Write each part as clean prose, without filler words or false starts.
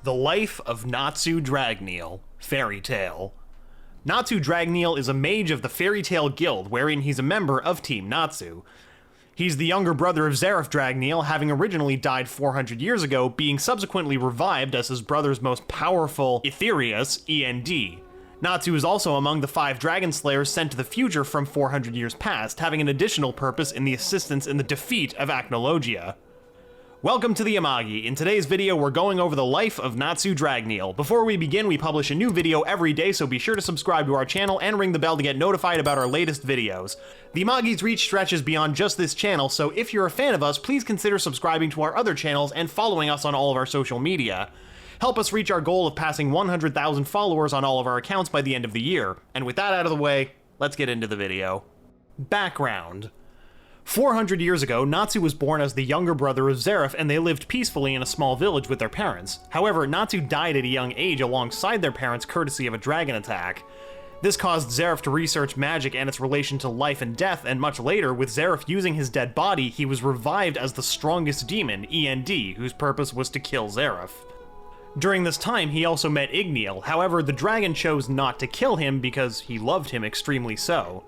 The Life of Natsu Dragneel, Fairy Tale. Natsu Dragneel is a mage of the Fairy Tale Guild, wherein he's a member of Team Natsu. He's the younger brother of Zeref Dragneel, having originally died 400 years ago, being subsequently revived as his brother's most powerful Etherious, E.N.D. Natsu is also among the 5 Dragon Slayers sent to the future from 400 years past, having an additional purpose in the assistance in the defeat of Acnologia. Welcome to the Amagi. In today's video, we're going over the life of Natsu Dragneel. Before we begin, we publish a new video every day, so be sure to subscribe to our channel and ring the bell to get notified about our latest videos. The Amagi's reach stretches beyond just this channel, so if you're a fan of us, please consider subscribing to our other channels and following us on all of our social media. Help us reach our goal of passing 100,000 followers on all of our accounts by the end of the year. And with that out of the way, let's get into the video. Background. 400 years ago, Natsu was born as the younger brother of Zeref, and they lived peacefully in a small village with their parents. However, Natsu died at a young age alongside their parents courtesy of a dragon attack. This caused Zeref to research magic and its relation to life and death, and much later, with Zeref using his dead body, he was revived as the strongest demon, E.N.D, whose purpose was to kill Zeref. During this time, he also met Dragneel. However, the dragon chose not to kill him because he loved him extremely so.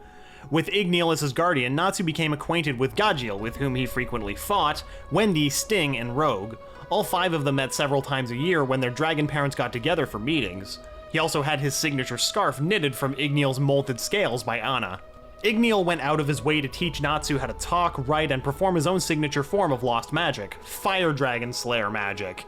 With Dragneel as his guardian, Natsu became acquainted with Gajiel, with whom he frequently fought, Wendy, Sting, and Rogue. All 5 of them met several times a year when their dragon parents got together for meetings. He also had his signature scarf knitted from Dragneel's molded scales by Anna. Dragneel went out of his way to teach Natsu how to talk, write, and perform his own signature form of lost magic, Fire Dragon Slayer magic.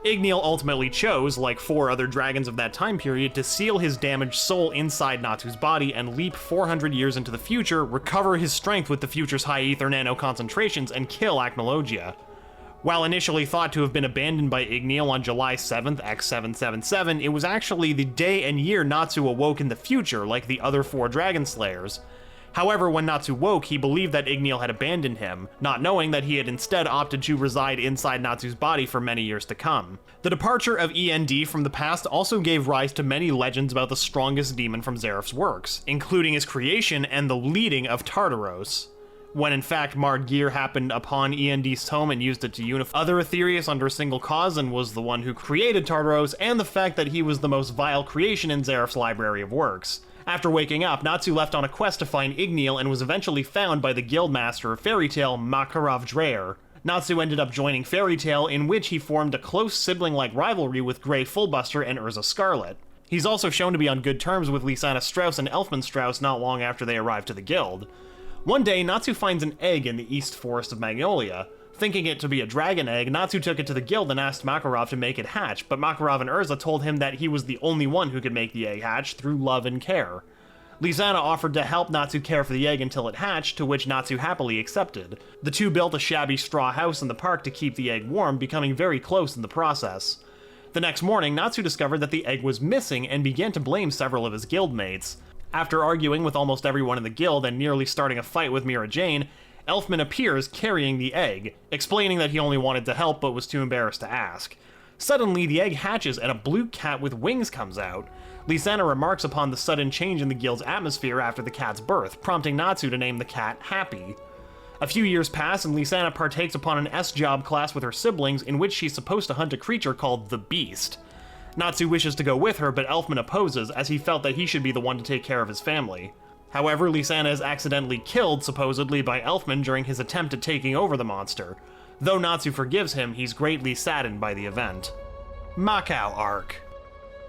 Dragneel ultimately chose, like 4 other dragons of that time period, to seal his damaged soul inside Natsu's body and leap 400 years into the future, recover his strength with the future's high ether nano concentrations, and kill Acnologia. While initially thought to have been abandoned by Dragneel on July 7th, X777, it was actually the day and year Natsu awoke in the future, like the other 4 Dragon Slayers. However, when Natsu woke, he believed that Dragneel had abandoned him, not knowing that he had instead opted to reside inside Natsu's body for many years to come. The departure of E.N.D from the past also gave rise to many legends about the strongest demon from Zeref's works, including his creation and the leading of Tartaros, when in fact Margir happened upon E.N.D's tome and used it to unify other Etherious under a single cause and was the one who created Tartaros, and the fact that he was the most vile creation in Zeref's library of works. After waking up, Natsu left on a quest to find Dragneel and was eventually found by the guildmaster of Fairy Tale, Macao. Natsu ended up joining Fairy Tale, in which he formed a close sibling-like rivalry with Grey Fullbuster and Urza Scarlet. He's also shown to be on good terms with Lysana Strauss and Elfman Strauss not long after they arrived to the guild. One day, Natsu finds an egg in the East Forest of Magnolia. Thinking it to be a dragon egg, Natsu took it to the guild and asked Makarov to make it hatch, but Makarov and Urza told him that he was the only one who could make the egg hatch through love and care. Lysana offered to help Natsu care for the egg until it hatched, to which Natsu happily accepted. The two built a shabby straw house in the park to keep the egg warm, becoming very close in the process. The next morning, Natsu discovered that the egg was missing and began to blame several of his guildmates. After arguing with almost everyone in the guild and nearly starting a fight with Mira Jane, Elfman appears carrying the egg, explaining that he only wanted to help but was too embarrassed to ask. Suddenly, the egg hatches and a blue cat with wings comes out. Lysana remarks upon the sudden change in the guild's atmosphere after the cat's birth, prompting Natsu to name the cat Happy. A few years pass and Lysana partakes upon an S-job class with her siblings in which she's supposed to hunt a creature called the Beast. Natsu wishes to go with her, but Elfman opposes, as he felt that he should be the one to take care of his family. However, Lysana is accidentally killed, supposedly, by Elfman during his attempt at taking over the monster. Though Natsu forgives him, he's greatly saddened by the event. Macao Arc.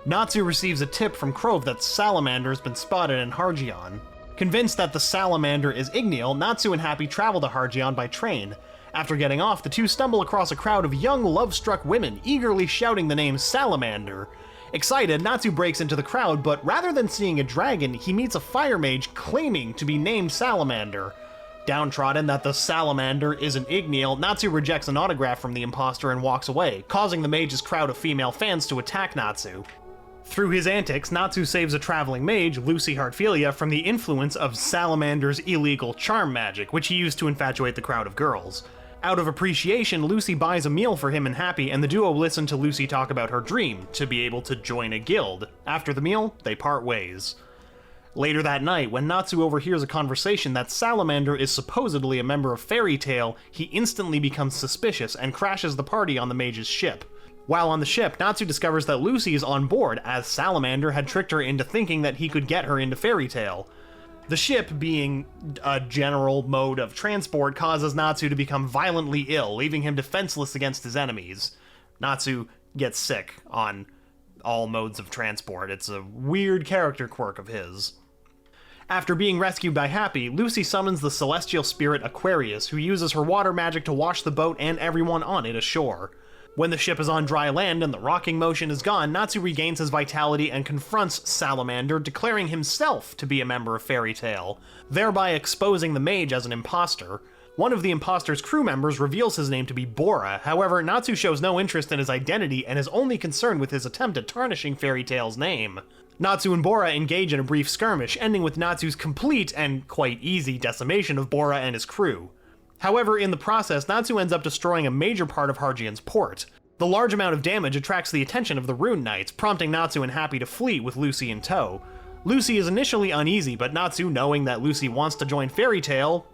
Natsu receives a tip from Krove that Salamander has been spotted in Hargion. Convinced that the Salamander is Dragneel, Natsu and Happy travel to Hargion by train. After getting off, the two stumble across a crowd of young, love-struck women, eagerly shouting the name Salamander. Excited, Natsu breaks into the crowd, but rather than seeing a dragon, he meets a fire mage claiming to be named Salamander. Downtrodden that the Salamander isn't Dragneel, Natsu rejects an autograph from the imposter and walks away, causing the mage's crowd of female fans to attack Natsu. Through his antics, Natsu saves a traveling mage, Lucy Heartfilia, from the influence of Salamander's illegal charm magic, which he used to infatuate the crowd of girls. Out of appreciation, Lucy buys a meal for him and Happy, and the duo listen to Lucy talk about her dream, to be able to join a guild. After the meal, they part ways. Later that night, when Natsu overhears a conversation that Salamander is supposedly a member of Fairy Tail, he instantly becomes suspicious and crashes the party on the Mage's ship. While on the ship, Natsu discovers that Lucy is on board, as Salamander had tricked her into thinking that he could get her into Fairy Tail. The ship, being a general mode of transport, causes Natsu to become violently ill, leaving him defenseless against his enemies. Natsu gets sick on all modes of transport. It's a weird character quirk of his. After being rescued by Happy, Lucy summons the celestial spirit Aquarius, who uses her water magic to wash the boat and everyone on it ashore. When the ship is on dry land and the rocking motion is gone, Natsu regains his vitality and confronts Salamander, declaring himself to be a member of Fairy Tail, thereby exposing the mage as an imposter. One of the imposter's crew members reveals his name to be Bora. However, Natsu shows no interest in his identity and is only concerned with his attempt at tarnishing Fairy Tail's name. Natsu and Bora engage in a brief skirmish, ending with Natsu's complete and quite easy decimation of Bora and his crew. However, in the process, Natsu ends up destroying a major part of Harjian's port. The large amount of damage attracts the attention of the Rune Knights, prompting Natsu and Happy to flee with Lucy in tow. Lucy is initially uneasy, but Natsu, knowing that Lucy wants to join Fairy Tail,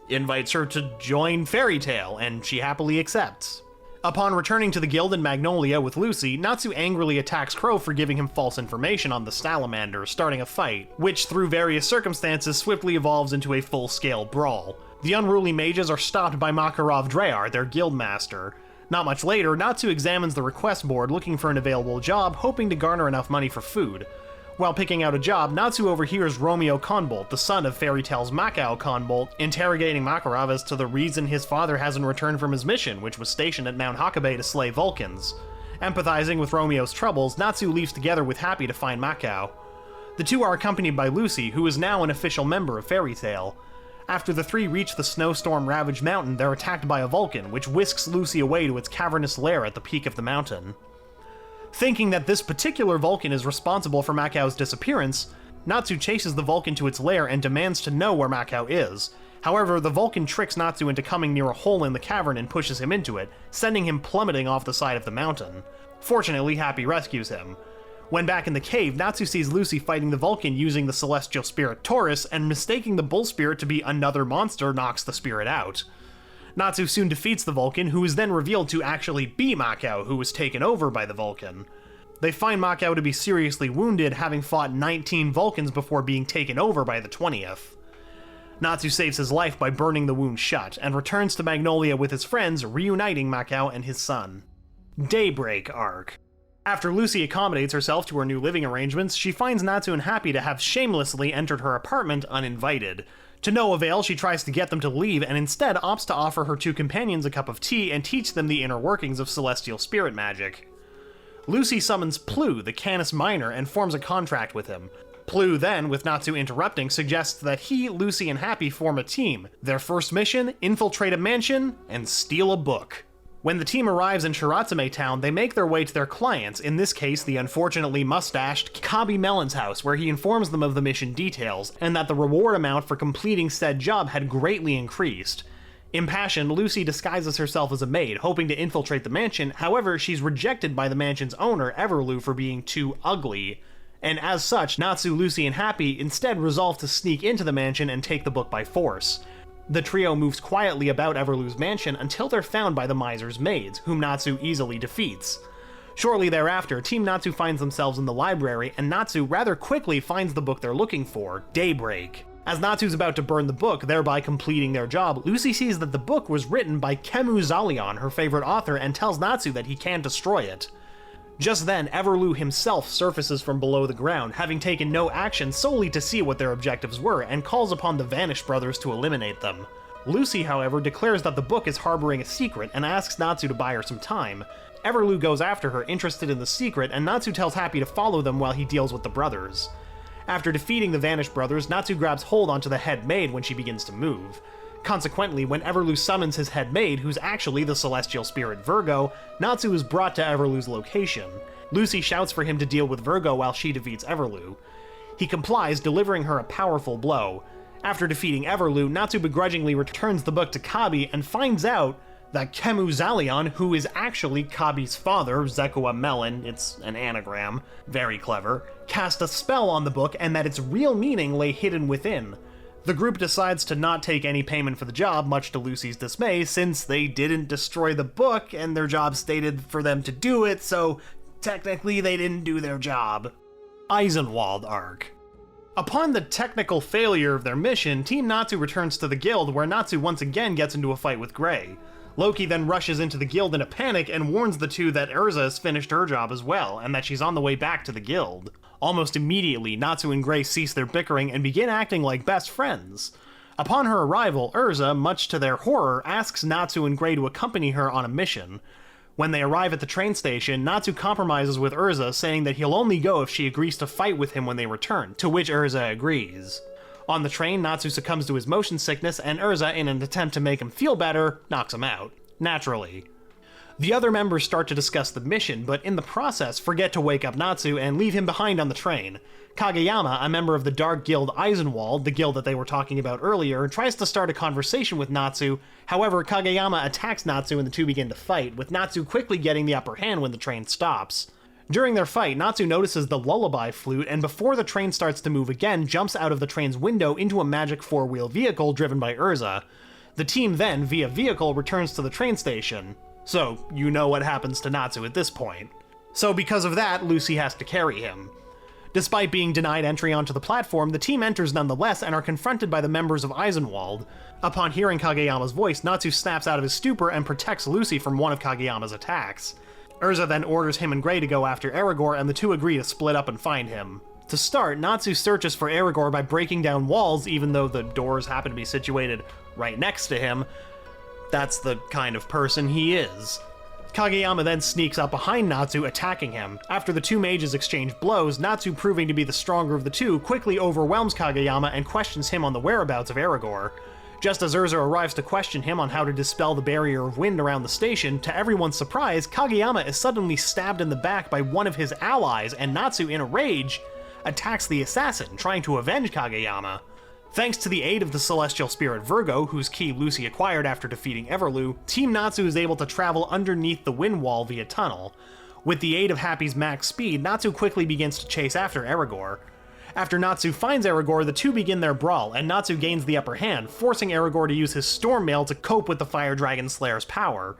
invites her to join Fairy Tail, and she happily accepts. Upon returning to the guild in Magnolia with Lucy, Natsu angrily attacks Crow for giving him false information on the Salamander, starting a fight, which through various circumstances swiftly evolves into a full-scale brawl. The unruly mages are stopped by Makarov Dreyar, their guild master. Not much later, Natsu examines the request board looking for an available job, hoping to garner enough money for food. While picking out a job, Natsu overhears Romeo Conbolt, the son of Fairy Tail's Macao Conbolt, interrogating Makarov as to the reason his father hasn't returned from his mission, which was stationed at Mount Hakabe to slay Vulcans. Empathizing with Romeo's troubles, Natsu leaves together with Happy to find Macao. The two are accompanied by Lucy, who is now an official member of Fairy Tail. After the three reach the snowstorm-ravaged mountain, they're attacked by a Vulcan, which whisks Lucy away to its cavernous lair at the peak of the mountain. Thinking that this particular Vulcan is responsible for Macao's disappearance, Natsu chases the Vulcan to its lair and demands to know where Macao is. However, the Vulcan tricks Natsu into coming near a hole in the cavern and pushes him into it, sending him plummeting off the side of the mountain. Fortunately, Happy rescues him. When back in the cave, Natsu sees Lucy fighting the Vulcan using the celestial spirit Taurus, and mistaking the bull spirit to be another monster knocks the spirit out. Natsu soon defeats the Vulcan, who is then revealed to actually be Macao, who was taken over by the Vulcan. They find Macao to be seriously wounded, having fought 19 Vulcans before being taken over by the 20th. Natsu saves his life by burning the wound shut, and returns to Magnolia with his friends, reuniting Macao and his son. Daybreak Arc. After Lucy accommodates herself to her new living arrangements, she finds Natsu and Happy to have shamelessly entered her apartment uninvited. To no avail, she tries to get them to leave and instead opts to offer her two companions a cup of tea and teach them the inner workings of celestial spirit magic. Lucy summons Plu, the Canis Minor, and forms a contract with him. Plu then, with Natsu interrupting, suggests that he, Lucy, and Happy form a team. Their first mission, infiltrate a mansion and steal a book. When the team arrives in Shiratsume Town, they make their way to their clients, in this case the unfortunately mustached Kabi Melon's house, where he informs them of the mission details, and that the reward amount for completing said job had greatly increased. Impassioned, Lucy disguises herself as a maid, hoping to infiltrate the mansion. However, she's rejected by the mansion's owner, Everlu, for being too ugly. And as such, Natsu, Lucy, and Happy instead resolve to sneak into the mansion and take the book by force. The trio moves quietly about Everlu's mansion until they're found by the miser's maids, whom Natsu easily defeats. Shortly thereafter, Team Natsu finds themselves in the library, and Natsu rather quickly finds the book they're looking for, Daybreak. As Natsu's about to burn the book, thereby completing their job, Lucy sees that the book was written by Kemu Zalion, her favorite author, and tells Natsu that he can destroy it. Just then, Everlu himself surfaces from below the ground, having taken no action solely to see what their objectives were, and calls upon the Vanished brothers to eliminate them. Lucy, however, declares that the book is harboring a secret and asks Natsu to buy her some time. Everlu goes after her, interested in the secret, and Natsu tells Happy to follow them while he deals with the brothers. After defeating the Vanished brothers, Natsu grabs hold onto the head maid when she begins to move. Consequently, when Everlu summons his head maid, who's actually the celestial spirit Virgo, Natsu is brought to Everlu's location. Lucy shouts for him to deal with Virgo while she defeats Everlu. He complies, delivering her a powerful blow. After defeating Everlu, Natsu begrudgingly returns the book to Kabi and finds out that Kemuzalion, who is actually Kabi's father, Zekua Melon, it's an anagram, very clever, cast a spell on the book and that its real meaning lay hidden within. The group decides to not take any payment for the job, much to Lucy's dismay, since they didn't destroy the book and their job stated for them to do it, so technically they didn't do their job. Eisenwald arc. Upon the technical failure of their mission, Team Natsu returns to the guild, where Natsu once again gets into a fight with Gray. Loki then rushes into the guild in a panic and warns the two that Urza has finished her job as well, and that she's on the way back to the guild. Almost immediately, Natsu and Gray cease their bickering and begin acting like best friends. Upon her arrival, Urza, much to their horror, asks Natsu and Gray to accompany her on a mission. When they arrive at the train station, Natsu compromises with Urza, saying that he'll only go if she agrees to fight with him when they return, to which Urza agrees. On the train, Natsu succumbs to his motion sickness, and Urza, in an attempt to make him feel better, knocks him out. Naturally. The other members start to discuss the mission, but in the process forget to wake up Natsu and leave him behind on the train. Kageyama, a member of the Dark Guild Eisenwald, the guild that they were talking about earlier, tries to start a conversation with Natsu. However, Kageyama attacks Natsu and the two begin to fight, with Natsu quickly getting the upper hand when the train stops. During their fight, Natsu notices the lullaby flute, and before the train starts to move again, jumps out of the train's window into a magic four-wheel vehicle driven by Urza. The team then, via vehicle, returns to the train station. So, you know what happens to Natsu at this point. So because of that, Lucy has to carry him. Despite being denied entry onto the platform, the team enters nonetheless and are confronted by the members of Eisenwald. Upon hearing Kageyama's voice, Natsu snaps out of his stupor and protects Lucy from one of Kageyama's attacks. Urza then orders him and Gray to go after Aragorn, and the two agree to split up and find him. To start, Natsu searches for Aragorn by breaking down walls, even though the doors happen to be situated right next to him. That's the kind of person he is. Kageyama then sneaks up behind Natsu, attacking him. After the two mages exchange blows, Natsu, proving to be the stronger of the two, quickly overwhelms Kageyama and questions him on the whereabouts of Aragorn. Just as Urza arrives to question him on how to dispel the barrier of wind around the station, to everyone's surprise, Kageyama is suddenly stabbed in the back by one of his allies, and Natsu, in a rage, attacks the assassin, trying to avenge Kageyama. Thanks to the aid of the celestial spirit Virgo, whose key Lucy acquired after defeating Everloo, Team Natsu is able to travel underneath the wind wall via tunnel. With the aid of Happy's max speed, Natsu quickly begins to chase after Aragorn. After Natsu finds Aragorn, the two begin their brawl, and Natsu gains the upper hand, forcing Aragorn to use his Storm Mail to cope with the Fire Dragon Slayer's power.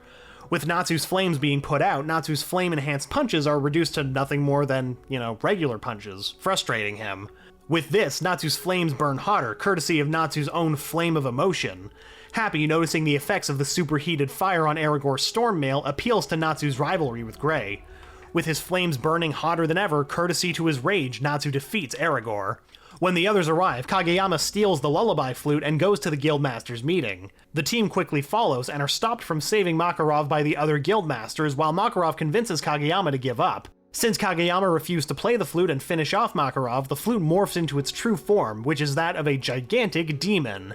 With Natsu's flames being put out, Natsu's flame-enhanced punches are reduced to nothing more than, regular punches, frustrating him. With this, Natsu's flames burn hotter, courtesy of Natsu's own Flame of Emotion. Happy, noticing the effects of the superheated fire on Aragorn's Storm Mail, appeals to Natsu's rivalry with Gray. With his flames burning hotter than ever, courtesy to his rage, Natsu defeats Aragorn. When the others arrive, Kageyama steals the lullaby flute and goes to the Guildmaster's meeting. The team quickly follows and are stopped from saving Makarov by the other Guildmasters, while Makarov convinces Kageyama to give up. Since Kageyama refused to play the flute and finish off Makarov, the flute morphs into its true form, which is that of a gigantic demon.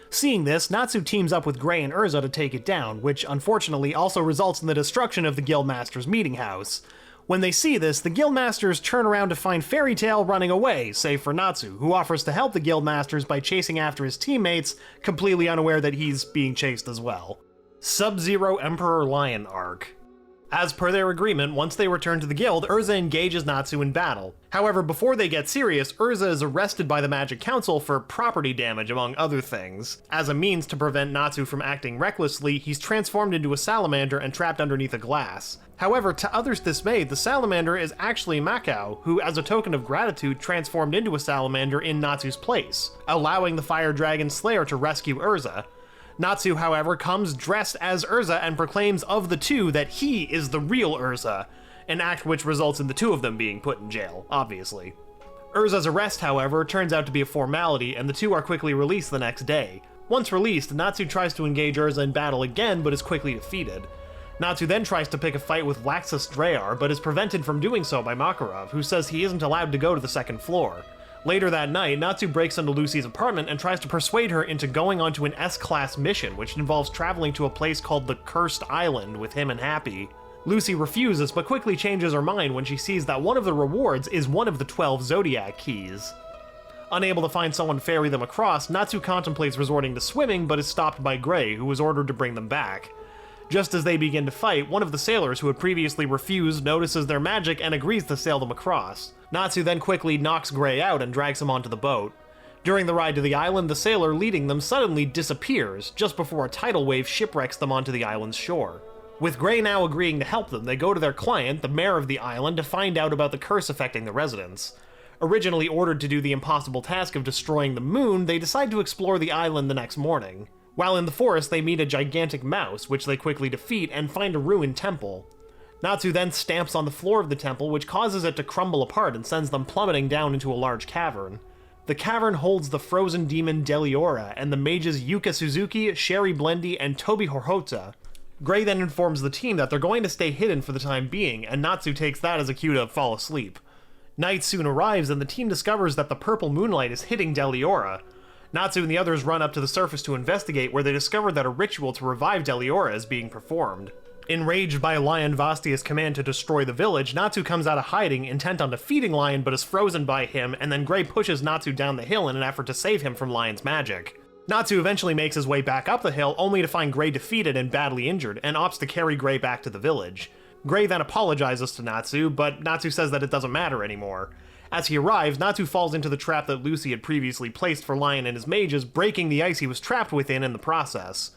Seeing this, Natsu teams up with Gray and Urza to take it down, which unfortunately also results in the destruction of the Guildmaster's meeting house. When they see this, the Guildmasters turn around to find Fairy Tail running away, save for Natsu, who offers to help the Guildmasters by chasing after his teammates, completely unaware that he's being chased as well. Sub-Zero Emperor Lion arc. As per their agreement, once they return to the guild, Urza engages Natsu in battle. However, before they get serious, Urza is arrested by the Magic Council for property damage, among other things. As a means to prevent Natsu from acting recklessly, he's transformed into a salamander and trapped underneath a glass. However, to others' dismay, the salamander is actually Macao, who, as a token of gratitude, transformed into a salamander in Natsu's place, allowing the Fire Dragon Slayer to rescue Urza. Natsu, however, comes dressed as Urza and proclaims of the two that he is the real Urza, an act which results in the two of them being put in jail, obviously. Urza's arrest, however, turns out to be a formality, and the two are quickly released the next day. Once released, Natsu tries to engage Urza in battle again, but is quickly defeated. Natsu then tries to pick a fight with Laxus Dreyar, but is prevented from doing so by Makarov, who says he isn't allowed to go to the second floor. Later that night, Natsu breaks into Lucy's apartment and tries to persuade her into going onto an S-Class mission, which involves traveling to a place called the Cursed Island with him and Happy. Lucy refuses, but quickly changes her mind when she sees that one of the rewards is one of the 12 Zodiac Keys. Unable to find someone to ferry them across, Natsu contemplates resorting to swimming, but is stopped by Gray, who is ordered to bring them back. Just as they begin to fight, one of the sailors who had previously refused notices their magic and agrees to sail them across. Natsu then quickly knocks Gray out and drags him onto the boat. During the ride to the island, the sailor leading them suddenly disappears, just before a tidal wave shipwrecks them onto the island's shore. With Gray now agreeing to help them, they go to their client, the mayor of the island, to find out about the curse affecting the residents. Originally ordered to do the impossible task of destroying the moon, they decide to explore the island the next morning. While in the forest, they meet a gigantic mouse, which they quickly defeat, and find a ruined temple. Natsu then stamps on the floor of the temple, which causes it to crumble apart and sends them plummeting down into a large cavern. The cavern holds the frozen demon Deliora and the mages Yuka Suzuki, Sherry Blendy, and Tobi Horhota. Gray then informs the team that they're going to stay hidden for the time being, and Natsu takes that as a cue to fall asleep. Night soon arrives, and the team discovers that the purple moonlight is hitting Deliora. Natsu and the others run up to the surface to investigate, where they discover that a ritual to revive Deliora is being performed. Enraged by Lyon Vastia's command to destroy the village, Natsu comes out of hiding, intent on defeating Lyon, but is frozen by him, and then Gray pushes Natsu down the hill in an effort to save him from Lyon's magic. Natsu eventually makes his way back up the hill, only to find Gray defeated and badly injured, and opts to carry Gray back to the village. Gray then apologizes to Natsu, but Natsu says that it doesn't matter anymore. As he arrives, Natsu falls into the trap that Lucy had previously placed for Lyon and his mages, breaking the ice he was trapped within in the process.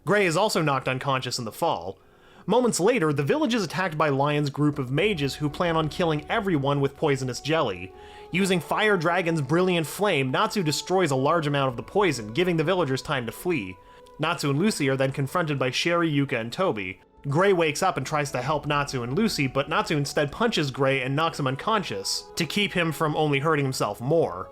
Gray is also knocked unconscious in the fall. Moments later, the village is attacked by Lyon's group of mages who plan on killing everyone with poisonous jelly. Using Fire Dragon's brilliant flame, Natsu destroys a large amount of the poison, giving the villagers time to flee. Natsu and Lucy are then confronted by Sherry, Yuka, and Tobi. Gray wakes up and tries to help Natsu and Lucy, but Natsu instead punches Gray and knocks him unconscious, to keep him from only hurting himself more.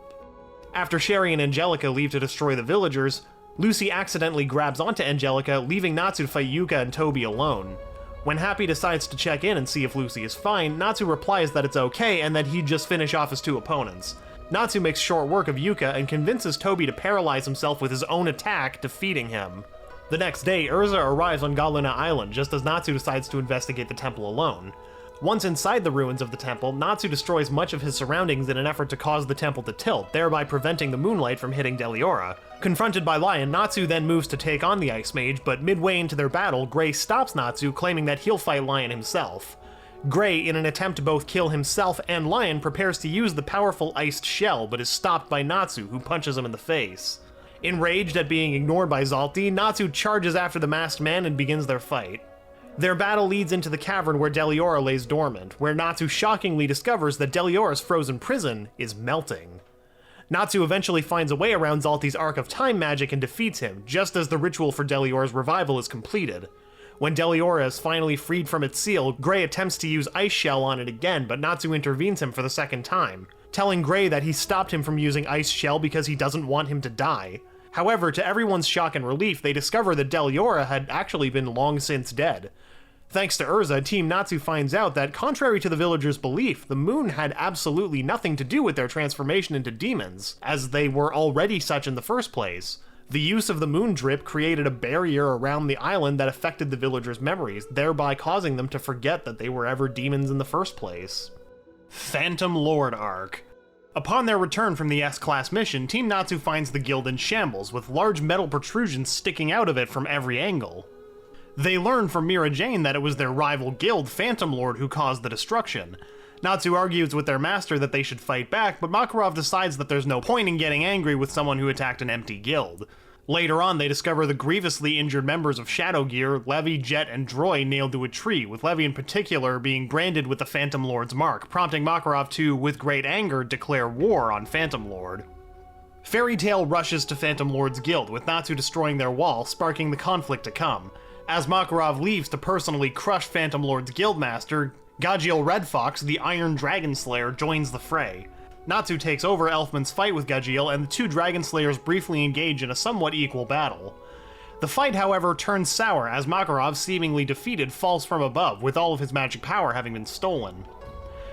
After Sherry and Angelica leave to destroy the villagers, Lucy accidentally grabs onto Angelica, leaving Natsu to fight Yuka and Tobi alone. When Happy decides to check in and see if Lucy is fine, Natsu replies that it's okay and that he'd just finish off his two opponents. Natsu makes short work of Yuka and convinces Tobi to paralyze himself with his own attack, defeating him. The next day, Urza arrives on Galuna Island just as Natsu decides to investigate the temple alone. Once inside the ruins of the temple, Natsu destroys much of his surroundings in an effort to cause the temple to tilt, thereby preventing the moonlight from hitting Deliora. Confronted by Lyon, Natsu then moves to take on the Ice Mage, but midway into their battle, Gray stops Natsu, claiming that he'll fight Lyon himself. Gray, in an attempt to both kill himself and Lyon, prepares to use the powerful iced shell, but is stopped by Natsu, who punches him in the face. Enraged at being ignored by Zalti, Natsu charges after the masked man and begins their fight. Their battle leads into the cavern where Deliora lays dormant, where Natsu shockingly discovers that Deliora's frozen prison is melting. Natsu eventually finds a way around Zalti's Arc of Time magic and defeats him, just as the ritual for Deliora's revival is completed. When Deliora is finally freed from its seal, Gray attempts to use Ice Shell on it again, but Natsu intervenes him for the second time, telling Gray that he stopped him from using Ice Shell because he doesn't want him to die. However, to everyone's shock and relief, they discover that Deliora had actually been long since dead. Thanks to Urza, Team Natsu finds out that, contrary to the villagers' belief, the moon had absolutely nothing to do with their transformation into demons, as they were already such in the first place. The use of the moon drip created a barrier around the island that affected the villagers' memories, thereby causing them to forget that they were ever demons in the first place. Phantom Lord Arc. Upon their return from the S-Class mission, Team Natsu finds the guild in shambles, with large metal protrusions sticking out of it from every angle. They learn from Mira Jane that it was their rival guild, Phantom Lord, who caused the destruction. Natsu argues with their master that they should fight back, but Makarov decides that there's no point in getting angry with someone who attacked an empty guild. Later on, they discover the grievously injured members of Shadow Gear, Levy, Jet, and Droy nailed to a tree, with Levy in particular being branded with the Phantom Lord's mark, prompting Makarov to, with great anger, declare war on Phantom Lord. Fairy Tail rushes to Phantom Lord's guild, with Natsu destroying their wall, sparking the conflict to come. As Makarov leaves to personally crush Phantom Lord's guildmaster, Gajiel Red Fox, the Iron Dragon Slayer, joins the fray. Natsu takes over Elfman's fight with Gajiel, and the two Dragon Slayers briefly engage in a somewhat equal battle. The fight, however, turns sour as Makarov, seemingly defeated, falls from above, with all of his magic power having been stolen.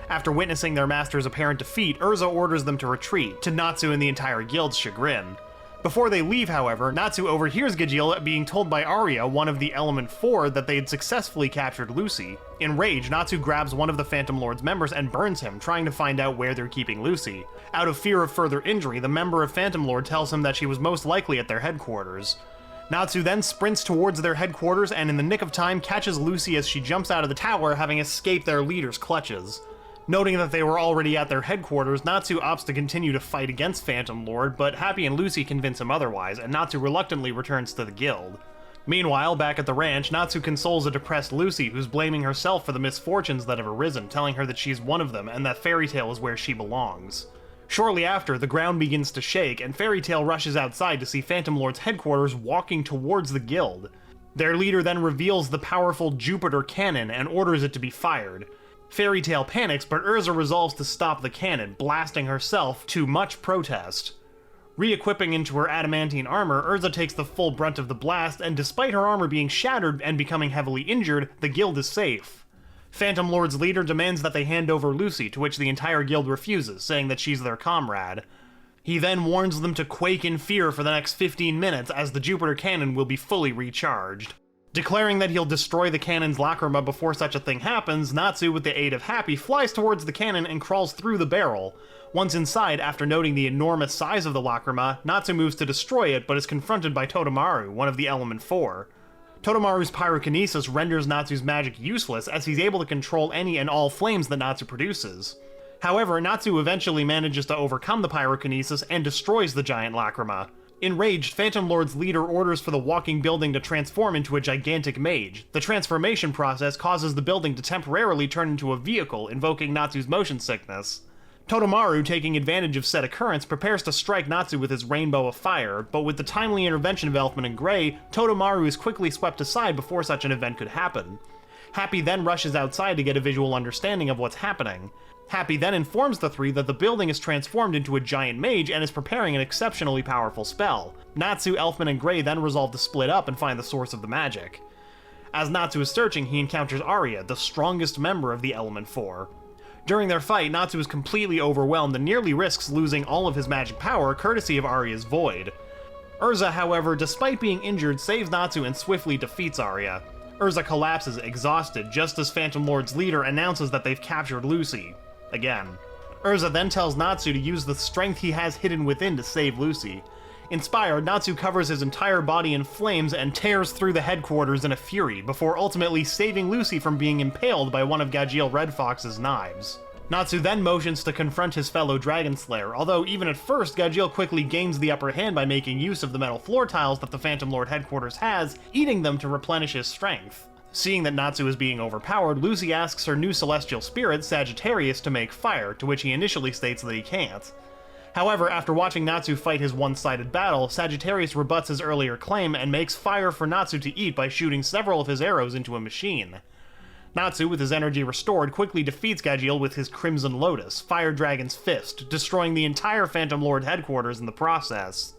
After witnessing their master's apparent defeat, Urza orders them to retreat, to Natsu and the entire guild's chagrin. Before they leave, however, Natsu overhears Gajiel being told by Arya, one of the Element Four, that they had successfully captured Lucy. Enraged, Natsu grabs one of the Phantom Lord's members and burns him, trying to find out where they're keeping Lucy. Out of fear of further injury, the member of Phantom Lord tells him that she was most likely at their headquarters. Natsu then sprints towards their headquarters and in the nick of time catches Lucy as she jumps out of the tower, having escaped their leader's clutches. Noting that they were already at their headquarters, Natsu opts to continue to fight against Phantom Lord, but Happy and Lucy convince him otherwise, and Natsu reluctantly returns to the guild. Meanwhile, back at the ranch, Natsu consoles a depressed Lucy who's blaming herself for the misfortunes that have arisen, telling her that she's one of them and that Fairy Tail is where she belongs. Shortly after, the ground begins to shake, and Fairy Tail rushes outside to see Phantom Lord's headquarters walking towards the guild. Their leader then reveals the powerful Jupiter cannon and orders it to be fired. Fairy Tail panics, but Urza resolves to stop the cannon, blasting herself to much protest. Re-equipping into her adamantine armor, Urza takes the full brunt of the blast, and despite her armor being shattered and becoming heavily injured, the guild is safe. Phantom Lord's leader demands that they hand over Lucy, to which the entire guild refuses, saying that she's their comrade. He then warns them to quake in fear for the next 15 minutes as the Jupiter cannon will be fully recharged. Declaring that he'll destroy the cannon's lacrima before such a thing happens, Natsu, with the aid of Happy, flies towards the cannon and crawls through the barrel. Once inside, after noting the enormous size of the lacrima, Natsu moves to destroy it, but is confronted by Totemaru, one of the Element 4. Totemaru's pyrokinesis renders Natsu's magic useless, as he's able to control any and all flames that Natsu produces. However, Natsu eventually manages to overcome the pyrokinesis and destroys the giant lacrima. Enraged, Phantom Lord's leader orders for the walking building to transform into a gigantic mage. The transformation process causes the building to temporarily turn into a vehicle, invoking Natsu's motion sickness. Totemaru, taking advantage of said occurrence, prepares to strike Natsu with his rainbow of fire, but with the timely intervention of Elfman and Grey, Totemaru is quickly swept aside before such an event could happen. Happy then rushes outside to get a visual understanding of what's happening. Happy then informs the three that the building is transformed into a giant mage and is preparing an exceptionally powerful spell. Natsu, Elfman, and Grey then resolve to split up and find the source of the magic. As Natsu is searching, he encounters Arya, the strongest member of the Element 4. During their fight, Natsu is completely overwhelmed and nearly risks losing all of his magic power courtesy of Arya's void. Urza, however, despite being injured, saves Natsu and swiftly defeats Arya. Urza collapses exhausted just as Phantom Lord's leader announces that they've captured Lucy. Again. Urza then tells Natsu to use the strength he has hidden within to save Lucy. Inspired, Natsu covers his entire body in flames and tears through the headquarters in a fury, before ultimately saving Lucy from being impaled by one of Gajiel Red Fox's knives. Natsu then motions to confront his fellow Dragon Slayer, although even at first, Gajiel quickly gains the upper hand by making use of the metal floor tiles that the Phantom Lord headquarters has, eating them to replenish his strength. Seeing that Natsu is being overpowered, Lucy asks her new celestial spirit, Sagittarius, to make fire, to which he initially states that he can't. However, after watching Natsu fight his one-sided battle, Sagittarius rebuts his earlier claim and makes fire for Natsu to eat by shooting several of his arrows into a machine. Natsu, with his energy restored, quickly defeats Gajiel with his Crimson Lotus, Fire Dragon's Fist, destroying the entire Phantom Lord headquarters in the process.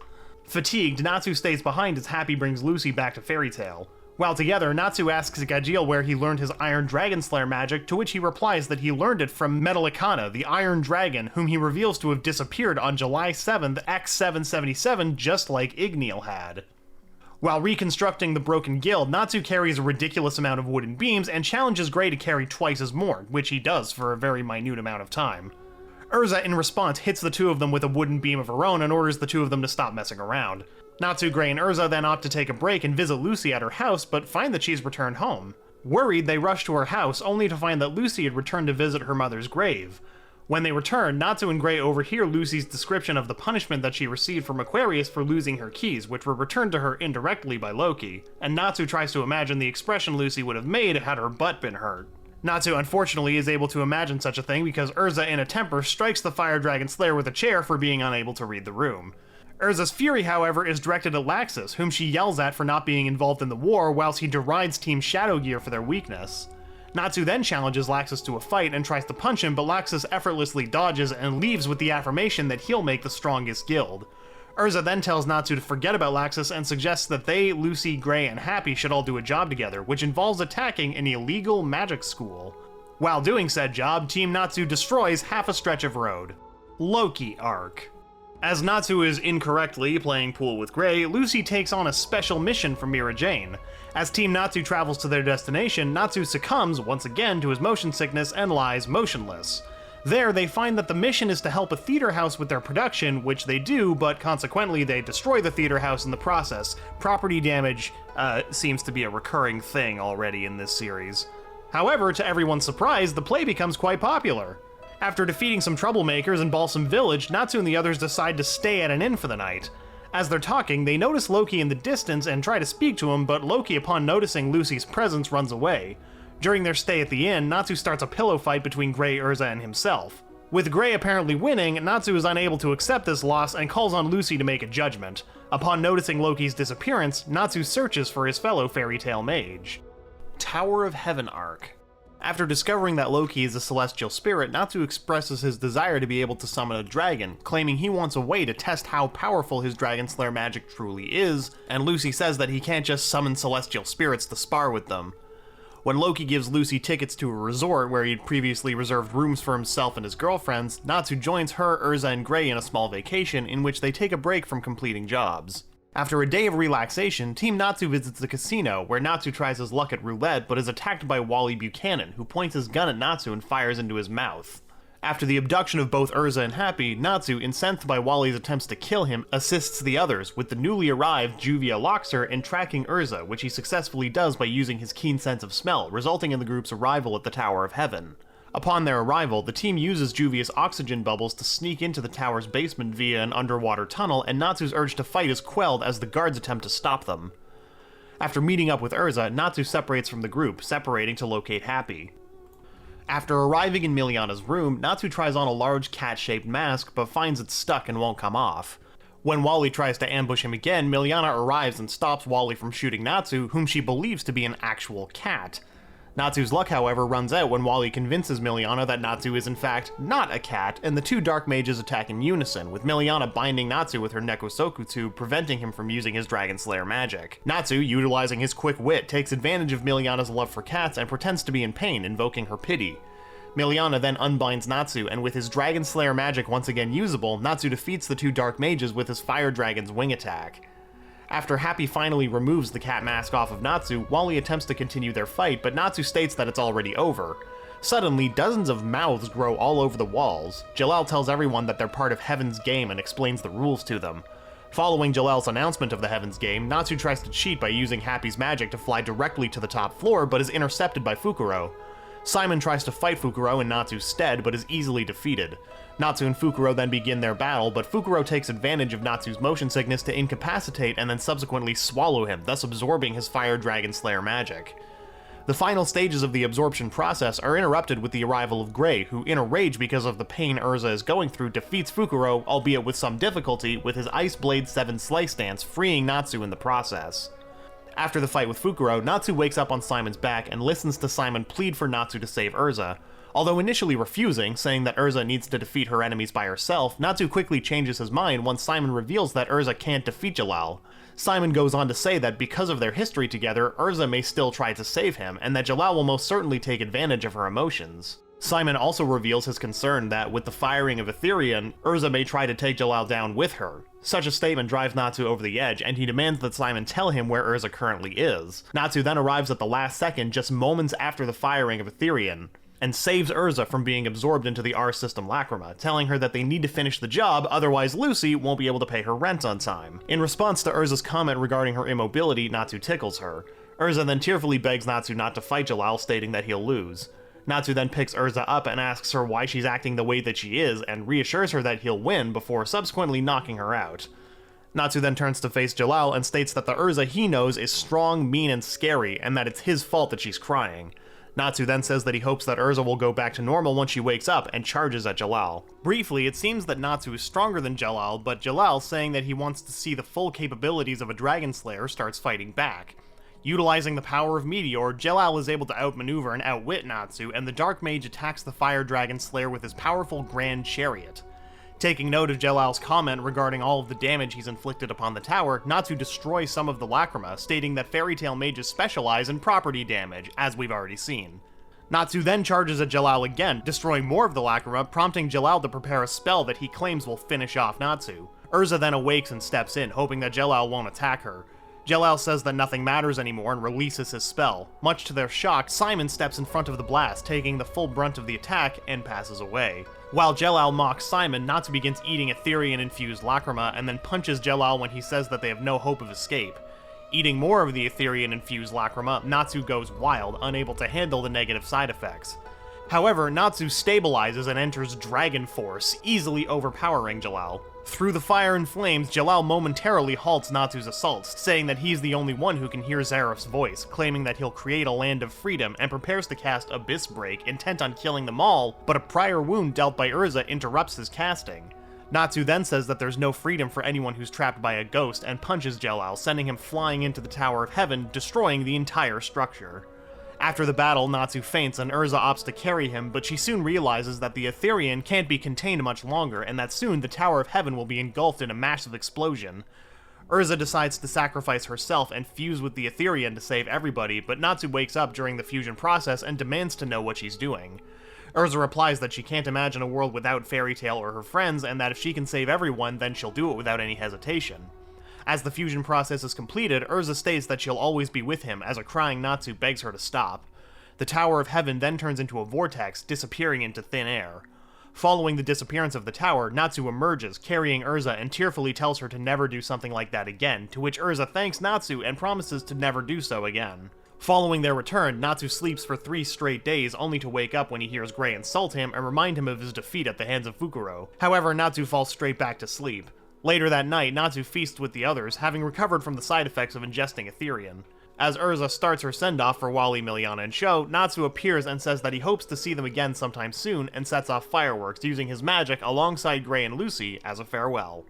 Fatigued, Natsu stays behind as Happy brings Lucy back to Fairy Tail. While together, Natsu asks Gajiel where he learned his Iron Dragon Slayer magic, to which he replies that he learned it from Metallicana, the Iron Dragon, whom he reveals to have disappeared on July 7th, X777, just like Igneal had. While reconstructing the broken guild, Natsu carries a ridiculous amount of wooden beams and challenges Grey to carry twice as more, which he does for a very minute amount of time. Urza, in response, hits the two of them with a wooden beam of her own and orders the two of them to stop messing around. Natsu, Grey, and Urza then opt to take a break and visit Lucy at her house, but find that she's returned home. Worried, they rush to her house, only to find that Lucy had returned to visit her mother's grave. When they return, Natsu and Grey overhear Lucy's description of the punishment that she received from Aquarius for losing her keys, which were returned to her indirectly by Loki, and Natsu tries to imagine the expression Lucy would have made had her butt been hurt. Natsu unfortunately is able to imagine such a thing because Urza, in a temper, strikes the Fire Dragon Slayer with a chair for being unable to read the room. Urza's fury, however, is directed at Laxus, whom she yells at for not being involved in the war, whilst he derides Team Shadowgear for their weakness. Natsu then challenges Laxus to a fight and tries to punch him, but Laxus effortlessly dodges and leaves with the affirmation that he'll make the strongest guild. Urza then tells Natsu to forget about Laxus and suggests that they, Lucy, Grey, and Happy should all do a job together, which involves attacking an illegal magic school. While doing said job, Team Natsu destroys half a stretch of road. Loki arc. As Natsu is incorrectly playing pool with Grey, Lucy takes on a special mission from Mira Jane. As Team Natsu travels to their destination, Natsu succumbs once again to his motion sickness and lies motionless. There, they find that the mission is to help a theater house with their production, which they do, but consequently they destroy the theater house in the process. Property damage seems to be a recurring thing already in this series. However, to everyone's surprise, the play becomes quite popular. After defeating some troublemakers in Balsam Village, Natsu and the others decide to stay at an inn for the night. As they're talking, they notice Loki in the distance and try to speak to him, but Loki, upon noticing Lucy's presence, runs away. During their stay at the inn, Natsu starts a pillow fight between Grey, Urza, and himself. With Grey apparently winning, Natsu is unable to accept this loss and calls on Lucy to make a judgment. Upon noticing Loki's disappearance, Natsu searches for his fellow fairy tale mage. Tower of Heaven arc. After discovering that Loki is a celestial spirit, Natsu expresses his desire to be able to summon a dragon, claiming he wants a way to test how powerful his Dragon Slayer magic truly is, and Lucy says that he can't just summon celestial spirits to spar with them. When Loki gives Lucy tickets to a resort where he'd previously reserved rooms for himself and his girlfriends, Natsu joins her, Urza, and Grey in a small vacation in which they take a break from completing jobs. After a day of relaxation, Team Natsu visits the casino, where Natsu tries his luck at roulette but is attacked by Wally Buchanan, who points his gun at Natsu and fires into his mouth. After the abduction of both Urza and Happy, Natsu, incensed by Wally's attempts to kill him, assists the others, with the newly arrived Juvia Loxer in tracking Urza, which he successfully does by using his keen sense of smell, resulting in the group's arrival at the Tower of Heaven. Upon their arrival, the team uses Juvia's oxygen bubbles to sneak into the tower's basement via an underwater tunnel, and Natsu's urge to fight is quelled as the guards attempt to stop them. After meeting up with Urza, Natsu separates from the group, separating to locate Happy. After arriving in Miliana's room, Natsu tries on a large cat-shaped mask, but finds it stuck and won't come off. When Wally tries to ambush him again, Miliana arrives and stops Wally from shooting Natsu, whom she believes to be an actual cat. Natsu's luck, however, runs out when Wally convinces Miliana that Natsu is in fact not a cat, and the two dark mages attack in unison, with Miliana binding Natsu with her Nekosoku tube, preventing him from using his Dragon Slayer magic. Natsu, utilizing his quick wit, takes advantage of Miliana's love for cats and pretends to be in pain, invoking her pity. Miliana then unbinds Natsu, and with his Dragon Slayer magic once again usable, Natsu defeats the two dark mages with his Fire Dragon's wing attack. After Happy finally removes the cat mask off of Natsu, Wally attempts to continue their fight, but Natsu states that it's already over. Suddenly, dozens of mouths grow all over the walls. Jalal tells everyone that they're part of Heaven's game and explains the rules to them. Following Jalal's announcement of the Heaven's game, Natsu tries to cheat by using Happy's magic to fly directly to the top floor, but is intercepted by Fukuro. Simon tries to fight Fukuro in Natsu's stead, but is easily defeated. Natsu and Fukuro then begin their battle, but Fukuro takes advantage of Natsu's motion sickness to incapacitate and then subsequently swallow him, thus absorbing his Fire Dragon Slayer magic. The final stages of the absorption process are interrupted with the arrival of Grey, who, in a rage because of the pain Urza is going through, defeats Fukuro, albeit with some difficulty, with his Ice Blade 7 slice dance, freeing Natsu in the process. After the fight with Fukuro, Natsu wakes up on Simon's back and listens to Simon plead for Natsu to save Urza. Although initially refusing, saying that Urza needs to defeat her enemies by herself, Natsu quickly changes his mind once Simon reveals that Urza can't defeat Jalal. Simon goes on to say that because of their history together, Urza may still try to save him, and that Jalal will most certainly take advantage of her emotions. Simon also reveals his concern that with the firing of Etherion, Urza may try to take Jalal down with her. Such a statement drives Natsu over the edge, and he demands that Simon tell him where Urza currently is. Natsu then arrives at the last second, just moments after the firing of Etherion, and saves Urza from being absorbed into the R-System Lacrima, telling her that they need to finish the job, otherwise Lucy won't be able to pay her rent on time. In response to Urza's comment regarding her immobility, Natsu tickles her. Urza then tearfully begs Natsu not to fight Jalal, stating that he'll lose. Natsu then picks Urza up and asks her why she's acting the way that she is, and reassures her that he'll win before subsequently knocking her out. Natsu then turns to face Jalal and states that the Urza he knows is strong, mean, and scary, and that it's his fault that she's crying. Natsu then says that he hopes that Urza will go back to normal once she wakes up, and charges at Jalal. Briefly, it seems that Natsu is stronger than Jalal, but Jalal, saying that he wants to see the full capabilities of a Dragon Slayer, starts fighting back. Utilizing the power of Meteor, Jalal is able to outmaneuver and outwit Natsu, and the Dark Mage attacks the Fire Dragon Slayer with his powerful Grand Chariot. Taking note of Jalal's comment regarding all of the damage he's inflicted upon the tower, Natsu destroys some of the Lacrima, stating that fairy tale mages specialize in property damage, as we've already seen. Natsu then charges at Jalal again, destroying more of the Lacrima, prompting Jalal to prepare a spell that he claims will finish off Natsu. Urza then awakes and steps in, hoping that Jalal won't attack her. Jalal says that nothing matters anymore and releases his spell. Much to their shock, Simon steps in front of the blast, taking the full brunt of the attack, and passes away. While Jalal mocks Simon, Natsu begins eating Etherian-infused lacrima and then punches Jalal when he says that they have no hope of escape. Eating more of the Etherian-infused lacrima, Natsu goes wild, unable to handle the negative side effects. However, Natsu stabilizes and enters Dragon Force, easily overpowering Jalal. Through the fire and flames, Jalal momentarily halts Natsu's assaults, saying that he's the only one who can hear Zeref's voice, claiming that he'll create a land of freedom, and prepares to cast Abyss Break, intent on killing them all, but a prior wound dealt by Urza interrupts his casting. Natsu then says that there's no freedom for anyone who's trapped by a ghost, and punches Jalal, sending him flying into the Tower of Heaven, destroying the entire structure. After the battle, Natsu faints and Urza opts to carry him, but she soon realizes that the Etherian can't be contained much longer, and that soon the Tower of Heaven will be engulfed in a massive explosion. Urza decides to sacrifice herself and fuse with the Etherian to save everybody, but Natsu wakes up during the fusion process and demands to know what she's doing. Urza replies that she can't imagine a world without Fairy Tail or her friends, and that if she can save everyone, then she'll do it without any hesitation. As the fusion process is completed, Urza states that she'll always be with him, as a crying Natsu begs her to stop. The Tower of Heaven then turns into a vortex, disappearing into thin air. Following the disappearance of the tower, Natsu emerges, carrying Urza, and tearfully tells her to never do something like that again, to which Urza thanks Natsu and promises to never do so again. Following their return, Natsu sleeps for 3 straight days, only to wake up when he hears Grey insult him and remind him of his defeat at the hands of Fukuro. However, Natsu falls straight back to sleep. Later that night, Natsu feasts with the others, having recovered from the side effects of ingesting Etherian. As Urza starts her send-off for Wally, Miliana, and Sho, Natsu appears and says that he hopes to see them again sometime soon, and sets off fireworks using his magic alongside Grey and Lucy as a farewell.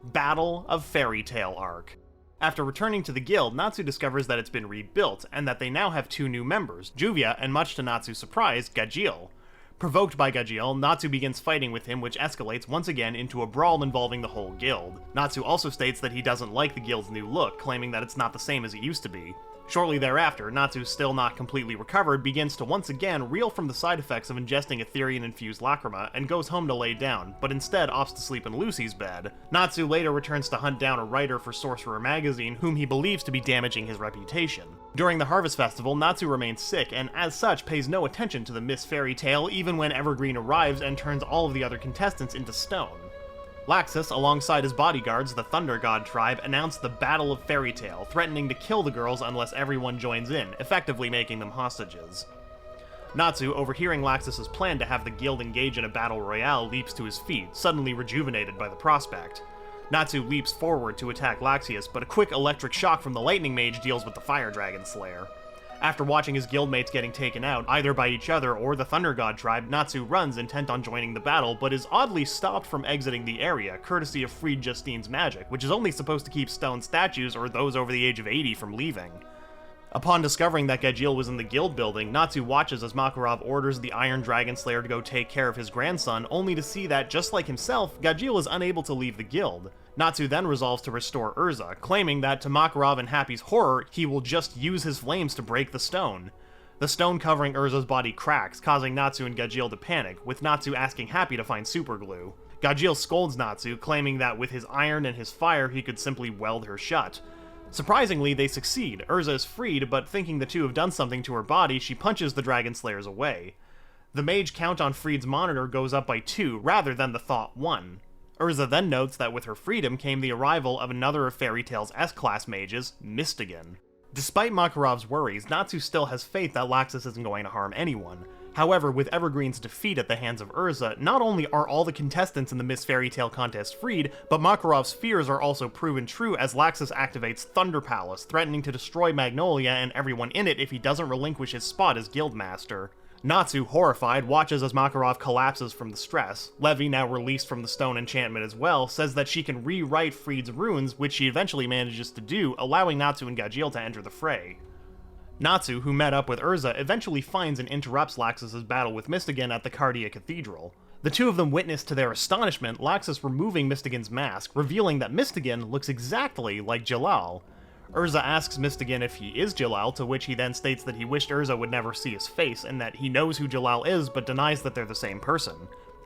Battle of Fairy Tail Arc. After returning to the guild, Natsu discovers that it's been rebuilt, and that they now have 2 new members, Juvia and, much to Natsu's surprise, Gajiel. Provoked by Gajiel, Natsu begins fighting with him, which escalates once again into a brawl involving the whole guild. Natsu also states that he doesn't like the guild's new look, claiming that it's not the same as it used to be. Shortly thereafter, Natsu, still not completely recovered, begins to once again reel from the side effects of ingesting Etherian-infused lacrima and goes home to lay down, but instead opts to sleep in Lucy's bed. Natsu later returns to hunt down a writer for Sorcerer magazine whom he believes to be damaging his reputation. During the Harvest Festival, Natsu remains sick and, as such, pays no attention to the Miss Fairy Tale even when Evergreen arrives and turns all of the other contestants into stone. Laxus, alongside his bodyguards, the Thunder God tribe, announced the Battle of Fairy Tail, threatening to kill the girls unless everyone joins in, effectively making them hostages. Natsu, overhearing Laxus's plan to have the guild engage in a battle royale, leaps to his feet, suddenly rejuvenated by the prospect. Natsu leaps forward to attack Laxius, but a quick electric shock from the Lightning Mage deals with the Fire Dragon Slayer. After watching his guildmates getting taken out, either by each other or the Thunder God tribe, Natsu runs intent on joining the battle, but is oddly stopped from exiting the area, courtesy of Freed Justine's magic, which is only supposed to keep stone statues or those over the age of 80 from leaving. Upon discovering that Gajiel was in the guild building, Natsu watches as Makarov orders the Iron Dragon Slayer to go take care of his grandson, only to see that, just like himself, Gajiel is unable to leave the guild. Natsu then resolves to restore Urza, claiming that, to Makarov and Happy's horror, he will just use his flames to break the stone. The stone covering Urza's body cracks, causing Natsu and Gajiel to panic, with Natsu asking Happy to find superglue. Gajiel scolds Natsu, claiming that with his iron and his fire he could simply weld her shut. Surprisingly, they succeed. Urza is freed, but thinking the two have done something to her body, she punches the Dragon Slayers away. The mage count on Freed's monitor goes up by 2, rather than the thought 1. Urza then notes that with her freedom came the arrival of another of Fairy Tail's S-class mages, Mistigan. Despite Makarov's worries, Natsu still has faith that Laxus isn't going to harm anyone. However, with Evergreen's defeat at the hands of Urza, not only are all the contestants in the Miss Fairy Tale contest freed, but Makarov's fears are also proven true as Laxus activates Thunder Palace, threatening to destroy Magnolia and everyone in it if he doesn't relinquish his spot as Guildmaster. Natsu, horrified, watches as Makarov collapses from the stress. Levi, now released from the stone enchantment as well, says that she can rewrite Freed's runes, which she eventually manages to do, allowing Natsu and Gajiel to enter the fray. Natsu, who met up with Urza, eventually finds and interrupts Laxus's battle with Mistigan at the Cardia Cathedral. The two of them witness to their astonishment Laxus removing Mistigan's mask, revealing that Mistigan looks exactly like Jalal. Urza asks Mistigan if he is Jalal, to which he then states that he wished Urza would never see his face, and that he knows who Jalal is, but denies that they're the same person.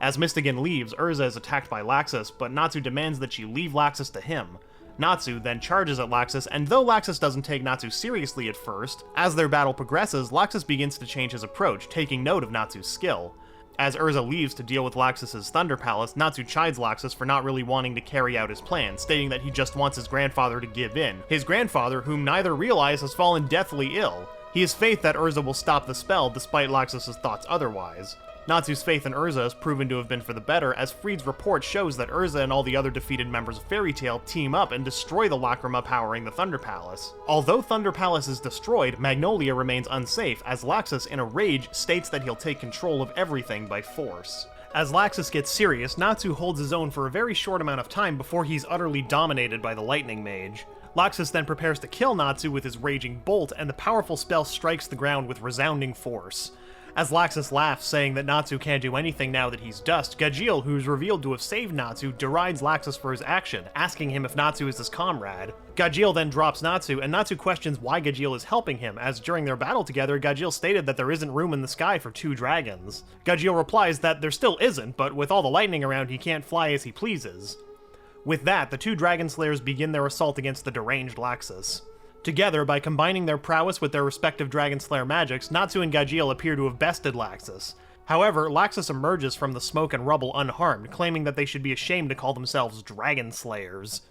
As Mistigan leaves, Urza is attacked by Laxus, but Natsu demands that she leave Laxus to him. Natsu then charges at Laxus, and though Laxus doesn't take Natsu seriously at first, as their battle progresses, Laxus begins to change his approach, taking note of Natsu's skill. As Urza leaves to deal with Laxus' Thunder Palace, Natsu chides Laxus for not really wanting to carry out his plan, stating that he just wants his grandfather to give in. His grandfather, whom neither realize has fallen deathly ill. He has faith that Urza will stop the spell despite Laxus' thoughts otherwise. Natsu's faith in Urza is proven to have been for the better, as Fried's report shows that Urza and all the other defeated members of Fairy Tail team up and destroy the Lacrima powering the Thunder Palace. Although Thunder Palace is destroyed, Magnolia remains unsafe, as Laxus, in a rage, states that he'll take control of everything by force. As Laxus gets serious, Natsu holds his own for a very short amount of time before he's utterly dominated by the Lightning Mage. Laxus then prepares to kill Natsu with his Raging Bolt, and the powerful spell strikes the ground with resounding force. As Laxus laughs, saying that Natsu can't do anything now that he's dust, Gajiel, who's revealed to have saved Natsu, derides Laxus for his action, asking him if Natsu is his comrade. Gajiel then drops Natsu, and Natsu questions why Gajiel is helping him, as during their battle together, Gajiel stated that there isn't room in the sky for 2 dragons. Gajiel replies that there still isn't, but with all the lightning around he can't fly as he pleases. With that, the 2 Dragon Slayers begin their assault against the deranged Laxus. Together, by combining their prowess with their respective Dragon Slayer magics, Natsu and Gajiel appear to have bested Laxus. However, Laxus emerges from the smoke and rubble unharmed, claiming that they should be ashamed to call themselves Dragon Slayers.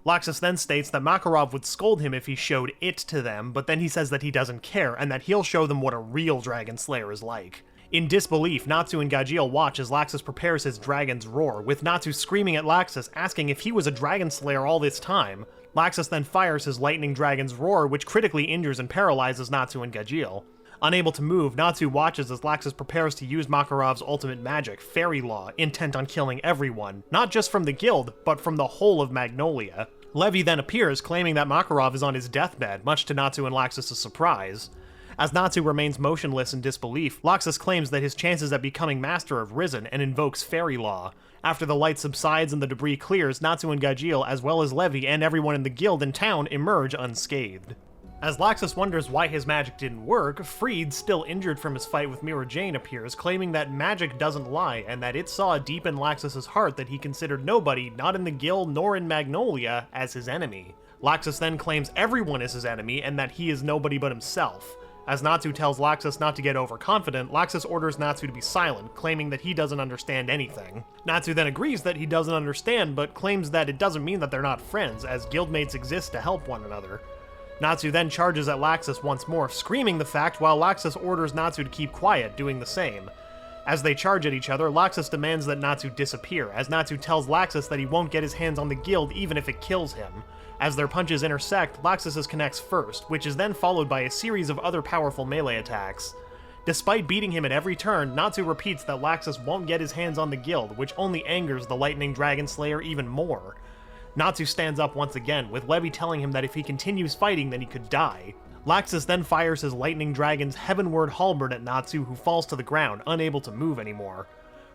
Laxus then states that Makarov would scold him if he showed it to them, but then he says that he doesn't care, and that he'll show them what a real Dragon Slayer is like. In disbelief, Natsu and Gajiel watch as Laxus prepares his Dragon's Roar, with Natsu screaming at Laxus, asking if he was a Dragon Slayer all this time. Laxus then fires his Lightning Dragon's Roar, which critically injures and paralyzes Natsu and Gajiel. Unable to move, Natsu watches as Laxus prepares to use Makarov's ultimate magic, Fairy Law, intent on killing everyone, not just from the guild, but from the whole of Magnolia. Levi then appears, claiming that Makarov is on his deathbed, much to Natsu and Laxus' surprise. As Natsu remains motionless in disbelief, Laxus claims that his chances at becoming master have risen and invokes Fairy Law. After the light subsides and the debris clears, Natsu and Gajiel, as well as Levi and everyone in the guild and town, emerge unscathed. As Laxus wonders why his magic didn't work, Fried, still injured from his fight with Mira Jane, appears, claiming that magic doesn't lie, and that it saw deep in Laxus' heart that he considered nobody, not in the guild nor in Magnolia, as his enemy. Laxus then claims everyone is his enemy, and that he is nobody but himself. As Natsu tells Laxus not to get overconfident, Laxus orders Natsu to be silent, claiming that he doesn't understand anything. Natsu then agrees that he doesn't understand, but claims that it doesn't mean that they're not friends, as guildmates exist to help one another. Natsu then charges at Laxus once more, screaming the fact while Laxus orders Natsu to keep quiet, doing the same. As they charge at each other, Laxus demands that Natsu disappear, as Natsu tells Laxus that he won't get his hands on the guild even if it kills him. As their punches intersect, Laxus' connects first, which is then followed by a series of other powerful melee attacks. Despite beating him at every turn, Natsu repeats that Laxus won't get his hands on the guild, which only angers the Lightning Dragon Slayer even more. Natsu stands up once again, with Levi telling him that if he continues fighting then he could die. Laxus then fires his Lightning Dragon's Heavenward Halberd at Natsu, who falls to the ground, unable to move anymore.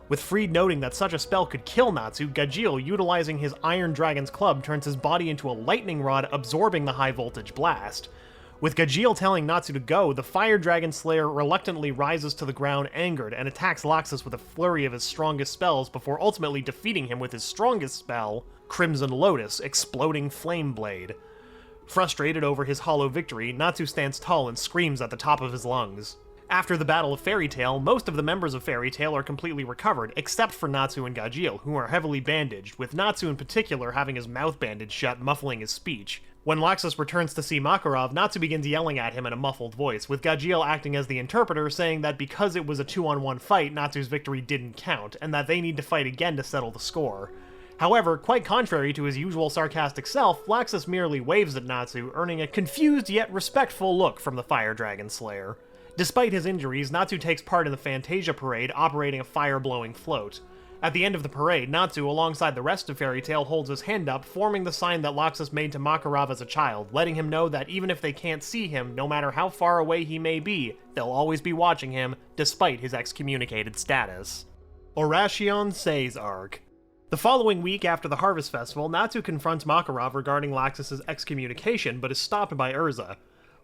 With Fried noting that such a spell could kill Natsu, Gajiel, utilizing his Iron Dragon's Club, turns his body into a lightning rod, absorbing the high-voltage blast. With Gajiel telling Natsu to go, the Fire Dragon Slayer reluctantly rises to the ground angered and attacks Laxus with a flurry of his strongest spells before ultimately defeating him with his strongest spell, Crimson Lotus, Exploding Flame Blade. Frustrated over his hollow victory, Natsu stands tall and screams at the top of his lungs. After the Battle of Fairy Tail, most of the members of Fairy Tail are completely recovered, except for Natsu and Gajiel, who are heavily bandaged, with Natsu in particular having his mouth bandaged shut, muffling his speech. When Laxus returns to see Makarov, Natsu begins yelling at him in a muffled voice, with Gajiel acting as the interpreter, saying that because it was a 2-on-1 fight, Natsu's victory didn't count, and that they need to fight again to settle the score. However, quite contrary to his usual sarcastic self, Laxus merely waves at Natsu, earning a confused yet respectful look from the Fire Dragon Slayer. Despite his injuries, Natsu takes part in the Fantasia Parade, operating a fire-blowing float. At the end of the parade, Natsu, alongside the rest of Fairy Tail, holds his hand up, forming the sign that Laxus made to Makarov as a child, letting him know that even if they can't see him, no matter how far away he may be, they'll always be watching him, despite his excommunicated status. Oración Seis arc. The following week after the Harvest Festival, Natsu confronts Makarov regarding Laxus' excommunication, but is stopped by Urza.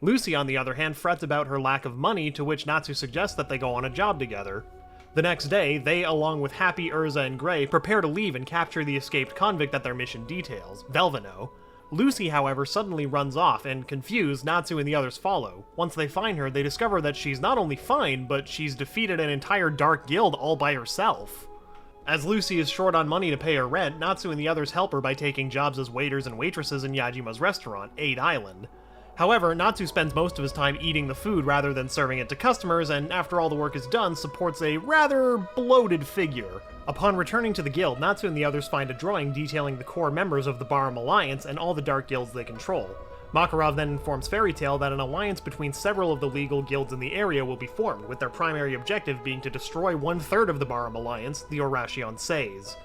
Lucy, on the other hand, frets about her lack of money, to which Natsu suggests that they go on a job together. The next day, they, along with Happy, Urza, and Gray, prepare to leave and capture the escaped convict that their mission details, Velvino. Lucy, however, suddenly runs off, and confused, Natsu and the others follow. Once they find her, they discover that she's not only fine, but she's defeated an entire Dark Guild all by herself. As Lucy is short on money to pay her rent, Natsu and the others help her by taking jobs as waiters and waitresses in Yajima's restaurant, E.N.D Island. However, Natsu spends most of his time eating the food rather than serving it to customers, and after all the work is done, supports a rather bloated figure. Upon returning to the guild, Natsu and the others find a drawing detailing the core members of the Barum Alliance and all the dark guilds they control. Makarov then informs Fairy Tail that an alliance between several of the legal guilds in the area will be formed, with their primary objective being to destroy one-third of the Barum Alliance, the Oración Seis.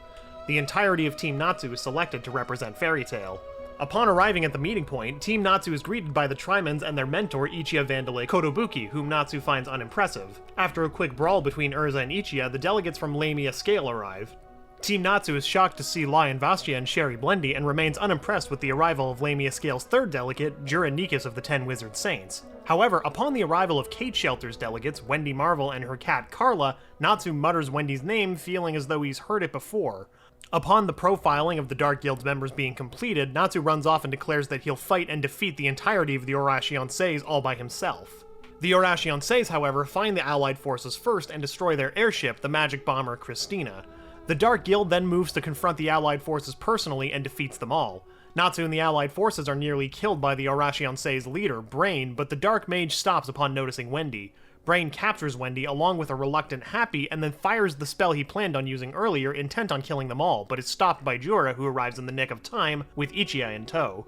The entirety of Team Natsu is selected to represent Fairy Tail. Upon arriving at the meeting point, Team Natsu is greeted by the Trimans and their mentor Ichiya Vandalay Kotobuki, whom Natsu finds unimpressive. After a quick brawl between Urza and Ichiya, the delegates from Lamia Scale arrive. Team Natsu is shocked to see Lyon Vastia and Sherry Blendy and remains unimpressed with the arrival of Lamia Scale's third delegate, Jura Nikas of the Ten Wizard Saints. However, upon the arrival of Kate Shelter's delegates, Wendy Marvel and her cat Carla, Natsu mutters Wendy's name, feeling as though he's heard it before. Upon the profiling of the Dark Guild's members being completed, Natsu runs off and declares that he'll fight and defeat the entirety of the Oración Seis all by himself. The Oración Seis, however, find the Allied forces first and destroy their airship, the magic bomber Christina. The Dark Guild then moves to confront the Allied forces personally and defeats them all. Natsu and the Allied forces are nearly killed by the Oración Seis leader, Brain, but the Dark Mage stops upon noticing Wendy. Brain captures Wendy along with a reluctant Happy and then fires the spell he planned on using earlier, intent on killing them all, but is stopped by Jura, who arrives in the nick of time with Ichiya in tow.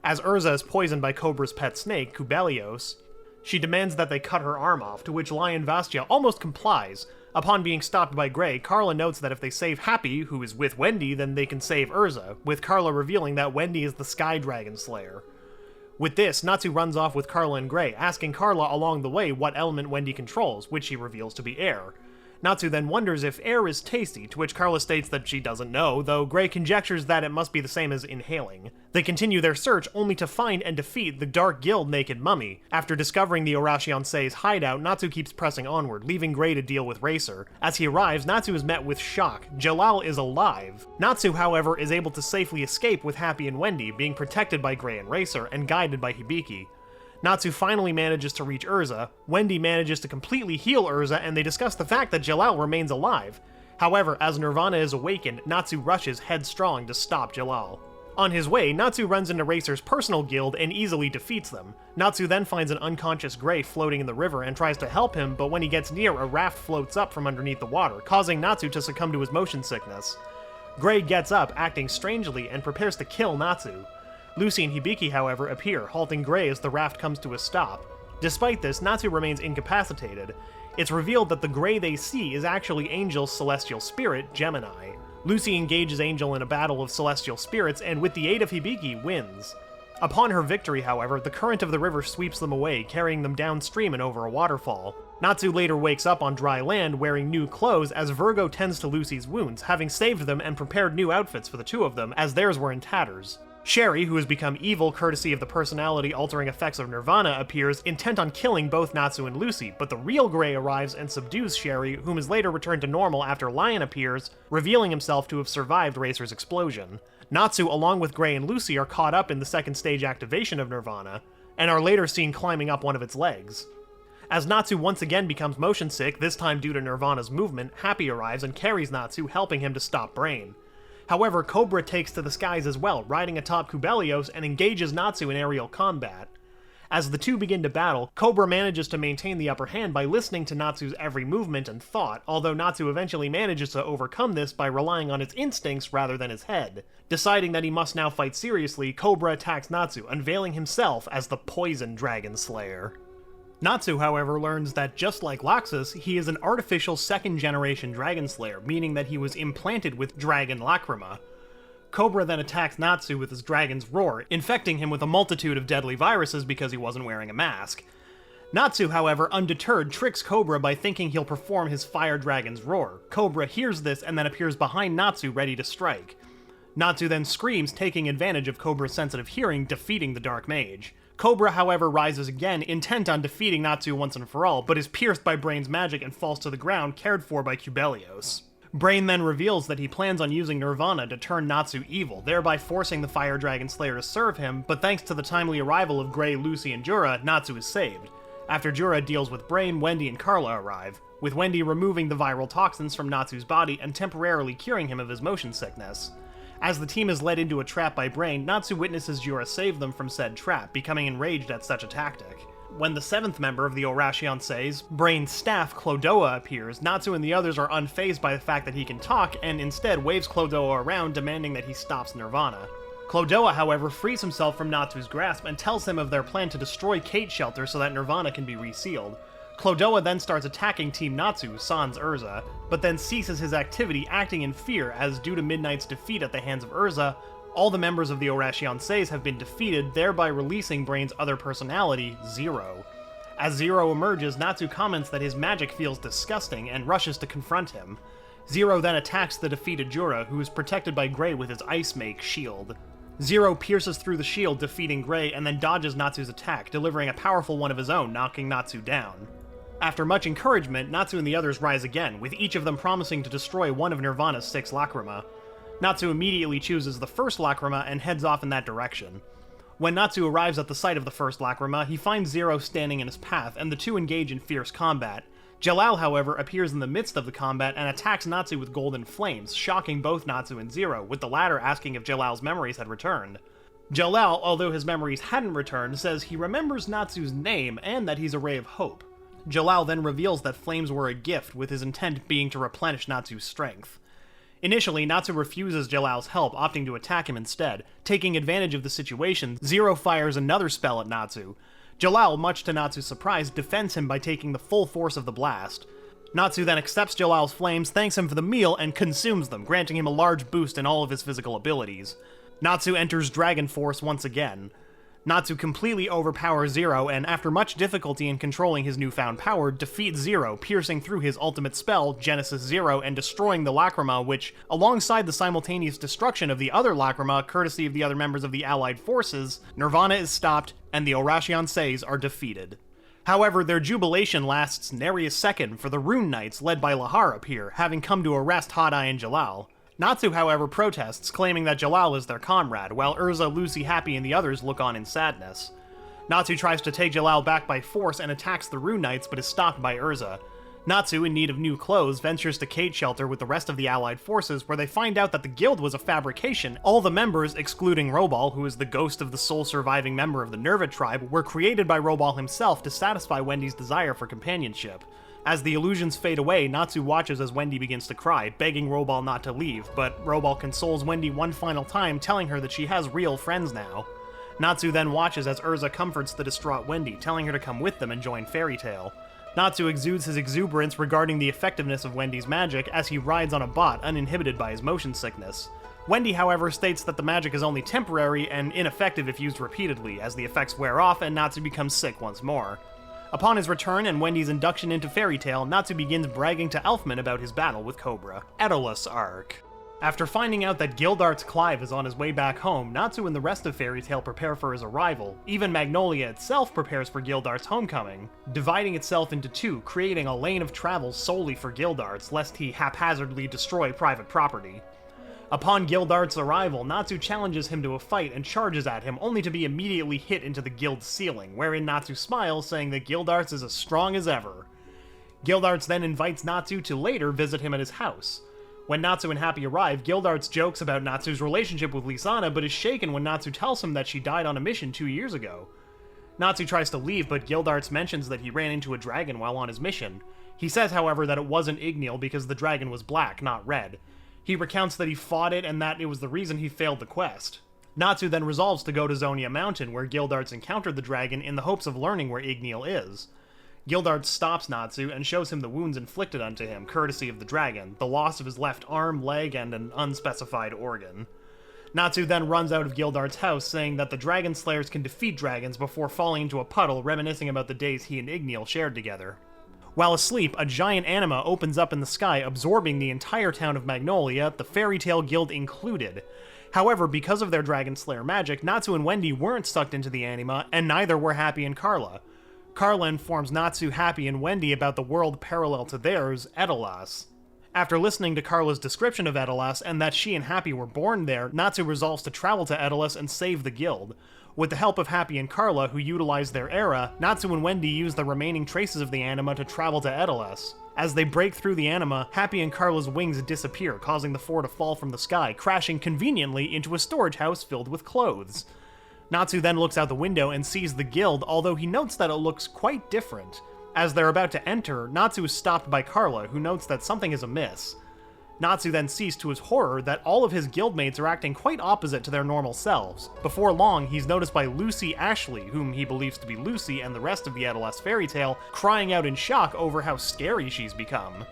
As Urza is poisoned by Cobra's pet snake, Kubelios, she demands that they cut her arm off, to which Lyon Vastia almost complies. Upon being stopped by Grey, Carla notes that if they save Happy, who is with Wendy, then they can save Urza, with Carla revealing that Wendy is the Sky Dragon Slayer. With this, Natsu runs off with Carla and Grey, asking Carla along the way what element Wendy controls, which she reveals to be air. Natsu then wonders if air is tasty, to which Carla states that she doesn't know, though Grey conjectures that it must be the same as inhaling. They continue their search only to find and defeat the Dark Guild Naked Mummy. After discovering the Oración Seis hideout, Natsu keeps pressing onward, leaving Grey to deal with Racer. As he arrives, Natsu is met with shock. Jalal is alive. Natsu, however, is able to safely escape with Happy and Wendy, being protected by Grey and Racer, and guided by Hibiki. Natsu finally manages to reach Urza, Wendy manages to completely heal Urza, and they discuss the fact that Jalal remains alive. However, as Nirvana is awakened, Natsu rushes headstrong to stop Jalal. On his way, Natsu runs into Racer's personal guild and easily defeats them. Natsu then finds an unconscious Grey floating in the river and tries to help him, but when he gets near, a raft floats up from underneath the water, causing Natsu to succumb to his motion sickness. Grey gets up, acting strangely, and prepares to kill Natsu. Lucy and Hibiki, however, appear, halting Grey as the raft comes to a stop. Despite this, Natsu remains incapacitated. It's revealed that the Grey they see is actually Angel's celestial spirit, Gemini. Lucy engages Angel in a battle of celestial spirits, and with the aid of Hibiki, wins. Upon her victory, however, the current of the river sweeps them away, carrying them downstream and over a waterfall. Natsu later wakes up on dry land wearing new clothes as Virgo tends to Lucy's wounds, having saved them and prepared new outfits for the two of them, as theirs were in tatters. Sherry, who has become evil courtesy of the personality-altering effects of Nirvana, appears, intent on killing both Natsu and Lucy, but the real Grey arrives and subdues Sherry, whom is later returned to normal after Lyon appears, revealing himself to have survived Racer's explosion. Natsu, along with Grey and Lucy, are caught up in the second stage activation of Nirvana, and are later seen climbing up one of its legs. As Natsu once again becomes motion sick, this time due to Nirvana's movement, Happy arrives and carries Natsu, helping him to stop Brain. However, Cobra takes to the skies as well, riding atop Kubelios and engages Natsu in aerial combat. As the two begin to battle, Cobra manages to maintain the upper hand by listening to Natsu's every movement and thought, although Natsu eventually manages to overcome this by relying on its instincts rather than his head. Deciding that he must now fight seriously, Cobra attacks Natsu, unveiling himself as the Poison Dragon Slayer. Natsu, however, learns that just like Laxus, he is an artificial second-generation Dragon Slayer, meaning that he was implanted with Dragon Lacrima. Cobra then attacks Natsu with his Dragon's Roar, infecting him with a multitude of deadly viruses because he wasn't wearing a mask. Natsu, however, undeterred, tricks Cobra by thinking he'll perform his Fire Dragon's Roar. Cobra hears this and then appears behind Natsu ready to strike. Natsu then screams, taking advantage of Cobra's sensitive hearing, defeating the Dark Mage. Cobra, however, rises again, intent on defeating Natsu once and for all, but is pierced by Brain's magic and falls to the ground, cared for by Kubelios. Brain then reveals that he plans on using Nirvana to turn Natsu evil, thereby forcing the Fire Dragon Slayer to serve him, but thanks to the timely arrival of Gray, Lucy, and Jura, Natsu is saved. After Jura deals with Brain, Wendy and Carla arrive, with Wendy removing the viral toxins from Natsu's body and temporarily curing him of his motion sickness. As the team is led into a trap by Brain, Natsu witnesses Jura save them from said trap, becoming enraged at such a tactic. When the 7th member of the Oración Seis, Brain's staff, Clodoa, appears, Natsu and the others are unfazed by the fact that he can talk, and instead waves Clodoa around, demanding that he stops Nirvana. Clodoa, however, frees himself from Natsu's grasp and tells him of their plan to destroy Kate Shelter so that Nirvana can be resealed. Clodoa then starts attacking Team Natsu, sans Urza, but then ceases his activity, acting in fear as, due to Midnight's defeat at the hands of Urza, all the members of the Oración Seis have been defeated, thereby releasing Brain's other personality, Zero. As Zero emerges, Natsu comments that his magic feels disgusting and rushes to confront him. Zero then attacks the defeated Jura, who is protected by Gray with his Ice Make shield. Zero pierces through the shield, defeating Gray, and then dodges Natsu's attack, delivering a powerful one of his own, knocking Natsu down. After much encouragement, Natsu and the others rise again, with each of them promising to destroy one of Nirvana's 6 Lacrima. Natsu immediately chooses the first Lacrima and heads off in that direction. When Natsu arrives at the site of the first Lacrima, he finds Zero standing in his path, and the two engage in fierce combat. Jalal, however, appears in the midst of the combat and attacks Natsu with golden flames, shocking both Natsu and Zero, with the latter asking if Jalal's memories had returned. Jalal, although his memories hadn't returned, says he remembers Natsu's name and that he's a ray of hope. Jalal then reveals that flames were a gift, with his intent being to replenish Natsu's strength. Initially, Natsu refuses Jalal's help, opting to attack him instead. Taking advantage of the situation, Zero fires another spell at Natsu. Jalal, much to Natsu's surprise, defends him by taking the full force of the blast. Natsu then accepts Jalal's flames, thanks him for the meal, and consumes them, granting him a large boost in all of his physical abilities. Natsu enters Dragon Force once again. Natsu completely overpowers Zero, and after much difficulty in controlling his newfound power, defeats Zero, piercing through his ultimate spell, Genesis Zero, and destroying the Lacrima, which, alongside the simultaneous destruction of the other Lacrima, courtesy of the other members of the Allied forces, Nirvana is stopped, and the Oración Seis are defeated. However, their jubilation lasts nary a second, for the Rune Knights, led by Lahar, appear, having come to arrest Hot Eye and Jalal. Natsu, however, protests, claiming that Jalal is their comrade, while Urza, Lucy, Happy, and the others look on in sadness. Natsu tries to take Jalal back by force and attacks the Rune Knights, but is stopped by Urza. Natsu, in need of new clothes, ventures to Kate Shelter with the rest of the Allied forces, where they find out that the guild was a fabrication. All the members, excluding Robal, who is the ghost of the sole surviving member of the Nerva tribe, were created by Robal himself to satisfy Wendy's desire for companionship. As the illusions fade away, Natsu watches as Wendy begins to cry, begging Robal not to leave, but Robal consoles Wendy one final time, telling her that she has real friends now. Natsu then watches as Urza comforts the distraught Wendy, telling her to come with them and join Fairy Tail. Natsu exudes his exuberance regarding the effectiveness of Wendy's magic as he rides on a bot, uninhibited by his motion sickness. Wendy, however, states that the magic is only temporary and ineffective if used repeatedly, as the effects wear off and Natsu becomes sick once more. Upon his return and Wendy's induction into Fairy Tail, Natsu begins bragging to Elfman about his battle with Cobra. Edolas arc. After finding out that Gildart's Clive is on his way back home, Natsu and the rest of Fairy Tail prepare for his arrival. Even Magnolia itself prepares for Gildart's homecoming, dividing itself into two, creating a lane of travel solely for Gildart's, lest he haphazardly destroy private property. Upon Gildart's arrival, Natsu challenges him to a fight and charges at him, only to be immediately hit into the guild's ceiling, wherein Natsu smiles, saying that Gildart's is as strong as ever. Gildart's then invites Natsu to later visit him at his house. When Natsu and Happy arrive, Gildart's jokes about Natsu's relationship with Lisana, but is shaken when Natsu tells him that she died on a mission 2 years ago. Natsu tries to leave, but Gildart's mentions that he ran into a dragon while on his mission. He says, however, that it wasn't Igneal because the dragon was black, not red. He recounts that he fought it and that it was the reason he failed the quest. Natsu then resolves to go to Zonia Mountain, where Gildart's encountered the dragon in the hopes of learning where Igneal is. Gildart stops Natsu and shows him the wounds inflicted unto him, courtesy of the dragon, the loss of his left arm, leg, and an unspecified organ. Natsu then runs out of Gildart's house, saying that the dragon slayers can defeat dragons before falling into a puddle, reminiscing about the days he and Igneal shared together. While asleep, a giant anima opens up in the sky, absorbing the entire town of Magnolia, the Fairy Tail Guild included. However, because of their Dragon Slayer magic, Natsu and Wendy weren't sucked into the anima, and neither were Happy and Carla. Carla informs Natsu, Happy, and Wendy about the world parallel to theirs, Edolas. After listening to Carla's description of Edolas and that she and Happy were born there, Natsu resolves to travel to Edolas and save the guild. With the help of Happy and Carla, who utilize their era, Natsu and Wendy use the remaining traces of the anima to travel to Edolas. As they break through the anima, Happy and Carla's wings disappear, causing the four to fall from the sky, crashing conveniently into a storage house filled with clothes. Natsu then looks out the window and sees the guild, although he notes that it looks quite different. As they're about to enter, Natsu is stopped by Carla, who notes that something is amiss. Natsu then sees to his horror that all of his guildmates are acting quite opposite to their normal selves. Before long, he's noticed by Lucy Ashley, whom he believes to be Lucy and the rest of the Edolas fairy tale, crying out in shock over how scary she's become.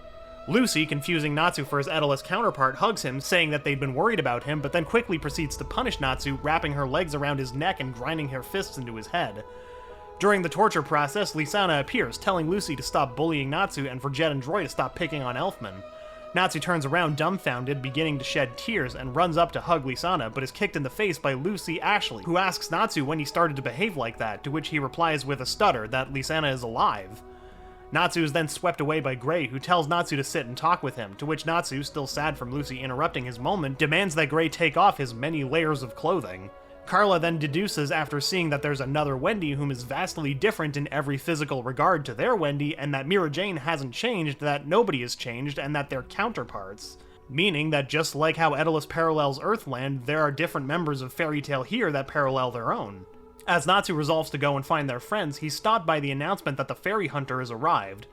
Lucy, confusing Natsu for his Edolas counterpart, hugs him, saying that they'd been worried about him, but then quickly proceeds to punish Natsu, wrapping her legs around his neck and grinding her fists into his head. During the torture process, Lysana appears, telling Lucy to stop bullying Natsu and for Jet and Droy to stop picking on Elfman. Natsu turns around dumbfounded, beginning to shed tears, and runs up to hug Lysana, but is kicked in the face by Lucy Ashley, who asks Natsu when he started to behave like that, to which he replies with a stutter that Lysana is alive. Natsu is then swept away by Gray, who tells Natsu to sit and talk with him, to which Natsu, still sad from Lucy interrupting his moment, demands that Gray take off his many layers of clothing. Carla then deduces after seeing that there's another Wendy whom is vastly different in every physical regard to their Wendy, and that Mira Jane hasn't changed, that nobody has changed, and that they're counterparts. Meaning that just like how Edolas parallels Earthland, there are different members of Fairy Tail here that parallel their own. As Natsu resolves to go and find their friends, he's stopped by the announcement that the fairy hunter has arrived.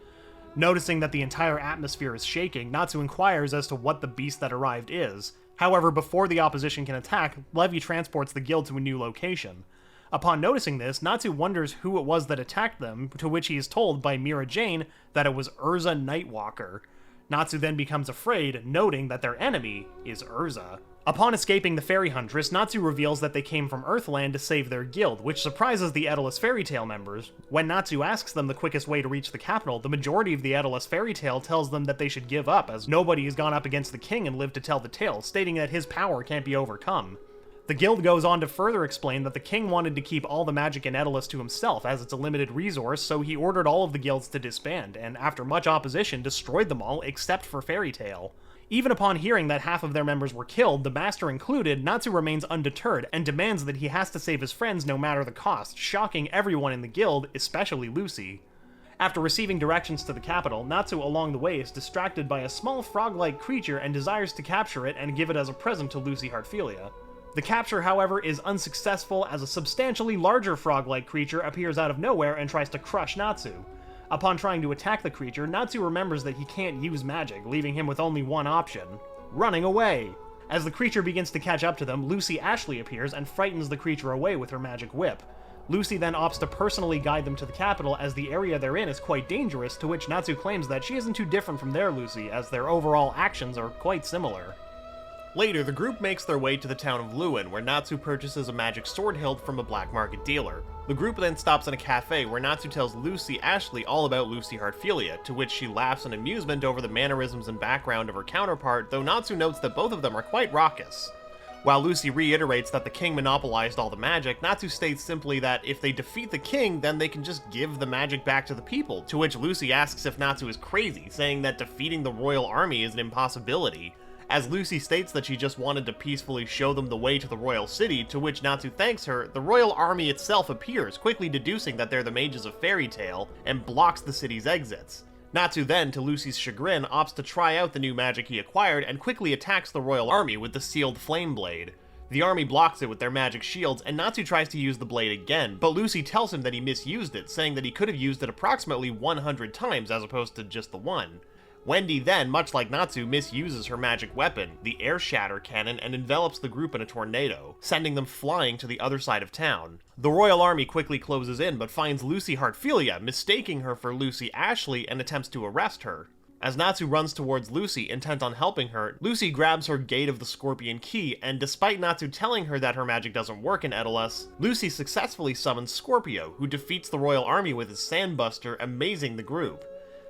Noticing that the entire atmosphere is shaking, Natsu inquires as to what the beast that arrived is. However, before the opposition can attack, Levy transports the guild to a new location. Upon noticing this, Natsu wonders who it was that attacked them, to which he is told by Mira Jane that it was Urza Nightwalker. Natsu then becomes afraid, noting that their enemy is Urza. Upon escaping the fairy huntress, Natsu reveals that they came from Earthland to save their guild, which surprises the Edolas fairy tale members. When Natsu asks them the quickest way to reach the capital, the majority of the Edolas fairy tale tells them that they should give up, as nobody has gone up against the king and lived to tell the tale, stating that his power can't be overcome. The guild goes on to further explain that the king wanted to keep all the magic in Edolas to himself, as it's a limited resource, so he ordered all of the guilds to disband, and after much opposition, destroyed them all except for Fairy Tail. Even upon hearing that half of their members were killed, the master included, Natsu remains undeterred and demands that he has to save his friends no matter the cost, shocking everyone in the guild, especially Lucy. After receiving directions to the capital, Natsu along the way is distracted by a small frog-like creature and desires to capture it and give it as a present to Lucy Heartfilia. The capture, however, is unsuccessful as a substantially larger frog-like creature appears out of nowhere and tries to crush Natsu. Upon trying to attack the creature, Natsu remembers that he can't use magic, leaving him with only one option: running away. As the creature begins to catch up to them, Lucy Ashley appears and frightens the creature away with her magic whip. Lucy then opts to personally guide them to the capital, as the area they're in is quite dangerous, to which Natsu claims that she isn't too different from their Lucy, as their overall actions are quite similar. Later, the group makes their way to the town of Lyon, where Natsu purchases a magic sword hilt from a black market dealer. The group then stops in a cafe where Natsu tells Lucy Ashley all about Lucy Heartfilia, to which she laughs in amusement over the mannerisms and background of her counterpart, though Natsu notes that both of them are quite raucous. While Lucy reiterates that the king monopolized all the magic, Natsu states simply that if they defeat the king, then they can just give the magic back to the people, to which Lucy asks if Natsu is crazy, saying that defeating the royal army is an impossibility. As Lucy states that she just wanted to peacefully show them the way to the royal city, to which Natsu thanks her, the royal army itself appears, quickly deducing that they're the mages of Fairy Tail, and blocks the city's exits. Natsu then, to Lucy's chagrin, opts to try out the new magic he acquired, and quickly attacks the royal army with the sealed flame blade. The army blocks it with their magic shields, and Natsu tries to use the blade again, but Lucy tells him that he misused it, saying that he could have used it approximately 100 times as opposed to just the one. Wendy then, much like Natsu, misuses her magic weapon, the Air Shatter Cannon, and envelops the group in a tornado, sending them flying to the other side of town. The royal army quickly closes in, but finds Lucy Heartfilia, mistaking her for Lucy Ashley, and attempts to arrest her. As Natsu runs towards Lucy, intent on helping her, Lucy grabs her Gate of the Scorpion key, and despite Natsu telling her that her magic doesn't work in Edolas, Lucy successfully summons Scorpio, who defeats the royal army with his Sandbuster, amazing the group.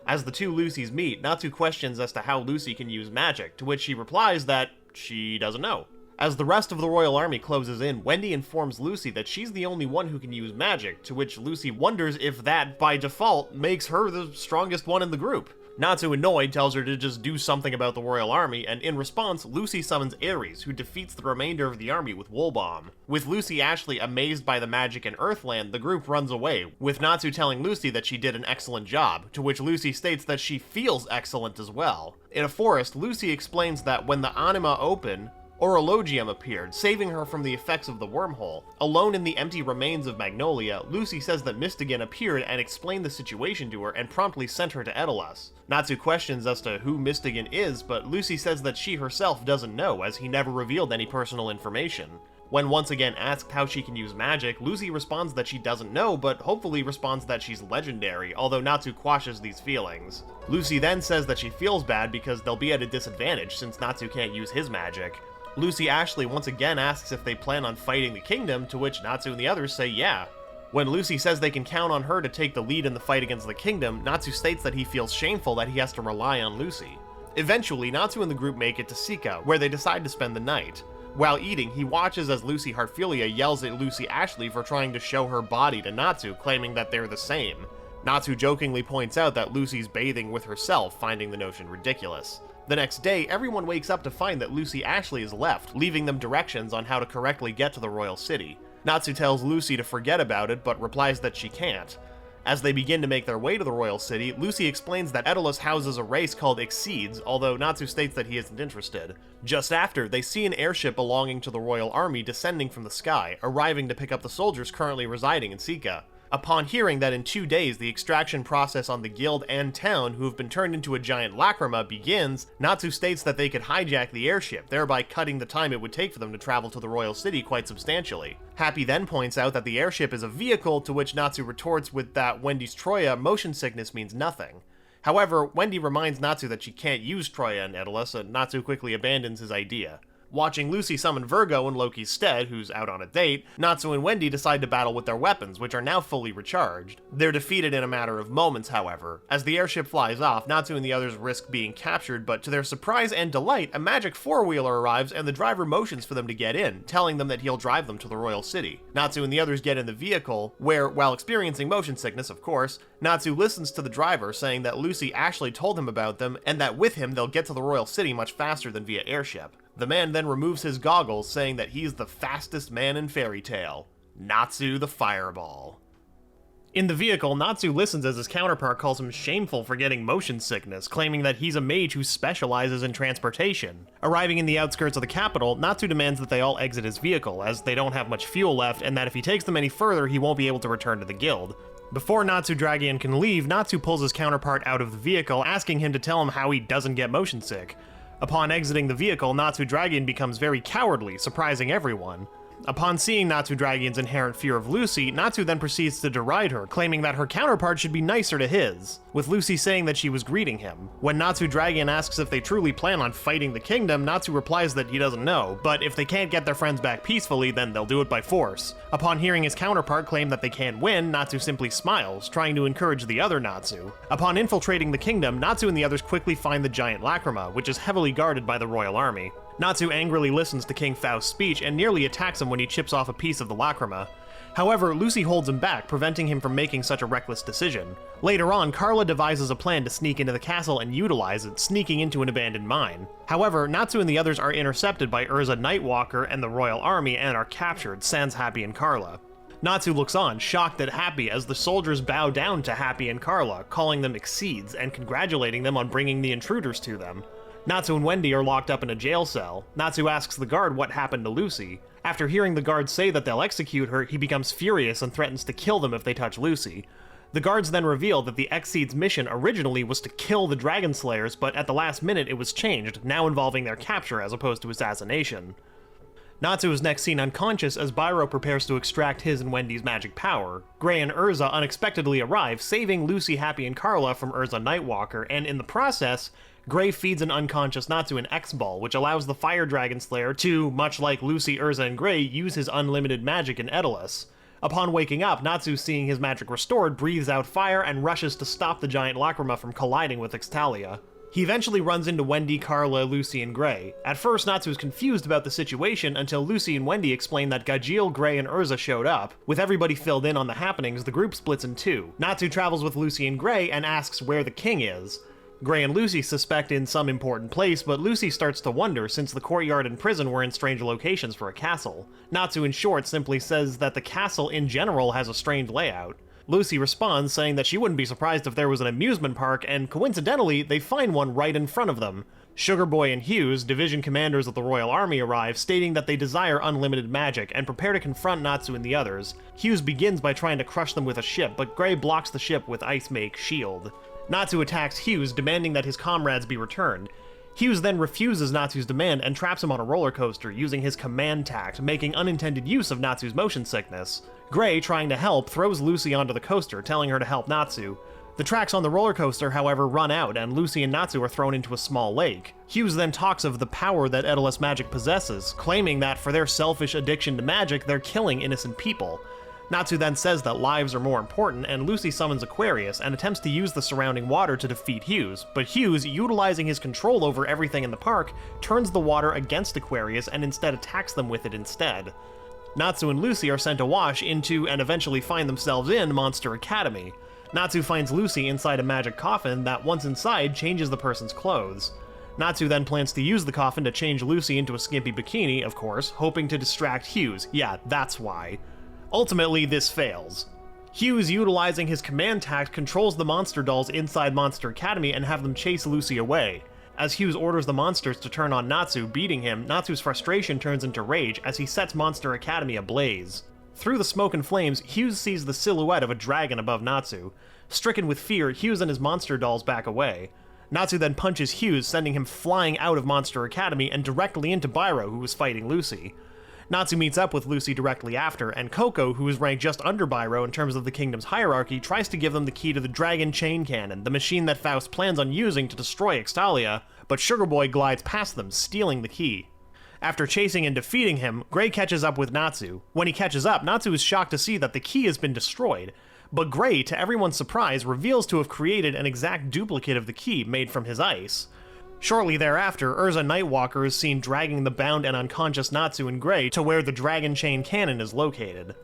As the two Lucys meet, Natsu questions as to how Lucy can use magic, to which she replies that she doesn't know. As the rest of the royal army closes in, Wendy informs Lucy that she's the only one who can use magic, to which Lucy wonders if that, by default, makes her the strongest one in the group. Natsu, annoyed, tells her to just do something about the royal army, and in response, Lucy summons Ares, who defeats the remainder of the army with Wool Bomb. With Lucy Ashley amazed by the magic in Earthland, the group runs away, with Natsu telling Lucy that she did an excellent job, to which Lucy states that she feels excellent as well. In a forest, Lucy explains that when the Anima open, Orologium appeared, saving her from the effects of the wormhole. Alone in the empty remains of Magnolia, Lucy says that Mystigan appeared and explained the situation to her and promptly sent her to Edolas. Natsu questions as to who Mystigan is, but Lucy says that she herself doesn't know, as he never revealed any personal information. When once again asked how she can use magic, Lucy responds that she doesn't know, but hopefully responds that she's legendary, although Natsu quashes these feelings. Lucy then says that she feels bad because they'll be at a disadvantage since Natsu can't use his magic. Lucy Ashley once again asks if they plan on fighting the kingdom, to which Natsu and the others say yeah. When Lucy says they can count on her to take the lead in the fight against the kingdom, Natsu states that he feels shameful that he has to rely on Lucy. Eventually, Natsu and the group make it to Sika, where they decide to spend the night. While eating, he watches as Lucy Heartfilia yells at Lucy Ashley for trying to show her body to Natsu, claiming that they're the same. Natsu jokingly points out that Lucy's bathing with herself, finding the notion ridiculous. The next day, everyone wakes up to find that Lucy Ashley is left, leaving them directions on how to correctly get to the royal city. Natsu tells Lucy to forget about it, but replies that she can't. As they begin to make their way to the royal city, Lucy explains that Edolas houses a race called Exceeds, although Natsu states that he isn't interested. Just after, they see an airship belonging to the royal army descending from the sky, arriving to pick up the soldiers currently residing in Sika. Upon hearing that in 2 days the extraction process on the guild and town, who have been turned into a giant lacrima, begins, Natsu states that they could hijack the airship, thereby cutting the time it would take for them to travel to the royal city quite substantially. Happy then points out that the airship is a vehicle, to which Natsu retorts with that Wendy's Troya motion sickness means nothing. However, Wendy reminds Natsu that she can't use Troya in Edolas, and Natsu quickly abandons his idea. Watching Lucy summon Virgo in Loki's stead, who's out on a date, Natsu and Wendy decide to battle with their weapons, which are now fully recharged. They're defeated in a matter of moments, however. As the airship flies off, Natsu and the others risk being captured, but to their surprise and delight, a magic four-wheeler arrives and the driver motions for them to get in, telling them that he'll drive them to the royal city. Natsu and the others get in the vehicle, where, while experiencing motion sickness, of course, Natsu listens to the driver, saying that Lucy Ashley told him about them, and that with him they'll get to the royal city much faster than via airship. The man then removes his goggles, saying that he's the fastest man in Fairy Tail. Natsu the Fireball. In the vehicle, Natsu listens as his counterpart calls him shameful for getting motion sickness, claiming that he's a mage who specializes in transportation. Arriving in the outskirts of the capital, Natsu demands that they all exit his vehicle, as they don't have much fuel left, and that if he takes them any further, he won't be able to return to the guild. Before Natsu Dragneel can leave, Natsu pulls his counterpart out of the vehicle, asking him to tell him how he doesn't get motion sick. Upon exiting the vehicle, Natsu Dragneel becomes very cowardly, surprising everyone. Upon seeing Natsu Dragneen's inherent fear of Lucy, Natsu then proceeds to deride her, claiming that her counterpart should be nicer to his, with Lucy saying that she was greeting him. When Natsu Dragneel asks if they truly plan on fighting the kingdom, Natsu replies that he doesn't know, but if they can't get their friends back peacefully, then they'll do it by force. Upon hearing his counterpart claim that they can't win, Natsu simply smiles, trying to encourage the other Natsu. Upon infiltrating the kingdom, Natsu and the others quickly find the giant lacrima, which is heavily guarded by the royal army. Natsu angrily listens to King Faust's speech and nearly attacks him when he chips off a piece of the lacrima. However, Lucy holds him back, preventing him from making such a reckless decision. Later on, Carla devises a plan to sneak into the castle and utilize it, sneaking into an abandoned mine. However, Natsu and the others are intercepted by Urza Nightwalker and the royal army and are captured, sans Happy and Carla. Natsu looks on, shocked at Happy, as the soldiers bow down to Happy and Carla, calling them Exceeds and congratulating them on bringing the intruders to them. Natsu and Wendy are locked up in a jail cell. Natsu asks the guard what happened to Lucy. After hearing the guards say that they'll execute her, he becomes furious and threatens to kill them if they touch Lucy. The guards then reveal that the Exceeds' mission originally was to kill the Dragon Slayers, but at the last minute it was changed, now involving their capture as opposed to assassination. Natsu is next seen unconscious as Byro prepares to extract his and Wendy's magic power. Gray and Urza unexpectedly arrive, saving Lucy, Happy, and Carla from Urza Nightwalker, and in the process, Gray feeds an unconscious Natsu an X-Ball, which allows the Fire Dragon Slayer to, much like Lucy, Urza, and Gray, use his unlimited magic in Edolas. Upon waking up, Natsu, seeing his magic restored, breathes out fire and rushes to stop the giant lacrima from colliding with Ixtalia. He eventually runs into Wendy, Carla, Lucy, and Gray. At first, Natsu is confused about the situation until Lucy and Wendy explain that Gajeel, Gray, and Urza showed up. With everybody filled in on the happenings, the group splits in two. Natsu travels with Lucy and Gray and asks where the king is. Gray and Lucy suspect in some important place, but Lucy starts to wonder since the courtyard and prison were in strange locations for a castle. Natsu, in short, simply says that the castle in general has a strange layout. Lucy responds saying that she wouldn't be surprised if there was an amusement park, and coincidentally, they find one right in front of them. Sugar Boy and Hughes, division commanders of the Royal Army, arrive, stating that they desire unlimited magic and prepare to confront Natsu and the others. Hughes begins by trying to crush them with a ship, but Gray blocks the ship with Ice Make's shield. Natsu attacks Hughes, demanding that his comrades be returned. Hughes then refuses Natsu's demand and traps him on a roller coaster using his command tact, making unintended use of Natsu's motion sickness. Gray, trying to help, throws Lucy onto the coaster, telling her to help Natsu. The tracks on the roller coaster, however, run out, and Lucy and Natsu are thrown into a small lake. Hughes then talks of the power that Edolas magic possesses, claiming that for their selfish addiction to magic, they're killing innocent people. Natsu then says that lives are more important, and Lucy summons Aquarius and attempts to use the surrounding water to defeat Hughes, but Hughes, utilizing his control over everything in the park, turns the water against Aquarius and instead attacks them with it instead. Natsu and Lucy are sent awash into, and eventually find themselves in, Monster Academy. Natsu finds Lucy inside a magic coffin that, once inside, changes the person's clothes. Natsu then plans to use the coffin to change Lucy into a skimpy bikini, of course, hoping to distract Hughes. Yeah, that's why. Ultimately, this fails. Hughes, utilizing his command tact, controls the monster dolls inside Monster Academy and have them chase Lucy away. As Hughes orders the monsters to turn on Natsu, beating him, Natsu's frustration turns into rage as he sets Monster Academy ablaze. Through the smoke and flames, Hughes sees the silhouette of a dragon above Natsu. Stricken with fear, Hughes and his monster dolls back away. Natsu then punches Hughes, sending him flying out of Monster Academy and directly into Byro, who was fighting Lucy. Natsu meets up with Lucy directly after, and Coco, who is ranked just under Byro in terms of the kingdom's hierarchy, tries to give them the key to the Dragon Chain Cannon, the machine that Faust plans on using to destroy Extalia, but Sugar Boy glides past them, stealing the key. After chasing and defeating him, Gray catches up with Natsu. When he catches up, Natsu is shocked to see that the key has been destroyed, but Gray, to everyone's surprise, reveals to have created an exact duplicate of the key made from his ice. Shortly thereafter, Urza Nightwalker is seen dragging the bound and unconscious Natsu and Gray to where the Dragon Chain Cannon is located.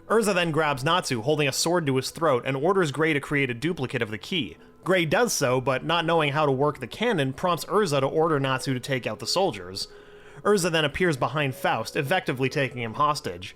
Urza then grabs Natsu, holding a sword to his throat, and orders Gray to create a duplicate of the key. Gray does so, but not knowing how to work the cannon prompts Urza to order Natsu to take out the soldiers. Urza then appears behind Faust, effectively taking him hostage.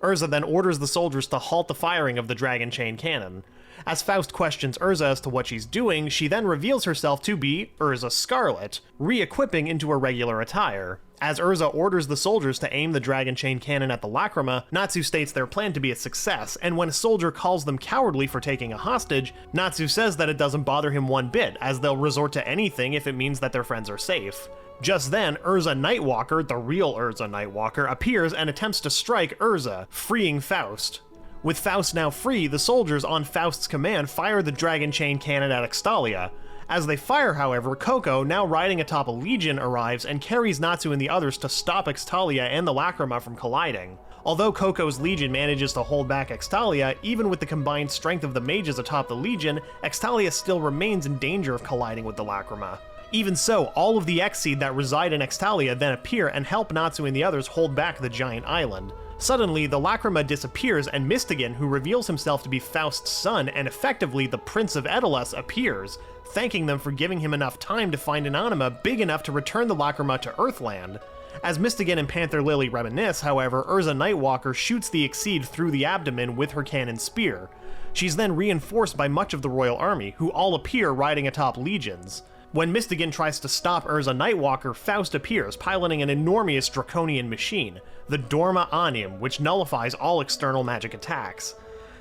Urza then orders the soldiers to halt the firing of the Dragon Chain Cannon. As Faust questions Urza as to what she's doing, she then reveals herself to be Urza Scarlet, re-equipping into her regular attire. As Urza orders the soldiers to aim the Dragon Chain Cannon at the Lacrima, Natsu states their plan to be a success, and when a soldier calls them cowardly for taking a hostage, Natsu says that it doesn't bother him one bit, as they'll resort to anything if it means that their friends are safe. Just then, Urza Nightwalker, the real Urza Nightwalker, appears and attempts to strike Urza, freeing Faust. With Faust now free, the soldiers on Faust's command fire the Dragon Chain Cannon at Extalia. As they fire, however, Coco, now riding atop a legion, arrives and carries Natsu and the others to stop Extalia and the Lacrima from colliding. Although Coco's legion manages to hold back Extalia, even with the combined strength of the mages atop the legion, Extalia still remains in danger of colliding with the Lacrima. Even so, all of the Exseed that reside in Extalia then appear and help Natsu and the others hold back the giant island. Suddenly, the Lacrima disappears and Mystigan, who reveals himself to be Faust's son and effectively the Prince of Edolas, appears, thanking them for giving him enough time to find an anima big enough to return the Lacrima to Earthland. As Mystigan and Panther Lily reminisce, however, Urza Nightwalker shoots the Exseed through the abdomen with her cannon spear. She's then reinforced by much of the royal army, who all appear riding atop legions. When Mystigan tries to stop Urza Nightwalker, Faust appears, piloting an enormous draconian machine, the Dorma Anim, which nullifies all external magic attacks.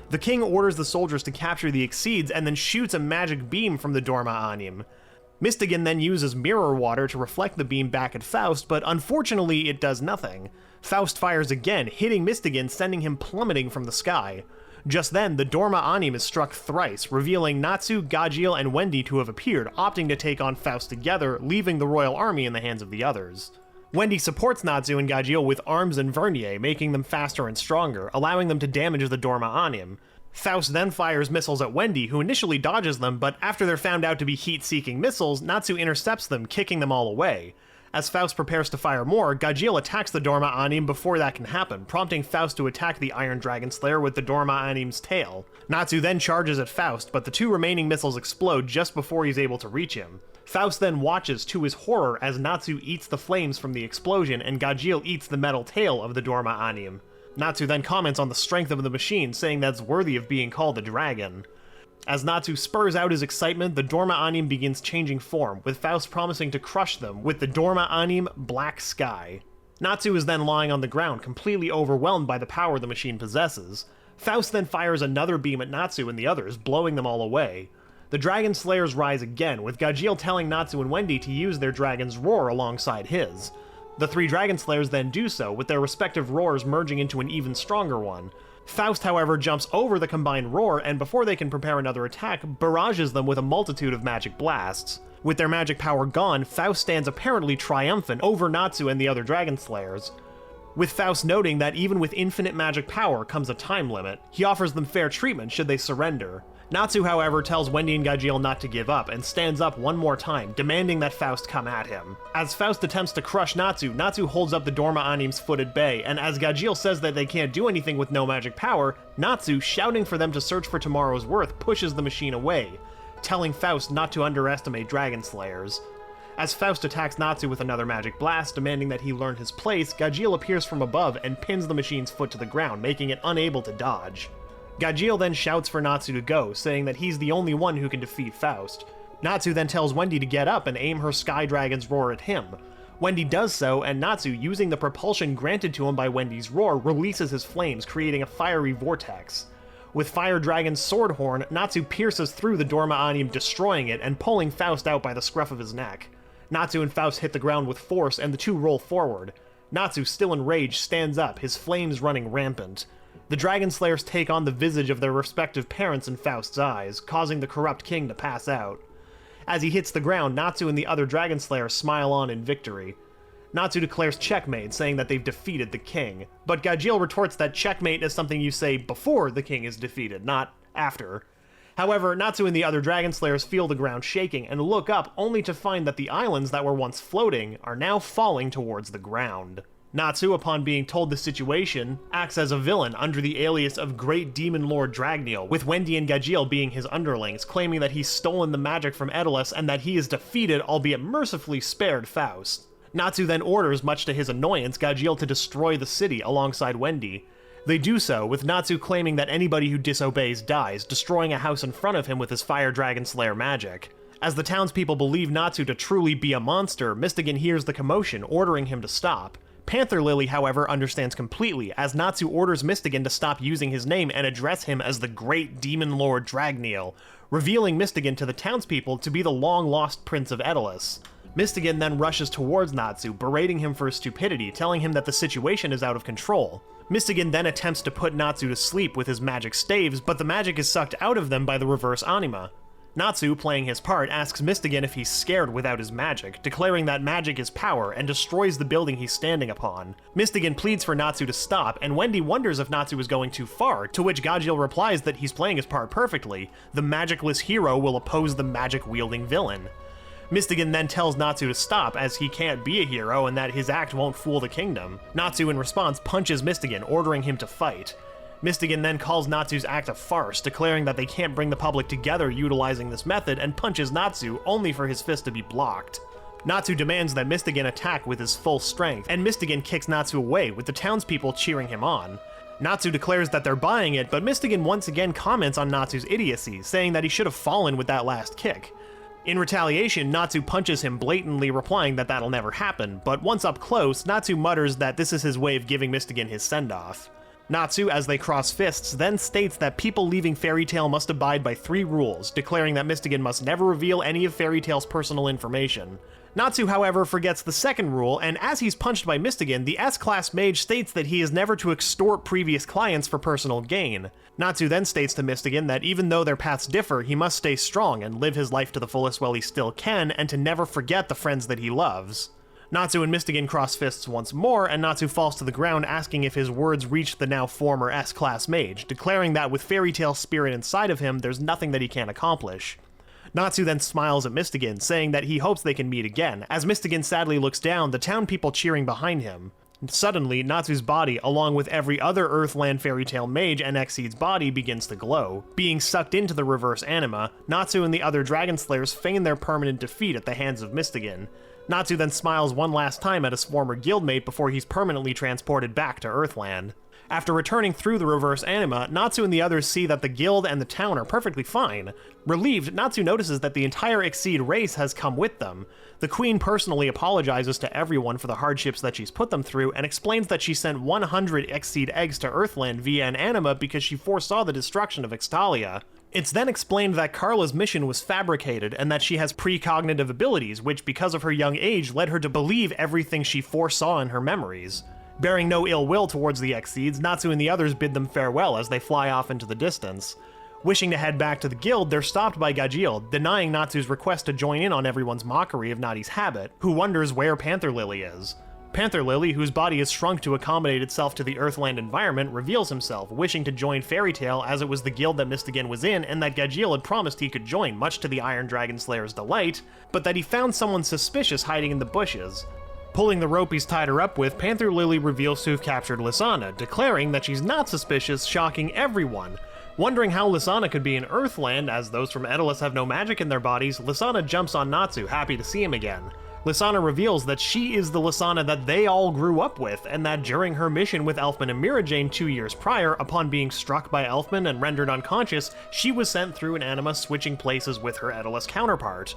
The king orders the soldiers to capture the Exseeds and then shoots a magic beam from the Dorma Anim. Mystigan then uses mirror water to reflect the beam back at Faust, but unfortunately it does nothing. Faust fires again, hitting Mystigan, sending him plummeting from the sky. Just then, the Dorma Anim is struck thrice, revealing Natsu, Gajiel, and Wendy to have appeared, opting to take on Faust together, leaving the royal army in the hands of the others. Wendy supports Natsu and Gajiel with arms and vernier, making them faster and stronger, allowing them to damage the Dorma Anim. Faust then fires missiles at Wendy, who initially dodges them, but after they're found out to be heat-seeking missiles, Natsu intercepts them, kicking them all away. As Faust prepares to fire more, Gajiel attacks the Dorma Anim before that can happen, prompting Faust to attack the Iron Dragon Slayer with the Dorma Anim's tail. Natsu then charges at Faust, but the 2 remaining missiles explode just before he's able to reach him. Faust then watches to his horror as Natsu eats the flames from the explosion and Gajiel eats the metal tail of the Dorma Anim. Natsu then comments on the strength of the machine, saying that's worthy of being called a dragon. As Natsu spurs out his excitement, the Dorma Anim begins changing form, with Faust promising to crush them with the Dorma Anim Black Sky. Natsu is then lying on the ground, completely overwhelmed by the power the machine possesses. Faust then fires another beam at Natsu and the others, blowing them all away. The Dragon Slayers rise again, with Gajiel telling Natsu and Wendy to use their dragon's roar alongside his. The 3 Dragon Slayers then do so, with their respective roars merging into an even stronger one. Faust, however, jumps over the combined roar, and before they can prepare another attack, barrages them with a multitude of magic blasts. With their magic power gone, Faust stands apparently triumphant over Natsu and the other Dragon Slayers. With Faust noting that even with infinite magic power comes a time limit, he offers them fair treatment should they surrender. Natsu, however, tells Wendy and Gajiel not to give up, and stands up one more time, demanding that Faust come at him. As Faust attempts to crush Natsu, Natsu holds up the Dorma Anim's foot at bay, and as Gajiel says that they can't do anything with no magic power, Natsu, shouting for them to search for tomorrow's worth, pushes the machine away, telling Faust not to underestimate Dragon Slayers. As Faust attacks Natsu with another magic blast, demanding that he learn his place, Gajiel appears from above and pins the machine's foot to the ground, making it unable to dodge. Gajiel then shouts for Natsu to go, saying that he's the only one who can defeat Faust. Natsu then tells Wendy to get up and aim her Sky Dragon's roar at him. Wendy does so, and Natsu, using the propulsion granted to him by Wendy's roar, releases his flames, creating a fiery vortex. With Fire Dragon's sword horn, Natsu pierces through the Dorma Anim, destroying it and pulling Faust out by the scruff of his neck. Natsu and Faust hit the ground with force, and the 2 roll forward. Natsu, still enraged, stands up, his flames running rampant. The Dragon Slayers take on the visage of their respective parents in Faust's eyes, causing the corrupt king to pass out. As he hits the ground, Natsu and the other Dragon Slayers smile on in victory. Natsu declares checkmate, saying that they've defeated the king, but Gajiel retorts that checkmate is something you say before the king is defeated, not after. However, Natsu and the other Dragon Slayers feel the ground shaking and look up only to find that the islands that were once floating are now falling towards the ground. Natsu, upon being told the situation, acts as a villain under the alias of Great Demon Lord Dragneel, with Wendy and Gajiel being his underlings, claiming that he's stolen the magic from Edolas and that he has defeated, albeit mercifully spared, Faust. Natsu then orders, much to his annoyance, Gajiel to destroy the city alongside Wendy. They do so, with Natsu claiming that anybody who disobeys dies, destroying a house in front of him with his Fire Dragon Slayer magic. As the townspeople believe Natsu to truly be a monster, Mystigan hears the commotion, ordering him to stop. Panther Lily, however, understands completely, as Natsu orders Mystigan to stop using his name and address him as the Great Demon Lord Dragneel, revealing Mystigan to the townspeople to be the long-lost Prince of Edolas. Mystigan then rushes towards Natsu, berating him for his stupidity, telling him that the situation is out of control. Mystigan then attempts to put Natsu to sleep with his magic staves, but the magic is sucked out of them by the reverse anima. Natsu, playing his part, asks Mystigan if he's scared without his magic, declaring that magic is power and destroys the building he's standing upon. Mystigan pleads for Natsu to stop, and Wendy wonders if Natsu is going too far, to which Gajiel replies that he's playing his part perfectly. The magicless hero will oppose the magic-wielding villain. Mystigan then tells Natsu to stop, as he can't be a hero and that his act won't fool the kingdom. Natsu, in response, punches Mystigan, ordering him to fight. Mystigan then calls Natsu's act a farce, declaring that they can't bring the public together utilizing this method, and punches Natsu, only for his fist to be blocked. Natsu demands that Mystigan attack with his full strength, and Mystigan kicks Natsu away, with the townspeople cheering him on. Natsu declares that they're buying it, but Mystigan once again comments on Natsu's idiocy, saying that he should have fallen with that last kick. In retaliation, Natsu punches him, blatantly replying that that'll never happen, but once up close, Natsu mutters that this is his way of giving Mystigan his send-off. Natsu, as they cross fists, then states that people leaving Fairy Tail must abide by 3 rules, declaring that Mystigan must never reveal any of Fairy Tail's personal information. Natsu, however, forgets the second rule, and as he's punched by Mystigan, the S-Class Mage states that he is never to extort previous clients for personal gain. Natsu then states to Mystigan that even though their paths differ, he must stay strong and live his life to the fullest while he still can, and to never forget the friends that he loves. Natsu and Mystigan cross fists once more, and Natsu falls to the ground asking if his words reached the now former S-Class Mage, declaring that with Fairy Tail's spirit inside of him, there's nothing that he can't accomplish. Natsu then smiles at Mystigan, saying that he hopes they can meet again. As Mystigan sadly looks down, the town people cheering behind him. Suddenly, Natsu's body, along with every other Earthland Fairy Tail mage and Exceed's body, begins to glow. Being sucked into the reverse anima, Natsu and the other Dragon Slayers feign their permanent defeat at the hands of Mystigan. Natsu then smiles one last time at his former guildmate before he's permanently transported back to Earthland. After returning through the reverse anima, Natsu and the others see that the guild and the town are perfectly fine. Relieved, Natsu notices that the entire Exceed race has come with them. The queen personally apologizes to everyone for the hardships that she's put them through and explains that she sent 100 Exceed eggs to Earthland via an anima because she foresaw the destruction of Ixtalia. It's then explained that Carla's mission was fabricated and that she has precognitive abilities, which because of her young age led her to believe everything she foresaw in her memories. Bearing no ill will towards the Exceeds, Natsu and the others bid them farewell as they fly off into the distance. Wishing to head back to the guild, they're stopped by Gajiel, denying Natsu's request to join in on everyone's mockery of Nadi's habit, who wonders where Panther Lily is. Panther Lily, whose body is shrunk to accommodate itself to the Earthland environment, reveals himself, wishing to join Fairy Tail as it was the guild that Mystigan was in and that Gajiel had promised he could join, much to the Iron Dragon Slayer's delight, but that he found someone suspicious hiding in the bushes. Pulling the rope he's tied her up with, Panther Lily reveals to have captured Lysana, declaring that she's not suspicious, shocking everyone. Wondering how Lysana could be in Earthland, as those from Edolas have no magic in their bodies, Lysana jumps on Natsu, happy to see him again. Lysana reveals that she is the Lysana that they all grew up with, and that during her mission with Elfman and Mirajane 2 years prior, upon being struck by Elfman and rendered unconscious, she was sent through an anima switching places with her Edolas counterpart.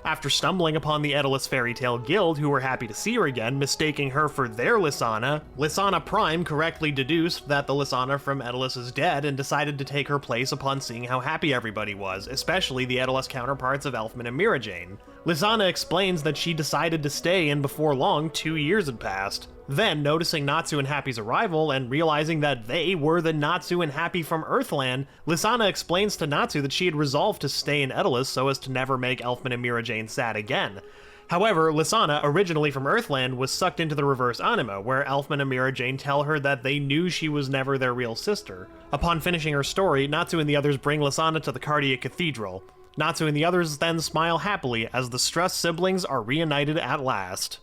After stumbling upon the Edolas Fairy Tail Guild, who were happy to see her again, mistaking her for their Lysana, Lysana Prime correctly deduced that the Lysana from Edolas is dead and decided to take her place upon seeing how happy everybody was, especially the Edolas counterparts of Elfman and Mirajane. Lysana explains that she decided to stay and before long 2 years had passed. Then, noticing Natsu and Happy's arrival and realizing that they were the Natsu and Happy from Earthland, Lysana explains to Natsu that she had resolved to stay in Edolas so as to never make Elfman and Mirajane sad again. However, Lysana, originally from Earthland, was sucked into the reverse anima, where Elfman and Mirajane tell her that they knew she was never their real sister. Upon finishing her story, Natsu and the others bring Lysana to the Cardia Cathedral. Natsu and the others then smile happily as the stressed siblings are reunited at last.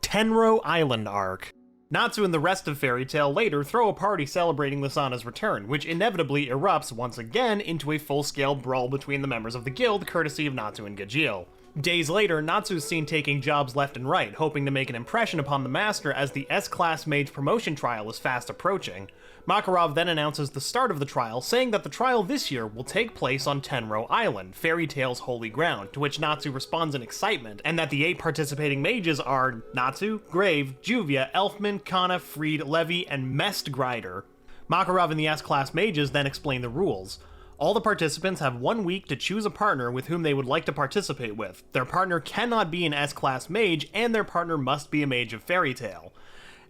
Tenrou Island arc. Natsu and the rest of Fairy Tail later throw a party celebrating Lysana's return, which inevitably erupts once again into a full-scale brawl between the members of the guild, courtesy of Natsu and Gajiel. Days later, Natsu is seen taking jobs left and right, hoping to make an impression upon the master as the S-Class Mage promotion trial is fast approaching. Makarov then announces the start of the trial, saying that the trial this year will take place on Tenrou Island, Fairy Tail's holy ground, to which Natsu responds in excitement, and that the 8 participating mages are Natsu, Grave, Juvia, Elfman, Kana, Freed, Levy, and Mestgrider. Makarov and the S-Class mages then explain the rules. All the participants have 1 week to choose a partner with whom they would like to participate with. Their partner cannot be an S-Class mage, and their partner must be a mage of Fairy Tail.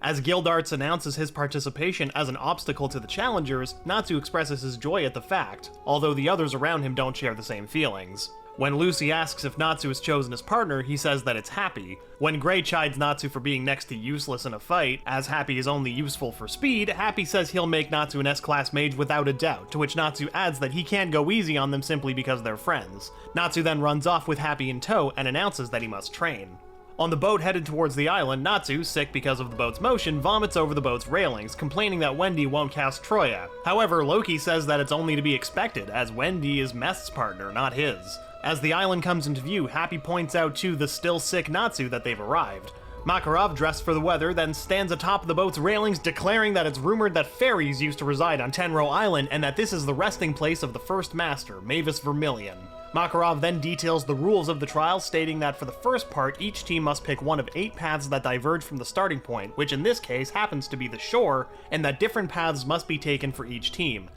As Gildarts announces his participation as an obstacle to the challengers, Natsu expresses his joy at the fact, although the others around him don't share the same feelings. When Lucy asks if Natsu has chosen his partner, he says that it's Happy. When Gray chides Natsu for being next to useless in a fight, as Happy is only useful for speed, Happy says he'll make Natsu an S-Class mage without a doubt, to which Natsu adds that he can't go easy on them simply because they're friends. Natsu then runs off with Happy in tow and announces that he must train. On the boat headed towards the island, Natsu, sick because of the boat's motion, vomits over the boat's railings, complaining that Wendy won't cast Troya. However, Loki says that it's only to be expected, as Wendy is Mest's partner, not his. As the island comes into view, Happy points out to the still sick Natsu that they've arrived. Makarov, dressed for the weather, then stands atop the boat's railings, declaring that it's rumored that fairies used to reside on Tenrou Island and that this is the resting place of the first master, Mavis Vermilion. Makarov then details the rules of the trial, stating that for the first part, each team must pick one of 8 paths that diverge from the starting point, which in this case happens to be the shore, and that different paths must be taken for each team.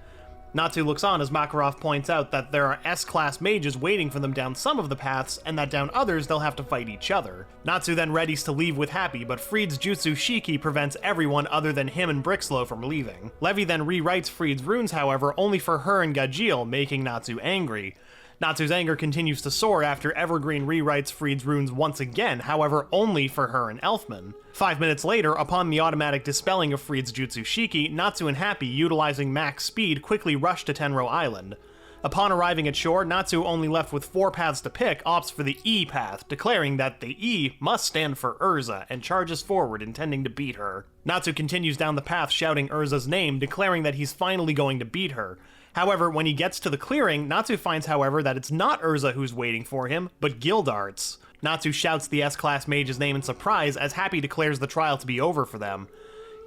Natsu looks on as Makarov points out that there are S-Class mages waiting for them down some of the paths, and that down others they'll have to fight each other. Natsu then readies to leave with Happy, but Freed's Jutsu Shiki prevents everyone other than him and Brixlow from leaving. Levy then rewrites Freed's runes, however, only for her and Gajiel, making Natsu angry. Natsu's anger continues to soar after Evergreen rewrites Freed's runes once again, however only for her and Elfman. 5 minutes later, upon the automatic dispelling of Freed's Jutsu Shiki, Natsu and Happy, utilizing max speed, quickly rush to Tenrou Island. Upon arriving at shore, Natsu, only left with 4 paths to pick, opts for the E path, declaring that the E must stand for Urza, and charges forward, intending to beat her. Natsu continues down the path shouting Urza's name, declaring that he's finally going to beat her. However, when he gets to the clearing, Natsu finds, however, that it's not Urza who's waiting for him, but Gildarts. Natsu shouts the S-Class Mage's name in surprise as Happy declares the trial to be over for them.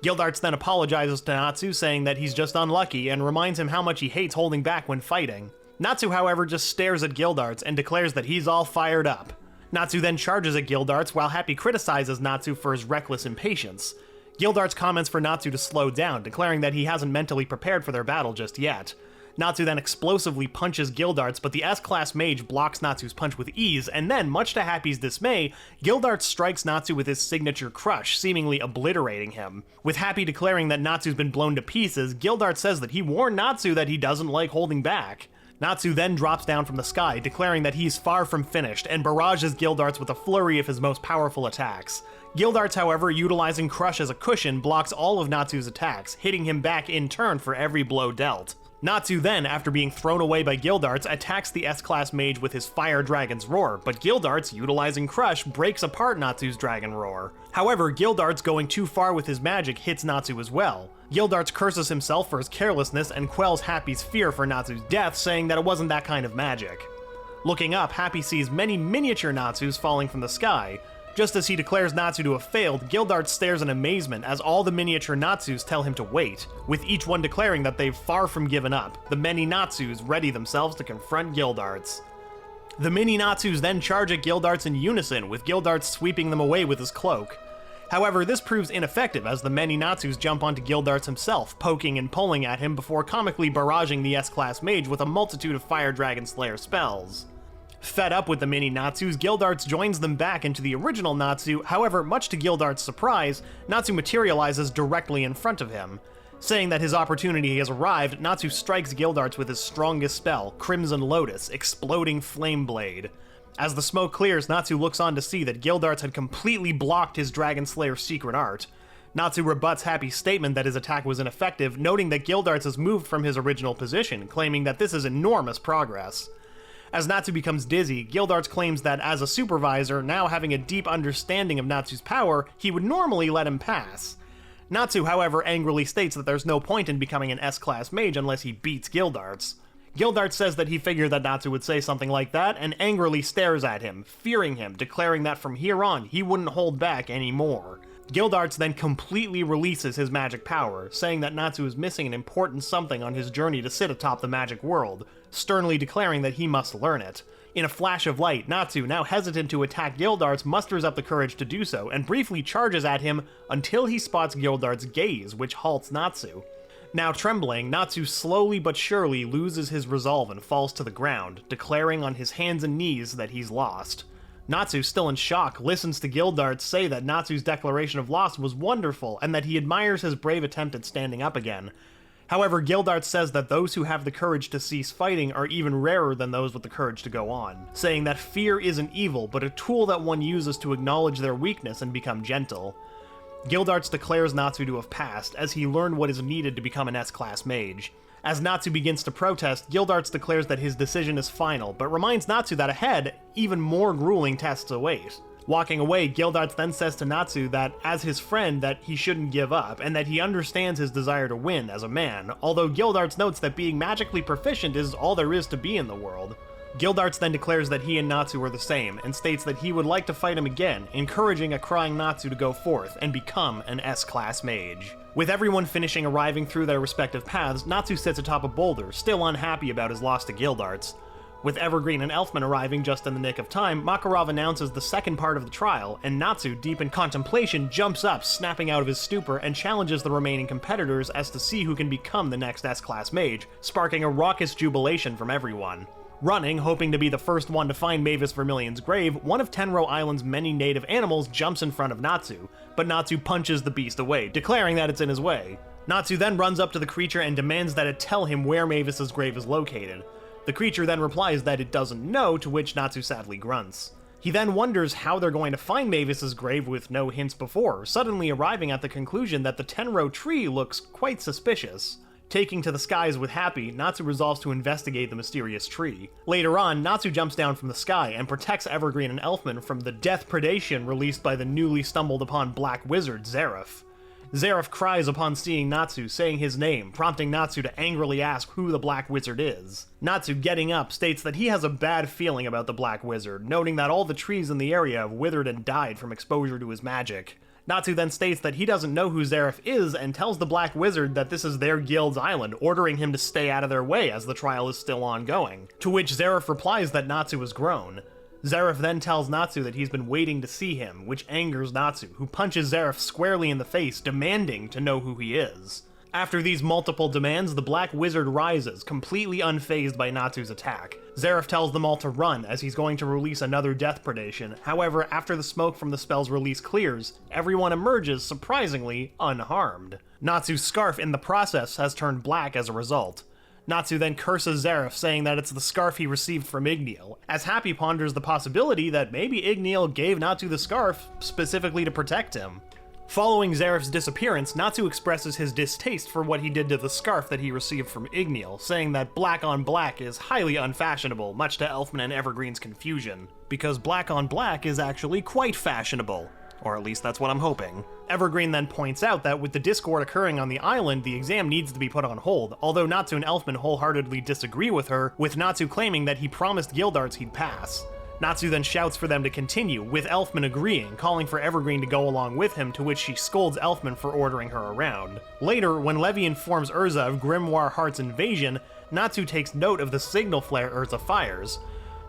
Gildarts then apologizes to Natsu, saying that he's just unlucky, and reminds him how much he hates holding back when fighting. Natsu, however, just stares at Gildarts and declares that he's all fired up. Natsu then charges at Gildarts, while Happy criticizes Natsu for his reckless impatience. Gildarts comments for Natsu to slow down, declaring that he hasn't mentally prepared for their battle just yet. Natsu then explosively punches Gildarts, but the S-Class Mage blocks Natsu's punch with ease, and then, much to Happy's dismay, Gildarts strikes Natsu with his signature crush, seemingly obliterating him. With Happy declaring that Natsu's been blown to pieces, Gildarts says that he warned Natsu that he doesn't like holding back. Natsu then drops down from the sky, declaring that he's far from finished, and barrages Gildarts with a flurry of his most powerful attacks. Gildarts, however, utilizing Crush as a cushion, blocks all of Natsu's attacks, hitting him back in turn for every blow dealt. Natsu then, after being thrown away by Gildarts, attacks the S-Class Mage with his Fire Dragon's Roar, but Gildarts, utilizing Crush, breaks apart Natsu's Dragon Roar. However, Gildarts going too far with his magic hits Natsu as well. Gildarts curses himself for his carelessness and quells Happy's fear for Natsu's death, saying that it wasn't that kind of magic. Looking up, Happy sees many miniature Natsus falling from the sky. Just as he declares Natsu to have failed, Gildarts stares in amazement as all the miniature Natsus tell him to wait, with each one declaring that they've far from given up. The many Natsus ready themselves to confront Gildarts. The mini Natsus then charge at Gildarts in unison, with Gildarts sweeping them away with his cloak. However, this proves ineffective as the many Natsus jump onto Gildarts himself, poking and pulling at him before comically barraging the S-Class Mage with a multitude of Fire Dragon Slayer spells. Fed up with the mini Natsus, Gildarts joins them back into the original Natsu. However, much to Gildarts' surprise, Natsu materializes directly in front of him. Saying that his opportunity has arrived, Natsu strikes Gildarts with his strongest spell, Crimson Lotus, Exploding Flame Blade. As the smoke clears, Natsu looks on to see that Gildarts had completely blocked his Dragon Slayer's secret art. Natsu rebuts Happy's statement that his attack was ineffective, noting that Gildarts has moved from his original position, claiming that this is enormous progress. As Natsu becomes dizzy, Gildarts claims that as a supervisor, now having a deep understanding of Natsu's power, he would normally let him pass. Natsu, however, angrily states that there's no point in becoming an S-Class Mage unless he beats Gildarts. Gildarts says that he figured that Natsu would say something like that, and angrily stares at him, fearing him, declaring that from here on, he wouldn't hold back anymore. Gildarts then completely releases his magic power, saying that Natsu is missing an important something on his journey to sit atop the magic world, sternly declaring that he must learn it. In a flash of light, Natsu, now hesitant to attack Gildarts, musters up the courage to do so, and briefly charges at him until he spots Gildarts' gaze, which halts Natsu. Now trembling, Natsu slowly but surely loses his resolve and falls to the ground, declaring on his hands and knees that he's lost. Natsu, still in shock, listens to Gildarts say that Natsu's declaration of loss was wonderful and that he admires his brave attempt at standing up again. However, Gildarts says that those who have the courage to cease fighting are even rarer than those with the courage to go on, saying that fear isn't evil, but a tool that one uses to acknowledge their weakness and become gentle. Gildarts declares Natsu to have passed, as he learned what is needed to become an S-Class Mage. As Natsu begins to protest, Gildarts declares that his decision is final, but reminds Natsu that ahead, even more grueling tests await. Walking away, Gildarts then says to Natsu that, as his friend, that he shouldn't give up, and that he understands his desire to win as a man, although Gildarts notes that being magically proficient is all there is to be in the world. Gildarts then declares that he and Natsu are the same, and states that he would like to fight him again, encouraging a crying Natsu to go forth and become an S-Class Mage. With everyone finishing arriving through their respective paths, Natsu sits atop a boulder, still unhappy about his loss to Gildarts. With Evergreen and Elfman arriving just in the nick of time, Makarov announces the second part of the trial, and Natsu, deep in contemplation, jumps up, snapping out of his stupor, and challenges the remaining competitors as to see who can become the next S-Class Mage, sparking a raucous jubilation from everyone. Running, hoping to be the first one to find Mavis Vermilion's grave, one of Tenrou Island's many native animals jumps in front of Natsu, but Natsu punches the beast away, declaring that it's in his way. Natsu then runs up to the creature and demands that it tell him where Mavis's grave is located. The creature then replies that it doesn't know, to which Natsu sadly grunts. He then wonders how they're going to find Mavis's grave with no hints before, suddenly arriving at the conclusion that the Tenrou tree looks quite suspicious. Taking to the skies with Happy, Natsu resolves to investigate the mysterious tree. Later on, Natsu jumps down from the sky and protects Evergreen and Elfman from the death predation released by the newly stumbled upon black wizard Zeref. Zeref cries upon seeing Natsu, saying his name, prompting Natsu to angrily ask who the Black Wizard is. Natsu, getting up, states that he has a bad feeling about the Black Wizard, noting that all the trees in the area have withered and died from exposure to his magic. Natsu then states that he doesn't know who Zeref is and tells the Black Wizard that this is their guild's island, ordering him to stay out of their way as the trial is still ongoing. To which Zeref replies that Natsu has grown. Zeref then tells Natsu that he's been waiting to see him, which angers Natsu, who punches Zeref squarely in the face, demanding to know who he is. After these multiple demands, the Black Wizard rises, completely unfazed by Natsu's attack. Zeref tells them all to run, as he's going to release another death predation. However, after the smoke from the spell's release clears, everyone emerges, surprisingly, unharmed. Natsu's scarf in the process has turned black as a result. Natsu then curses Zeref, saying that it's the scarf he received from Igneel, as Happy ponders the possibility that maybe Igneel gave Natsu the scarf specifically to protect him. Following Zeref's disappearance, Natsu expresses his distaste for what he did to the scarf that he received from Igneel, saying that black on black is highly unfashionable, much to Elfman and Evergreen's confusion, because black on black is actually quite fashionable. Or at least that's what I'm hoping. Evergreen then points out that with the discord occurring on the island, the exam needs to be put on hold, although Natsu and Elfman wholeheartedly disagree with her, with Natsu claiming that he promised Guildarts he'd pass. Natsu then shouts for them to continue, with Elfman agreeing, calling for Evergreen to go along with him, to which she scolds Elfman for ordering her around. Later, when Levi informs Urza of Grimoire Heart's invasion, Natsu takes note of the signal flare Urza fires.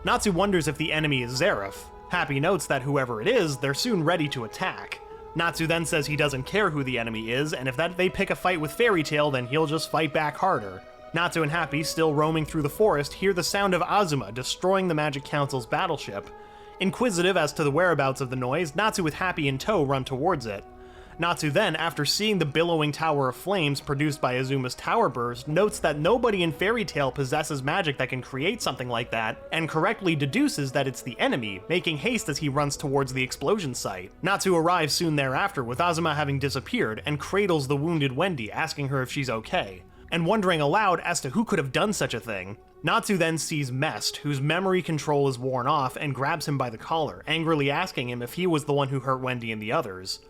Natsu wonders if the enemy is Zeref. Happy notes that whoever it is, they're soon ready to attack. Natsu then says he doesn't care who the enemy is, and if they pick a fight with Fairy Tail, then he'll just fight back harder. Natsu and Happy, still roaming through the forest, hear the sound of Azuma destroying the Magic Council's battleship. Inquisitive as to the whereabouts of the noise, Natsu with Happy in tow run towards it. Natsu then, after seeing the billowing tower of flames produced by Azuma's tower burst, notes that nobody in Fairy Tail possesses magic that can create something like that, and correctly deduces that it's the enemy, making haste as he runs towards the explosion site. Natsu arrives soon thereafter, with Azuma having disappeared, and cradles the wounded Wendy, asking her if she's okay, and wondering aloud as to who could have done such a thing. Natsu then sees Mest, whose memory control is worn off, and grabs him by the collar, angrily asking him if he was the one who hurt Wendy and the others.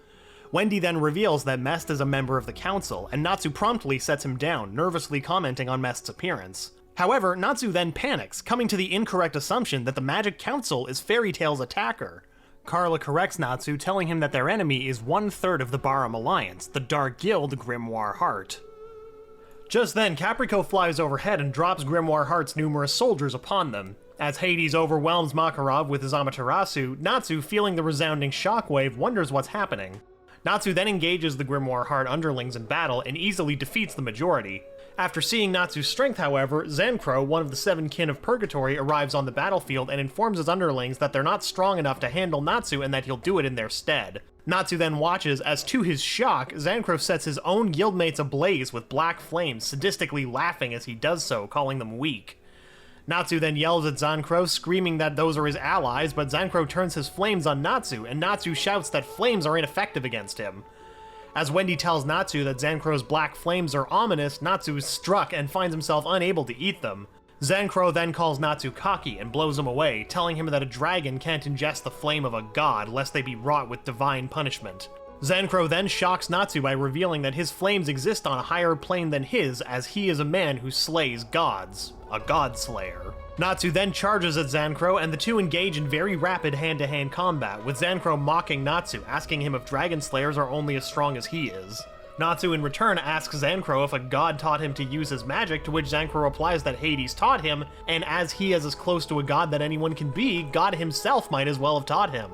Wendy then reveals that Mest is a member of the council, and Natsu promptly sets him down, nervously commenting on Mest's appearance. However, Natsu then panics, coming to the incorrect assumption that the Magic Council is Fairy Tail's attacker. Carla corrects Natsu, telling him that their enemy is 1/3 of the Barum Alliance, the Dark Guild Grimoire Heart. Just then, Caprico flies overhead and drops Grimoire Heart's numerous soldiers upon them. As Hades overwhelms Makarov with his Amaterasu, Natsu, feeling the resounding shockwave, wonders what's happening. Natsu then engages the Grimoire Heart underlings in battle and easily defeats the majority. After seeing Natsu's strength, however, Zancro, one of the 7 kin of Purgatory, arrives on the battlefield and informs his underlings that they're not strong enough to handle Natsu and that he'll do it in their stead. Natsu then watches as, to his shock, Zancro sets his own guildmates ablaze with black flames, sadistically laughing as he does so, calling them weak. Natsu then yells at Zancro, screaming that those are his allies, but Zancro turns his flames on Natsu, and Natsu shouts that flames are ineffective against him. As Wendy tells Natsu that Zancro's black flames are ominous, Natsu is struck and finds himself unable to eat them. Zancro then calls Natsu cocky and blows him away, telling him that a dragon can't ingest the flame of a god lest they be wrought with divine punishment. Zancro then shocks Natsu by revealing that his flames exist on a higher plane than his, as he is a man who slays gods. A god slayer. Natsu then charges at Zancro, and the two engage in very rapid hand-to-hand combat, with Zancro mocking Natsu, asking him if dragon slayers are only as strong as he is. Natsu in return asks Zancro if a god taught him to use his magic, to which Zancro replies that Hades taught him, and as he is as close to a god that anyone can be, God himself might as well have taught him.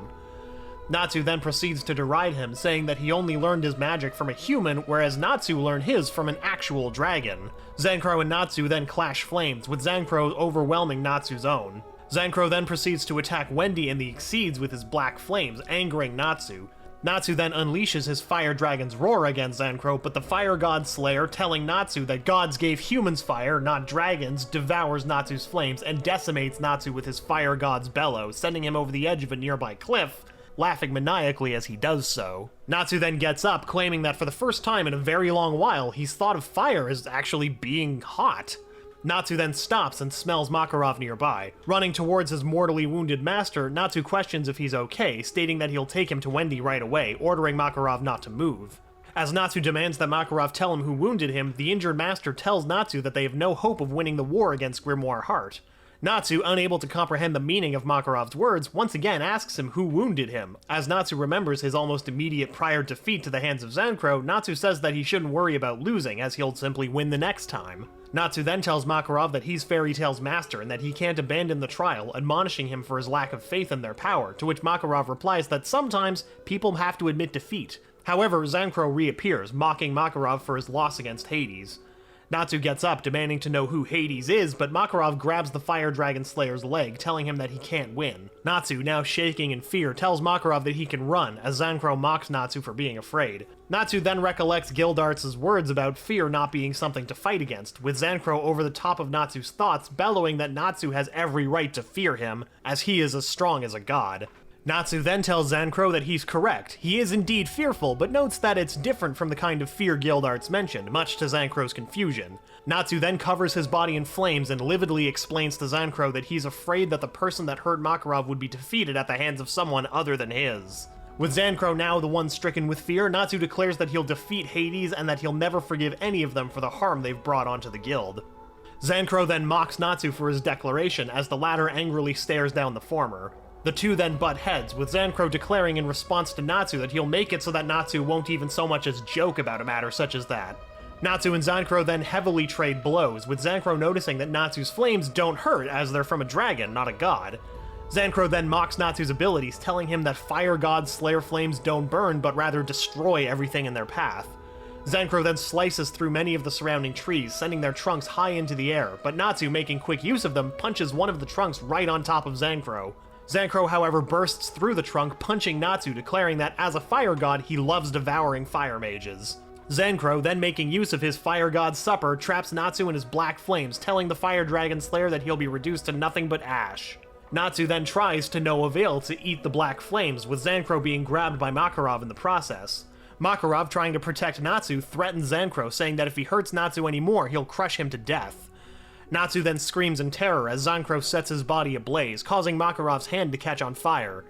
Natsu then proceeds to deride him, saying that he only learned his magic from a human, whereas Natsu learned his from an actual dragon. Zancro and Natsu then clash flames, with Zancro overwhelming Natsu's own. Zancro then proceeds to attack Wendy and the Exceeds with his black flames, angering Natsu. Natsu then unleashes his Fire Dragon's roar against Zancro, but the Fire God Slayer, telling Natsu that gods gave humans fire, not dragons, devours Natsu's flames and decimates Natsu with his Fire God's bellow, sending him over the edge of a nearby cliff, laughing maniacally as he does so. Natsu then gets up, claiming that for the first time in a very long while, he's thought of fire as actually being hot. Natsu then stops and smells Makarov nearby. Running towards his mortally wounded master, Natsu questions if he's okay, stating that he'll take him to E.N.D right away, ordering Makarov not to move. As Natsu demands that Makarov tell him who wounded him, the injured master tells Natsu that they have no hope of winning the war against Grimoire Heart. Natsu, unable to comprehend the meaning of Makarov's words, once again asks him who wounded him. As Natsu remembers his almost immediate prior defeat to the hands of Zancro, Natsu says that he shouldn't worry about losing, as he'll simply win the next time. Natsu then tells Makarov that he's Fairy Tail's master and that he can't abandon the trial, admonishing him for his lack of faith in their power, to which Makarov replies that sometimes people have to admit defeat. However, Zancro reappears, mocking Makarov for his loss against Hades. Natsu gets up, demanding to know who Hades is, but Makarov grabs the Fire Dragon Slayer's leg, telling him that he can't win. Natsu, now shaking in fear, tells Makarov that he can run, as Zancro mocks Natsu for being afraid. Natsu then recollects Gildarts' words about fear not being something to fight against, with Zancro over the top of Natsu's thoughts, bellowing that Natsu has every right to fear him, as he is as strong as a god. Natsu then tells Zancro that he's correct. He is indeed fearful, but notes that it's different from the kind of fear Gildarts mentioned, much to Zancro's confusion. Natsu then covers his body in flames and lividly explains to Zancro that he's afraid that the person that hurt Makarov would be defeated at the hands of someone other than his. With Zancro now the one stricken with fear, Natsu declares that he'll defeat Hades and that he'll never forgive any of them for the harm they've brought onto the guild. Zancro then mocks Natsu for his declaration, as the latter angrily stares down the former. The two then butt heads, with Zancro declaring in response to Natsu that he'll make it so that Natsu won't even so much as joke about a matter such as that. Natsu and Zancro then heavily trade blows, with Zancro noticing that Natsu's flames don't hurt as they're from a dragon, not a god. Zancro then mocks Natsu's abilities, telling him that fire god Slayer flames don't burn but rather destroy everything in their path. Zancro then slices through many of the surrounding trees, sending their trunks high into the air, but Natsu, making quick use of them, punches one of the trunks right on top of Zancro. Zancro, however, bursts through the trunk, punching Natsu, declaring that as a fire god, he loves devouring fire mages. Zancro, then making use of his fire god supper, traps Natsu in his black flames, telling the Fire Dragon Slayer that he'll be reduced to nothing but ash. Natsu then tries to no avail to eat the black flames, with Zancro being grabbed by Makarov in the process. Makarov, trying to protect Natsu, threatens Zancro, saying that if he hurts Natsu anymore, he'll crush him to death. Natsu then screams in terror as Zancro sets his body ablaze, causing Makarov's hand to catch on fire.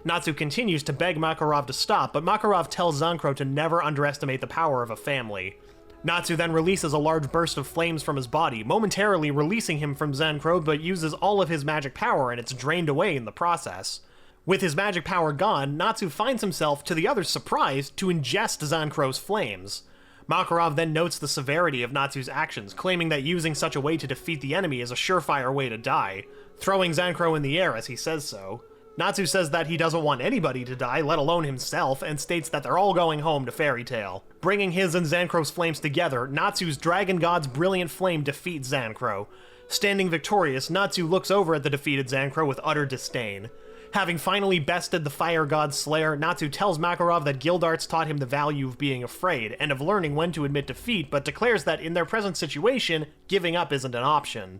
Natsu continues to beg Makarov to stop, but Makarov tells Zancro to never underestimate the power of a family. Natsu then releases a large burst of flames from his body, momentarily releasing him from Zancro, but uses all of his magic power and it's drained away in the process. With his magic power gone, Natsu finds himself, to the other's surprise, to ingest Zancro's flames. Makarov then notes the severity of Natsu's actions, claiming that using such a way to defeat the enemy is a surefire way to die, throwing Zancro in the air as he says so. Natsu says that he doesn't want anybody to die, let alone himself, and states that they're all going home to Fairy Tail. Bringing his and Zancro's flames together, Natsu's Dragon God's brilliant flame defeats Zancro. Standing victorious, Natsu looks over at the defeated Zancro with utter disdain. Having finally bested the Fire God Slayer, Natsu tells Makarov that Gildarts taught him the value of being afraid, and of learning when to admit defeat, but declares that in their present situation, giving up isn't an option.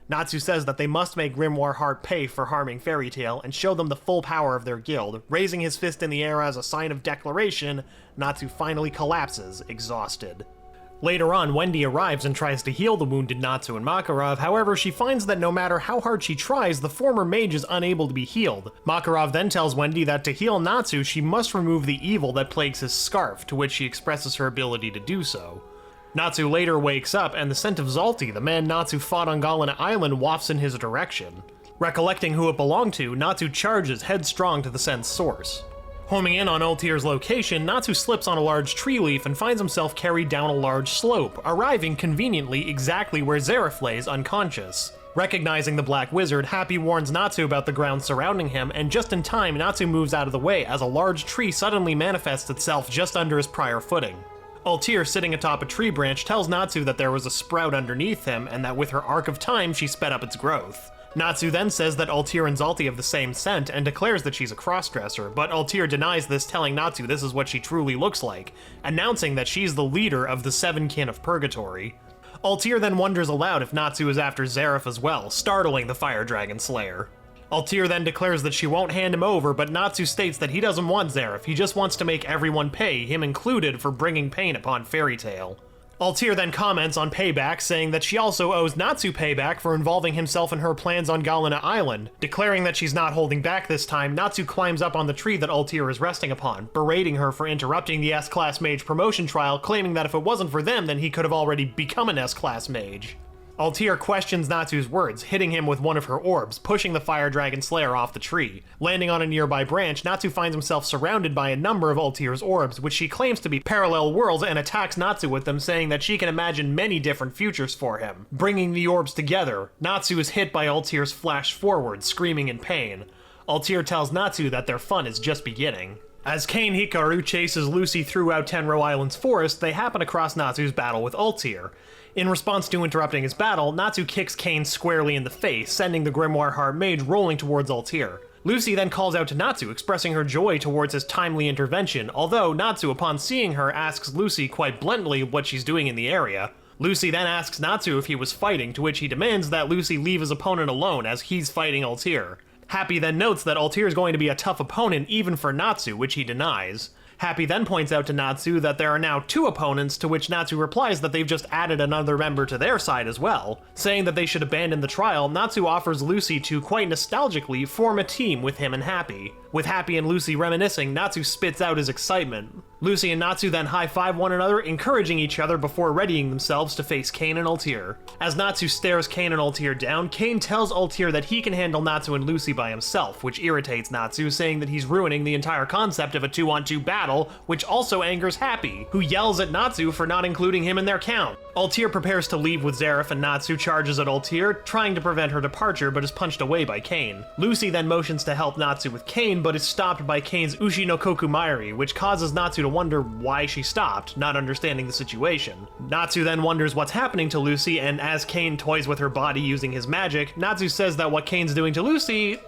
Natsu says that they must make Grimoire Heart pay for harming Fairy Tail, and show them the full power of their guild. Raising his fist in the air as a sign of declaration, Natsu finally collapses, exhausted. Later on, E.N.D arrives and tries to heal the wounded Natsu and Makarov, however she finds that no matter how hard she tries, the former mage is unable to be healed. Makarov then tells E.N.D that to heal Natsu, she must remove the evil that plagues his scarf, to which she expresses her ability to do so. Natsu later wakes up, and the scent of Zalti, the man Natsu fought on Galena Island, wafts in his direction. Recollecting who it belonged to, Natsu charges headstrong to the scent's source. Homing in on Ultir's location, Natsu slips on a large tree leaf and finds himself carried down a large slope, arriving conveniently exactly where Zeref lays unconscious. Recognizing the Black Wizard, Happy warns Natsu about the ground surrounding him, and just in time, Natsu moves out of the way as a large tree suddenly manifests itself just under his prior footing. Ultir, sitting atop a tree branch, tells Natsu that there was a sprout underneath him, and that with her Arc of Time, she sped up its growth. Natsu then says that Ultir and Zalti have the same scent, and declares that she's a crossdresser, but Ultir denies this, telling Natsu this is what she truly looks like, announcing that she's the leader of the Seven Kin of Purgatory. Ultir then wonders aloud if Natsu is after Zeref as well, startling the Fire Dragon Slayer. Altair then declares that she won't hand him over, but Natsu states that he doesn't want Zeref, he just wants to make everyone pay, him included, for bringing pain upon Fairy Tail. Altair then comments on payback, saying that she also owes Natsu payback for involving himself in her plans on Galena Island. Declaring that she's not holding back this time, Natsu climbs up on the tree that Altair is resting upon, berating her for interrupting the S-Class Mage promotion trial, claiming that if it wasn't for them, then he could have already become an S-Class Mage. Altair questions Natsu's words, hitting him with one of her orbs, pushing the Fire Dragon Slayer off the tree. Landing on a nearby branch, Natsu finds himself surrounded by a number of Altair's orbs, which she claims to be parallel worlds, and attacks Natsu with them, saying that she can imagine many different futures for him. Bringing the orbs together, Natsu is hit by Altair's flash forward, screaming in pain. Altair tells Natsu that their fun is just beginning. As Kane Hikaru chases Lucy throughout Tenrou Island's forest, they happen across Natsu's battle with Altair. In response to interrupting his battle, Natsu kicks Kane squarely in the face, sending the Grimoire Heart Mage rolling towards Altair. Lucy then calls out to Natsu, expressing her joy towards his timely intervention, although Natsu, upon seeing her, asks Lucy quite bluntly what she's doing in the area. Lucy then asks Natsu if he was fighting, to which he demands that Lucy leave his opponent alone as he's fighting Altair. Happy then notes that Altair is going to be a tough opponent even for Natsu, which he denies. Happy then points out to Natsu that there are now 2 opponents, to which Natsu replies that they've just added another member to their side as well. Saying that they should abandon the trial, Natsu offers Lucy to, quite nostalgically, form a team with him and Happy. With Happy and Lucy reminiscing, Natsu spits out his excitement. Lucy and Natsu then high-five one another, encouraging each other before readying themselves to face Kane and Altair. As Natsu stares Kane and Altair down, Kane tells Altair that he can handle Natsu and Lucy by himself, which irritates Natsu, saying that he's ruining the entire concept of a 2-on-2 battle, which also angers Happy, who yells at Natsu for not including him in their count. Altair prepares to leave with Zeref, and Natsu charges at Altair, trying to prevent her departure, but is punched away by Kane. Lucy then motions to help Natsu with Kane, but is stopped by Kane's Ushi no Kokumairi, which causes Natsu to wonder why she stopped, not understanding the situation. Natsu then wonders what's happening to Lucy, and as Kane toys with her body using his magic, Natsu says that what Kane's doing to Lucy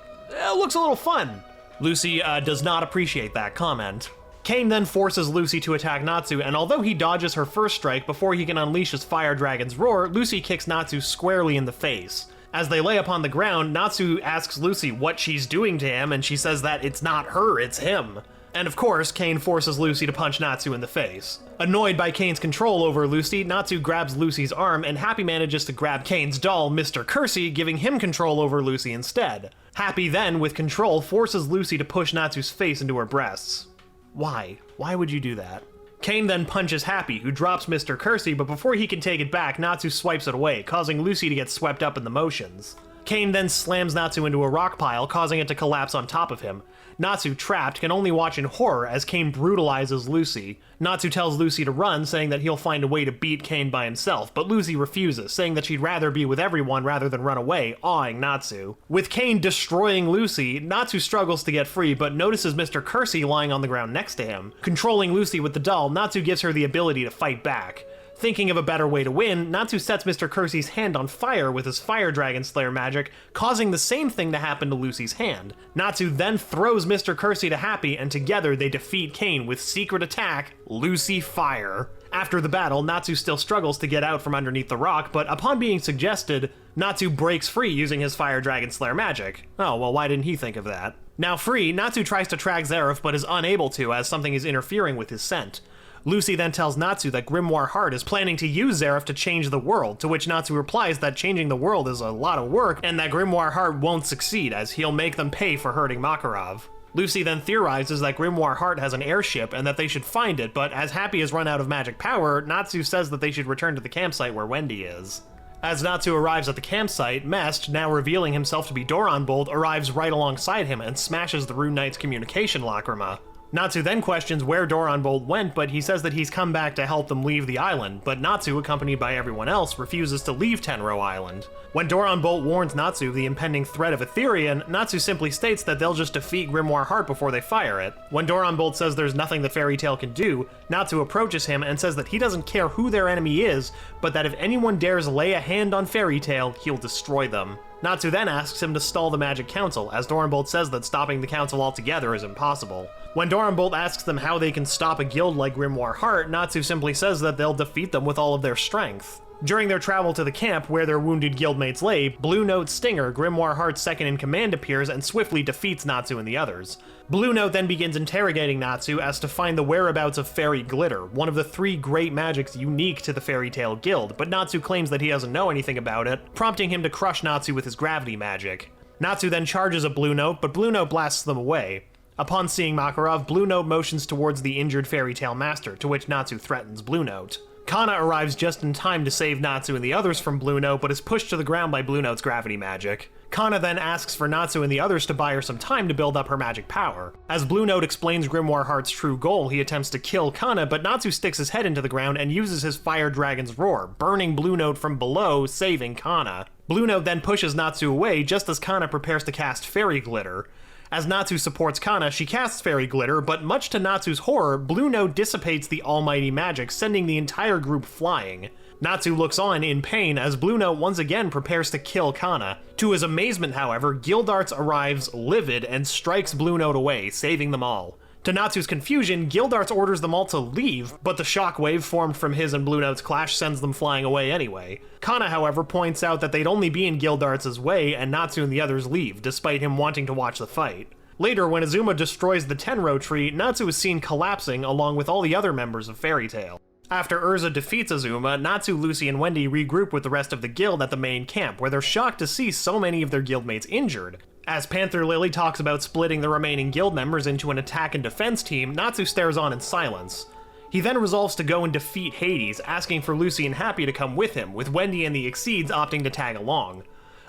looks a little fun. Lucy does not appreciate that comment. Kane then forces Lucy to attack Natsu, and although he dodges her first strike before he can unleash his Fire Dragon's roar, Lucy kicks Natsu squarely in the face. As they lay upon the ground, Natsu asks Lucy what she's doing to him, and she says that it's not her, it's him. And of course, Kane forces Lucy to punch Natsu in the face. Annoyed by Kane's control over Lucy, Natsu grabs Lucy's arm, and Happy manages to grab Kane's doll, Mr. Kersey, giving him control over Lucy instead. Happy then, with control, forces Lucy to push Natsu's face into her breasts. Why? Why would you do that? Kane then punches Happy, who drops Mr. Kersey, but before he can take it back, Natsu swipes it away, causing Lucy to get swept up in the motions. Kane then slams Natsu into a rock pile, causing it to collapse on top of him. Natsu, trapped, can only watch in horror as Kane brutalizes Lucy. Natsu tells Lucy to run, saying that he'll find a way to beat Kane by himself, but Lucy refuses, saying that she'd rather be with everyone rather than run away, awing Natsu. With Kane destroying Lucy, Natsu struggles to get free, but notices Mr. Kersey lying on the ground next to him. Controlling Lucy with the doll, Natsu gives her the ability to fight back. Thinking of a better way to win, Natsu sets Mr. Kersey's hand on fire with his Fire Dragon Slayer magic, causing the same thing to happen to Lucy's hand. Natsu then throws Mr. Kersey to Happy, and together they defeat Kane with secret attack, Lucy Fire. After the battle, Natsu still struggles to get out from underneath the rock, but upon being suggested, Natsu breaks free using his Fire Dragon Slayer magic. Oh, well, why didn't he think of that? Now free, Natsu tries to track Zeref, but is unable to as something is interfering with his scent. Lucy then tells Natsu that Grimoire Heart is planning to use Zeref to change the world, to which Natsu replies that changing the world is a lot of work, and that Grimoire Heart won't succeed, as he'll make them pay for hurting Makarov. Lucy then theorizes that Grimoire Heart has an airship and that they should find it, but as Happy has run out of magic power, Natsu says that they should return to the campsite where Wendy is. As Natsu arrives at the campsite, Mest, now revealing himself to be Doranbold, arrives right alongside him and smashes the Rune Knight's communication lacrima. Natsu then questions where Doranbold went, but he says that he's come back to help them leave the island, but Natsu, accompanied by everyone else, refuses to leave Tenrou Island. When Doranbolt warns Natsu of the impending threat of Etherian, Natsu simply states that they'll just defeat Grimoire Heart before they fire it. When Doranbolt says there's nothing the fairy tale can do, Natsu approaches him and says that he doesn't care who their enemy is, but that if anyone dares lay a hand on Fairy Tail, he'll destroy them. Natsu then asks him to stall the Magic Council, as Doranbolt says that stopping the council altogether is impossible. When Doranbolt asks them how they can stop a guild like Grimoire Heart, Natsu simply says that they'll defeat them with all of their strength. During their travel to the camp where their wounded guildmates lay, Blue Note Stinger, Grimoire Heart's second in command, appears and swiftly defeats Natsu and the others. Blue Note then begins interrogating Natsu as to find the whereabouts of Fairy Glitter, one of the 3 great magics unique to the Fairy Tail Guild, but Natsu claims that he doesn't know anything about it, prompting him to crush Natsu with his gravity magic. Natsu then charges at Blue Note, but Blue Note blasts them away. Upon seeing Makarov, Blue Note motions towards the injured Fairy Tail Master, to which Natsu threatens Blue Note. Kana arrives just in time to save Natsu and the others from Blue Note, but is pushed to the ground by Blue Note's gravity magic. Kana then asks for Natsu and the others to buy her some time to build up her magic power. As Blue Note explains Grimoire Heart's true goal, he attempts to kill Kana, but Natsu sticks his head into the ground and uses his Fire Dragon's Roar, burning Blue Note from below, saving Kana. Blue Note then pushes Natsu away just as Kana prepares to cast Fairy Glitter. As Natsu supports Kana, she casts Fairy Glitter, but much to Natsu's horror, Blue Note dissipates the almighty magic, sending the entire group flying. Natsu looks on in pain as Blue Note once again prepares to kill Kana. To his amazement, however, Gildarts arrives livid and strikes Blue Note away, saving them all. To Natsu's confusion, Gildarts orders them all to leave, but the shockwave formed from his and Blue Note's clash sends them flying away anyway. Kana, however, points out that they'd only be in Gildarts' way, and Natsu and the others leave, despite him wanting to watch the fight. Later, when Azuma destroys the Tenrou tree, Natsu is seen collapsing along with all the other members of Fairy Tail. After Urza defeats Azuma, Natsu, Lucy, and Wendy regroup with the rest of the guild at the main camp, where they're shocked to see so many of their guildmates injured. As Panther Lily talks about splitting the remaining guild members into an attack and defense team, Natsu stares on in silence. He then resolves to go and defeat Hades, asking for Lucy and Happy to come with him, with Wendy and the Exceeds opting to tag along.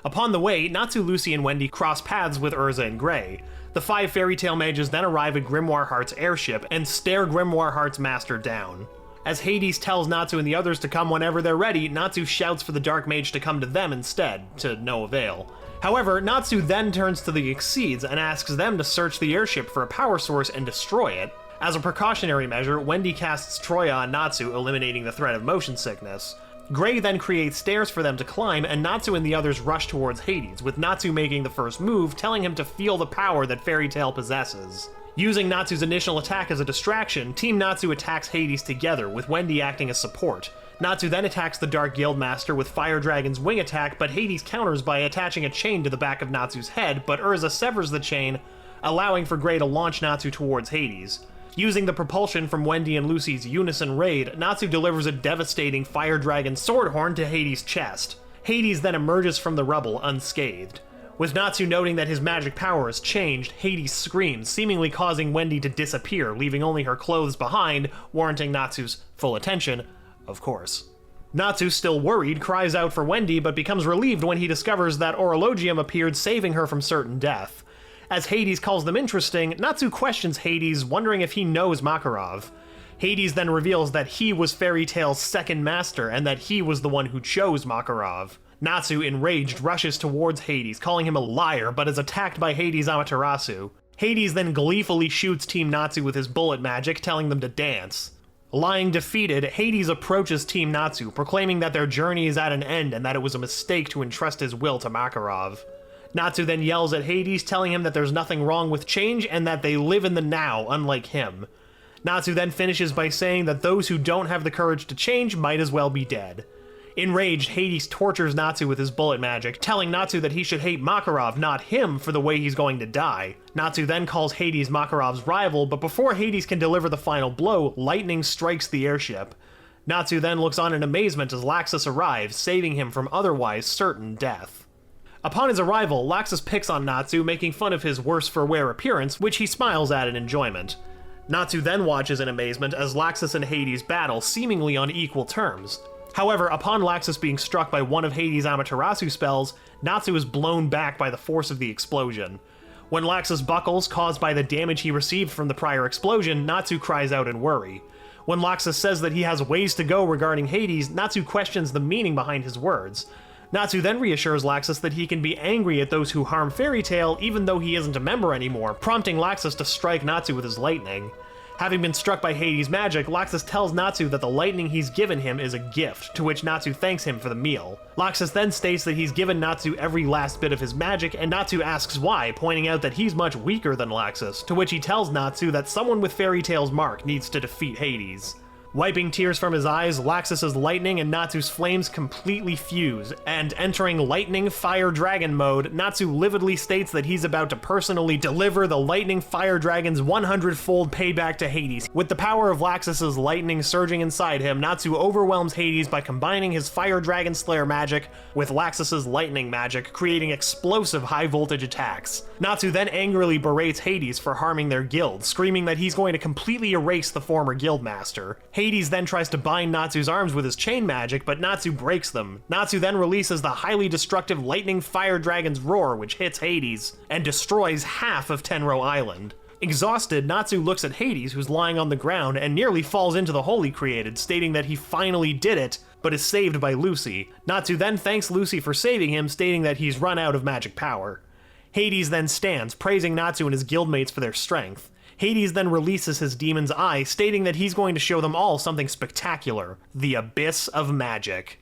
Upon the way, Natsu, Lucy, and Wendy cross paths with Urza and Gray. The 5 Fairy Tail mages then arrive at Grimoire Heart's airship and stare Grimoire Heart's master down. As Hades tells Natsu and the others to come whenever they're ready, Natsu shouts for the Dark Mage to come to them instead, to no avail. However, Natsu then turns to the Exceeds and asks them to search the airship for a power source and destroy it. As a precautionary measure, Wendy casts Troya on Natsu, eliminating the threat of motion sickness. Gray then creates stairs for them to climb, and Natsu and the others rush towards Hades, with Natsu making the first move, telling him to feel the power that Fairy Tail possesses. Using Natsu's initial attack as a distraction, Team Natsu attacks Hades together, with Wendy acting as support. Natsu then attacks the Dark Guildmaster with Fire Dragon's wing attack, but Hades counters by attaching a chain to the back of Natsu's head, but Urza severs the chain, allowing for Gray to launch Natsu towards Hades. Using the propulsion from Wendy and Lucy's unison raid, Natsu delivers a devastating Fire Dragon sword horn to Hades' chest. Hades then emerges from the rubble unscathed. With Natsu noting that his magic power has changed, Hades screams, seemingly causing Wendy to disappear, leaving only her clothes behind, warranting Natsu's full attention, of course. Natsu, still worried, cries out for Wendy, but becomes relieved when he discovers that Orologium appeared, saving her from certain death. As Hades calls them interesting, Natsu questions Hades, wondering if he knows Makarov. Hades then reveals that he was Fairy Tail's second master, and that he was the one who chose Makarov. Natsu, enraged, rushes towards Hades, calling him a liar, but is attacked by Hades' Amaterasu. Hades then gleefully shoots Team Natsu with his bullet magic, telling them to dance. Lying defeated, Hades approaches Team Natsu, proclaiming that their journey is at an end and that it was a mistake to entrust his will to Makarov. Natsu then yells at Hades, telling him that there's nothing wrong with change and that they live in the now, unlike him. Natsu then finishes by saying that those who don't have the courage to change might as well be dead. Enraged, Hades tortures Natsu with his bullet magic, telling Natsu that he should hate Makarov, not him, for the way he's going to die. Natsu then calls Hades Makarov's rival, but before Hades can deliver the final blow, lightning strikes the airship. Natsu then looks on in amazement as Laxus arrives, saving him from otherwise certain death. Upon his arrival, Laxus picks on Natsu, making fun of his worse-for-wear appearance, which he smiles at in enjoyment. Natsu then watches in amazement as Laxus and Hades battle, seemingly on equal terms. However, upon Laxus being struck by one of Hades' Amaterasu spells, Natsu is blown back by the force of the explosion. When Laxus buckles, caused by the damage he received from the prior explosion, Natsu cries out in worry. When Laxus says that he has ways to go regarding Hades, Natsu questions the meaning behind his words. Natsu then reassures Laxus that he can be angry at those who harm Fairy Tail even though he isn't a member anymore, prompting Laxus to strike Natsu with his lightning. Having been struck by Hades' magic, Laxus tells Natsu that the lightning he's given him is a gift, to which Natsu thanks him for the meal. Laxus then states that he's given Natsu every last bit of his magic, and Natsu asks why, pointing out that he's much weaker than Laxus, to which he tells Natsu that someone with Fairy Tail's mark needs to defeat Hades. Wiping tears from his eyes, Laxus's lightning and Natsu's flames completely fuse, and entering lightning fire dragon mode, Natsu lividly states that he's about to personally deliver the lightning fire dragon's 100-fold payback to Hades. With the power of Laxus's lightning surging inside him, Natsu overwhelms Hades by combining his fire dragon slayer magic with Laxus's lightning magic, creating explosive high-voltage attacks. Natsu then angrily berates Hades for harming their guild, screaming that he's going to completely erase the former guildmaster. Hades then tries to bind Natsu's arms with his chain magic, but Natsu breaks them. Natsu then releases the highly destructive lightning fire dragon's roar, which hits Hades and destroys half of Tenrou Island. Exhausted, Natsu looks at Hades, who's lying on the ground, and nearly falls into the hole he created, stating that he finally did it, but is saved by Lucy. Natsu then thanks Lucy for saving him, stating that he's run out of magic power. Hades then stands, praising Natsu and his guildmates for their strength. Hades then releases his demon's eye, stating that he's going to show them all something spectacular, the abyss of magic.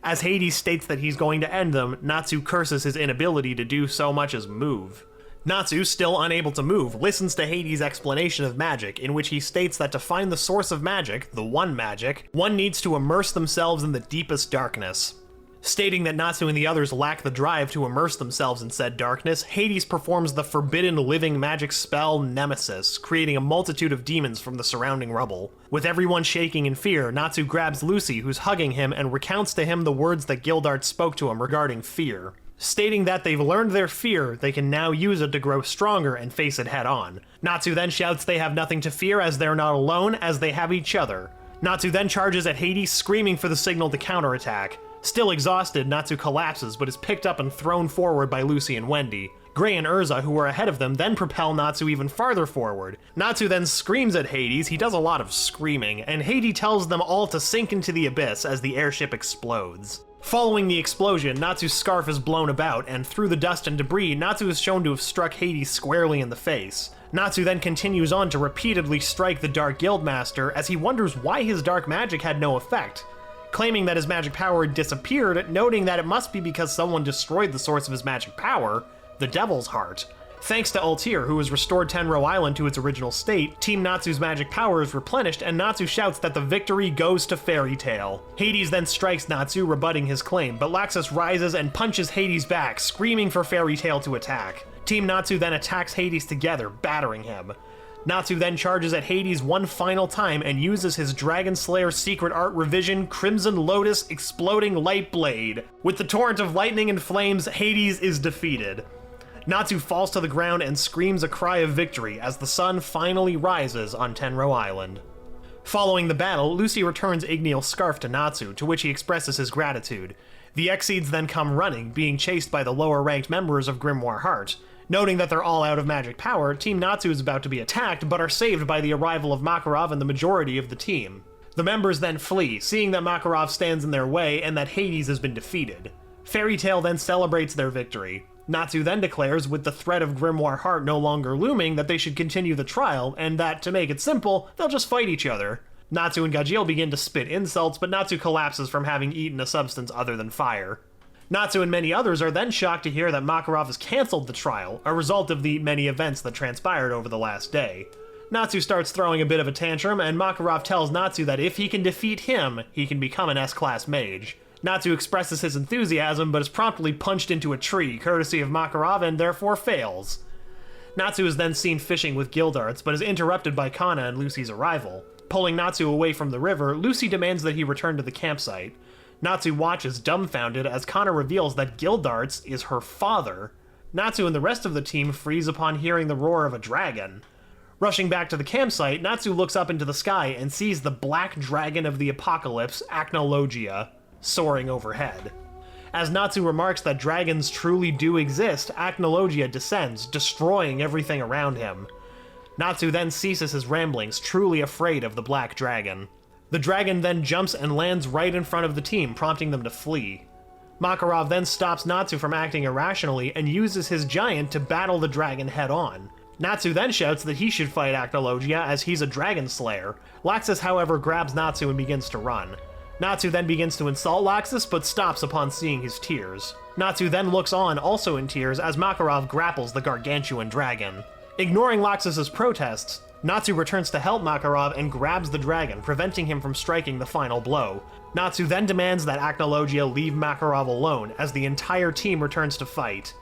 As Hades states that he's going to end them, Natsu curses his inability to do so much as move. Natsu, still unable to move, listens to Hades' explanation of magic, in which he states that to find the source of magic, the one magic, one needs to immerse themselves in the deepest darkness. Stating that Natsu and the others lack the drive to immerse themselves in said darkness, Hades performs the forbidden living magic spell Nemesis, creating a multitude of demons from the surrounding rubble. With everyone shaking in fear, Natsu grabs Lucy, who's hugging him, and recounts to him the words that Gildart spoke to him regarding fear. Stating that they've learned their fear, they can now use it to grow stronger and face it head on. Natsu then shouts they have nothing to fear as they're not alone, as they have each other. Natsu then charges at Hades, screaming for the signal to counterattack. Still exhausted, Natsu collapses, but is picked up and thrown forward by Lucy and Wendy. Gray and Urza, who are ahead of them, then propel Natsu even farther forward. Natsu then screams at Hades, he does a lot of screaming, and Hades tells them all to sink into the abyss as the airship explodes. Following the explosion, Natsu's scarf is blown about, and through the dust and debris, Natsu is shown to have struck Hades squarely in the face. Natsu then continues on to repeatedly strike the Dark Guildmaster, as he wonders why his dark magic had no effect, claiming that his magic power had disappeared, noting that it must be because someone destroyed the source of his magic power, the Devil's Heart. Thanks to Altair, who has restored Tenrou Island to its original state, Team Natsu's magic power is replenished, and Natsu shouts that the victory goes to Fairy Tail. Hades then strikes Natsu, rebutting his claim, but Laxus rises and punches Hades back, screaming for Fairy Tail to attack. Team Natsu then attacks Hades together, battering him. Natsu then charges at Hades one final time and uses his Dragon Slayer secret art revision Crimson Lotus Exploding Light Blade. With the torrent of lightning and flames, Hades is defeated. Natsu falls to the ground and screams a cry of victory as the sun finally rises on Tenrou Island. Following the battle, Lucy returns Igneal's scarf to Natsu, to which he expresses his gratitude. The Exceeds then come running, being chased by the lower-ranked members of Grimoire Heart. Noting that they're all out of magic power, Team Natsu is about to be attacked, but are saved by the arrival of Makarov and the majority of the team. The members then flee, seeing that Makarov stands in their way and that Hades has been defeated. Fairy Tail then celebrates their victory. Natsu then declares, with the threat of Grimoire Heart no longer looming, that they should continue the trial, and that, to make it simple, they'll just fight each other. Natsu and Gajeel begin to spit insults, but Natsu collapses from having eaten a substance other than fire. Natsu and many others are then shocked to hear that Makarov has cancelled the trial, a result of the many events that transpired over the last day. Natsu starts throwing a bit of a tantrum, and Makarov tells Natsu that if he can defeat him, he can become an S-class mage. Natsu expresses his enthusiasm, but is promptly punched into a tree, courtesy of Makarov, and therefore fails. Natsu is then seen fishing with Gildarts, but is interrupted by Kana and Lucy's arrival. Pulling Natsu away from the river, Lucy demands that he return to the campsite. Natsu watches dumbfounded as Kana reveals that Gildarts is her father. Natsu and the rest of the team freeze upon hearing the roar of a dragon. Rushing back to the campsite, Natsu looks up into the sky and sees the black dragon of the apocalypse, Acnologia, soaring overhead. As Natsu remarks that dragons truly do exist, Acnologia descends, destroying everything around him. Natsu then ceases his ramblings, truly afraid of the black dragon. The dragon then jumps and lands right in front of the team, prompting them to flee. Makarov then stops Natsu from acting irrationally and uses his giant to battle the dragon head-on. Natsu then shouts that he should fight Acnologia as he's a dragon slayer. Laxus, however, grabs Natsu and begins to run. Natsu then begins to insult Laxus, but stops upon seeing his tears. Natsu then looks on, also in tears, as Makarov grapples the gargantuan dragon. Ignoring Laxus's protests, Natsu returns to help Makarov and grabs the dragon, preventing him from striking the final blow. Natsu then demands that Acnologia leave Makarov alone, as the entire team returns to fight.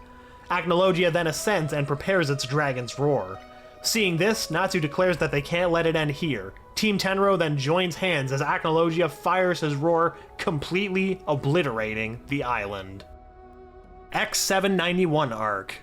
Acnologia then ascends and prepares its dragon's roar. Seeing this, Natsu declares that they can't let it end here. Team Tenrou then joins hands as Acnologia fires his roar, completely obliterating the island. X791 Arc.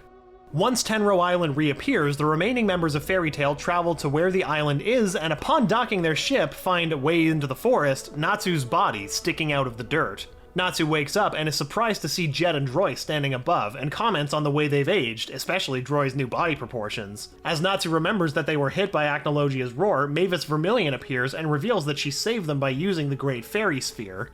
Once Tenrou Island reappears, the remaining members of Fairy Tail travel to where the island is, and upon docking their ship, find way into the forest Natsu's body sticking out of the dirt. Natsu wakes up and is surprised to see Jet and Droy standing above, and comments on the way they've aged, especially Droy's new body proportions. As Natsu remembers that they were hit by Acnologia's roar, Mavis Vermilion appears and reveals that she saved them by using the Great Fairy Sphere.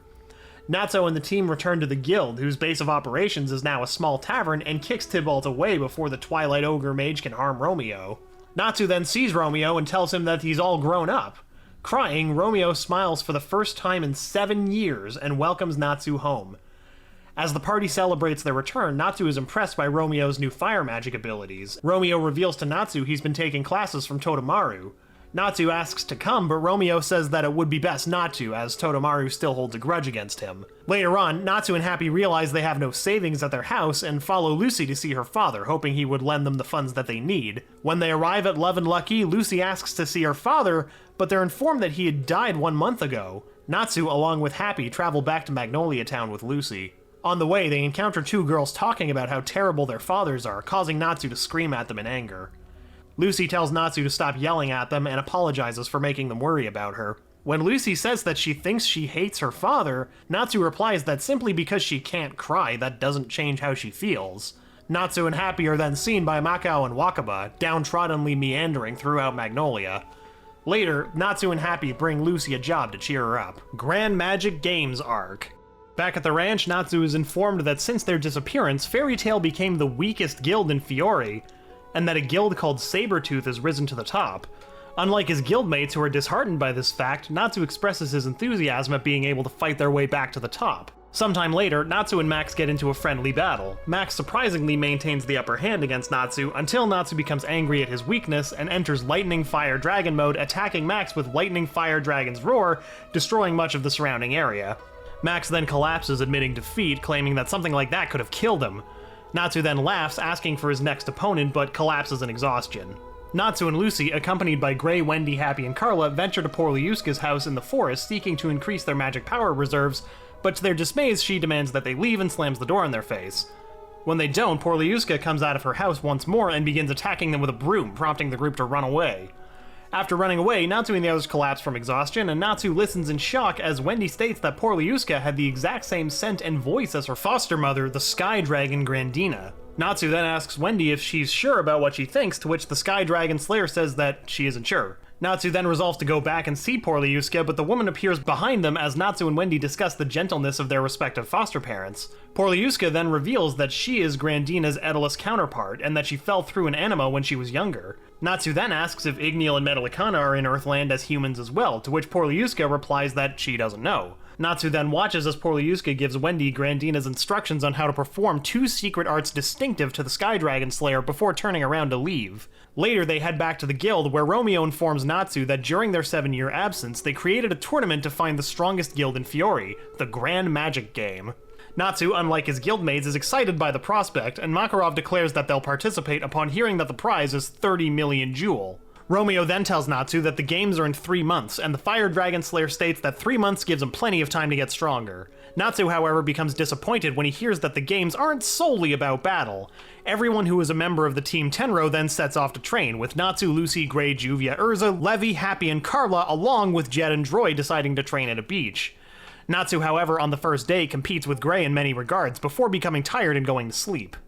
Natsu and the team return to the guild, whose base of operations is now a small tavern, and kicks Tybalt away before the Twilight Ogre Mage can harm Romeo. Natsu then sees Romeo and tells him that he's all grown up. Crying, Romeo smiles for the first time in 7 years and welcomes Natsu home. As the party celebrates their return, Natsu is impressed by Romeo's new fire magic abilities. Romeo reveals to Natsu he's been taking classes from Totemaru. Natsu asks to come, but Romeo says that it would be best not to, as Totemaru still holds a grudge against him. Later on, Natsu and Happy realize they have no savings at their house and follow Lucy to see her father, hoping he would lend them the funds that they need. When they arrive at Love and Lucky, Lucy asks to see her father, but they're informed that he had died 1 month ago. Natsu, along with Happy, travel back to Magnolia Town with Lucy. On the way, they encounter 2 girls talking about how terrible their fathers are, causing Natsu to scream at them in anger. Lucy tells Natsu to stop yelling at them and apologizes for making them worry about her. When Lucy says that she thinks she hates her father, Natsu replies that simply because she can't cry, that doesn't change how she feels. Natsu and Happy are then seen by Macao and Wakaba, downtroddenly meandering throughout Magnolia. Later, Natsu and Happy bring Lucy a job to cheer her up. Grand Magic Games Arc. Back at the ranch, Natsu is informed that since their disappearance, Fairy Tail became the weakest guild in Fiore, and that a guild called Sabretooth has risen to the top. Unlike his guildmates who are disheartened by this fact, Natsu expresses his enthusiasm at being able to fight their way back to the top. Sometime later, Natsu and Max get into a friendly battle. Max surprisingly maintains the upper hand against Natsu until Natsu becomes angry at his weakness and enters Lightning Fire Dragon mode, attacking Max with Lightning Fire Dragon's Roar, destroying much of the surrounding area. Max then collapses, admitting defeat, claiming that something like that could have killed him. Natsu then laughs, asking for his next opponent, but collapses in exhaustion. Natsu and Lucy, accompanied by Gray, Wendy, Happy, and Carla, venture to Porliuska's house in the forest, seeking to increase their magic power reserves, but to their dismays, she demands that they leave and slams the door in their face. When they don't, Porliuska comes out of her house once more and begins attacking them with a broom, prompting the group to run away. After running away, Natsu and the others collapse from exhaustion, and Natsu listens in shock as Wendy states that Porliuska had the exact same scent and voice as her foster mother, the Sky Dragon Grandina. Natsu then asks Wendy if she's sure about what she thinks, to which the Sky Dragon Slayer says that she isn't sure. Natsu then resolves to go back and see Porliuska, but the woman appears behind them as Natsu and Wendy discuss the gentleness of their respective foster parents. Porliuska then reveals that she is Grandina's Edolas counterpart, and that she fell through an anima when she was younger. Natsu then asks if Igneal and Metallicana are in Earthland as humans as well, to which Porliuska replies that she doesn't know. Natsu then watches as Porliuska gives Wendy Grandina's instructions on how to perform 2 secret arts distinctive to the Sky Dragon Slayer before turning around to leave. Later, they head back to the guild, where Romeo informs Natsu that during their 7-year absence, they created a tournament to find the strongest guild in Fiore, the Grand Magic Game. Natsu, unlike his guildmates, is excited by the prospect, and Makarov declares that they'll participate upon hearing that the prize is 30 million jewel. Romeo then tells Natsu that the games are in 3 months, and the Fire Dragon Slayer states that 3 months gives him plenty of time to get stronger. Natsu, however, becomes disappointed when he hears that the games aren't solely about battle. Everyone who is a member of the Team Tenrou then sets off to train, with Natsu, Lucy, Gray, Juvia, Urza, Levi, Happy, and Carla, along with Jet and Droy deciding to train at a beach. Natsu, however, on the first day competes with Gray in many regards, before becoming tired and going to sleep.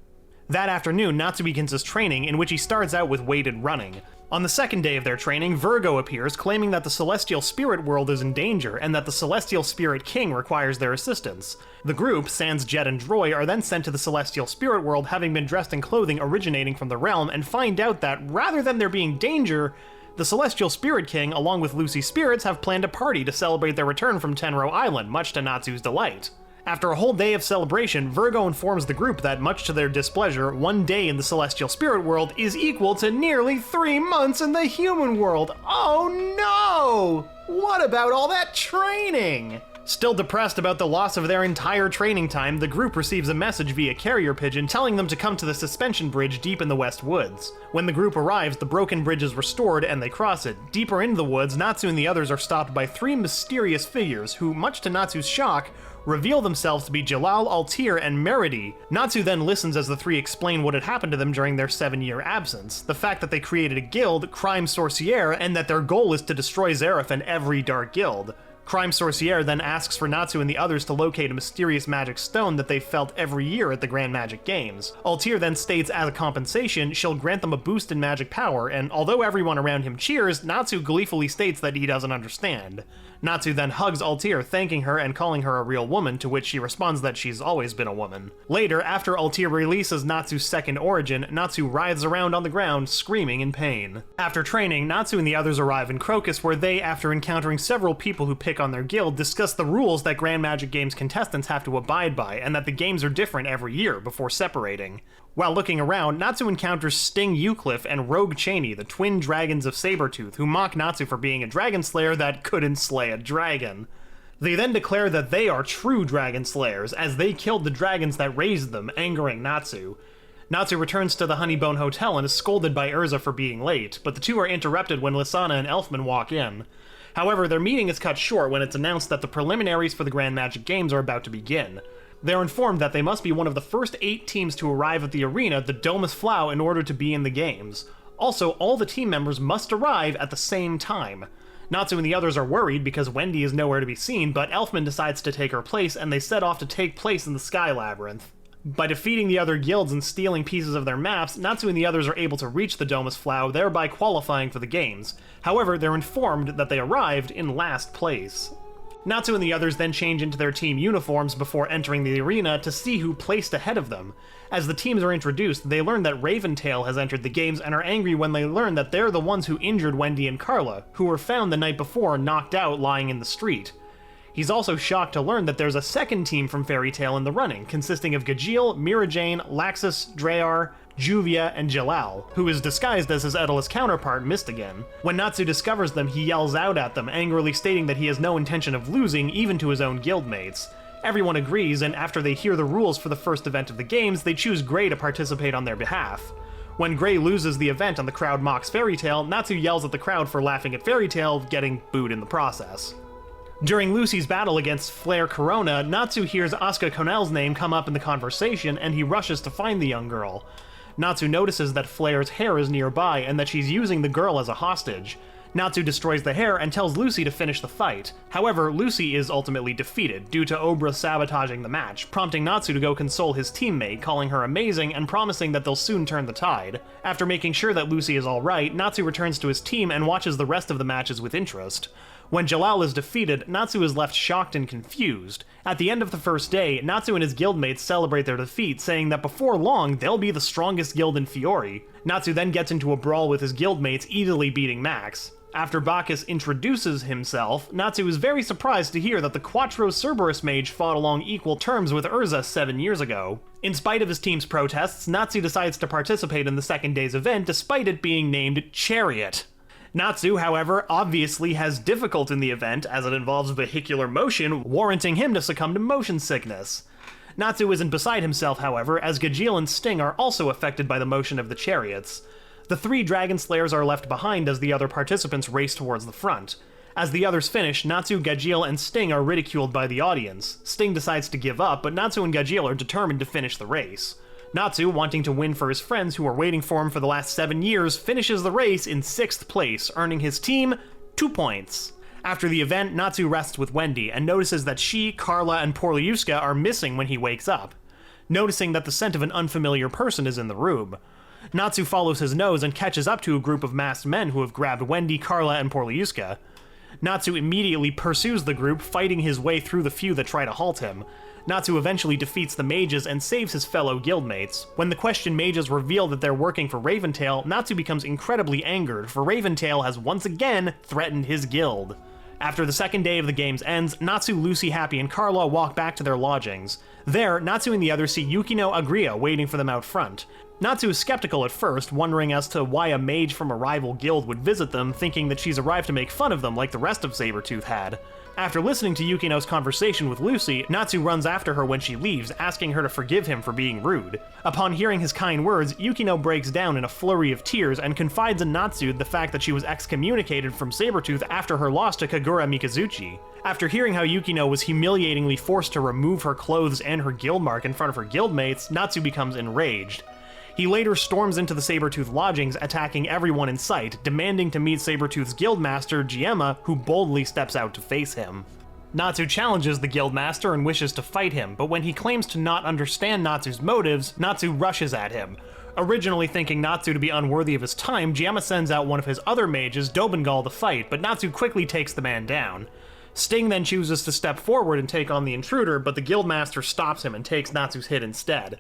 That afternoon, Natsu begins his training, in which he starts out with weighted running. On the second day of their training, Virgo appears, claiming that the Celestial Spirit World is in danger, and that the Celestial Spirit King requires their assistance. The group, sans Jet and Droy, are then sent to the Celestial Spirit World, having been dressed in clothing originating from the realm, and find out that, rather than there being danger, the Celestial Spirit King, along with Lucy's spirits, have planned a party to celebrate their return from Tenrou Island, much to Natsu's delight. After a whole day of celebration, Virgo informs the group that, much to their displeasure, 1 day in the celestial spirit world is equal to nearly 3 months in the human world. Oh no! What about all that training? Still depressed about the loss of their entire training time, the group receives a message via carrier pigeon telling them to come to the suspension bridge deep in the West Woods. When the group arrives, the broken bridge is restored and they cross it. Deeper into the woods, Natsu and the others are stopped by 3 mysterious figures who, much to Natsu's shock, reveal themselves to be Jalal, Altir, and Meridi. Natsu then listens as the 3 explain what had happened to them during their 7-year absence. The fact that they created a guild, Crime Sorcière, and that their goal is to destroy Zeref and every dark guild. Crime Sorcière then asks for Natsu and the others to locate a mysterious magic stone that they've felt every year at the Grand Magic Games. Altir then states as a compensation, she'll grant them a boost in magic power, and although everyone around him cheers, Natsu gleefully states that he doesn't understand. Natsu then hugs Altir, thanking her and calling her a real woman, to which she responds that she's always been a woman. Later, after Altir releases Natsu's second origin, Natsu writhes around on the ground, screaming in pain. After training, Natsu and the others arrive in Crocus, where they, after encountering several people who pick on their guild, discuss the rules that Grand Magic Games contestants have to abide by, and that the games are different every year before separating. While looking around, Natsu encounters Sting Eucliffe and Rogue Cheney, the twin dragons of Sabretooth, who mock Natsu for being a dragon slayer that couldn't slay a dragon. They then declare that they are true dragon slayers, as they killed the dragons that raised them, angering Natsu. Natsu returns to the Honeybone Hotel and is scolded by Urza for being late, but the two are interrupted when Lysana and Elfman walk in. However, their meeting is cut short when it's announced that the preliminaries for the Grand Magic Games are about to begin. They're informed that they must be one of the first 8 teams to arrive at the arena, the Domus Flau, in order to be in the games. Also, all the team members must arrive at the same time. Natsu and the others are worried because Wendy is nowhere to be seen, but Elfman decides to take her place, and they set off to take place in the Sky Labyrinth. By defeating the other guilds and stealing pieces of their maps, Natsu and the others are able to reach the Domus Flau, thereby qualifying for the games. However, they're informed that they arrived in last place. Natsu and the others then change into their team uniforms before entering the arena to see who placed ahead of them. As the teams are introduced, they learn that Raventail has entered the games and are angry when they learn that they're the ones who injured Wendy and Carla, who were found the night before knocked out lying in the street. He's also shocked to learn that there's a second team from Fairy Tail in the running, consisting of Gajeel, Mirajane, Laxus, Dreyar, Juvia, and Jalal, who is disguised as his Edolas counterpart, Mistigan. When Natsu discovers them, he yells out at them, angrily stating that he has no intention of losing, even to his own guildmates. Everyone agrees, and after they hear the rules for the first event of the games, they choose Grey to participate on their behalf. When Grey loses the event and the crowd mocks Fairy Tail, Natsu yells at the crowd for laughing at Fairy Tail, getting booed in the process. During Lucy's battle against Flare Corona, Natsu hears Asuka Connell's name come up in the conversation, and he rushes to find the young girl. Natsu notices that Flare's hair is nearby and that she's using the girl as a hostage. Natsu destroys the hair and tells Lucy to finish the fight. However, Lucy is ultimately defeated due to Obra sabotaging the match, prompting Natsu to go console his teammate, calling her amazing and promising that they'll soon turn the tide. After making sure that Lucy is alright, Natsu returns to his team and watches the rest of the matches with interest. When Jalal is defeated, Natsu is left shocked and confused. At the end of the first day, Natsu and his guildmates celebrate their defeat, saying that before long, they'll be the strongest guild in Fiori. Natsu then gets into a brawl with his guildmates, easily beating Max. After Bacchus introduces himself, Natsu is very surprised to hear that the Quattro Cerberus Mage fought along equal terms with Urza 7 years ago. In spite of his team's protests, Natsu decides to participate in the second day's event despite it being named Chariot. Natsu, however, obviously has difficulty in the event as it involves vehicular motion, warranting him to succumb to motion sickness. Natsu isn't beside himself, however, as Gajeel and Sting are also affected by the motion of the chariots. The 3 Dragon Slayers are left behind as the other participants race towards the front. As the others finish, Natsu, Gajeel, and Sting are ridiculed by the audience. Sting decides to give up, but Natsu and Gajeel are determined to finish the race. Natsu, wanting to win for his friends who were waiting for him for the last 7 years, finishes the race in 6th place, earning his team 2 points. After the event, Natsu rests with Wendy, and notices that she, Carla, and Porliuska are missing when he wakes up, noticing that the scent of an unfamiliar person is in the room. Natsu follows his nose and catches up to a group of masked men who have grabbed Wendy, Carla, and Porliuska. Natsu immediately pursues the group, fighting his way through the few that try to halt him. Natsu eventually defeats the mages and saves his fellow guildmates. When the questioned mages reveal that they're working for Raventail, Natsu becomes incredibly angered, for Raventail has once again threatened his guild. After the second day of the games ends, Natsu, Lucy, Happy, and Carla walk back to their lodgings. There, Natsu and the others see Yukino Agria waiting for them out front. Natsu is skeptical at first, wondering as to why a mage from a rival guild would visit them, thinking that she's arrived to make fun of them like the rest of Sabretooth had. After listening to Yukino's conversation with Lucy, Natsu runs after her when she leaves, asking her to forgive him for being rude. Upon hearing his kind words, Yukino breaks down in a flurry of tears and confides in Natsu the fact that she was excommunicated from Sabretooth after her loss to Kagura Mikazuchi. After hearing how Yukino was humiliatingly forced to remove her clothes and her guild mark in front of her guildmates, Natsu becomes enraged. He later storms into the Sabretooth lodgings, attacking everyone in sight, demanding to meet Sabretooth's guildmaster, Giemma, who boldly steps out to face him. Natsu challenges the guildmaster and wishes to fight him, but when he claims to not understand Natsu's motives, Natsu rushes at him. Originally thinking Natsu to be unworthy of his time, Giemma sends out one of his other mages, Dobengal, to fight, but Natsu quickly takes the man down. Sting then chooses to step forward and take on the intruder, but the guildmaster stops him and takes Natsu's hit instead.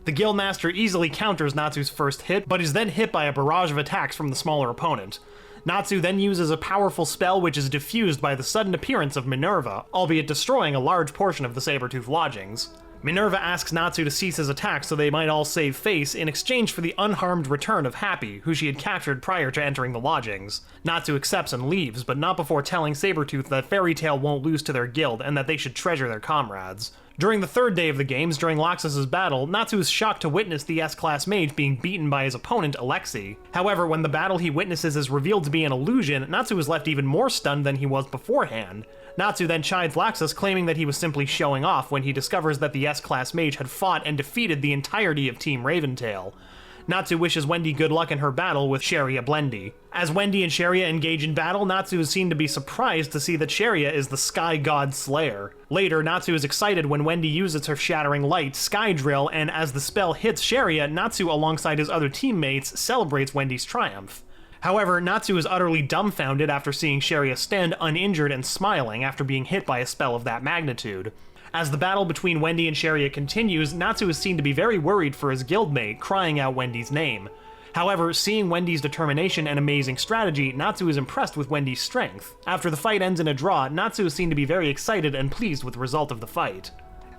The guildmaster easily counters Natsu's first hit, but is then hit by a barrage of attacks from the smaller opponent. Natsu then uses a powerful spell which is diffused by the sudden appearance of Minerva, albeit destroying a large portion of the Sabretooth lodgings. Minerva asks Natsu to cease his attacks so they might all save face in exchange for the unharmed return of Happy, who she had captured prior to entering the lodgings. Natsu accepts and leaves, but not before telling Sabretooth that Fairy Tail won't lose to their guild and that they should treasure their comrades. During the third day of the games, during Laxus' battle, Natsu is shocked to witness the S-Class Mage being beaten by his opponent, Alexei. However, when the battle he witnesses is revealed to be an illusion, Natsu is left even more stunned than he was beforehand. Natsu then chides Laxus, claiming that he was simply showing off when he discovers that the S-Class Mage had fought and defeated the entirety of Team Raventail. Natsu wishes Wendy good luck in her battle with Sharia Blendy. As Wendy and Sharia engage in battle, Natsu is seen to be surprised to see that Sharia is the Sky God Slayer. Later, Natsu is excited when Wendy uses her Shattering Light, Sky Drill, and as the spell hits Sharia, Natsu alongside his other teammates celebrates Wendy's triumph. However, Natsu is utterly dumbfounded after seeing Sharia stand uninjured and smiling after being hit by a spell of that magnitude. As the battle between Wendy and Sharia continues, Natsu is seen to be very worried for his guildmate, crying out Wendy's name. However, seeing Wendy's determination and amazing strategy, Natsu is impressed with Wendy's strength. After the fight ends in a draw, Natsu is seen to be very excited and pleased with the result of the fight.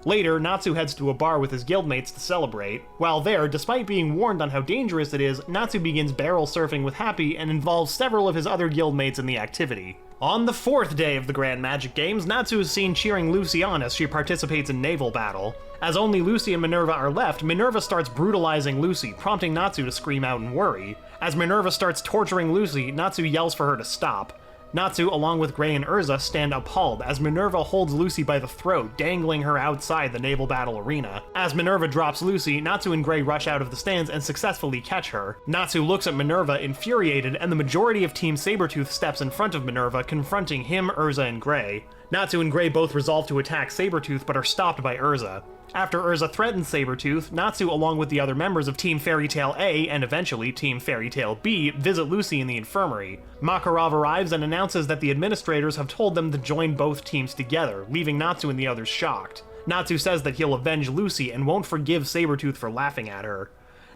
Later, Natsu heads to a bar with his guildmates to celebrate. While there, despite being warned on how dangerous it is, Natsu begins barrel surfing with Happy and involves several of his other guildmates in the activity. On the fourth day of the Grand Magic Games, Natsu is seen cheering Lucy on as she participates in naval battle. As only Lucy and Minerva are left, Minerva starts brutalizing Lucy, prompting Natsu to scream out in worry. As Minerva starts torturing Lucy, Natsu yells for her to stop. Natsu, along with Gray and Urza, stand appalled as Minerva holds Lucy by the throat, dangling her outside the naval battle arena. As Minerva drops Lucy, Natsu and Gray rush out of the stands and successfully catch her. Natsu looks at Minerva infuriated, and the majority of Team Sabretooth steps in front of Minerva, confronting him, Urza, and Gray. Natsu and Gray both resolve to attack Sabretooth, but are stopped by Urza. After Urza threatens Sabretooth, Natsu, along with the other members of Team Fairy Tail A, and eventually Team Fairy Tail B, visit Lucy in the infirmary. Makarov arrives and announces that the administrators have told them to join both teams together, leaving Natsu and the others shocked. Natsu says that he'll avenge Lucy and won't forgive Sabretooth for laughing at her.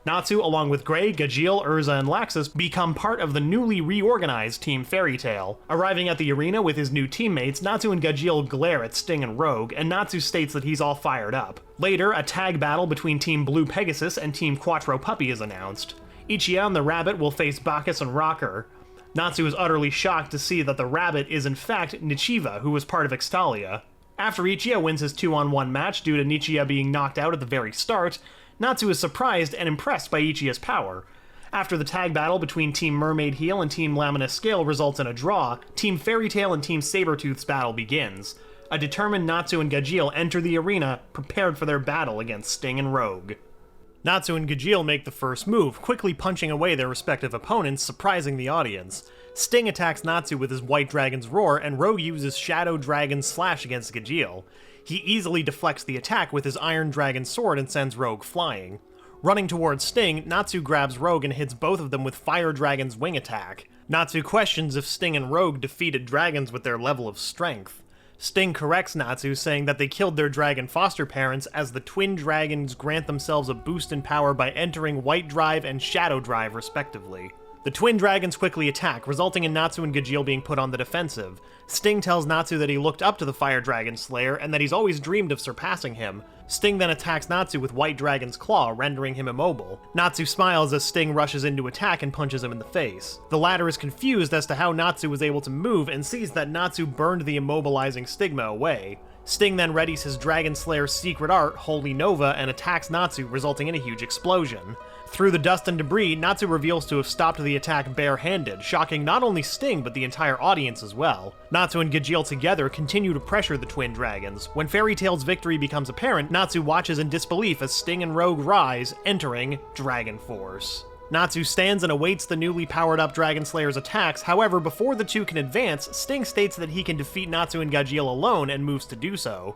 Natsu, along with Gray, Gajiel, Urza, and Laxus, become part of the newly reorganized Team Fairy Tail. Arriving at the arena with his new teammates, Natsu and Gajiel glare at Sting and Rogue, and Natsu states that he's all fired up. Later, a tag battle between Team Blue Pegasus and Team Quattro Puppy is announced. Ichiya and the Rabbit will face Bacchus and Rocker. Natsu is utterly shocked to see that the Rabbit is in fact Nichiva, who was part of Extalia. After Ichiya wins his 2-on-1 match due to Nichiya being knocked out at the very start, Natsu is surprised and impressed by Ichiya's power. After the tag battle between Team Mermaid Heel and Team Lamina Scale results in a draw, Team Fairy Tail and Team Sabretooth's battle begins. A determined Natsu and Gajiel enter the arena, prepared for their battle against Sting and Rogue. Natsu and Gajiel make the first move, quickly punching away their respective opponents, surprising the audience. Sting attacks Natsu with his White Dragon's Roar, and Rogue uses Shadow Dragon's Slash against Gajiel. He easily deflects the attack with his Iron Dragon Sword and sends Rogue flying. Running towards Sting, Natsu grabs Rogue and hits both of them with Fire Dragon's Wing attack. Natsu questions if Sting and Rogue defeated dragons with their level of strength. Sting corrects Natsu, saying that they killed their dragon foster parents as the twin dragons grant themselves a boost in power by entering White Drive and Shadow Drive respectively. The twin dragons quickly attack, resulting in Natsu and Gajeel being put on the defensive. Sting tells Natsu that he looked up to the Fire Dragon Slayer and that he's always dreamed of surpassing him. Sting then attacks Natsu with White Dragon's Claw, rendering him immobile. Natsu smiles as Sting rushes in to attack and punches him in the face. The latter is confused as to how Natsu was able to move and sees that Natsu burned the immobilizing stigma away. Sting then readies his Dragon Slayer's secret art, Holy Nova, and attacks Natsu, resulting in a huge explosion. Through the dust and debris, Natsu reveals to have stopped the attack barehanded, shocking not only Sting but the entire audience as well. Natsu and Gajeel together continue to pressure the twin dragons. When Fairy Tail's victory becomes apparent, Natsu watches in disbelief as Sting and Rogue rise, entering Dragon Force. Natsu stands and awaits the newly powered-up Dragon Slayer's attacks. However, before the two can advance, Sting states that he can defeat Natsu and Gajeel alone and moves to do so.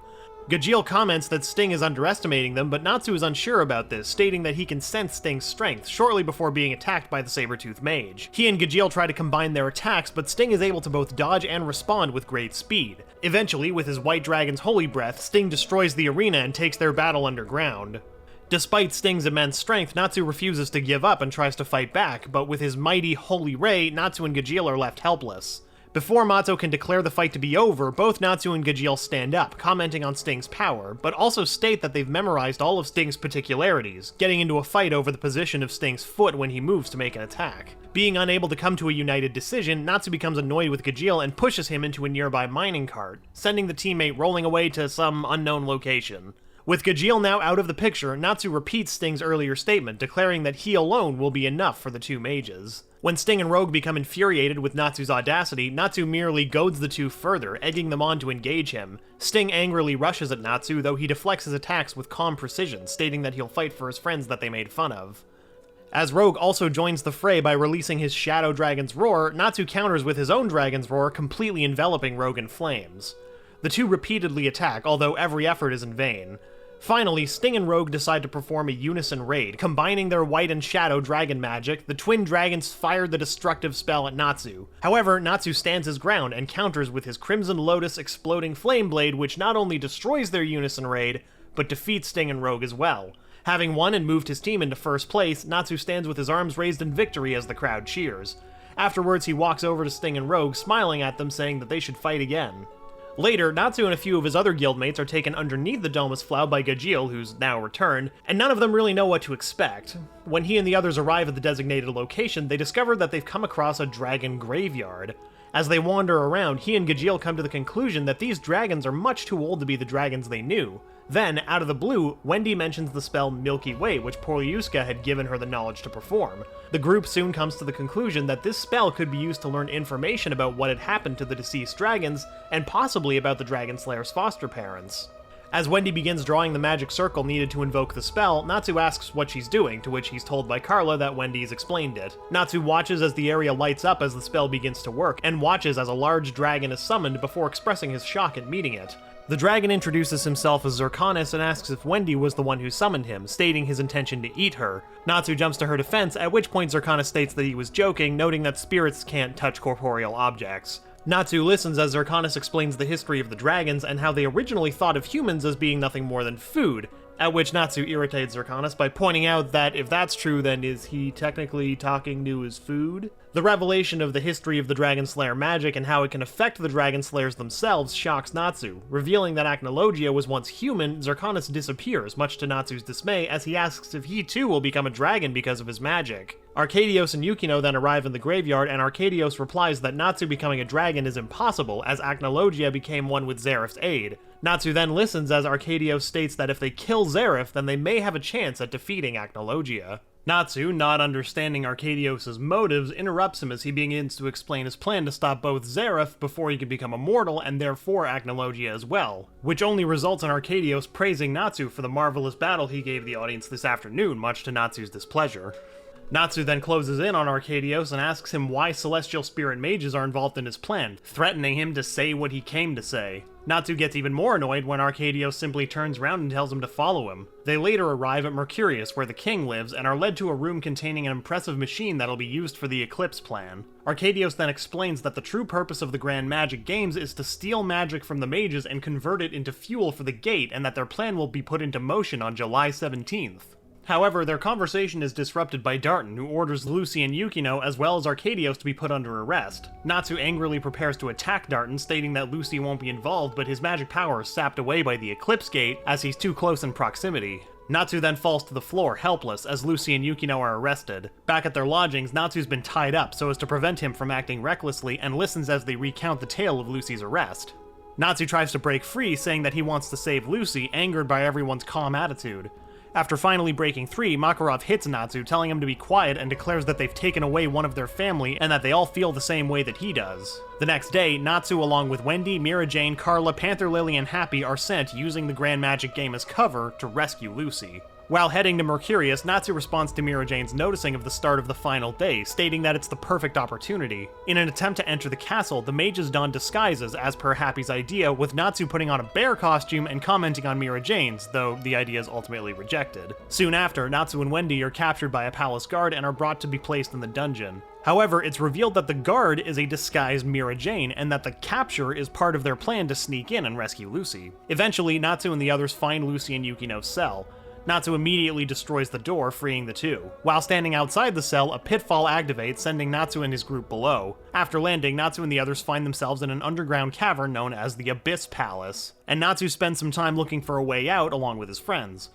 Gajeel comments that Sting is underestimating them, but Natsu is unsure about this, stating that he can sense Sting's strength shortly before being attacked by the saber-tooth mage. He and Gajeel try to combine their attacks, but Sting is able to both dodge and respond with great speed. Eventually, with his White Dragon's Holy Breath, Sting destroys the arena and takes their battle underground. Despite Sting's immense strength, Natsu refuses to give up and tries to fight back, but with his mighty Holy Ray, Natsu and Gajeel are left helpless. Before Mato can declare the fight to be over, both Natsu and Gajeel stand up, commenting on Sting's power, but also state that they've memorized all of Sting's particularities, getting into a fight over the position of Sting's foot when he moves to make an attack. Being unable to come to a united decision, Natsu becomes annoyed with Gajeel and pushes him into a nearby mining cart, sending the teammate rolling away to some unknown location. With Gajeel now out of the picture, Natsu repeats Sting's earlier statement, declaring that he alone will be enough for the two mages. When Sting and Rogue become infuriated with Natsu's audacity, Natsu merely goads the two further, egging them on to engage him. Sting angrily rushes at Natsu, though he deflects his attacks with calm precision, stating that he'll fight for his friends that they made fun of. As Rogue also joins the fray by releasing his Shadow Dragon's Roar, Natsu counters with his own Dragon's Roar, completely enveloping Rogue in flames. The two repeatedly attack, although every effort is in vain. Finally, Sting and Rogue decide to perform a unison raid. Combining their White and Shadow dragon magic, the twin dragons fire the destructive spell at Natsu. However, Natsu stands his ground and counters with his Crimson Lotus exploding flame blade, which not only destroys their unison raid, but defeats Sting and Rogue as well. Having won and moved his team into first place, Natsu stands with his arms raised in victory as the crowd cheers. Afterwards, he walks over to Sting and Rogue, smiling at them, saying that they should fight again. Later, Natsu and a few of his other guildmates are taken underneath the Domus Flow by Gajeel, who's now returned, and none of them really know what to expect. When he and the others arrive at the designated location, they discover that they've come across a dragon graveyard. As they wander around, he and Gajeel come to the conclusion that these dragons are much too old to be the dragons they knew. Then, out of the blue, Wendy mentions the spell Milky Way, which Poryuska had given her the knowledge to perform. The group soon comes to the conclusion that this spell could be used to learn information about what had happened to the deceased dragons, and possibly about the Dragon Slayer's foster parents. As Wendy begins drawing the magic circle needed to invoke the spell, Natsu asks what she's doing, to which he's told by Carla that Wendy's explained it. Natsu watches as the area lights up as the spell begins to work, and watches as a large dragon is summoned before expressing his shock at meeting it. The dragon introduces himself as Zirconis and asks if Wendy was the one who summoned him, stating his intention to eat her. Natsu jumps to her defense, at which point Zirconis states that he was joking, noting that spirits can't touch corporeal objects. Natsu listens as Zirconis explains the history of the dragons and how they originally thought of humans as being nothing more than food, at which Natsu irritates Zirconis by pointing out that if that's true, then is he technically talking to his food? The revelation of the history of the Dragon Slayer magic and how it can affect the Dragon Slayers themselves shocks Natsu. Revealing that Acnologia was once human, Zirconis disappears, much to Natsu's dismay, as he asks if he too will become a dragon because of his magic. Arcadios and Yukino then arrive in the graveyard, and Arcadios replies that Natsu becoming a dragon is impossible, as Acnologia became one with Zeref's aid. Natsu then listens as Arcadios states that if they kill Zeref, then they may have a chance at defeating Acnologia. Natsu, not understanding Arcadios' motives, interrupts him as he begins to explain his plan to stop both Zeref before he can become immortal, and therefore Acnologia as well, which only results in Arcadios praising Natsu for the marvelous battle he gave the audience this afternoon, much to Natsu's displeasure. Natsu then closes in on Arcadios and asks him why Celestial Spirit Mages are involved in his plan, threatening him to say what he came to say. Natsu gets even more annoyed when Arcadios simply turns around and tells him to follow him. They later arrive at Mercurius, where the king lives, and are led to a room containing an impressive machine that'll be used for the Eclipse plan. Arcadios then explains that the true purpose of the Grand Magic Games is to steal magic from the mages and convert it into fuel for the gate, and that their plan will be put into motion on July 17th. However, their conversation is disrupted by Darton, who orders Lucy and Yukino as well as Arcadios to be put under arrest. Natsu angrily prepares to attack Darton, stating that Lucy won't be involved, but his magic power is sapped away by the Eclipse Gate as he's too close in proximity. Natsu then falls to the floor, helpless, as Lucy and Yukino are arrested. Back at their lodgings, Natsu's been tied up so as to prevent him from acting recklessly and listens as they recount the tale of Lucy's arrest. Natsu tries to break free, saying that he wants to save Lucy, angered by everyone's calm attitude. After finally breaking free, Makarov hits Natsu, telling him to be quiet, and declares that they've taken away one of their family and that they all feel the same way that he does. The next day, Natsu along with Wendy, Mira Jane, Carla, Panther Lily, and Happy are sent using the Grand Magic Game as cover to rescue Lucy. While heading to Mercurius, Natsu responds to Mira Jane's noticing of the start of the final day, stating that it's the perfect opportunity. In an attempt to enter the castle, the mages don disguises, as per Happy's idea, with Natsu putting on a bear costume and commenting on Mira Jane's, though the idea is ultimately rejected. Soon after, Natsu and Wendy are captured by a palace guard and are brought to be placed in the dungeon. However, it's revealed that the guard is a disguised Mira Jane, and that the capture is part of their plan to sneak in and rescue Lucy. Eventually, Natsu and the others find Lucy in Yukino's cell. Natsu immediately destroys the door, freeing the two. While standing outside the cell, a pitfall activates, sending Natsu and his group below. After landing, Natsu and the others find themselves in an underground cavern known as the Abyss Palace, and Natsu spends some time looking for a way out along with his friends.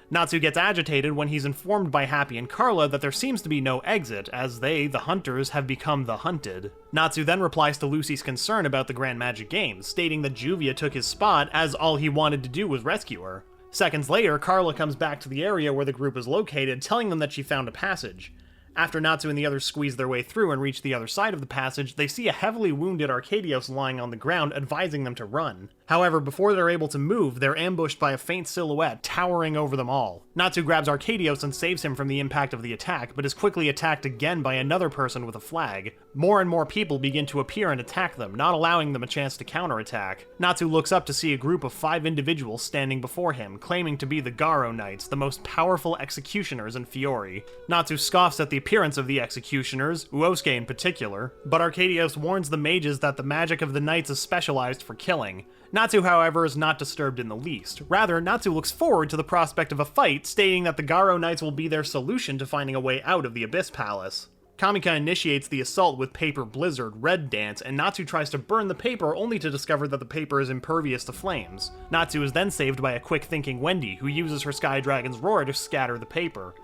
Natsu gets agitated when he's informed by Happy and Carla that there seems to be no exit, as they, the hunters, have become the hunted. Natsu then replies to Lucy's concern about the Grand Magic Games, stating that Juvia took his spot as all he wanted to do was rescue her. Seconds later, Carla comes back to the area where the group is located, telling them that she found a passage. After Natsu and the others squeeze their way through and reach the other side of the passage, they see a heavily wounded Arcadios lying on the ground, advising them to run. However, before they're able to move, they're ambushed by a faint silhouette towering over them all. Natsu grabs Arcadios and saves him from the impact of the attack, but is quickly attacked again by another person with a flag. More and more people begin to appear and attack them, not allowing them a chance to counterattack. Natsu looks up to see a group of 5 individuals standing before him, claiming to be the Garo Knights, the most powerful executioners in Fiori. Natsu scoffs at the appearance of the executioners, Uosuke in particular, but Arcadios warns the mages that the magic of the knights is specialized for killing. Natsu, however, is not disturbed in the least. Rather, Natsu looks forward to the prospect of a fight, stating that the Garo Knights will be their solution to finding a way out of the Abyss Palace. Kamika initiates the assault with Paper Blizzard, Red Dance, and Natsu tries to burn the paper only to discover that the paper is impervious to flames. Natsu is then saved by a quick-thinking Wendy, who uses her Sky Dragon's Roar to scatter the paper.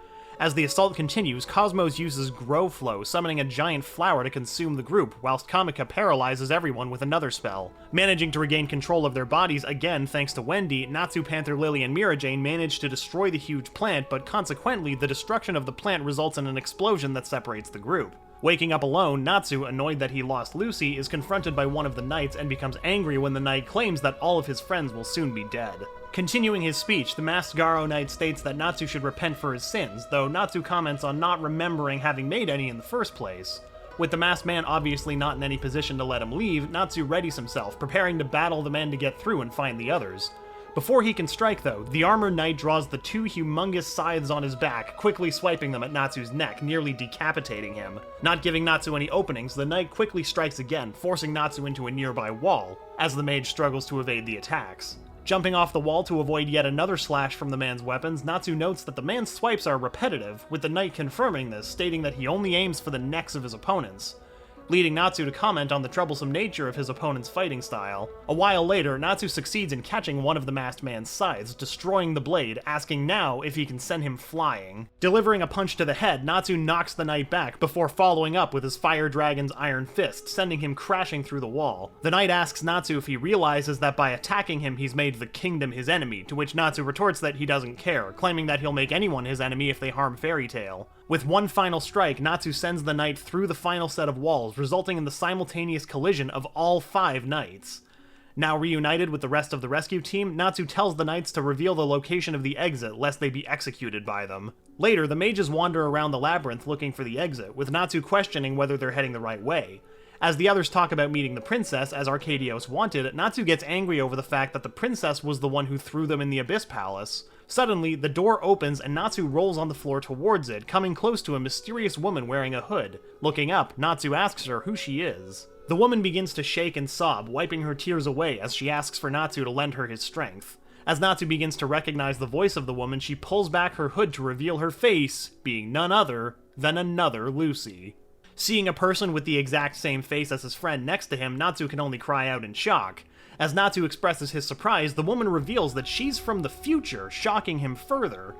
As the assault continues, Cosmos uses Grow Flow, summoning a giant flower to consume the group, whilst Kamika paralyzes everyone with another spell. Managing to regain control of their bodies again thanks to Wendy, Natsu, Panther Lily, and Mira Jane manage to destroy the huge plant, but consequently, the destruction of the plant results in an explosion that separates the group. Waking up alone, Natsu, annoyed that he lost Lucy, is confronted by one of the knights and becomes angry when the knight claims that all of his friends will soon be dead. Continuing his speech, the masked Garo Knight states that Natsu should repent for his sins, though Natsu comments on not remembering having made any in the first place. With the masked man obviously not in any position to let him leave, Natsu readies himself, preparing to battle the men to get through and find the others. Before he can strike, though, the armored knight draws the 2 humongous scythes on his back, quickly swiping them at Natsu's neck, nearly decapitating him. Not giving Natsu any openings, the knight quickly strikes again, forcing Natsu into a nearby wall, as the mage struggles to evade the attacks. Jumping off the wall to avoid yet another slash from the man's weapons, Natsu notes that the man's swipes are repetitive, with the knight confirming this, stating that he only aims for the necks of his opponents, leading Natsu to comment on the troublesome nature of his opponent's fighting style. A while later, Natsu succeeds in catching one of the masked man's scythes, destroying the blade, asking now if he can send him flying. Delivering a punch to the head, Natsu knocks the knight back before following up with his Fire Dragon's Iron Fist, sending him crashing through the wall. The knight asks Natsu if he realizes that by attacking him he's made the kingdom his enemy, to which Natsu retorts that he doesn't care, claiming that he'll make anyone his enemy if they harm Fairy Tail. With one final strike, Natsu sends the knight through the final set of walls, resulting in the simultaneous collision of all 5 knights. Now reunited with the rest of the rescue team, Natsu tells the knights to reveal the location of the exit, lest they be executed by them. Later, the mages wander around the labyrinth looking for the exit, with Natsu questioning whether they're heading the right way. As the others talk about meeting the princess, as Arcadios wanted, Natsu gets angry over the fact that the princess was the one who threw them in the Abyss Palace. Suddenly, the door opens and Natsu rolls on the floor towards it, coming close to a mysterious woman wearing a hood. Looking up, Natsu asks her who she is. The woman begins to shake and sob, wiping her tears away as she asks for Natsu to lend her his strength. As Natsu begins to recognize the voice of the woman, she pulls back her hood to reveal her face, being none other than another Lucy. Seeing a person with the exact same face as his friend next to him, Natsu can only cry out in shock. As Natsu expresses his surprise, the woman reveals that she's from the future, shocking him further.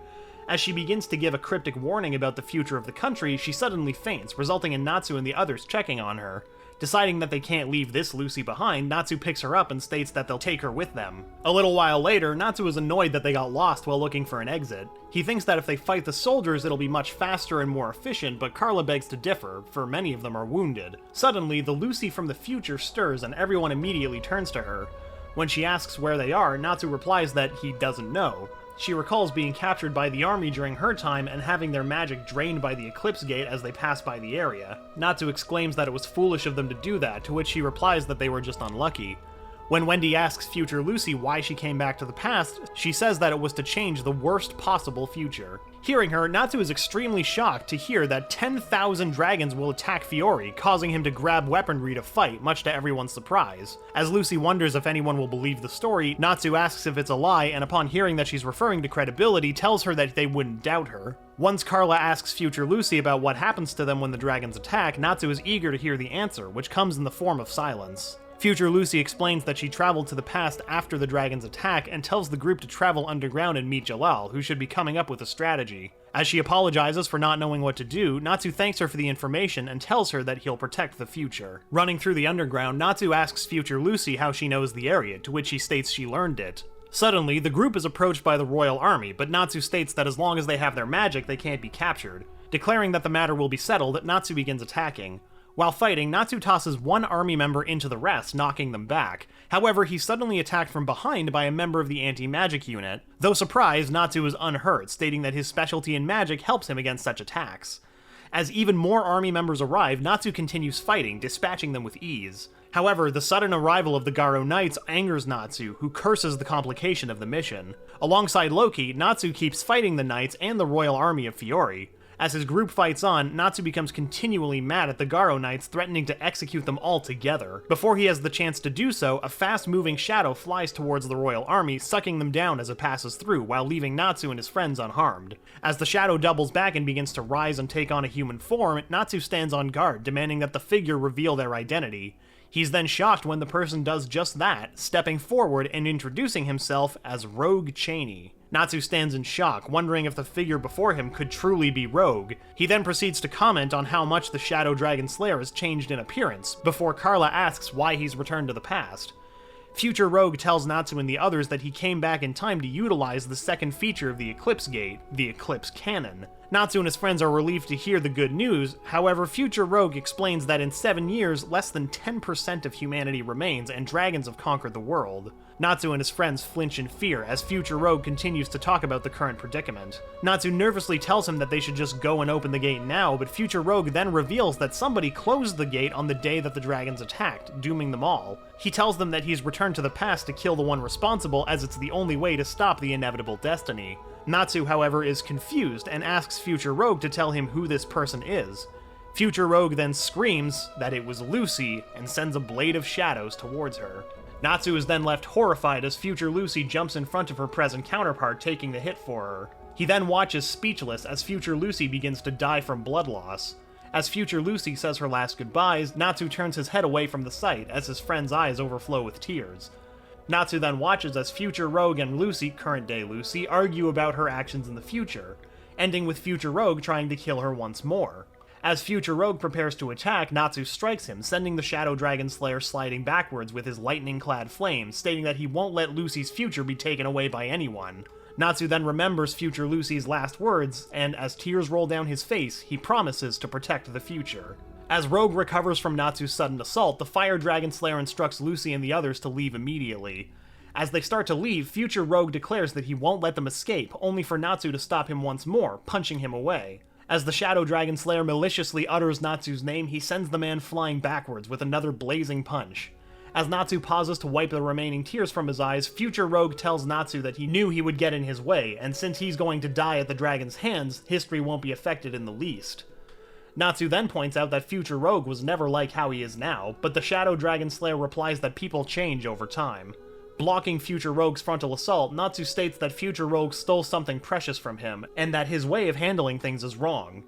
As she begins to give a cryptic warning about the future of the country, she suddenly faints, resulting in Natsu and the others checking on her. Deciding that they can't leave this Lucy behind, Natsu picks her up and states that they'll take her with them. A little while later, Natsu is annoyed that they got lost while looking for an exit. He thinks that if they fight the soldiers, it'll be much faster and more efficient, but Carla begs to differ, for many of them are wounded. Suddenly, the Lucy from the future stirs and everyone immediately turns to her. When she asks where they are, Natsu replies that he doesn't know. She recalls being captured by the army during her time and having their magic drained by the Eclipse Gate as they pass by the area. Natsu exclaims that it was foolish of them to do that, to which she replies that they were just unlucky. When Wendy asks future Lucy why she came back to the past, she says that it was to change the worst possible future. Hearing her, Natsu is extremely shocked to hear that 10,000 dragons will attack Fiore, causing him to grab weaponry to fight, much to everyone's surprise. As Lucy wonders if anyone will believe the story, Natsu asks if it's a lie, and upon hearing that she's referring to credibility, tells her that they wouldn't doubt her. Once Carla asks future Lucy about what happens to them when the dragons attack, Natsu is eager to hear the answer, which comes in the form of silence. Future Lucy explains that she traveled to the past after the dragon's attack and tells the group to travel underground and meet Jalal, who should be coming up with a strategy. As she apologizes for not knowing what to do, Natsu thanks her for the information and tells her that he'll protect the future. Running through the underground, Natsu asks future Lucy how she knows the area, to which she states she learned it. Suddenly, the group is approached by the royal army, but Natsu states that as long as they have their magic, they can't be captured. Declaring that the matter will be settled, Natsu begins attacking. While fighting, Natsu tosses one army member into the rest, knocking them back. However, he's suddenly attacked from behind by a member of the anti-magic unit. Though surprised, Natsu is unhurt, stating that his specialty in magic helps him against such attacks. As even more army members arrive, Natsu continues fighting, dispatching them with ease. However, the sudden arrival of the Garo Knights angers Natsu, who curses the complication of the mission. Alongside Loki, Natsu keeps fighting the Knights and the royal army of Fiore. As his group fights on, Natsu becomes continually mad at the Garo Knights, threatening to execute them all together. Before he has the chance to do so, a fast-moving shadow flies towards the royal army, sucking them down as it passes through, while leaving Natsu and his friends unharmed. As the shadow doubles back and begins to rise and take on a human form, Natsu stands on guard, demanding that the figure reveal their identity. He's then shocked when the person does just that, stepping forward and introducing himself as Rogue Cheney. Natsu stands in shock, wondering if the figure before him could truly be Rogue. He then proceeds to comment on how much the Shadow Dragon Slayer has changed in appearance, before Carla asks why he's returned to the past. Future Rogue tells Natsu and the others that he came back in time to utilize the second feature of the Eclipse Gate, the Eclipse Cannon. Natsu and his friends are relieved to hear the good news, however, Future Rogue explains that in 7 years, less than 10% of humanity remains and dragons have conquered the world. Natsu and his friends flinch in fear as Future Rogue continues to talk about the current predicament. Natsu nervously tells him that they should just go and open the gate now, but Future Rogue then reveals that somebody closed the gate on the day that the dragons attacked, dooming them all. He tells them that he's returned to the past to kill the one responsible, as it's the only way to stop the inevitable destiny. Natsu, however, is confused and asks Future Rogue to tell him who this person is. Future Rogue then screams that it was Lucy and sends a blade of shadows towards her. Natsu is then left horrified as Future Lucy jumps in front of her present counterpart, taking the hit for her. He then watches speechless as Future Lucy begins to die from blood loss. As Future Lucy says her last goodbyes, Natsu turns his head away from the sight as his friend's eyes overflow with tears. Natsu then watches as Future Rogue and Lucy, current-day Lucy, argue about her actions in the future, ending with Future Rogue trying to kill her once more. As Future Rogue prepares to attack, Natsu strikes him, sending the Shadow Dragon Slayer sliding backwards with his lightning-clad flames, stating that he won't let Lucy's future be taken away by anyone. Natsu then remembers Future Lucy's last words, and as tears roll down his face, he promises to protect the future. As Rogue recovers from Natsu's sudden assault, the Fire Dragon Slayer instructs Lucy and the others to leave immediately. As they start to leave, Future Rogue declares that he won't let them escape, only for Natsu to stop him once more, punching him away. As the Shadow Dragon Slayer maliciously utters Natsu's name, he sends the man flying backwards with another blazing punch. As Natsu pauses to wipe the remaining tears from his eyes, Future Rogue tells Natsu that he knew he would get in his way, and since he's going to die at the dragon's hands, history won't be affected in the least. Natsu then points out that Future Rogue was never like how he is now, but the Shadow Dragon Slayer replies that people change over time. Blocking Future Rogue's frontal assault, Natsu states that Future Rogue stole something precious from him, and that his way of handling things is wrong.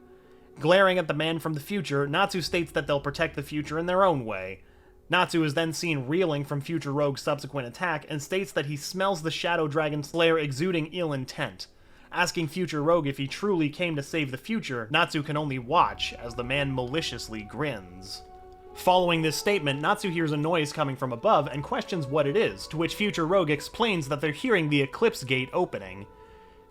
Glaring at the man from the future, Natsu states that they'll protect the future in their own way. Natsu is then seen reeling from Future Rogue's subsequent attack, and states that he smells the Shadow Dragon Slayer exuding ill intent. Asking Future Rogue if he truly came to save the future, Natsu can only watch as the man maliciously grins. Following this statement, Natsu hears a noise coming from above and questions what it is, to which Future Rogue explains that they're hearing the Eclipse Gate opening.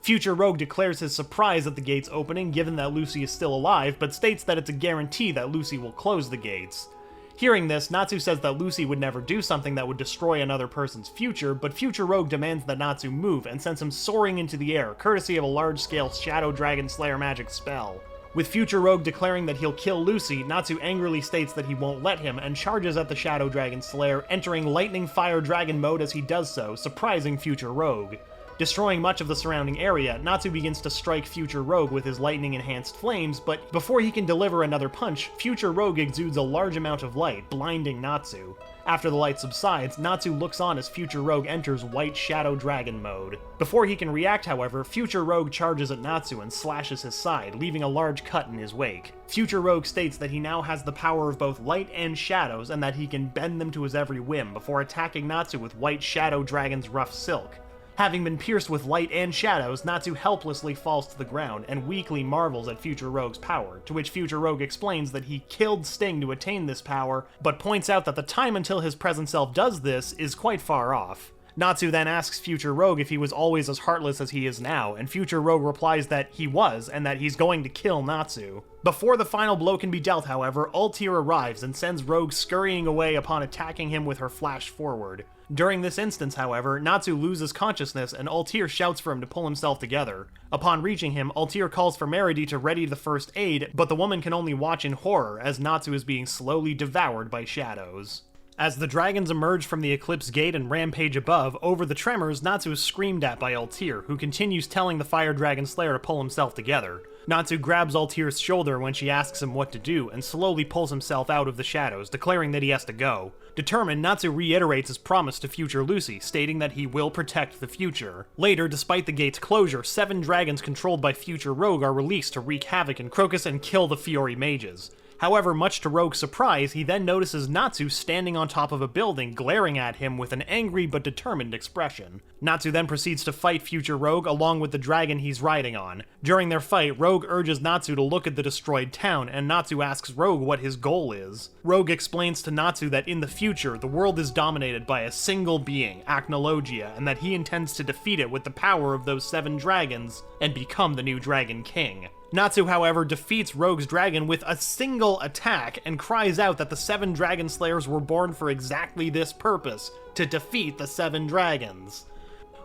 Future Rogue declares his surprise at the gates opening given that Lucy is still alive, but states that it's a guarantee that Lucy will close the gates. Hearing this, Natsu says that Lucy would never do something that would destroy another person's future, but Future Rogue demands that Natsu move and sends him soaring into the air, courtesy of a large-scale Shadow Dragon Slayer magic spell. With Future Rogue declaring that he'll kill Lucy, Natsu angrily states that he won't let him and charges at the Shadow Dragon Slayer, entering Lightning Fire Dragon mode as he does so, surprising Future Rogue. Destroying much of the surrounding area, Natsu begins to strike Future Rogue with his lightning-enhanced flames, but before he can deliver another punch, Future Rogue exudes a large amount of light, blinding Natsu. After the light subsides, Natsu looks on as Future Rogue enters White Shadow Dragon mode. Before he can react, however, Future Rogue charges at Natsu and slashes his side, leaving a large cut in his wake. Future Rogue states that he now has the power of both light and shadows, and that he can bend them to his every whim before attacking Natsu with White Shadow Dragon's rough silk. Having been pierced with light and shadows, Natsu helplessly falls to the ground and weakly marvels at Future Rogue's power, to which Future Rogue explains that he killed Sting to attain this power, but points out that the time until his present self does this is quite far off. Natsu then asks Future Rogue if he was always as heartless as he is now, and Future Rogue replies that he was, and that he's going to kill Natsu. Before the final blow can be dealt, however, Altair arrives and sends Rogue scurrying away upon attacking him with her flash forward. During this instance, however, Natsu loses consciousness and Altair shouts for him to pull himself together. Upon reaching him, Altair calls for Meredy to ready the first aid, but the woman can only watch in horror as Natsu is being slowly devoured by shadows. As the dragons emerge from the Eclipse Gate and rampage above, over the tremors, Natsu is screamed at by Altair, who continues telling the Fire Dragon Slayer to pull himself together. Natsu grabs Altair's shoulder when she asks him what to do, and slowly pulls himself out of the shadows, declaring that he has to go. Determined, Natsu reiterates his promise to future Lucy, stating that he will protect the future. Later, despite the gate's closure, 7 dragons controlled by Future Rogue are released to wreak havoc in Crocus and kill the Fiori mages. However, much to Rogue's surprise, he then notices Natsu standing on top of a building, glaring at him with an angry but determined expression. Natsu then proceeds to fight Future Rogue along with the dragon he's riding on. During their fight, Rogue urges Natsu to look at the destroyed town, and Natsu asks Rogue what his goal is. Rogue explains to Natsu that in the future, the world is dominated by a single being, Acnologia, and that he intends to defeat it with the power of those 7 dragons and become the new Dragon King. Natsu, however, defeats Rogue's dragon with a single attack and cries out that the 7 Dragon Slayers were born for exactly this purpose, to defeat the 7 dragons.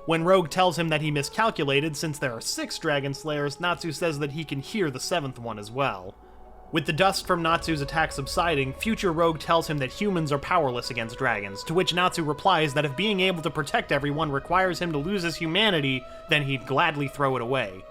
When Rogue tells him that he miscalculated since there are 6 Dragon Slayers, Natsu says that he can hear the 7th one as well. With the dust from Natsu's attack subsiding, Future Rogue tells him that humans are powerless against dragons, to which Natsu replies that if being able to protect everyone requires him to lose his humanity, then he'd gladly throw it away.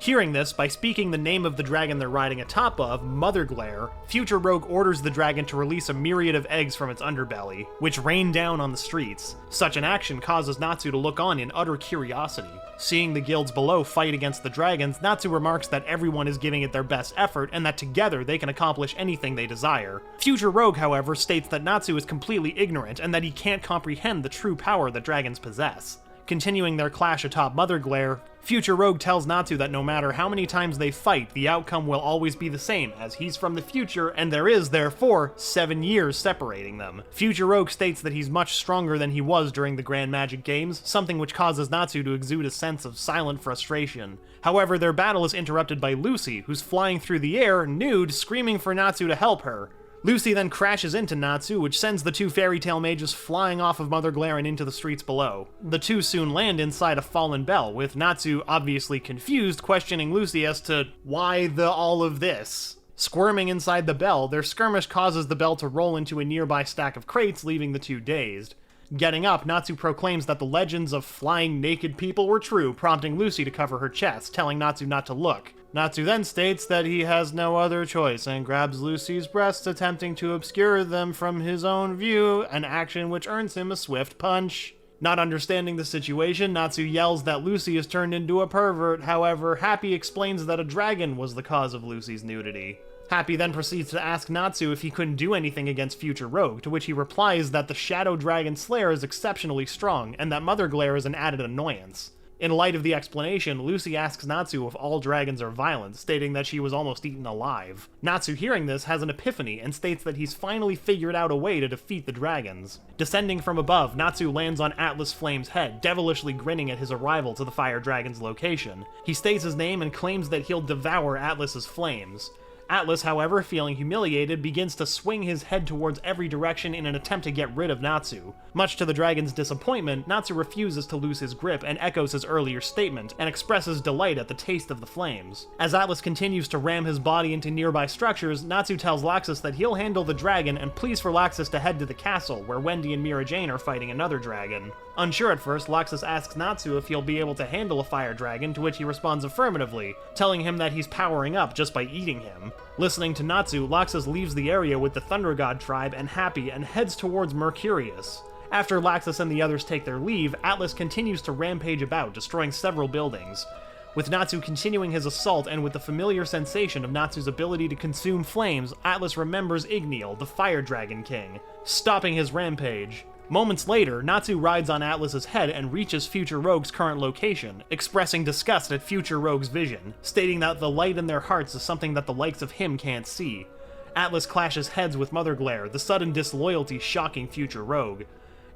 Hearing this, by speaking the name of the dragon they're riding atop of, Mother Glare, Future Rogue orders the dragon to release a myriad of eggs from its underbelly, which rain down on the streets. Such an action causes Natsu to look on in utter curiosity. Seeing the guilds below fight against the dragons, Natsu remarks that everyone is giving it their best effort and that together they can accomplish anything they desire. Future Rogue, however, states that Natsu is completely ignorant and that he can't comprehend the true power that dragons possess. Continuing their clash atop Mother Glare, Future Rogue tells Natsu that no matter how many times they fight, the outcome will always be the same, as he's from the future, and there is, therefore, 7 years separating them. Future Rogue states that he's much stronger than he was during the Grand Magic Games, something which causes Natsu to exude a sense of silent frustration. However, their battle is interrupted by Lucy, who's flying through the air, nude, screaming for Natsu to help her. Lucy then crashes into Natsu, which sends the 2 fairy tale mages flying off of Mother Glare and into the streets below. The 2 soon land inside a fallen bell, with Natsu obviously confused, questioning Lucy as to why all of this. Squirming inside the bell, their skirmish causes the bell to roll into a nearby stack of crates, leaving the 2 dazed. Getting up, Natsu proclaims that the legends of flying naked people were true, prompting Lucy to cover her chest, telling Natsu not to look. Natsu then states that he has no other choice and grabs Lucy's breasts, attempting to obscure them from his own view, an action which earns him a swift punch. Not understanding the situation, Natsu yells that Lucy is turned into a pervert. However, Happy explains that a dragon was the cause of Lucy's nudity. Happy then proceeds to ask Natsu if he couldn't do anything against Future Rogue, to which he replies that the Shadow Dragon Slayer is exceptionally strong, and that Mother Glare is an added annoyance. In light of the explanation, Lucy asks Natsu if all dragons are violent, stating that she was almost eaten alive. Natsu, hearing this, has an epiphany and states that he's finally figured out a way to defeat the dragons. Descending from above, Natsu lands on Atlas Flame's head, devilishly grinning at his arrival to the fire dragon's location. He states his name and claims that he'll devour Atlas's flames. Atlas, however, feeling humiliated, begins to swing his head towards every direction in an attempt to get rid of Natsu. Much to the dragon's disappointment, Natsu refuses to lose his grip and echoes his earlier statement, and expresses delight at the taste of the flames. As Atlas continues to ram his body into nearby structures, Natsu tells Laxus that he'll handle the dragon and pleads for Laxus to head to the castle, where Wendy and Mira Jane are fighting another dragon. Unsure at first, Laxus asks Natsu if he'll be able to handle a fire dragon, to which he responds affirmatively, telling him that he's powering up just by eating him. Listening to Natsu, Laxus leaves the area with the Thunder God tribe and Happy and heads towards Mercurius. After Laxus and the others take their leave, Atlas continues to rampage about, destroying several buildings. With Natsu continuing his assault and with the familiar sensation of Natsu's ability to consume flames, Atlas remembers Igniel, the Fire Dragon King, stopping his rampage. Moments later, Natsu rides on Atlas's head and reaches Future Rogue's current location, expressing disgust at Future Rogue's vision, stating that the light in their hearts is something that the likes of him can't see. Atlas clashes heads with Mother Glare, the sudden disloyalty shocking Future Rogue.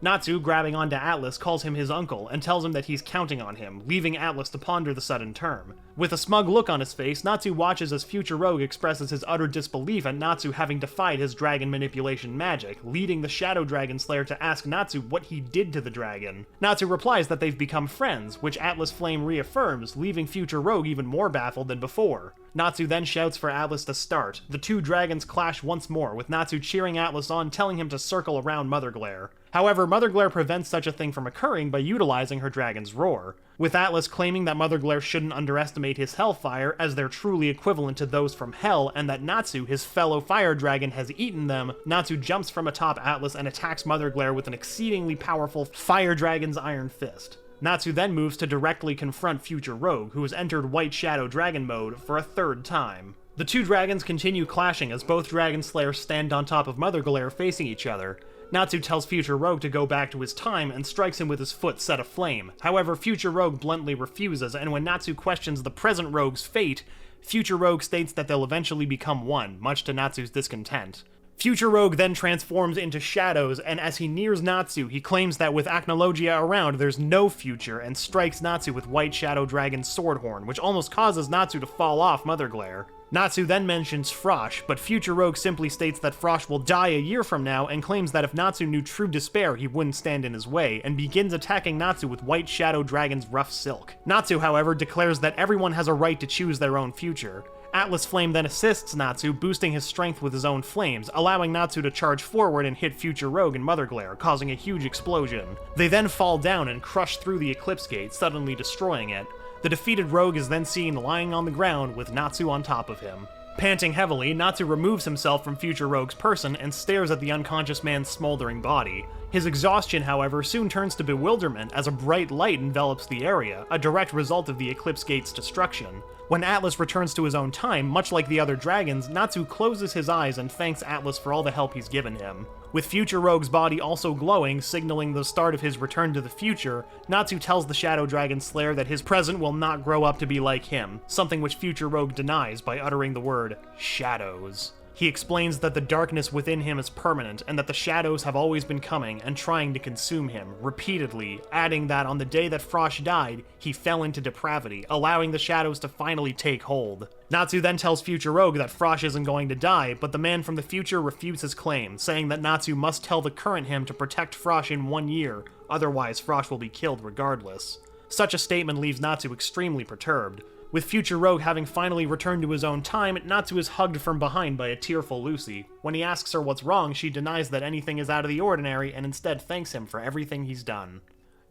Natsu, grabbing onto Atlas, calls him his uncle and tells him that he's counting on him, leaving Atlas to ponder the sudden term. With a smug look on his face, Natsu watches as Future Rogue expresses his utter disbelief at Natsu having defied his dragon manipulation magic, leading the Shadow Dragon Slayer to ask Natsu what he did to the dragon. Natsu replies that they've become friends, which Atlas Flame reaffirms, leaving Future Rogue even more baffled than before. Natsu then shouts for Atlas to start. The two dragons clash once more, with Natsu cheering Atlas on, telling him to circle around Mother Glare. However, Mother Glare prevents such a thing from occurring by utilizing her dragon's roar, with Atlas claiming that Mother Glare shouldn't underestimate his hellfire, as they're truly equivalent to those from Hell, and that Natsu, his fellow fire dragon, has eaten them. Natsu jumps from atop Atlas and attacks Mother Glare with an exceedingly powerful fire dragon's iron fist. Natsu then moves to directly confront Future Rogue, who has entered White Shadow Dragon mode for a third time. The two dragons continue clashing as both Dragon Slayers stand on top of Mother Glare facing each other. Natsu tells Future Rogue to go back to his time and strikes him with his foot set aflame. However, Future Rogue bluntly refuses, and when Natsu questions the present Rogue's fate, Future Rogue states that they'll eventually become one, much to Natsu's discontent. Future Rogue then transforms into shadows, and as he nears Natsu, he claims that with Acnologia around, there's no future, and strikes Natsu with White Shadow Dragon's Swordhorn, which almost causes Natsu to fall off Mother Glare. Natsu then mentions Frosh, but Future Rogue simply states that Frosh will die a year from now, and claims that if Natsu knew true despair, he wouldn't stand in his way, and begins attacking Natsu with White Shadow Dragon's Rough Silk. Natsu, however, declares that everyone has a right to choose their own future. Atlas Flame then assists Natsu, boosting his strength with his own flames, allowing Natsu to charge forward and hit Future Rogue and Mother Glare, causing a huge explosion. They then fall down and crush through the Eclipse Gate, suddenly destroying it. The defeated Rogue is then seen lying on the ground with Natsu on top of him. Panting heavily, Natsu removes himself from Future Rogue's person and stares at the unconscious man's smoldering body. His exhaustion, however, soon turns to bewilderment as a bright light envelops the area, a direct result of the Eclipse Gate's destruction. When Atlas returns to his own time, much like the other dragons, Natsu closes his eyes and thanks Atlas for all the help he's given him. With Future Rogue's body also glowing, signaling the start of his return to the future, Natsu tells the Shadow Dragon Slayer that his present will not grow up to be like him, something which Future Rogue denies by uttering the word, shadows. He explains that the darkness within him is permanent, and that the shadows have always been coming and trying to consume him, repeatedly, adding that on the day that Frosh died, he fell into depravity, allowing the shadows to finally take hold. Natsu then tells Future Rogue that Frosh isn't going to die, but the man from the future refutes his claim, saying that Natsu must tell the current him to protect Frosh in 1 year, otherwise Frosh will be killed regardless. Such a statement leaves Natsu extremely perturbed. With Future Rogue having finally returned to his own time, Natsu is hugged from behind by a tearful Lucy. When he asks her what's wrong, she denies that anything is out of the ordinary and instead thanks him for everything he's done.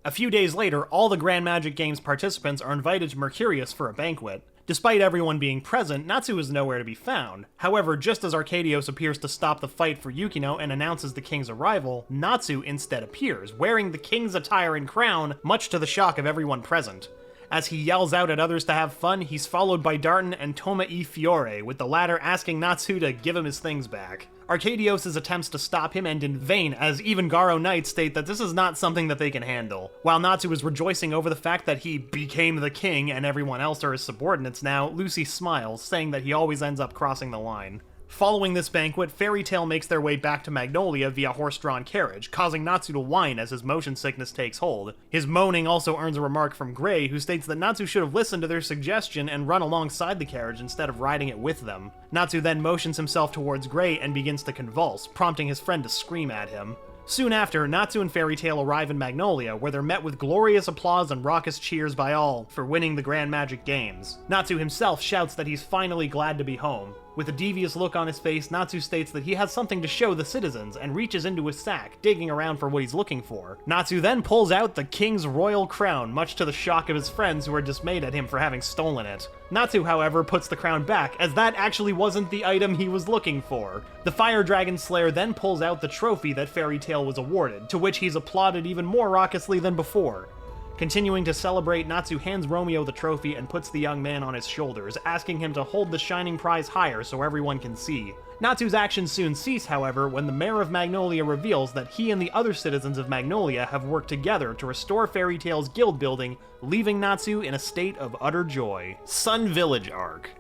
A few days later, all the Grand Magic Games participants are invited to Mercurius for a banquet. Despite everyone being present, Natsu is nowhere to be found. However, just as Arcadios appears to stop the fight for Yukino and announces the king's arrival, Natsu instead appears, wearing the king's attire and crown, much to the shock of everyone present. As he yells out at others to have fun, he's followed by Darton and Toma e Fiore, with the latter asking Natsu to give him his things back. Arcadios' attempts to stop him end in vain, as even Garo Knights state that this is not something that they can handle. While Natsu is rejoicing over the fact that he became the king and everyone else are his subordinates now, Lucy smiles, saying that he always ends up crossing the line. Following this banquet, Fairy Tail makes their way back to Magnolia via horse-drawn carriage, causing Natsu to whine as his motion sickness takes hold. His moaning also earns a remark from Gray, who states that Natsu should have listened to their suggestion and run alongside the carriage instead of riding it with them. Natsu then motions himself towards Gray and begins to convulse, prompting his friend to scream at him. Soon after, Natsu and Fairy Tail arrive in Magnolia, where they're met with glorious applause and raucous cheers by all for winning the Grand Magic Games. Natsu himself shouts that he's finally glad to be home. With a devious look on his face, Natsu states that he has something to show the citizens and reaches into his sack, digging around for what he's looking for. Natsu then pulls out the king's royal crown, much to the shock of his friends who are dismayed at him for having stolen it. Natsu, however, puts the crown back, as that actually wasn't the item he was looking for. The Fire Dragon Slayer then pulls out the trophy that Fairy Tail was awarded, to which he's applauded even more raucously than before. Continuing to celebrate, Natsu hands Romeo the trophy and puts the young man on his shoulders, asking him to hold the shining prize higher so everyone can see. Natsu's actions soon cease, however, when the mayor of Magnolia reveals that he and the other citizens of Magnolia have worked together to restore Fairy Tail's guild building, leaving Natsu in a state of utter joy. Sun Village Arc.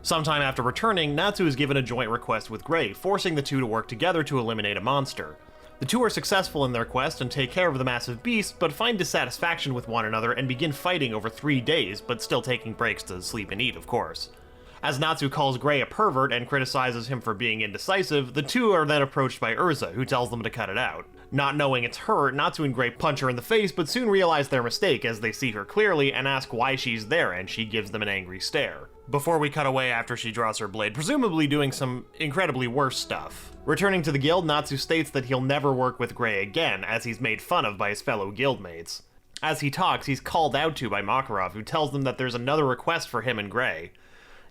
Sometime after returning, Natsu is given a joint request with Gray, forcing the two to work together to eliminate a monster. The two are successful in their quest and take care of the massive beast, but find dissatisfaction with one another and begin fighting over 3 days, but still taking breaks to sleep and eat, of course. As Natsu calls Gray a pervert and criticizes him for being indecisive, the two are then approached by Urza, who tells them to cut it out. Not knowing it's her, Natsu and Gray punch her in the face, but soon realize their mistake as they see her clearly and ask why she's there, and she gives them an angry stare. Before we cut away after she draws her blade, presumably doing some incredibly worse stuff. Returning to the guild, Natsu states that he'll never work with Gray again, as he's made fun of by his fellow guildmates. As he talks, he's called out to by Makarov, who tells them that there's another request for him and Gray.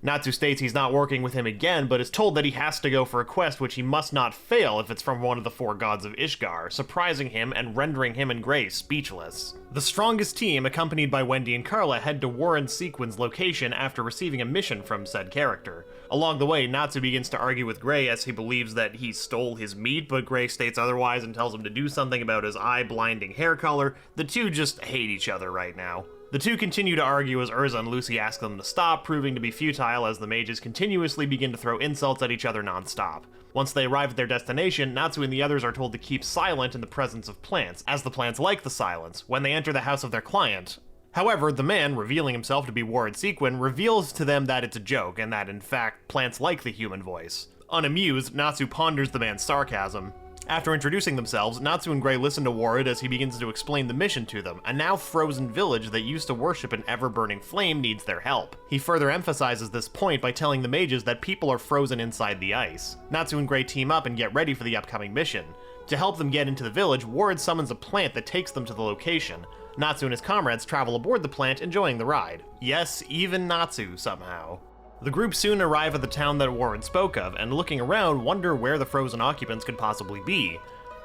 Natsu states he's not working with him again, but is told that he has to go for a quest which he must not fail if it's from one of the 4 gods of Ishgar, surprising him and rendering him and Gray speechless. The strongest team, accompanied by Wendy and Carla, head to Warren Sequin's location after receiving a mission from said character. Along the way, Natsu begins to argue with Gray as he believes that he stole his meat, but Gray states otherwise and tells him to do something about his eye-blinding hair color. The two just hate each other right now. The two continue to argue as Urza and Lucy ask them to stop, proving to be futile as the mages continuously begin to throw insults at each other non-stop. Once they arrive at their destination, Natsu and the others are told to keep silent in the presence of plants, as the plants like the silence, when they enter the house of their client. However, the man, revealing himself to be Warren Sequin, reveals to them that it's a joke, and that, in fact, plants like the human voice. Unamused, Natsu ponders the man's sarcasm. After introducing themselves, Natsu and Gray listen to Warren as he begins to explain the mission to them. A now frozen village that used to worship an ever-burning flame needs their help. He further emphasizes this point by telling the mages that people are frozen inside the ice. Natsu and Gray team up and get ready for the upcoming mission. To help them get into the village, Warren summons a plant that takes them to the location. Natsu and his comrades travel aboard the plant, enjoying the ride. Yes, even Natsu, somehow. The group soon arrive at the town that Warren spoke of, and looking around, wonder where the frozen occupants could possibly be.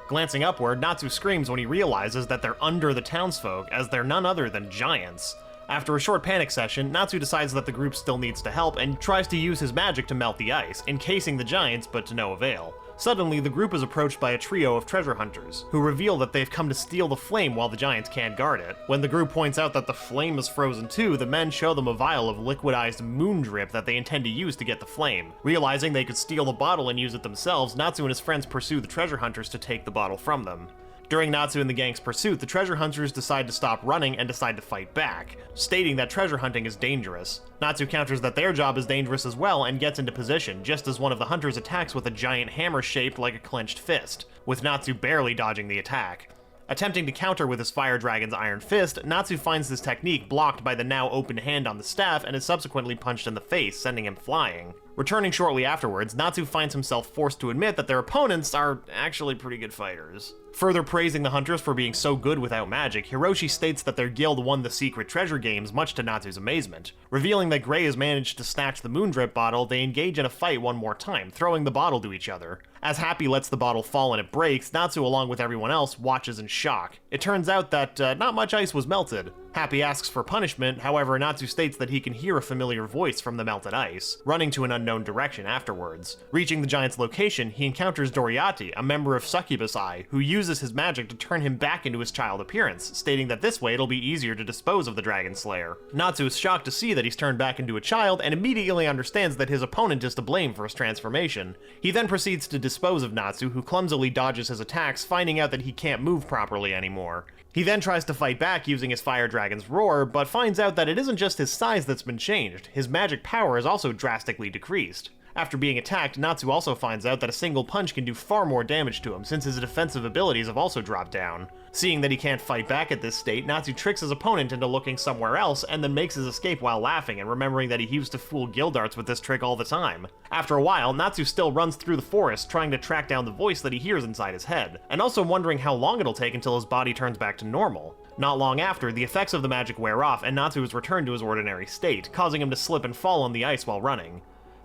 Glancing upward, Natsu screams when he realizes that they're under the townsfolk, as they're none other than giants. After a short panic session, Natsu decides that the group still needs to help and tries to use his magic to melt the ice, encasing the giants, but to no avail. Suddenly, the group is approached by a trio of treasure hunters, who reveal that they've come to steal the flame while the giants can't guard it. When the group points out that the flame is frozen too, the men show them a vial of liquidized moon drip that they intend to use to get the flame. Realizing they could steal the bottle and use it themselves, Natsu and his friends pursue the treasure hunters to take the bottle from them. During Natsu and the gang's pursuit, the treasure hunters decide to stop running and decide to fight back, stating that treasure hunting is dangerous. Natsu counters that their job is dangerous as well and gets into position, just as one of the hunters attacks with a giant hammer shaped like a clenched fist, with Natsu barely dodging the attack. Attempting to counter with his fire dragon's iron fist, Natsu finds this technique blocked by the now open hand on the staff and is subsequently punched in the face, sending him flying. Returning shortly afterwards, Natsu finds himself forced to admit that their opponents are actually pretty good fighters. Further praising the hunters for being so good without magic, Hiroshi states that their guild won the secret treasure games much to Natsu's amazement. Revealing that Gray has managed to snatch the Moondrip bottle, they engage in a fight one more time, throwing the bottle to each other. As Happy lets the bottle fall and it breaks, Natsu along with everyone else watches in shock. It turns out that not much ice was melted. Happy asks for punishment, however Natsu states that he can hear a familiar voice from the melted ice, running to an unknown direction afterwards. Reaching the giant's location, he encounters Doriati, a member of Succubus Eye, who uses his magic to turn him back into his child appearance, stating that this way it'll be easier to dispose of the Dragon Slayer. Natsu is shocked to see that he's turned back into a child and immediately understands that his opponent is to blame for his transformation. He then proceeds to dispose of Natsu, who clumsily dodges his attacks, finding out that he can't move properly anymore. He then tries to fight back using his Fire Dragon's Roar, but finds out that it isn't just his size that's been changed, his magic power is also drastically decreased. After being attacked, Natsu also finds out that a single punch can do far more damage to him since his defensive abilities have also dropped down. Seeing that he can't fight back at this state, Natsu tricks his opponent into looking somewhere else and then makes his escape while laughing and remembering that he used to fool Guildarts with this trick all the time. After a while, Natsu still runs through the forest trying to track down the voice that he hears inside his head, and also wondering how long it'll take until his body turns back to normal. Not long after, the effects of the magic wear off and Natsu is returned to his ordinary state, causing him to slip and fall on the ice while running.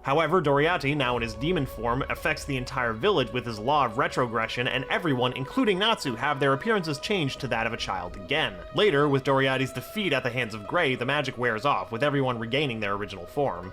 However, Doriati, now in his demon form, affects the entire village with his law of retrogression, and everyone, including Natsu, have their appearances changed to that of a child again. Later, with Doriati's defeat at the hands of Gray, the magic wears off, with everyone regaining their original form.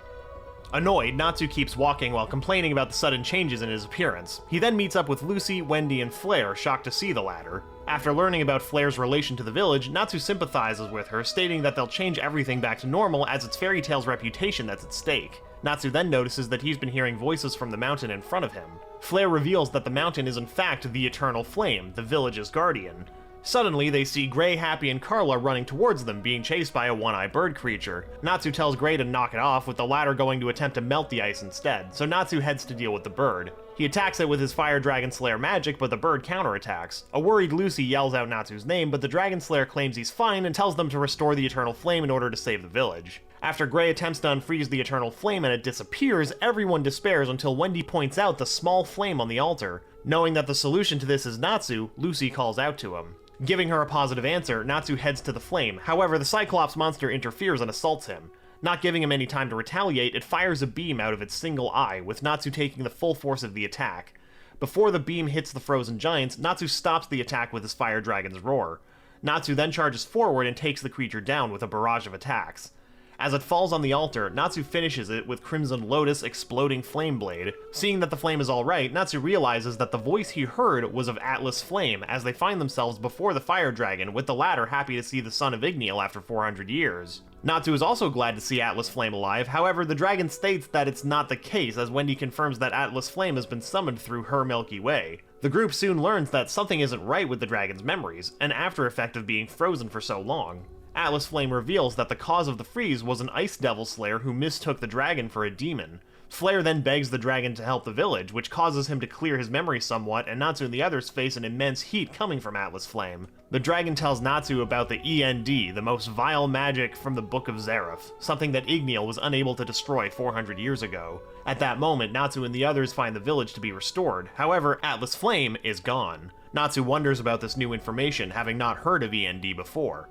Annoyed, Natsu keeps walking while complaining about the sudden changes in his appearance. He then meets up with Lucy, Wendy, and Flair, shocked to see the latter. After learning about Flair's relation to the village, Natsu sympathizes with her, stating that they'll change everything back to normal as it's Fairy Tail's reputation that's at stake. Natsu then notices that he's been hearing voices from the mountain in front of him. Flair reveals that the mountain is in fact the Eternal Flame, the village's guardian. Suddenly, they see Gray, Happy, and Carla running towards them, being chased by a one-eyed bird creature. Natsu tells Gray to knock it off, with the latter going to attempt to melt the ice instead, so Natsu heads to deal with the bird. He attacks it with his Fire Dragon Slayer magic, but the bird counterattacks. A worried Lucy yells out Natsu's name, but the Dragon Slayer claims he's fine and tells them to restore the Eternal Flame in order to save the village. After Gray attempts to unfreeze the Eternal Flame and it disappears, everyone despairs until Wendy points out the small flame on the altar. Knowing that the solution to this is Natsu, Lucy calls out to him. Giving her a positive answer, Natsu heads to the flame, however the Cyclops monster interferes and assaults him. Not giving him any time to retaliate, it fires a beam out of its single eye, with Natsu taking the full force of the attack. Before the beam hits the frozen giants, Natsu stops the attack with his Fire Dragon's Roar. Natsu then charges forward and takes the creature down with a barrage of attacks. As it falls on the altar, Natsu finishes it with Crimson Lotus exploding Flame Blade. Seeing that the flame is alright, Natsu realizes that the voice he heard was of Atlas Flame, as they find themselves before the Fire Dragon, with the latter happy to see the son of Igniel after 400 years. Natsu is also glad to see Atlas Flame alive, however the dragon states that it's not the case, as Wendy confirms that Atlas Flame has been summoned through her Milky Way. The group soon learns that something isn't right with the dragon's memories, an after effect of being frozen for so long. Atlas Flame reveals that the cause of the freeze was an Ice Devil Slayer who mistook the dragon for a demon. Flair then begs the dragon to help the village, which causes him to clear his memory somewhat, and Natsu and the others face an immense heat coming from Atlas Flame. The dragon tells Natsu about the E.N.D, the most vile magic from the Book of Zeref, something that Igniel was unable to destroy 400 years ago. At that moment, Natsu and the others find the village to be restored, however, Atlas Flame is gone. Natsu wonders about this new information, having not heard of E.N.D before.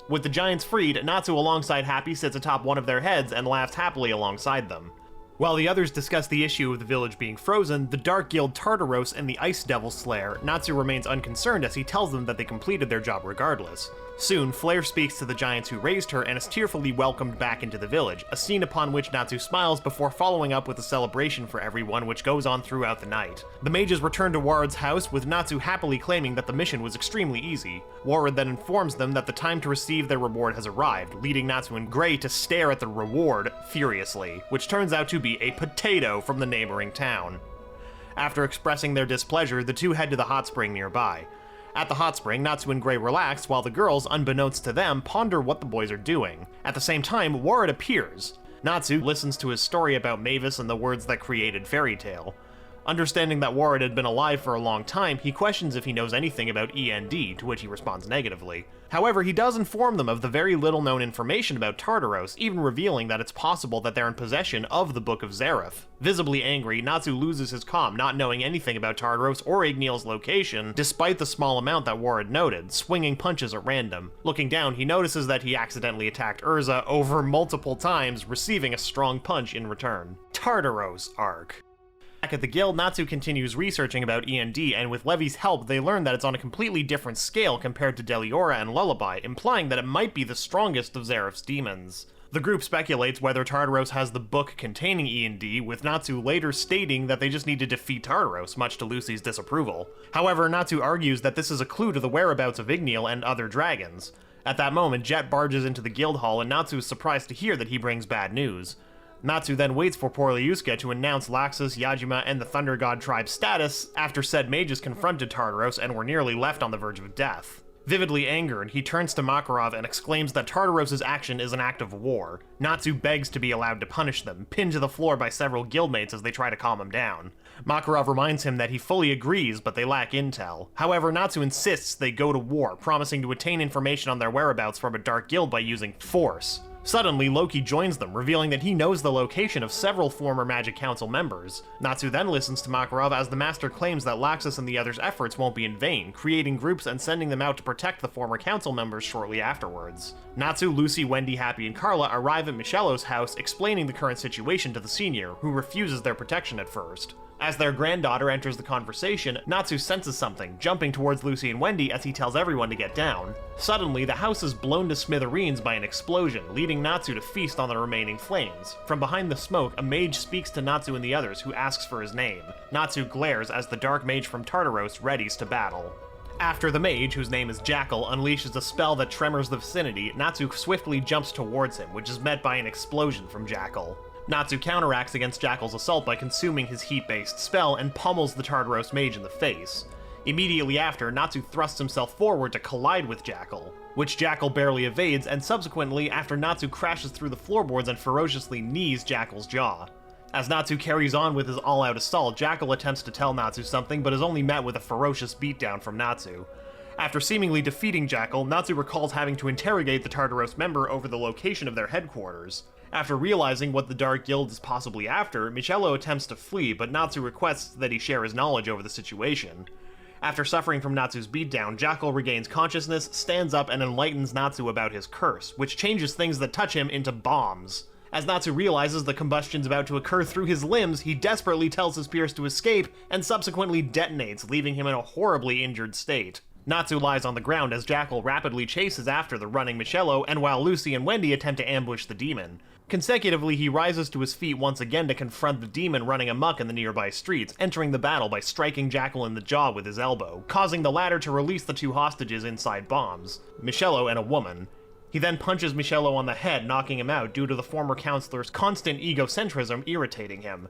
With the giants freed, Natsu alongside Happy sits atop one of their heads and laughs happily alongside them. While the others discuss the issue of the village being frozen, the Dark Guild Tartaros and the Ice Devil Slayer, Natsu remains unconcerned as he tells them that they completed their job regardless. Soon, Flair speaks to the giants who raised her and is tearfully welcomed back into the village, a scene upon which Natsu smiles before following up with a celebration for everyone which goes on throughout the night. The mages return to Warred's house, with Natsu happily claiming that the mission was extremely easy. Warred then informs them that the time to receive their reward has arrived, leading Natsu and Gray to stare at the reward furiously, which turns out to be a potato from the neighboring town. After expressing their displeasure, the two head to the hot spring nearby. At the hot spring, Natsu and Gray relax while the girls, unbeknownst to them, ponder what the boys are doing. At the same time, Warred appears. Natsu listens to his story about Mavis and the words that created Fairy Tail. Understanding that Warren had been alive for a long time, he questions if he knows anything about E.N.D, to which he responds negatively. However, he does inform them of the very little known information about Tartaros, even revealing that it's possible that they're in possession of the Book of Zeref. Visibly angry, Natsu loses his calm, not knowing anything about Tartaros or Igneel's location, despite the small amount that Warren noted, swinging punches at random. Looking down, he notices that he accidentally attacked Urza over multiple times, receiving a strong punch in return. Tartaros arc. Back at the guild, Natsu continues researching about E.N.D, and with Levy's help, they learn that it's on a completely different scale compared to Deliora and Lullaby, implying that it might be the strongest of Zeref's demons. The group speculates whether Tartaros has the book containing E.N.D, with Natsu later stating that they just need to defeat Tartaros, much to Lucy's disapproval. However, Natsu argues that this is a clue to the whereabouts of Igneel and other dragons. At that moment, Jet barges into the guild hall, and Natsu is surprised to hear that he brings bad news. Natsu then waits for Porliuska to announce Laxus, Yajima, and the Thunder God tribe's status after said mages confronted Tartaros and were nearly left on the verge of death. Vividly angered, he turns to Makarov and exclaims that Tartaros' action is an act of war. Natsu begs to be allowed to punish them, pinned to the floor by several guildmates as they try to calm him down. Makarov reminds him that he fully agrees, but they lack intel. However, Natsu insists they go to war, promising to attain information on their whereabouts from a dark guild by using force. Suddenly, Loki joins them, revealing that he knows the location of several former Magic Council members. Natsu then listens to Makarov as the Master claims that Laxus and the others' efforts won't be in vain, creating groups and sending them out to protect the former council members shortly afterwards. Natsu, Lucy, Wendy, Happy, and Carla arrive at Michello's house, explaining the current situation to the senior, who refuses their protection at first. As their granddaughter enters the conversation, Natsu senses something, jumping towards Lucy and Wendy as he tells everyone to get down. Suddenly, the house is blown to smithereens by an explosion, leading Natsu to feast on the remaining flames. From behind the smoke, a mage speaks to Natsu and the others, who asks for his name. Natsu glares as the dark mage from Tartaros readies to battle. After the mage, whose name is Jackal, unleashes a spell that tremors the vicinity, Natsu swiftly jumps towards him, which is met by an explosion from Jackal. Natsu counteracts against Jackal's assault by consuming his heat-based spell and pummels the Tartaros mage in the face. Immediately after, Natsu thrusts himself forward to collide with Jackal, which Jackal barely evades, and subsequently after Natsu crashes through the floorboards and ferociously knees Jackal's jaw. As Natsu carries on with his all-out assault, Jackal attempts to tell Natsu something but is only met with a ferocious beatdown from Natsu. After seemingly defeating Jackal, Natsu recalls having to interrogate the Tartaros member over the location of their headquarters. After realizing what the Dark Guild is possibly after, Michello attempts to flee, but Natsu requests that he share his knowledge over the situation. After suffering from Natsu's beatdown, Jackal regains consciousness, stands up, and enlightens Natsu about his curse, which changes things that touch him into bombs. As Natsu realizes the combustion's about to occur through his limbs, he desperately tells his peers to escape, and subsequently detonates, leaving him in a horribly injured state. Natsu lies on the ground as Jackal rapidly chases after the running Michello, and while Lucy and Wendy attempt to ambush the demon. Consecutively, he rises to his feet once again to confront the demon running amok in the nearby streets, entering the battle by striking Jackal in the jaw with his elbow, causing the latter to release the two hostages inside bombs, Michello and a woman. He then punches Michello on the head, knocking him out due to the former counselor's constant egocentrism irritating him.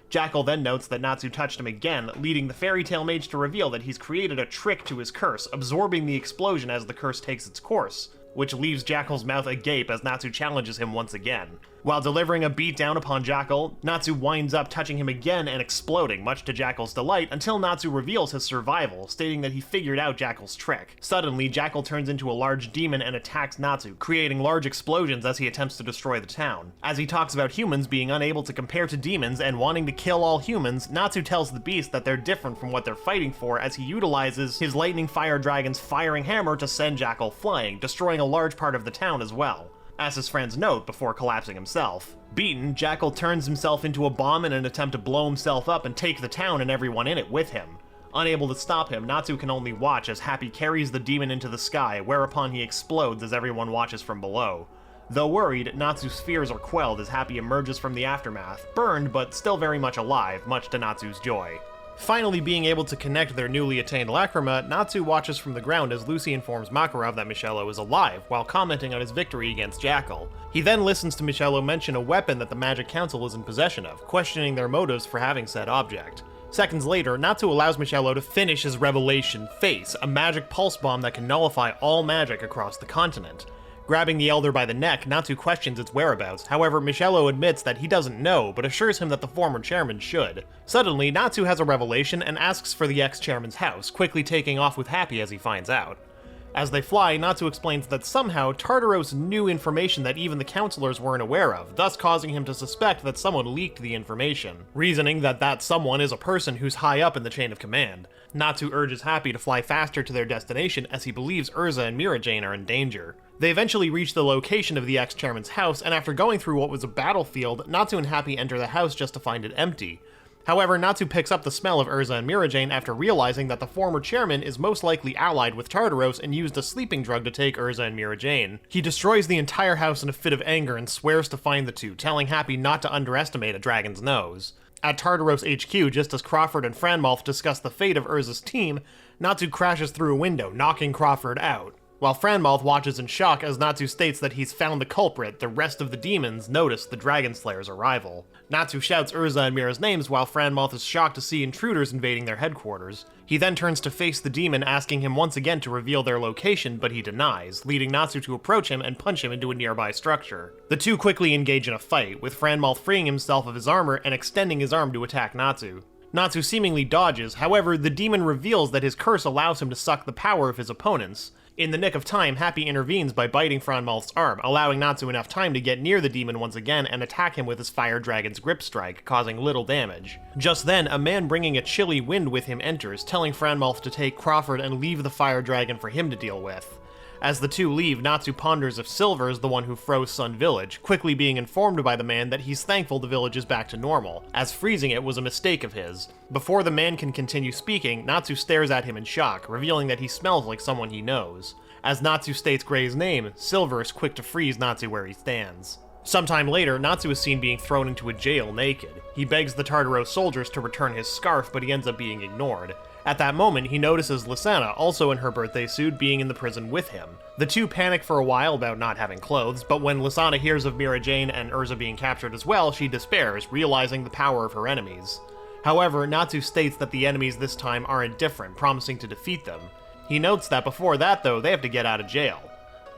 Jackal then notes that Natsu touched him again, leading the fairy tale mage to reveal that he's created a trick to his curse, absorbing the explosion as the curse takes its course, which leaves Jackal's mouth agape as Natsu challenges him once again. While delivering a beatdown upon Jackal, Natsu winds up touching him again and exploding, much to Jackal's delight, until Natsu reveals his survival, stating that he figured out Jackal's trick. Suddenly, Jackal turns into a large demon and attacks Natsu, creating large explosions as he attempts to destroy the town. As he talks about humans being unable to compare to demons and wanting to kill all humans, Natsu tells the beast that they're different from what they're fighting for as he utilizes his Lightning Fire Dragon's firing hammer to send Jackal flying, destroying a large part of the town as well, as his friends note before collapsing himself. Beaten, Jackal turns himself into a bomb in an attempt to blow himself up and take the town and everyone in it with him. Unable to stop him, Natsu can only watch as Happy carries the demon into the sky, whereupon he explodes as everyone watches from below. Though worried, Natsu's fears are quelled as Happy emerges from the aftermath, burned but still very much alive, much to Natsu's joy. Finally being able to connect their newly attained lacrima, Natsu watches from the ground as Lucy informs Makarov that Michello is alive, while commenting on his victory against Jackal. He then listens to Michello mention a weapon that the Magic Council is in possession of, questioning their motives for having said object. Seconds later, Natsu allows Michello to finish his revelation, Face, a magic pulse bomb that can nullify all magic across the continent. Grabbing the Elder by the neck, Natsu questions its whereabouts. However, Michello admits that he doesn't know, but assures him that the former chairman should. Suddenly, Natsu has a revelation and asks for the ex-chairman's house, quickly taking off with Happy as he finds out. As they fly, Natsu explains that somehow Tartaros knew information that even the counselors weren't aware of, thus causing him to suspect that someone leaked the information, reasoning that that someone is a person who's high up in the chain of command. Natsu urges Happy to fly faster to their destination as he believes Urza and Mirajane are in danger. They eventually reach the location of the ex-chairman's house, and after going through what was a battlefield, Natsu and Happy enter the house just to find it empty. However, Natsu picks up the smell of Urza and Mirajane after realizing that the former chairman is most likely allied with Tartaros and used a sleeping drug to take Urza and Mirajane. He destroys the entire house in a fit of anger and swears to find the two, telling Happy not to underestimate a dragon's nose. At Tartaros HQ, just as Crawford and Franmalth discuss the fate of Urza's team, Natsu crashes through a window, knocking Crawford out. While Franmalth watches in shock as Natsu states that he's found the culprit, the rest of the demons notice the Dragon Slayer's arrival. Natsu shouts Urza and Mira's names while Franmalth is shocked to see intruders invading their headquarters. He then turns to face the demon, asking him once again to reveal their location, but he denies, leading Natsu to approach him and punch him into a nearby structure. The two quickly engage in a fight, with Franmalth freeing himself of his armor and extending his arm to attack Natsu. Natsu seemingly dodges, however, the demon reveals that his curse allows him to suck the power of his opponents. In the nick of time, Happy intervenes by biting Franmalth's arm, allowing Natsu enough time to get near the demon once again and attack him with his Fire Dragon's Grip Strike, causing little damage. Just then, a man bringing a chilly wind with him enters, telling Franmalth to take Crawford and leave the Fire Dragon for him to deal with. As the two leave, Natsu ponders if Silver is the one who froze Sun Village, quickly being informed by the man that he's thankful the village is back to normal, as freezing it was a mistake of his. Before the man can continue speaking, Natsu stares at him in shock, revealing that he smells like someone he knows. As Natsu states Gray's name, Silver is quick to freeze Natsu where he stands. Sometime later, Natsu is seen being thrown into a jail naked. He begs the Tartaros soldiers to return his scarf, but he ends up being ignored. At that moment, he notices Lysana, also in her birthday suit, being in the prison with him. The two panic for a while about not having clothes, but when Lysana hears of Mirajane and Urza being captured as well, she despairs, realizing the power of her enemies. However, Natsu states that the enemies this time aren't different, promising to defeat them. He notes that before that, though, they have to get out of jail.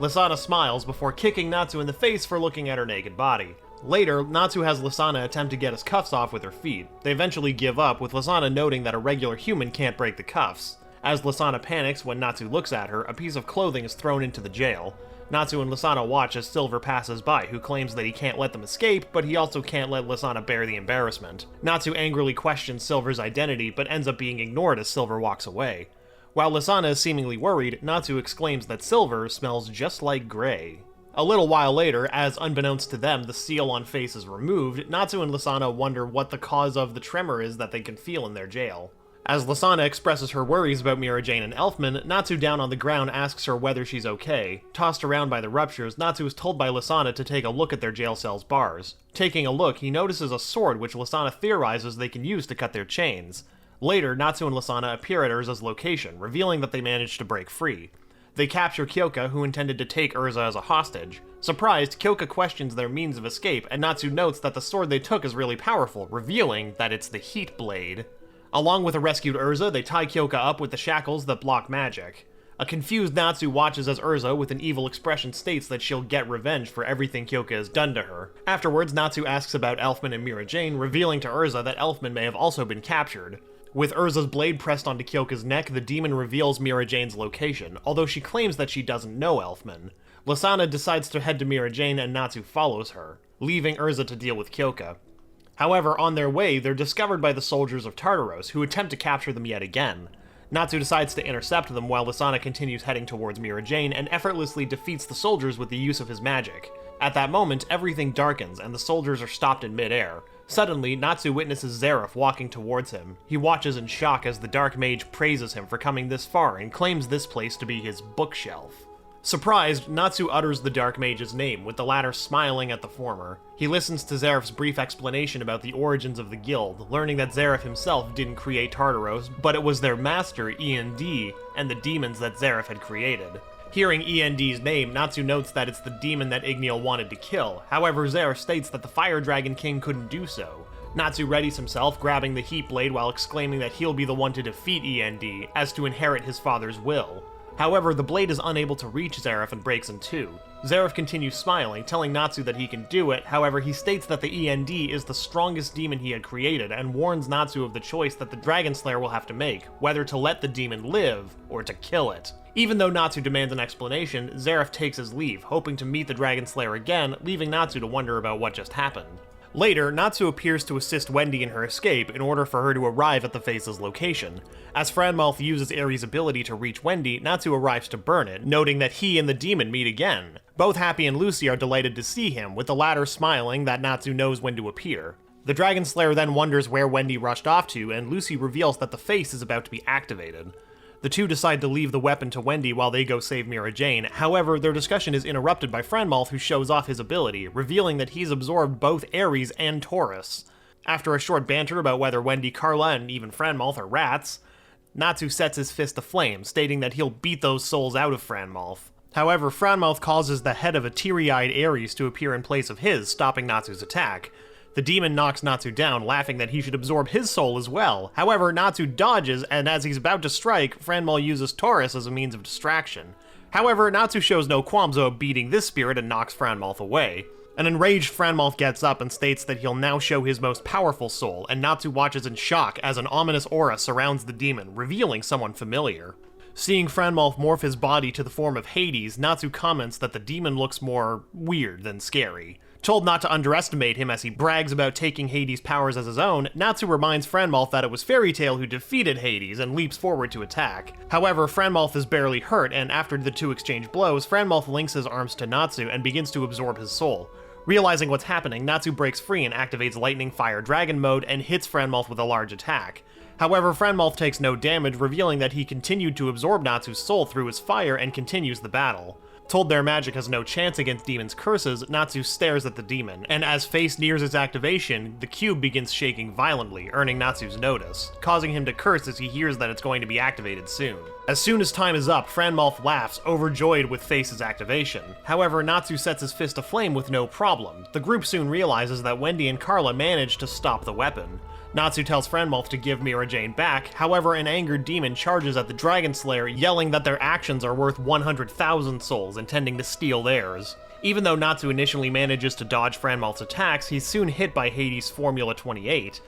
Lysana smiles before kicking Natsu in the face for looking at her naked body. Later, Natsu has Lysana attempt to get his cuffs off with her feet. They eventually give up, with Lysana noting that a regular human can't break the cuffs. As Lysana panics when Natsu looks at her, a piece of clothing is thrown into the jail. Natsu and Lysana watch as Silver passes by, who claims that he can't let them escape, but he also can't let Lysana bear the embarrassment. Natsu angrily questions Silver's identity, but ends up being ignored as Silver walks away. While Lysana is seemingly worried, Natsu exclaims that Silver smells just like Gray. A little while later, as unbeknownst to them, the seal on face is removed, Natsu and Lysana wonder what the cause of the tremor is that they can feel in their jail. As Lysana expresses her worries about Mirajane and Elfman, Natsu down on the ground asks her whether she's okay. Tossed around by the ruptures, Natsu is told by Lysana to take a look at their jail cell's bars. Taking a look, he notices a sword which Lysana theorizes they can use to cut their chains. Later, Natsu and Lysana appear at Urza's location, revealing that they managed to break free. They capture Kyoka, who intended to take Urza as a hostage. Surprised, Kyoka questions their means of escape, and Natsu notes that the sword they took is really powerful, revealing that it's the Heat Blade. Along with a rescued Urza, they tie Kyoka up with the shackles that block magic. A confused Natsu watches as Urza, with an evil expression, states that she'll get revenge for everything Kyoka has done to her. Afterwards, Natsu asks about Elfman and Mirajane, revealing to Urza that Elfman may have also been captured. With Urza's blade pressed onto Kyoka's neck, the demon reveals Mirajane's location, although she claims that she doesn't know Elfman. Lysana decides to head to Mirajane and Natsu follows her, leaving Urza to deal with Kyoka. However, on their way, they're discovered by the soldiers of Tartaros, who attempt to capture them yet again. Natsu decides to intercept them while Lysana continues heading towards Mirajane and effortlessly defeats the soldiers with the use of his magic. At that moment, everything darkens and the soldiers are stopped in midair. Suddenly, Natsu witnesses Zeref walking towards him. He watches in shock as the Dark Mage praises him for coming this far and claims this place to be his bookshelf. Surprised, Natsu utters the Dark Mage's name, with the latter smiling at the former. He listens to Zeref's brief explanation about the origins of the guild, learning that Zeref himself didn't create Tartaros, but it was their master, E.N.D, and the demons that Zeref had created. Hearing E.N.D's name, Natsu notes that it's the demon that Igniel wanted to kill. However, Zeref states that the Fire Dragon King couldn't do so. Natsu readies himself, grabbing the Heat Blade while exclaiming that he'll be the one to defeat E.N.D, as to inherit his father's will. However, the blade is unable to reach Zeref and breaks in two. Zeref continues smiling, telling Natsu that he can do it. However, he states that the E.N.D is the strongest demon he had created, and warns Natsu of the choice that the Dragon Slayer will have to make, whether to let the demon live or to kill it. Even though Natsu demands an explanation, Zeref takes his leave, hoping to meet the Dragon Slayer again, leaving Natsu to wonder about what just happened. Later, Natsu appears to assist Wendy in her escape in order for her to arrive at the Face's location. As Franmalth uses Ares' ability to reach Wendy, Natsu arrives to burn it, noting that he and the demon meet again. Both Happy and Lucy are delighted to see him, with the latter smiling that Natsu knows when to appear. The Dragon Slayer then wonders where Wendy rushed off to, and Lucy reveals that the Face is about to be activated. The two decide to leave the weapon to Wendy while they go save Mira Jane. However, their discussion is interrupted by Franmalth, who shows off his ability, revealing that he's absorbed both Ares and Taurus. After a short banter about whether Wendy, Carla, and even Franmalth are rats, Natsu sets his fist aflame, stating that he'll beat those souls out of Franmalth. However, Franmalth causes the head of a teary-eyed Ares to appear in place of his, stopping Natsu's attack. The demon knocks Natsu down, laughing that he should absorb his soul as well. However, Natsu dodges, and as he's about to strike, Franmalth uses Taurus as a means of distraction. However, Natsu shows no qualms about beating this spirit and knocks Franmalth away. An enraged Franmalth gets up and states that he'll now show his most powerful soul, and Natsu watches in shock as an ominous aura surrounds the demon, revealing someone familiar. Seeing Franmalth morph his body to the form of Hades, Natsu comments that the demon looks more weird than scary. Told not to underestimate him as he brags about taking Hades' powers as his own, Natsu reminds Franmalth that it was Fairy Tail who defeated Hades and leaps forward to attack. However, Franmalth is barely hurt, and after the two exchange blows, Franmalth links his arms to Natsu and begins to absorb his soul. Realizing what's happening, Natsu breaks free and activates Lightning Fire Dragon mode and hits Franmalth with a large attack. However, Franmalth takes no damage, revealing that he continued to absorb Natsu's soul through his fire and continues the battle. Told their magic has no chance against demons' curses, Natsu stares at the demon, and as Face nears its activation, the cube begins shaking violently, earning Natsu's notice, causing him to curse as he hears that it's going to be activated soon. As soon as time is up, Franmalth laughs, overjoyed with Face's activation. However, Natsu sets his fist aflame with no problem. The group soon realizes that Wendy and Carla managed to stop the weapon. Natsu tells Franmalth to give Mira Jane back, however an angered demon charges at the Dragon Slayer, yelling that their actions are worth 100,000 souls, intending to steal theirs. Even though Natsu initially manages to dodge Franmalth's attacks, he's soon hit by Hades' Formula 28.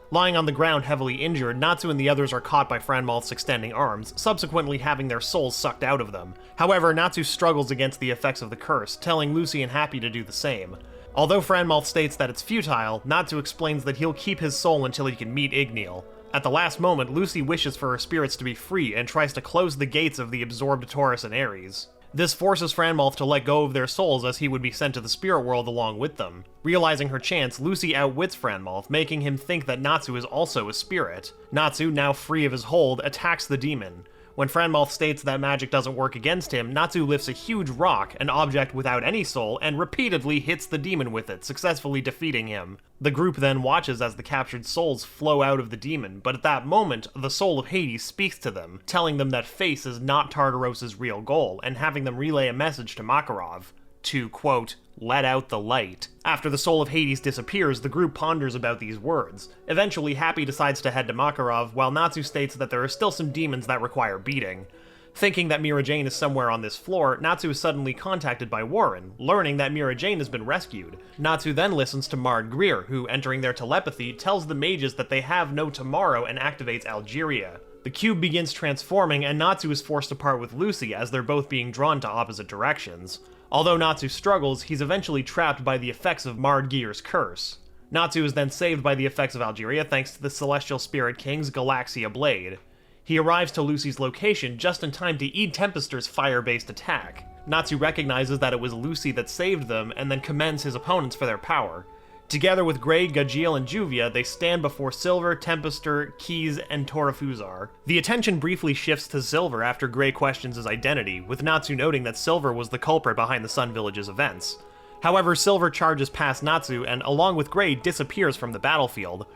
Lying on the ground heavily injured, Natsu and the others are caught by Franmalth's extending arms, subsequently having their souls sucked out of them. However, Natsu struggles against the effects of the curse, telling Lucy and Happy to do the same. Although Franmalth states that it's futile, Natsu explains that he'll keep his soul until he can meet Igneal. At the last moment, Lucy wishes for her spirits to be free and tries to close the gates of the absorbed Taurus and Ares. This forces Franmalth to let go of their souls as he would be sent to the spirit world along with them. Realizing her chance, Lucy outwits Franmalth, making him think that Natsu is also a spirit. Natsu, now free of his hold, attacks the demon. When Franmalth states that magic doesn't work against him, Natsu lifts a huge rock, an object without any soul, and repeatedly hits the demon with it, successfully defeating him. The group then watches as the captured souls flow out of the demon, but at that moment, the soul of Hades speaks to them, telling them that Face is not Tartaros' real goal, and having them relay a message to Makarov to, quote, let out the light. After the soul of Hades disappears, the group ponders about these words. Eventually, Happy decides to head to Makarov, while Natsu states that there are still some demons that require beating. Thinking that Mira Jane is somewhere on this floor, Natsu is suddenly contacted by Warren, learning that Mira Jane has been rescued. Natsu then listens to Mard Greer, who, entering their telepathy, tells the mages that they have no tomorrow and activates Algeria. The cube begins transforming, and Natsu is forced to part with Lucy as they're both being drawn to opposite directions. Although Natsu struggles, he's eventually trapped by the effects of Mard Gear's curse. Natsu is then saved by the effects of Algeria thanks to the Celestial Spirit King's Galaxia Blade. He arrives to Lucy's location just in time to eat Tempester's fire-based attack. Natsu recognizes that it was Lucy that saved them, and then commends his opponents for their power. Together with Grey, Gajiel, and Juvia, they stand before Silver, Tempester, Keys, and Torafuzar. The attention briefly shifts to Silver after Grey questions his identity, with Natsu noting that Silver was the culprit behind the Sun Village's events. However, Silver charges past Natsu and, along with Grey, disappears from the battlefield.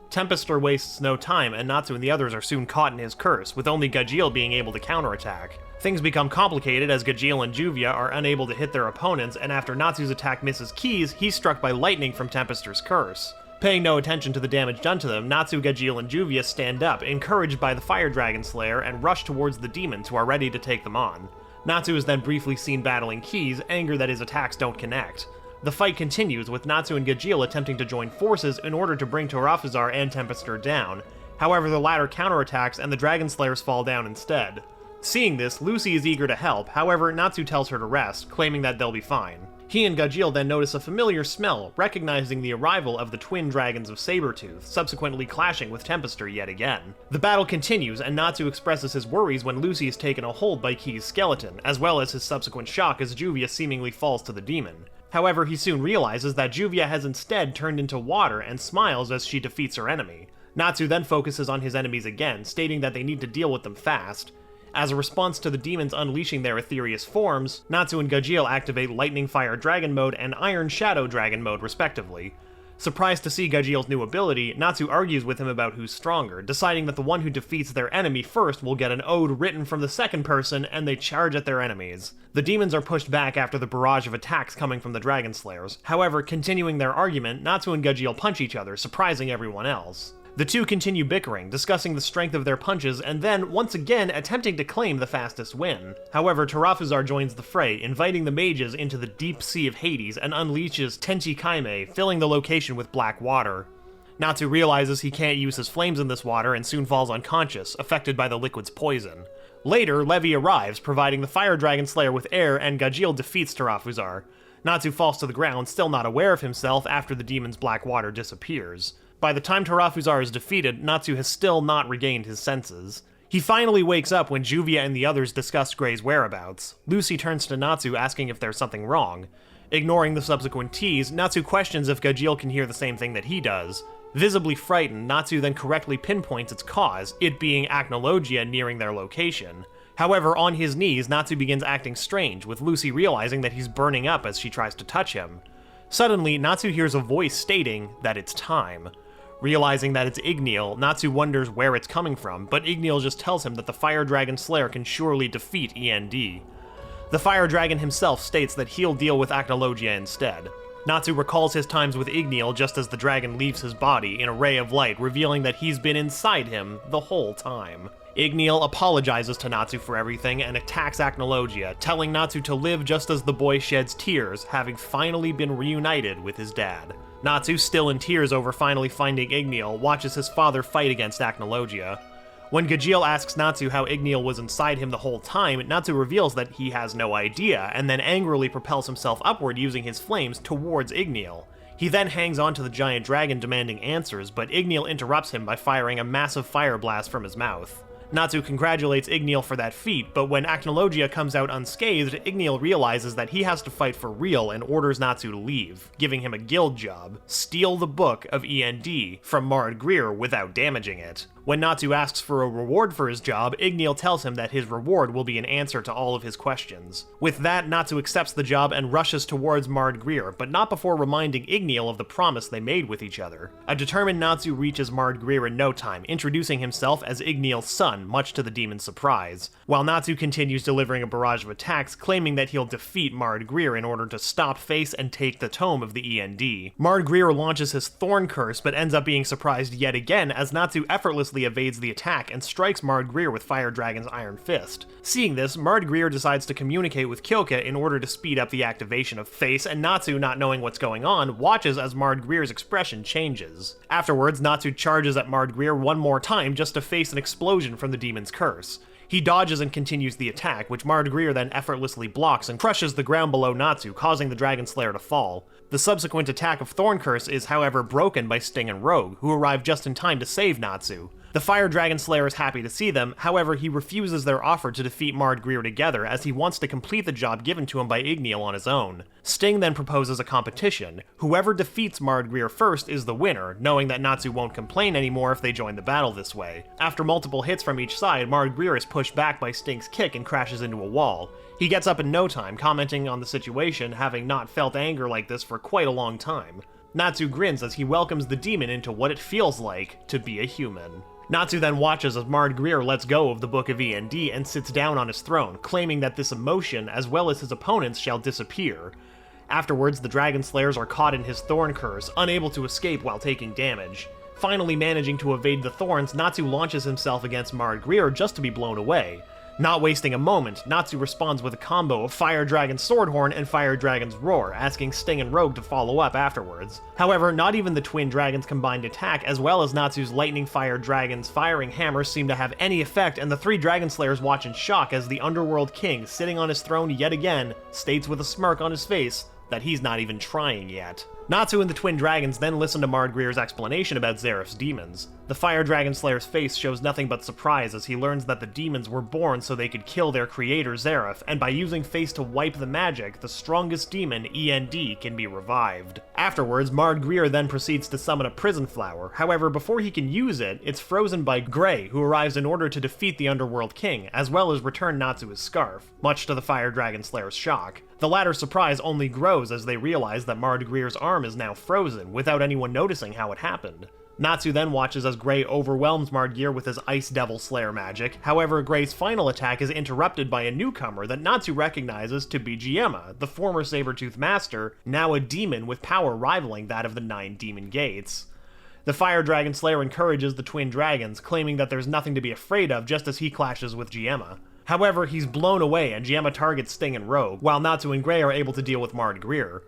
Tempester wastes no time, and Natsu and the others are soon caught in his curse, with only Gajiel being able to counterattack. Things become complicated as Gajiel and Juvia are unable to hit their opponents, and after Natsu's attack misses Keys, he's struck by lightning from Tempester's curse. Paying no attention to the damage done to them, Natsu, Gajiel, and Juvia stand up, encouraged by the Fire Dragon Slayer, and rush towards the demons who are ready to take them on. Natsu is then briefly seen battling Keys, angered that his attacks don't connect. The fight continues, with Natsu and Gajiel attempting to join forces in order to bring Tarafuzar and Tempestor down. However, the latter counterattacks and the Dragon Slayers fall down instead. Seeing this, Lucy is eager to help, however, Natsu tells her to rest, claiming that they'll be fine. He and Gajiel then notice a familiar smell, recognizing the arrival of the twin dragons of Sabretooth, subsequently clashing with Tempestor yet again. The battle continues, and Natsu expresses his worries when Lucy is taken a hold by Key's skeleton, as well as his subsequent shock as Juvia seemingly falls to the demon. However, he soon realizes that Juvia has instead turned into water and smiles as she defeats her enemy. Natsu then focuses on his enemies again, stating that they need to deal with them fast. As a response to the demons unleashing their Etherious forms, Natsu and Gajiel activate Lightning Fire Dragon Mode and Iron Shadow Dragon Mode respectively. Surprised to see Gajiel's new ability, Natsu argues with him about who's stronger, deciding that the one who defeats their enemy first will get an ode written from the second person, and they charge at their enemies. The demons are pushed back after the barrage of attacks coming from the Dragon Slayers. However, continuing their argument, Natsu and Gajiel punch each other, surprising everyone else. The two continue bickering, discussing the strength of their punches, and then, once again, attempting to claim the fastest win. However, Tarafuzar joins the fray, inviting the mages into the deep sea of Hades and unleashes Tenchi Kaime, filling the location with black water. Natsu realizes he can't use his flames in this water and soon falls unconscious, affected by the liquid's poison. Later, Levi arrives, providing the Fire Dragon Slayer with air, and Gajiel defeats Tarafuzar. Natsu falls to the ground, still not aware of himself after the demon's black water disappears. By the time Tarafuzar is defeated, Natsu has still not regained his senses. He finally wakes up when Juvia and the others discuss Gray's whereabouts. Lucy turns to Natsu asking if there's something wrong. Ignoring the subsequent tease, Natsu questions if Gajiel can hear the same thing that he does. Visibly frightened, Natsu then correctly pinpoints its cause, it being Acnologia nearing their location. However, on his knees, Natsu begins acting strange, with Lucy realizing that he's burning up as she tries to touch him. Suddenly, Natsu hears a voice stating that it's time. Realizing that it's Igneel, Natsu wonders where it's coming from, but Igneel just tells him that the Fire Dragon Slayer can surely defeat E.N.D. The Fire Dragon himself states that he'll deal with Acnologia instead. Natsu recalls his times with Igneel just as the dragon leaves his body in a ray of light, revealing that he's been inside him the whole time. Igneel apologizes to Natsu for everything and attacks Acnologia, telling Natsu to live just as the boy sheds tears, having finally been reunited with his dad. Natsu, still in tears over finally finding Igneel, watches his father fight against Acnologia. When Gajiel asks Natsu how Igneel was inside him the whole time, Natsu reveals that he has no idea, and then angrily propels himself upward using his flames towards Igneel. He then hangs onto the giant dragon demanding answers, but Igneel interrupts him by firing a massive fire blast from his mouth. Natsu congratulates Igneel for that feat, but when Acnologia comes out unscathed, Igneel realizes that he has to fight for real and orders Natsu to leave, giving him a guild job: steal the book of E.N.D. from Mard Greer without damaging it. When Natsu asks for a reward for his job, Igneel tells him that his reward will be an answer to all of his questions. With that, Natsu accepts the job and rushes towards Mard Greer, but not before reminding Igneel of the promise they made with each other. A determined Natsu reaches Mard Greer in no time, introducing himself as Igneel's son, much to the demon's surprise, while Natsu continues delivering a barrage of attacks, claiming that he'll defeat Mard Greer in order to stop Face and take the tome of the E.N.D. Mard Greer launches his Thorn Curse, but ends up being surprised yet again as Natsu effortlessly evades the attack and strikes Mard Greer with Fire Dragon's Iron Fist. Seeing this, Mard Greer decides to communicate with Kyoka in order to speed up the activation of Face, and Natsu, not knowing what's going on, watches as Mard Greer's expression changes. Afterwards, Natsu charges at Mard Greer one more time just to face an explosion from the demon's curse. He dodges and continues the attack, which Mard Greer then effortlessly blocks and crushes the ground below Natsu, causing the Dragon Slayer to fall. The subsequent attack of Thorn Curse is, however, broken by Sting and Rogue, who arrive just in time to save Natsu. The Fire Dragon Slayer is happy to see them, however he refuses their offer to defeat Mard Greer together as he wants to complete the job given to him by Igneel on his own. Sting then proposes a competition. Whoever defeats Mard Greer first is the winner, knowing that Natsu won't complain anymore if they join the battle this way. After multiple hits from each side, Mard Greer is pushed back by Sting's kick and crashes into a wall. He gets up in no time, commenting on the situation, having not felt anger like this for quite a long time. Natsu grins as he welcomes the demon into what it feels like to be a human. Natsu then watches as Mard Greer lets go of the Book of E.N.D. and sits down on his throne, claiming that this emotion, as well as his opponents, shall disappear. Afterwards, the Dragon Slayers are caught in his thorn curse, unable to escape while taking damage. Finally managing to evade the thorns, Natsu launches himself against Mard Greer just to be blown away. Not wasting a moment, Natsu responds with a combo of Fire Dragon's Swordhorn and Fire Dragon's Roar, asking Sting and Rogue to follow up afterwards. However, not even the Twin Dragons' combined attack, as well as Natsu's Lightning Fire Dragon's Firing Hammer, seem to have any effect, and the three Dragon Slayers watch in shock as the Underworld King, sitting on his throne yet again, states with a smirk on his face that he's not even trying yet. Natsu and the Twin Dragons then listen to Mard Greer's explanation about Zeref's demons. The Fire Dragon Slayer's face shows nothing but surprise as he learns that the demons were born so they could kill their creator Zeref, and by using face to wipe the magic, the strongest demon, E.N.D, can be revived. Afterwards, Mard Greer then proceeds to summon a prison flower. However, before he can use it, it's frozen by Grey, who arrives in order to defeat the Underworld King, as well as return Natsu his scarf, much to the Fire Dragon Slayer's shock. The latter's surprise only grows as they realize that Mard Greer's arm is now frozen, without anyone noticing how it happened. Natsu then watches as Grey overwhelms Mard Greer with his Ice Devil Slayer magic. However, Grey's final attack is interrupted by a newcomer that Natsu recognizes to be Giemma, the former Sabertooth Master, now a demon with power rivaling that of the 9 Demon Gates. The Fire Dragon Slayer encourages the Twin Dragons, claiming that there's nothing to be afraid of just as he clashes with Giemma. However, he's blown away and Giemma targets Sting and Rogue, while Natsu and Grey are able to deal with Mard Greer.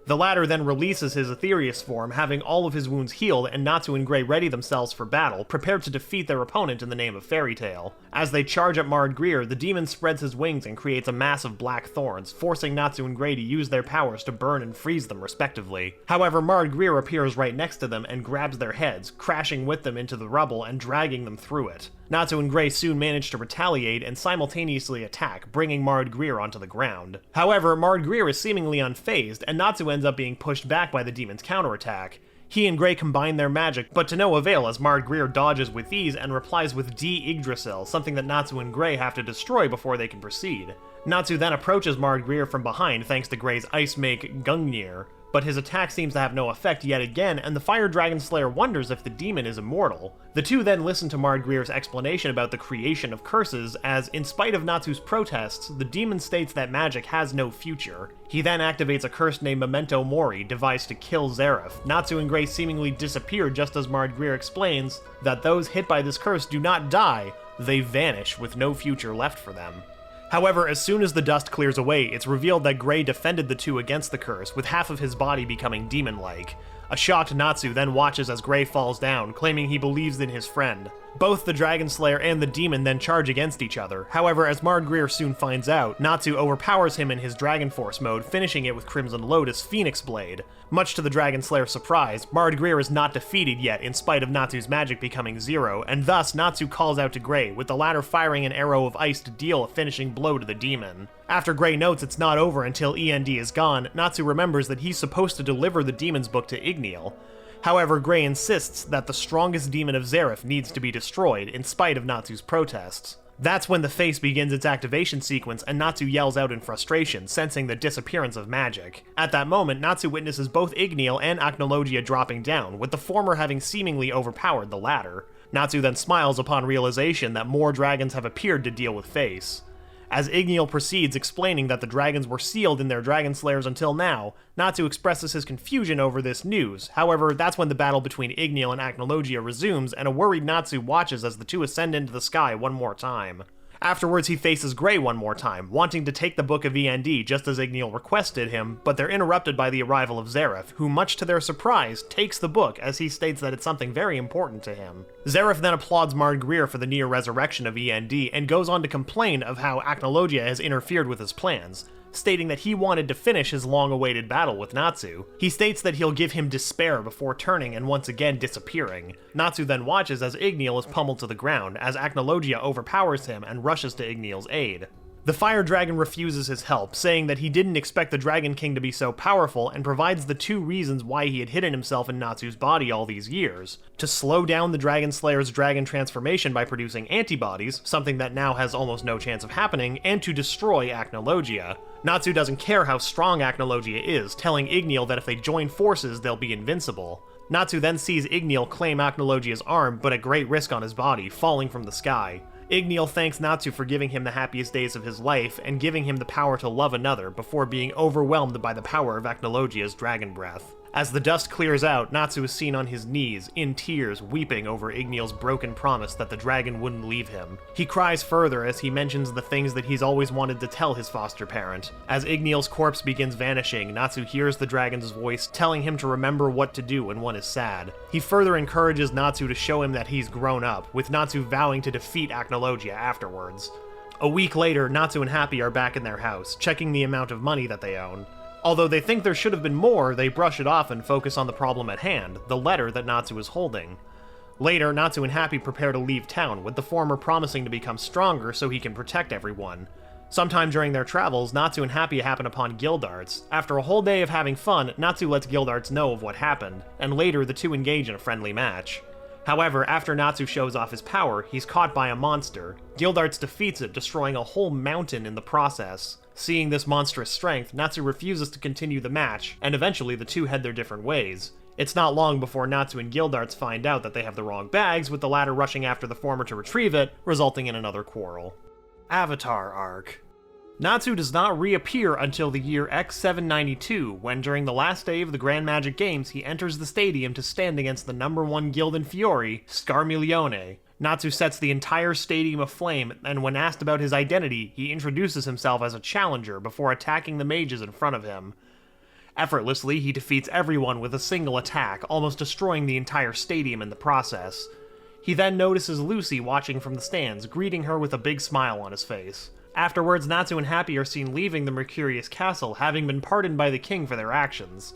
The latter then releases his Etherious form, having all of his wounds healed, and Natsu and Grey ready themselves for battle, prepared to defeat their opponent in the name of Fairy Tail. As they charge at Mard Greer, the demon spreads his wings and creates a mass of black thorns, forcing Natsu and Grey to use their powers to burn and freeze them respectively. However, Mard Greer appears right next to them and grabs their heads, crashing with them into the rubble and dragging them through it. Natsu and Grey soon manage to retaliate and simultaneously attack, bringing Mard Greer onto the ground. However, Mard Greer is seemingly unfazed, and Natsu ends up being pushed back by the demon's counterattack. He and Grey combine their magic, but to no avail as Mard Greer dodges with ease and replies with D Yggdrasil, something that Natsu and Grey have to destroy before they can proceed. Natsu then approaches Mard Greer from behind thanks to Grey's Ice Make Gungnir, but his attack seems to have no effect yet again, and the Fire Dragon Slayer wonders if the demon is immortal. The two then listen to Mard Greer's explanation about the creation of curses, as, in spite of Natsu's protests, the demon states that magic has no future. He then activates a curse named Memento Mori, devised to kill Zeref. Natsu and Grey seemingly disappear just as Mard Greer explains that those hit by this curse do not die, they vanish with no future left for them. However, as soon as the dust clears away, it's revealed that Grey defended the two against the curse, with half of his body becoming demon-like. A shocked Natsu then watches as Grey falls down, claiming he believes in his friend. Both the Dragon Slayer and the demon then charge against each other. However, as Mard Greer soon finds out, Natsu overpowers him in his Dragon Force mode, finishing it with Crimson Lotus Phoenix Blade. Much to the Dragon Slayer's surprise, Mard Greer is not defeated yet in spite of Natsu's magic becoming zero, and thus Natsu calls out to Grey, with the latter firing an arrow of ice to deal a finishing blow to the demon. After Grey notes it's not over until E.N.D is gone, Natsu remembers that he's supposed to deliver the demon's book to Igneel. However, Grey insists that the strongest demon of Zeref needs to be destroyed, in spite of Natsu's protests. That's when the face begins its activation sequence and Natsu yells out in frustration, sensing the disappearance of magic. At that moment, Natsu witnesses both Igneel and Acnologia dropping down, with the former having seemingly overpowered the latter. Natsu then smiles upon realization that more dragons have appeared to deal with Face. As Igneel proceeds explaining that the dragons were sealed in their Dragon Slayers until now, Natsu expresses his confusion over this news. However, that's when the battle between Igneel and Acnologia resumes, and a worried Natsu watches as the two ascend into the sky one more time. Afterwards, he faces Grey one more time, wanting to take the Book of E.N.D. just as Igneel requested him, but they're interrupted by the arrival of Zeref, who, much to their surprise, takes the book as he states that it's something very important to him. Zeref then applauds Mard Greer for the near resurrection of E.N.D. and goes on to complain of how Acnologia has interfered with his plans, stating that he wanted to finish his long-awaited battle with Natsu. He states that he'll give him despair before turning and once again disappearing. Natsu then watches as Igneel is pummeled to the ground, as Acnologia overpowers him and rushes to Igneel's aid. The Fire Dragon refuses his help, saying that he didn't expect the Dragon King to be so powerful, and provides the two reasons why he had hidden himself in Natsu's body all these years: to slow down the Dragon Slayer's dragon transformation by producing antibodies, something that now has almost no chance of happening, and to destroy Acnologia. Natsu doesn't care how strong Acnologia is, telling Igneel that if they join forces, they'll be invincible. Natsu then sees Igneel claim Acnologia's arm, but at great risk on his body, falling from the sky. Igneel thanks Natsu for giving him the happiest days of his life and giving him the power to love another before being overwhelmed by the power of Acnologia's dragon breath. As the dust clears out, Natsu is seen on his knees, in tears, weeping over Igneel's broken promise that the dragon wouldn't leave him. He cries further as he mentions the things that he's always wanted to tell his foster parent. As Igneel's corpse begins vanishing, Natsu hears the dragon's voice telling him to remember what to do when one is sad. He further encourages Natsu to show him that he's grown up, with Natsu vowing to defeat Acnologia afterwards. A week later, Natsu and Happy are back in their house, checking the amount of money that they own. Although they think there should have been more, they brush it off and focus on the problem at hand, the letter that Natsu is holding. Later, Natsu and Happy prepare to leave town, with the former promising to become stronger so he can protect everyone. Sometime during their travels, Natsu and Happy happen upon Gildarts. After a whole day of having fun, Natsu lets Gildarts know of what happened, and later the two engage in a friendly match. However, after Natsu shows off his power, he's caught by a monster. Gildarts defeats it, destroying a whole mountain in the process. Seeing this monstrous strength, Natsu refuses to continue the match, and eventually the two head their different ways. It's not long before Natsu and Gildarts find out that they have the wrong bags, with the latter rushing after the former to retrieve it, resulting in another quarrel. Avatar Arc. Natsu does not reappear until the year X792, when during the last day of the Grand Magic Games he enters the stadium to stand against the #1 guild in Fiori, Scarmiglione. Natsu sets the entire stadium aflame, and when asked about his identity, he introduces himself as a challenger before attacking the mages in front of him. Effortlessly, he defeats everyone with a single attack, almost destroying the entire stadium in the process. He then notices Lucy watching from the stands, greeting her with a big smile on his face. Afterwards, Natsu and Happy are seen leaving the Mercurius Castle, having been pardoned by the king for their actions.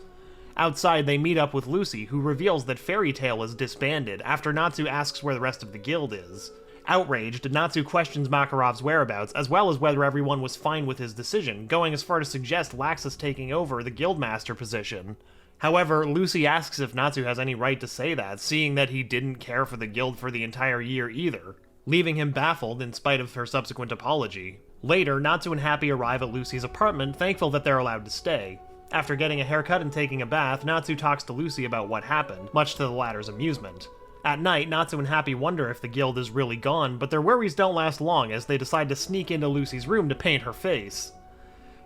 Outside, they meet up with Lucy, who reveals that Fairy Tail is disbanded after Natsu asks where the rest of the guild is. Outraged, Natsu questions Makarov's whereabouts, as well as whether everyone was fine with his decision, going as far to suggest Laxus taking over the guildmaster position. However, Lucy asks if Natsu has any right to say that, seeing that he didn't care for the guild for the entire year either, leaving him baffled in spite of her subsequent apology. Later, Natsu and Happy arrive at Lucy's apartment, thankful that they're allowed to stay. After getting a haircut and taking a bath, Natsu talks to Lucy about what happened, much to the latter's amusement. At night, Natsu and Happy wonder if the guild is really gone, but their worries don't last long as they decide to sneak into Lucy's room to paint her face.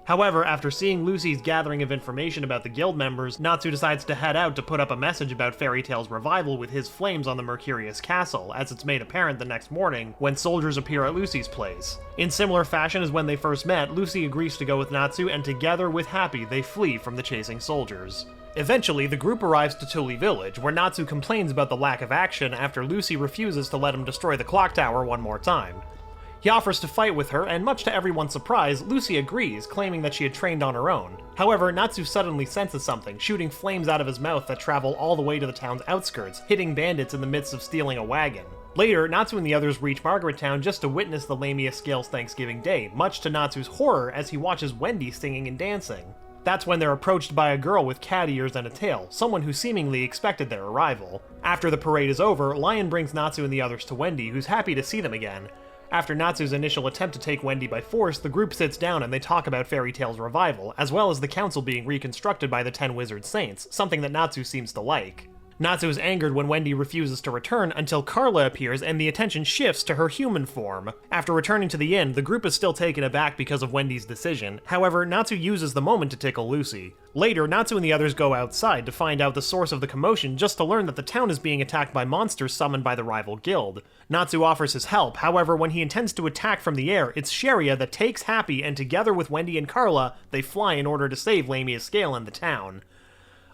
However, after seeing Lucy's gathering of information about the guild members, Natsu decides to head out to put up a message about Fairy Tail's revival with his flames on the Mercurius Castle, as it's made apparent the next morning when soldiers appear at Lucy's place. In similar fashion as when they first met, Lucy agrees to go with Natsu, and together with Happy, they flee from the chasing soldiers. Eventually, the group arrives to Tuli Village, where Natsu complains about the lack of action after Lucy refuses to let him destroy the clock tower one more time. He offers to fight with her, and much to everyone's surprise, Lucy agrees, claiming that she had trained on her own. However, Natsu suddenly senses something, shooting flames out of his mouth that travel all the way to the town's outskirts, hitting bandits in the midst of stealing a wagon. Later, Natsu and the others reach Margaret Town just to witness the Lamia Scales Thanksgiving Day, much to Natsu's horror as he watches Wendy singing and dancing. That's when they're approached by a girl with cat ears and a tail, someone who seemingly expected their arrival. After the parade is over, Lyon brings Natsu and the others to Wendy, who's happy to see them again. After Natsu's initial attempt to take Wendy by force, the group sits down and they talk about Fairy Tail's revival, as well as the council being reconstructed by the 10 Wizard Saints, something that Natsu seems to like. Natsu is angered when Wendy refuses to return until Carla appears and the attention shifts to her human form. After returning to the inn, the group is still taken aback because of Wendy's decision. However, Natsu uses the moment to tickle Lucy. Later, Natsu and the others go outside to find out the source of the commotion, just to learn that the town is being attacked by monsters summoned by the rival guild. Natsu offers his help, however, when he intends to attack from the air, it's Sharia that takes Happy, and together with Wendy and Carla, they fly in order to save Lamia's Scale and the town.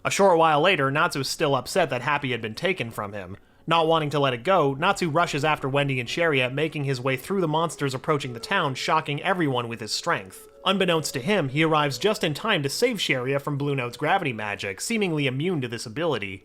A short while later, Natsu is still upset that Happy had been taken from him. Not wanting to let it go, Natsu rushes after Wendy and Sharia, making his way through the monsters approaching the town, shocking everyone with his strength. Unbeknownst to him, he arrives just in time to save Sharia from Blue Note's gravity magic, seemingly immune to this ability.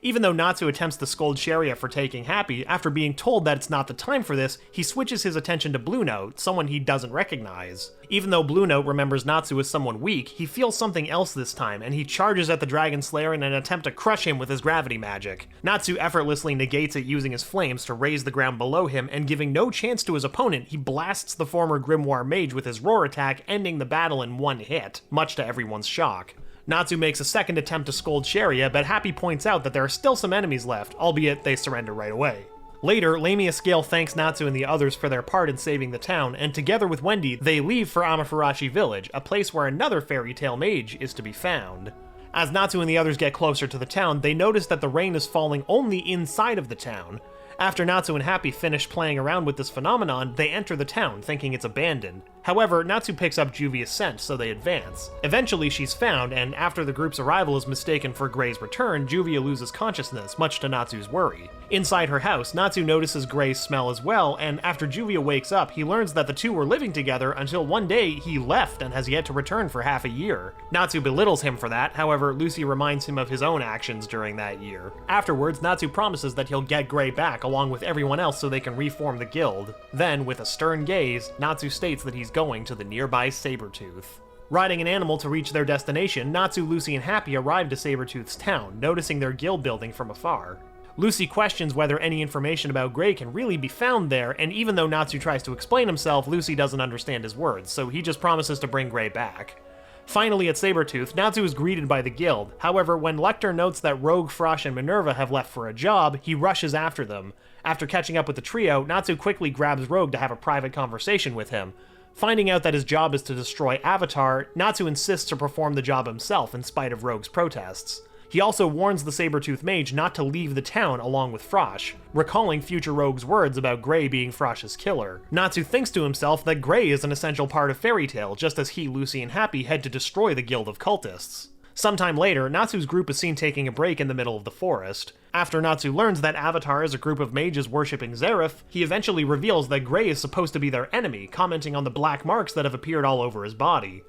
Even though Natsu attempts to scold Sharia for taking Happy, after being told that it's not the time for this, he switches his attention to Blue Note, someone he doesn't recognize. Even though Blue Note remembers Natsu as someone weak, he feels something else this time, and he charges at the Dragon Slayer in an attempt to crush him with his gravity magic. Natsu effortlessly negates it using his flames to raise the ground below him, and giving no chance to his opponent, he blasts the former Grimoire Mage with his roar attack, ending the battle in one hit, much to everyone's shock. Natsu makes a second attempt to scold Sharia, but Happy points out that there are still some enemies left, albeit they surrender right away. Later, Lamia Scale thanks Natsu and the others for their part in saving the town, and together with Wendy, they leave for Amaterasu Village, a place where another fairy tale mage is to be found. As Natsu and the others get closer to the town, they notice that the rain is falling only inside of the town. After Natsu and Happy finish playing around with this phenomenon, they enter the town, thinking it's abandoned. However, Natsu picks up Juvia's scent, so they advance. Eventually, she's found, and after the group's arrival is mistaken for Gray's return, Juvia loses consciousness, much to Natsu's worry. Inside her house, Natsu notices Gray's smell as well, and after Juvia wakes up, he learns that the two were living together until one day he left and has yet to return for half a year. Natsu belittles him for that, however, Lucy reminds him of his own actions during that year. Afterwards, Natsu promises that he'll get Gray back along with everyone else so they can reform the guild. Then, with a stern gaze, Natsu states that he's going to the nearby Sabretooth. Riding an animal to reach their destination, Natsu, Lucy, and Happy arrive to Sabretooth's town, noticing their guild building from afar. Lucy questions whether any information about Gray can really be found there, and even though Natsu tries to explain himself, Lucy doesn't understand his words, so he just promises to bring Gray back. Finally, at Sabretooth, Natsu is greeted by the guild. However, when Lecter notes that Rogue, Frosh, and Minerva have left for a job, he rushes after them. After catching up with the trio, Natsu quickly grabs Rogue to have a private conversation with him. Finding out that his job is to destroy Avatar, Natsu insists to perform the job himself in spite of Rogue's protests. He also warns the Sabretooth Mage not to leave the town along with Frosh, recalling future Rogue's words about Gray being Frosh's killer. Natsu thinks to himself that Gray is an essential part of Fairy Tail, just as he, Lucy, and Happy head to destroy the Guild of Cultists. Sometime later, Natsu's group is seen taking a break in the middle of the forest. After Natsu learns that Avatar is a group of mages worshipping Zeref, he eventually reveals that Gray is supposed to be their enemy, commenting on the black marks that have appeared all over his body.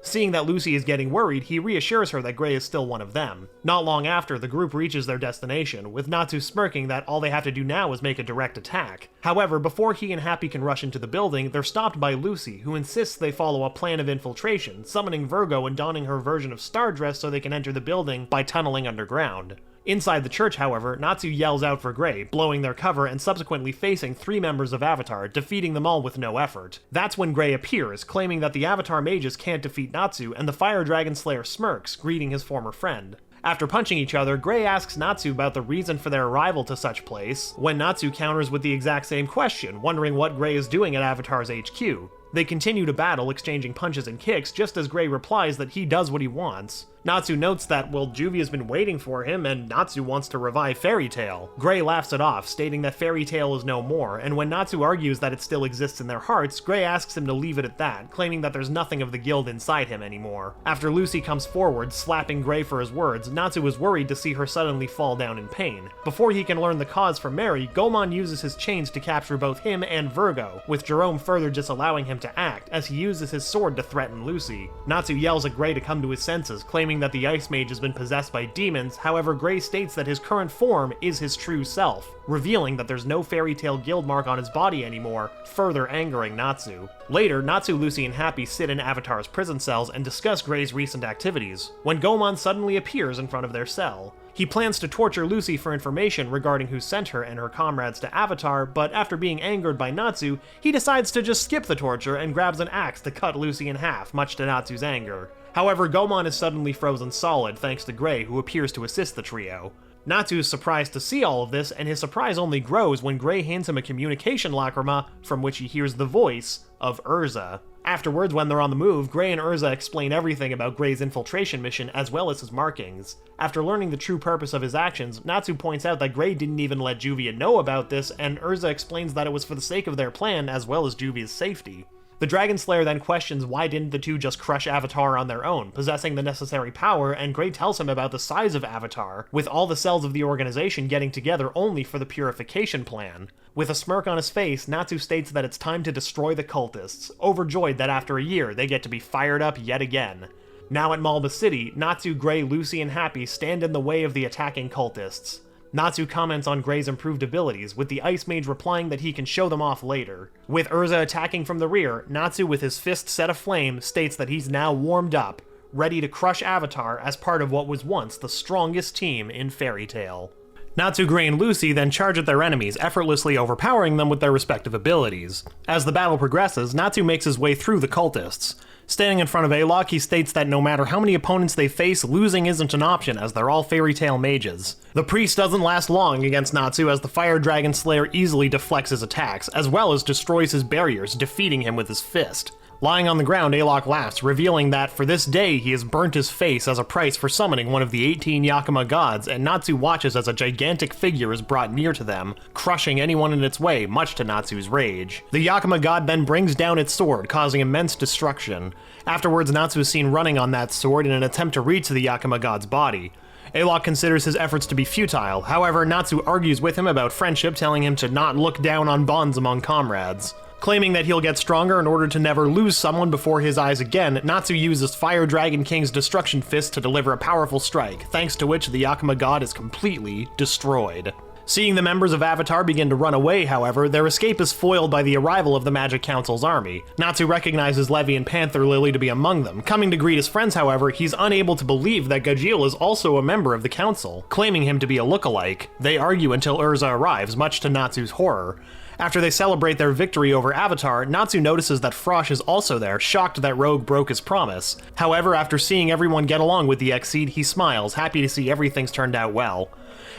Seeing that Lucy is getting worried, he reassures her that Gray is still one of them. Not long after, the group reaches their destination, with Natsu smirking that all they have to do now is make a direct attack. However, before he and Happy can rush into the building, they're stopped by Lucy, who insists they follow a plan of infiltration, summoning Virgo and donning her version of Star Dress so they can enter the building by tunneling underground. Inside the church, however, Natsu yells out for Gray, blowing their cover and subsequently facing 3 members of Avatar, defeating them all with no effort. That's when Gray appears, claiming that the Avatar mages can't defeat Natsu, and the Fire Dragon Slayer smirks, greeting his former friend. After punching each other, Gray asks Natsu about the reason for their arrival to such place, when Natsu counters with the exact same question, wondering what Gray is doing at Avatar's HQ. They continue to battle, exchanging punches and kicks, just as Gray replies that he does what he wants. Natsu notes that, well, Juvia's been waiting for him, and Natsu wants to revive Fairy Tail. Gray laughs it off, stating that Fairy Tail is no more, and when Natsu argues that it still exists in their hearts, Gray asks him to leave it at that, claiming that there's nothing of the guild inside him anymore. After Lucy comes forward, slapping Gray for his words, Natsu is worried to see her suddenly fall down in pain. Before he can learn the cause from Mary, Gomon uses his chains to capture both him and Virgo, with Jerome further disallowing him to act, as he uses his sword to threaten Lucy. Natsu yells at Gray to come to his senses, claiming that the Ice Mage has been possessed by demons. However, Gray states that his current form is his true self, revealing that there's no Fairy Tail guild mark on his body anymore, further angering Natsu. Later, Natsu, Lucy, and Happy sit in Avatar's prison cells and discuss Gray's recent activities, when Gomon suddenly appears in front of their cell. He plans to torture Lucy for information regarding who sent her and her comrades to Avatar, but after being angered by Natsu, he decides to just skip the torture and grabs an axe to cut Lucy in half, much to Natsu's anger. However, Gomon is suddenly frozen solid thanks to Gray, who appears to assist the trio. Natsu is surprised to see all of this, and his surprise only grows when Gray hands him a communication lacrima, from which he hears the voice of Urza. Afterwards, when they're on the move, Gray and Urza explain everything about Gray's infiltration mission as well as his markings. After learning the true purpose of his actions, Natsu points out that Gray didn't even let Juvia know about this, and Urza explains that it was for the sake of their plan as well as Juvia's safety. The Dragon Slayer then questions why didn't the two just crush Avatar on their own, possessing the necessary power, and Gray tells him about the size of Avatar, with all the cells of the organization getting together only for the purification plan. With a smirk on his face, Natsu states that it's time to destroy the cultists, overjoyed that after a year they get to be fired up yet again. Now at Malba City, Natsu, Gray, Lucy, and Happy stand in the way of the attacking cultists. Natsu comments on Gray's improved abilities, with the Ice Mage replying that he can show them off later. With Urza attacking from the rear, Natsu, with his fist set aflame, states that he's now warmed up, ready to crush Avatar as part of what was once the strongest team in Fairy Tail. Natsu, Gray, and Lucy then charge at their enemies, effortlessly overpowering them with their respective abilities. As the battle progresses, Natsu makes his way through the cultists. Standing in front of Alok, he states that no matter how many opponents they face, losing isn't an option as they're all fairy tale mages. The priest doesn't last long against Natsu as the Fire Dragon Slayer easily deflects his attacks, as well as destroys his barriers, defeating him with his fist. Lying on the ground, Alok laughs, revealing that for this day he has burnt his face as a price for summoning one of the 18 Yakama gods, and Natsu watches as a gigantic figure is brought near to them, crushing anyone in its way, much to Natsu's rage. The Yakama god then brings down its sword, causing immense destruction. Afterwards, Natsu is seen running on that sword in an attempt to reach the Yakama god's body. Alok considers his efforts to be futile, however, Natsu argues with him about friendship, telling him to not look down on bonds among comrades. Claiming that he'll get stronger in order to never lose someone before his eyes again, Natsu uses Fire Dragon King's Destruction Fist to deliver a powerful strike, thanks to which the Yakama god is completely destroyed. Seeing the members of Avatar begin to run away, however, their escape is foiled by the arrival of the Magic Council's army. Natsu recognizes Levi and Panther Lily to be among them. Coming to greet his friends, however, he's unable to believe that Gajeel is also a member of the council, claiming him to be a lookalike. They argue until Urza arrives, much to Natsu's horror. After they celebrate their victory over Avatar, Natsu notices that Frosh is also there, shocked that Rogue broke his promise. However, after seeing everyone get along with the Exceed, he smiles, happy to see everything's turned out well.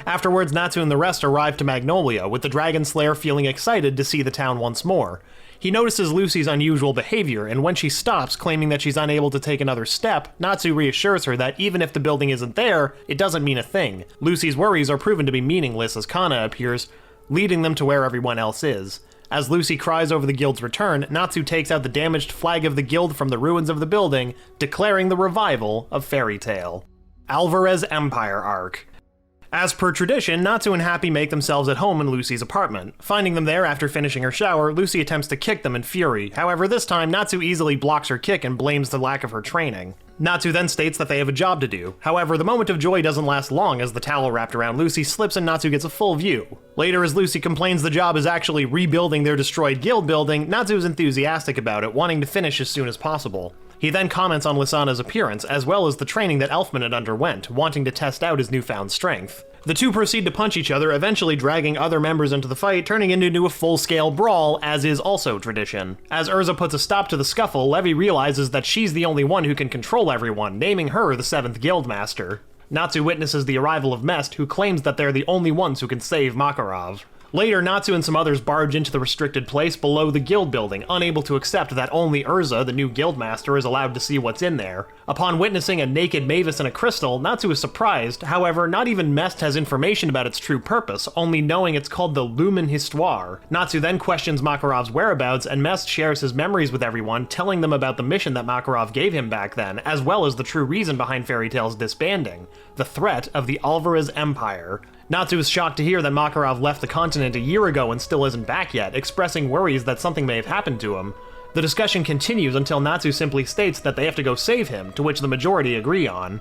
Afterwards, Natsu and the rest arrive to Magnolia, with the Dragon Slayer feeling excited to see the town once more. He notices Lucy's unusual behavior, and when she stops, claiming that she's unable to take another step, Natsu reassures her that even if the building isn't there, it doesn't mean a thing. Lucy's worries are proven to be meaningless as Kana appears, leading them to where everyone else is. As Lucy cries over the guild's return, Natsu takes out the damaged flag of the guild from the ruins of the building, declaring the revival of Fairy Tail. Alvarez Empire Arc. As per tradition, Natsu and Happy make themselves at home in Lucy's apartment. Finding them there after finishing her shower, Lucy attempts to kick them in fury. However, this time, Natsu easily blocks her kick and blames the lack of her training. Natsu then states that they have a job to do. However, the moment of joy doesn't last long as the towel wrapped around Lucy slips and Natsu gets a full view. Later, as Lucy complains the job is actually rebuilding their destroyed guild building, Natsu is enthusiastic about it, wanting to finish as soon as possible. He then comments on Lisana's appearance, as well as the training that Elfman had underwent, wanting to test out his newfound strength. The two proceed to punch each other, eventually dragging other members into the fight, turning it into a full-scale brawl, as is also tradition. As Urza puts a stop to the scuffle, Levi realizes that she's the only one who can control everyone, naming her the 7th Guildmaster. Natsu witnesses the arrival of Mest, who claims that they're the only ones who can save Makarov. Later, Natsu and some others barge into the restricted place below the guild building, unable to accept that only Urza, the new guildmaster, is allowed to see what's in there. Upon witnessing a naked Mavis and a crystal, Natsu is surprised. However, not even Mest has information about its true purpose, only knowing it's called the Lumen Histoire. Natsu then questions Makarov's whereabouts, and Mest shares his memories with everyone, telling them about the mission that Makarov gave him back then, as well as the true reason behind Fairy Tail's disbanding: the threat of the Alvarez Empire. Natsu is shocked to hear that Makarov left the continent a year ago and still isn't back yet, expressing worries that something may have happened to him. The discussion continues until Natsu simply states that they have to go save him, to which the majority agree on.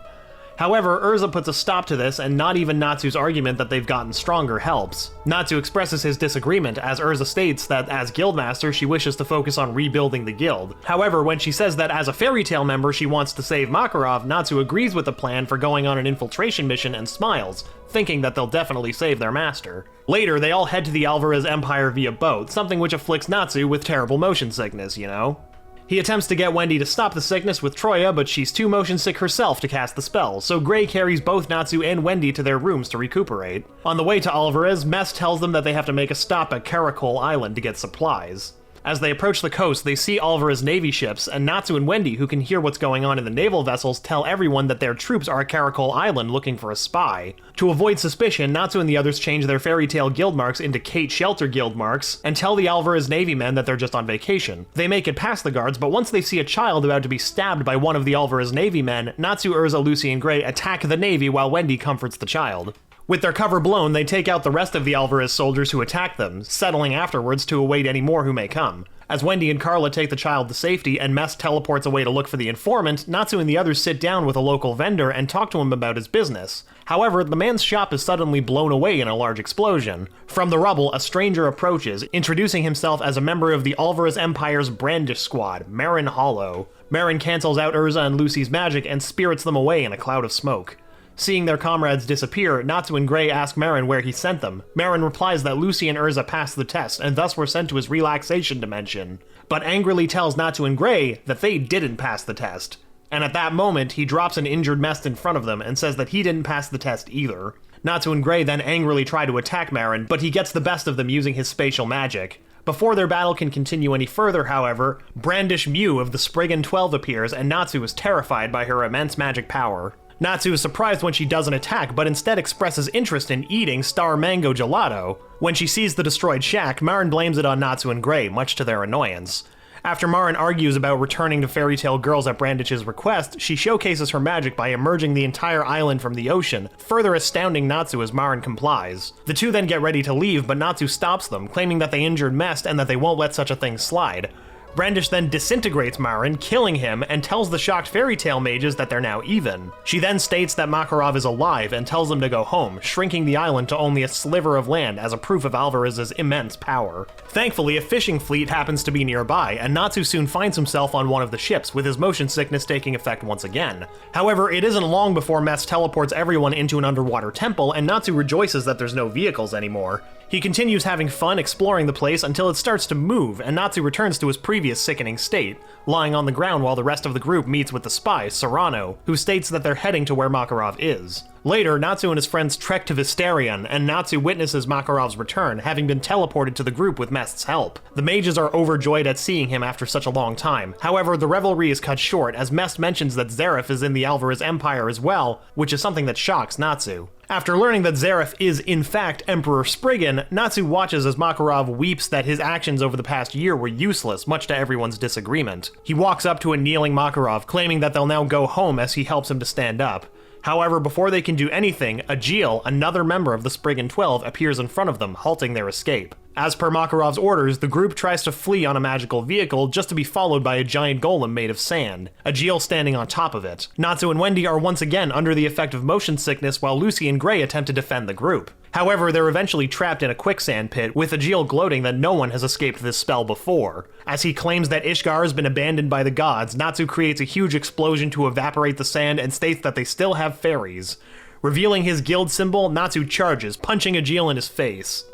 However, Urza puts a stop to this, and not even Natsu's argument that they've gotten stronger helps. Natsu expresses his disagreement, as Urza states that as Guildmaster she wishes to focus on rebuilding the guild. However, when she says that as a Fairy Tail member she wants to save Makarov, Natsu agrees with the plan for going on an infiltration mission and smiles, thinking that they'll definitely save their master. Later, they all head to the Alvarez Empire via boat, something which afflicts Natsu with terrible motion sickness, you know? He attempts to get Wendy to stop the sickness with Troya, but she's too motion sick herself to cast the spell, so Gray carries both Natsu and Wendy to their rooms to recuperate. On the way to Alvarez, Mest tells them that they have to make a stop at Caracol Island to get supplies. As they approach the coast, they see Alvarez Navy ships, and Natsu and Wendy, who can hear what's going on in the naval vessels, tell everyone that their troops are at Caracol Island looking for a spy. To avoid suspicion, Natsu and the others change their Fairy Tail guild marks into Kate Shelter guild marks, and tell the Alvarez Navy men that they're just on vacation. They make it past the guards, but once they see a child about to be stabbed by one of the Alvarez Navy men, Natsu, Urza, Lucy, and Gray attack the Navy while Wendy comforts the child. With their cover blown, they take out the rest of the Alvarez soldiers who attack them, settling afterwards to await any more who may come. As Wendy and Carla take the child to safety and Mest teleports away to look for the informant, Natsu and the others sit down with a local vendor and talk to him about his business. However, the man's shop is suddenly blown away in a large explosion. From the rubble, a stranger approaches, introducing himself as a member of the Alvarez Empire's Brandish Squad, Marin Hollow. Marin cancels out Urza and Lucy's magic and spirits them away in a cloud of smoke. Seeing their comrades disappear, Natsu and Gray ask Marin where he sent them. Marin replies that Lucy and Urza passed the test and thus were sent to his relaxation dimension, but angrily tells Natsu and Gray that they didn't pass the test. And at that moment, he drops an injured Mest in front of them and says that he didn't pass the test either. Natsu and Gray then angrily try to attack Marin, but he gets the best of them using his spatial magic. Before their battle can continue any further, however, Brandish Mew of the Spriggan 12 appears and Natsu is terrified by her immense magic power. Natsu is surprised when she doesn't attack, but instead expresses interest in eating Star Mango Gelato. When she sees the destroyed shack, Marin blames it on Natsu and Gray, much to their annoyance. After Marin argues about returning to Fairy Tale Girls at Brandish's request, she showcases her magic by emerging the entire island from the ocean, further astounding Natsu as Marin complies. The two then get ready to leave, but Natsu stops them, claiming that they injured Mest and that they won't let such a thing slide. Brandish then disintegrates Marin, killing him, and tells the shocked Fairy Tale mages that they're now even. She then states that Makarov is alive and tells them to go home, shrinking the island to only a sliver of land as a proof of Alvarez's immense power. Thankfully, a fishing fleet happens to be nearby, and Natsu soon finds himself on one of the ships, with his motion sickness taking effect once again. However, it isn't long before Mest teleports everyone into an underwater temple, and Natsu rejoices that there's no vehicles anymore. He continues having fun exploring the place until it starts to move, and Natsu returns to his previous sickening state, lying on the ground while the rest of the group meets with the spy, Serrano, who states that they're heading to where Makarov is. Later, Natsu and his friends trek to Visterion, and Natsu witnesses Makarov's return, having been teleported to the group with Mest's help. The mages are overjoyed at seeing him after such a long time. However, the revelry is cut short, as Mest mentions that Zeref is in the Alvarez Empire as well, which is something that shocks Natsu. After learning that Zeref is in fact Emperor Spriggan, Natsu watches as Makarov weeps that his actions over the past year were useless, much to everyone's disagreement. He walks up to a kneeling Makarov, claiming that they'll now go home as he helps him to stand up. However, before they can do anything, Agil, another member of the Spriggan 12, appears in front of them, halting their escape. As per Makarov's orders, the group tries to flee on a magical vehicle, just to be followed by a giant golem made of sand, Agil standing on top of it. Natsu and Wendy are once again under the effect of motion sickness while Lucy and Gray attempt to defend the group. However, they're eventually trapped in a quicksand pit, with Agil gloating that no one has escaped this spell before. As he claims that Ishgar has been abandoned by the gods, Natsu creates a huge explosion to evaporate the sand and states that they still have fairies. Revealing his guild symbol, Natsu charges, punching Agil in his face.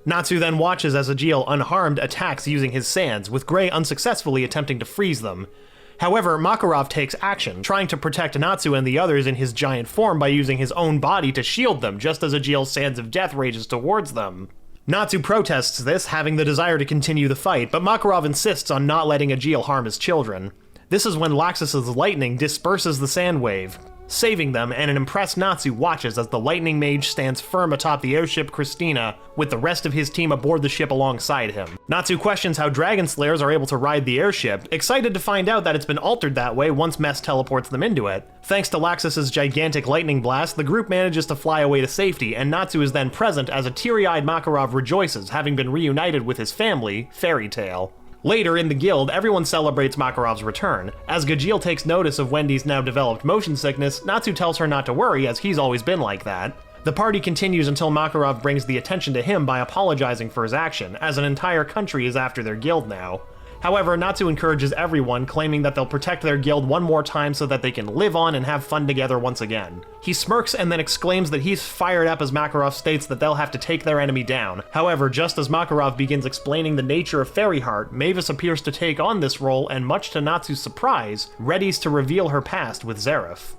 Natsu then watches as Agil, unharmed, attacks using his sands, with Gray unsuccessfully attempting to freeze them. However, Makarov takes action, trying to protect Natsu and the others in his giant form by using his own body to shield them, just as Agil's sands of death rages towards them. Natsu protests this, having the desire to continue the fight, but Makarov insists on not letting Agil harm his children. This is when Laxus's lightning disperses the sand wave, saving them, and an impressed Natsu watches as the lightning mage stands firm atop the airship Christina, with the rest of his team aboard the ship alongside him. Natsu questions how dragon slayers are able to ride the airship, excited to find out that it's been altered that way once Mest teleports them into it. Thanks to Laxus's gigantic lightning blast, the group manages to fly away to safety, and Natsu is then present as a teary-eyed Makarov rejoices, having been reunited with his family, Fairy Tale. Later, in the guild, everyone celebrates Makarov's return. As Gajil takes notice of Wendy's now developed motion sickness, Natsu tells her not to worry, as he's always been like that. The party continues until Makarov brings the attention to him by apologizing for his action, as an entire country is after their guild now. However, Natsu encourages everyone, claiming that they'll protect their guild one more time so that they can live on and have fun together once again. He smirks and then exclaims that he's fired up as Makarov states that they'll have to take their enemy down. However, just as Makarov begins explaining the nature of Fairy Heart, Mavis appears to take on this role and, much to Natsu's surprise, readies to reveal her past with Zeref.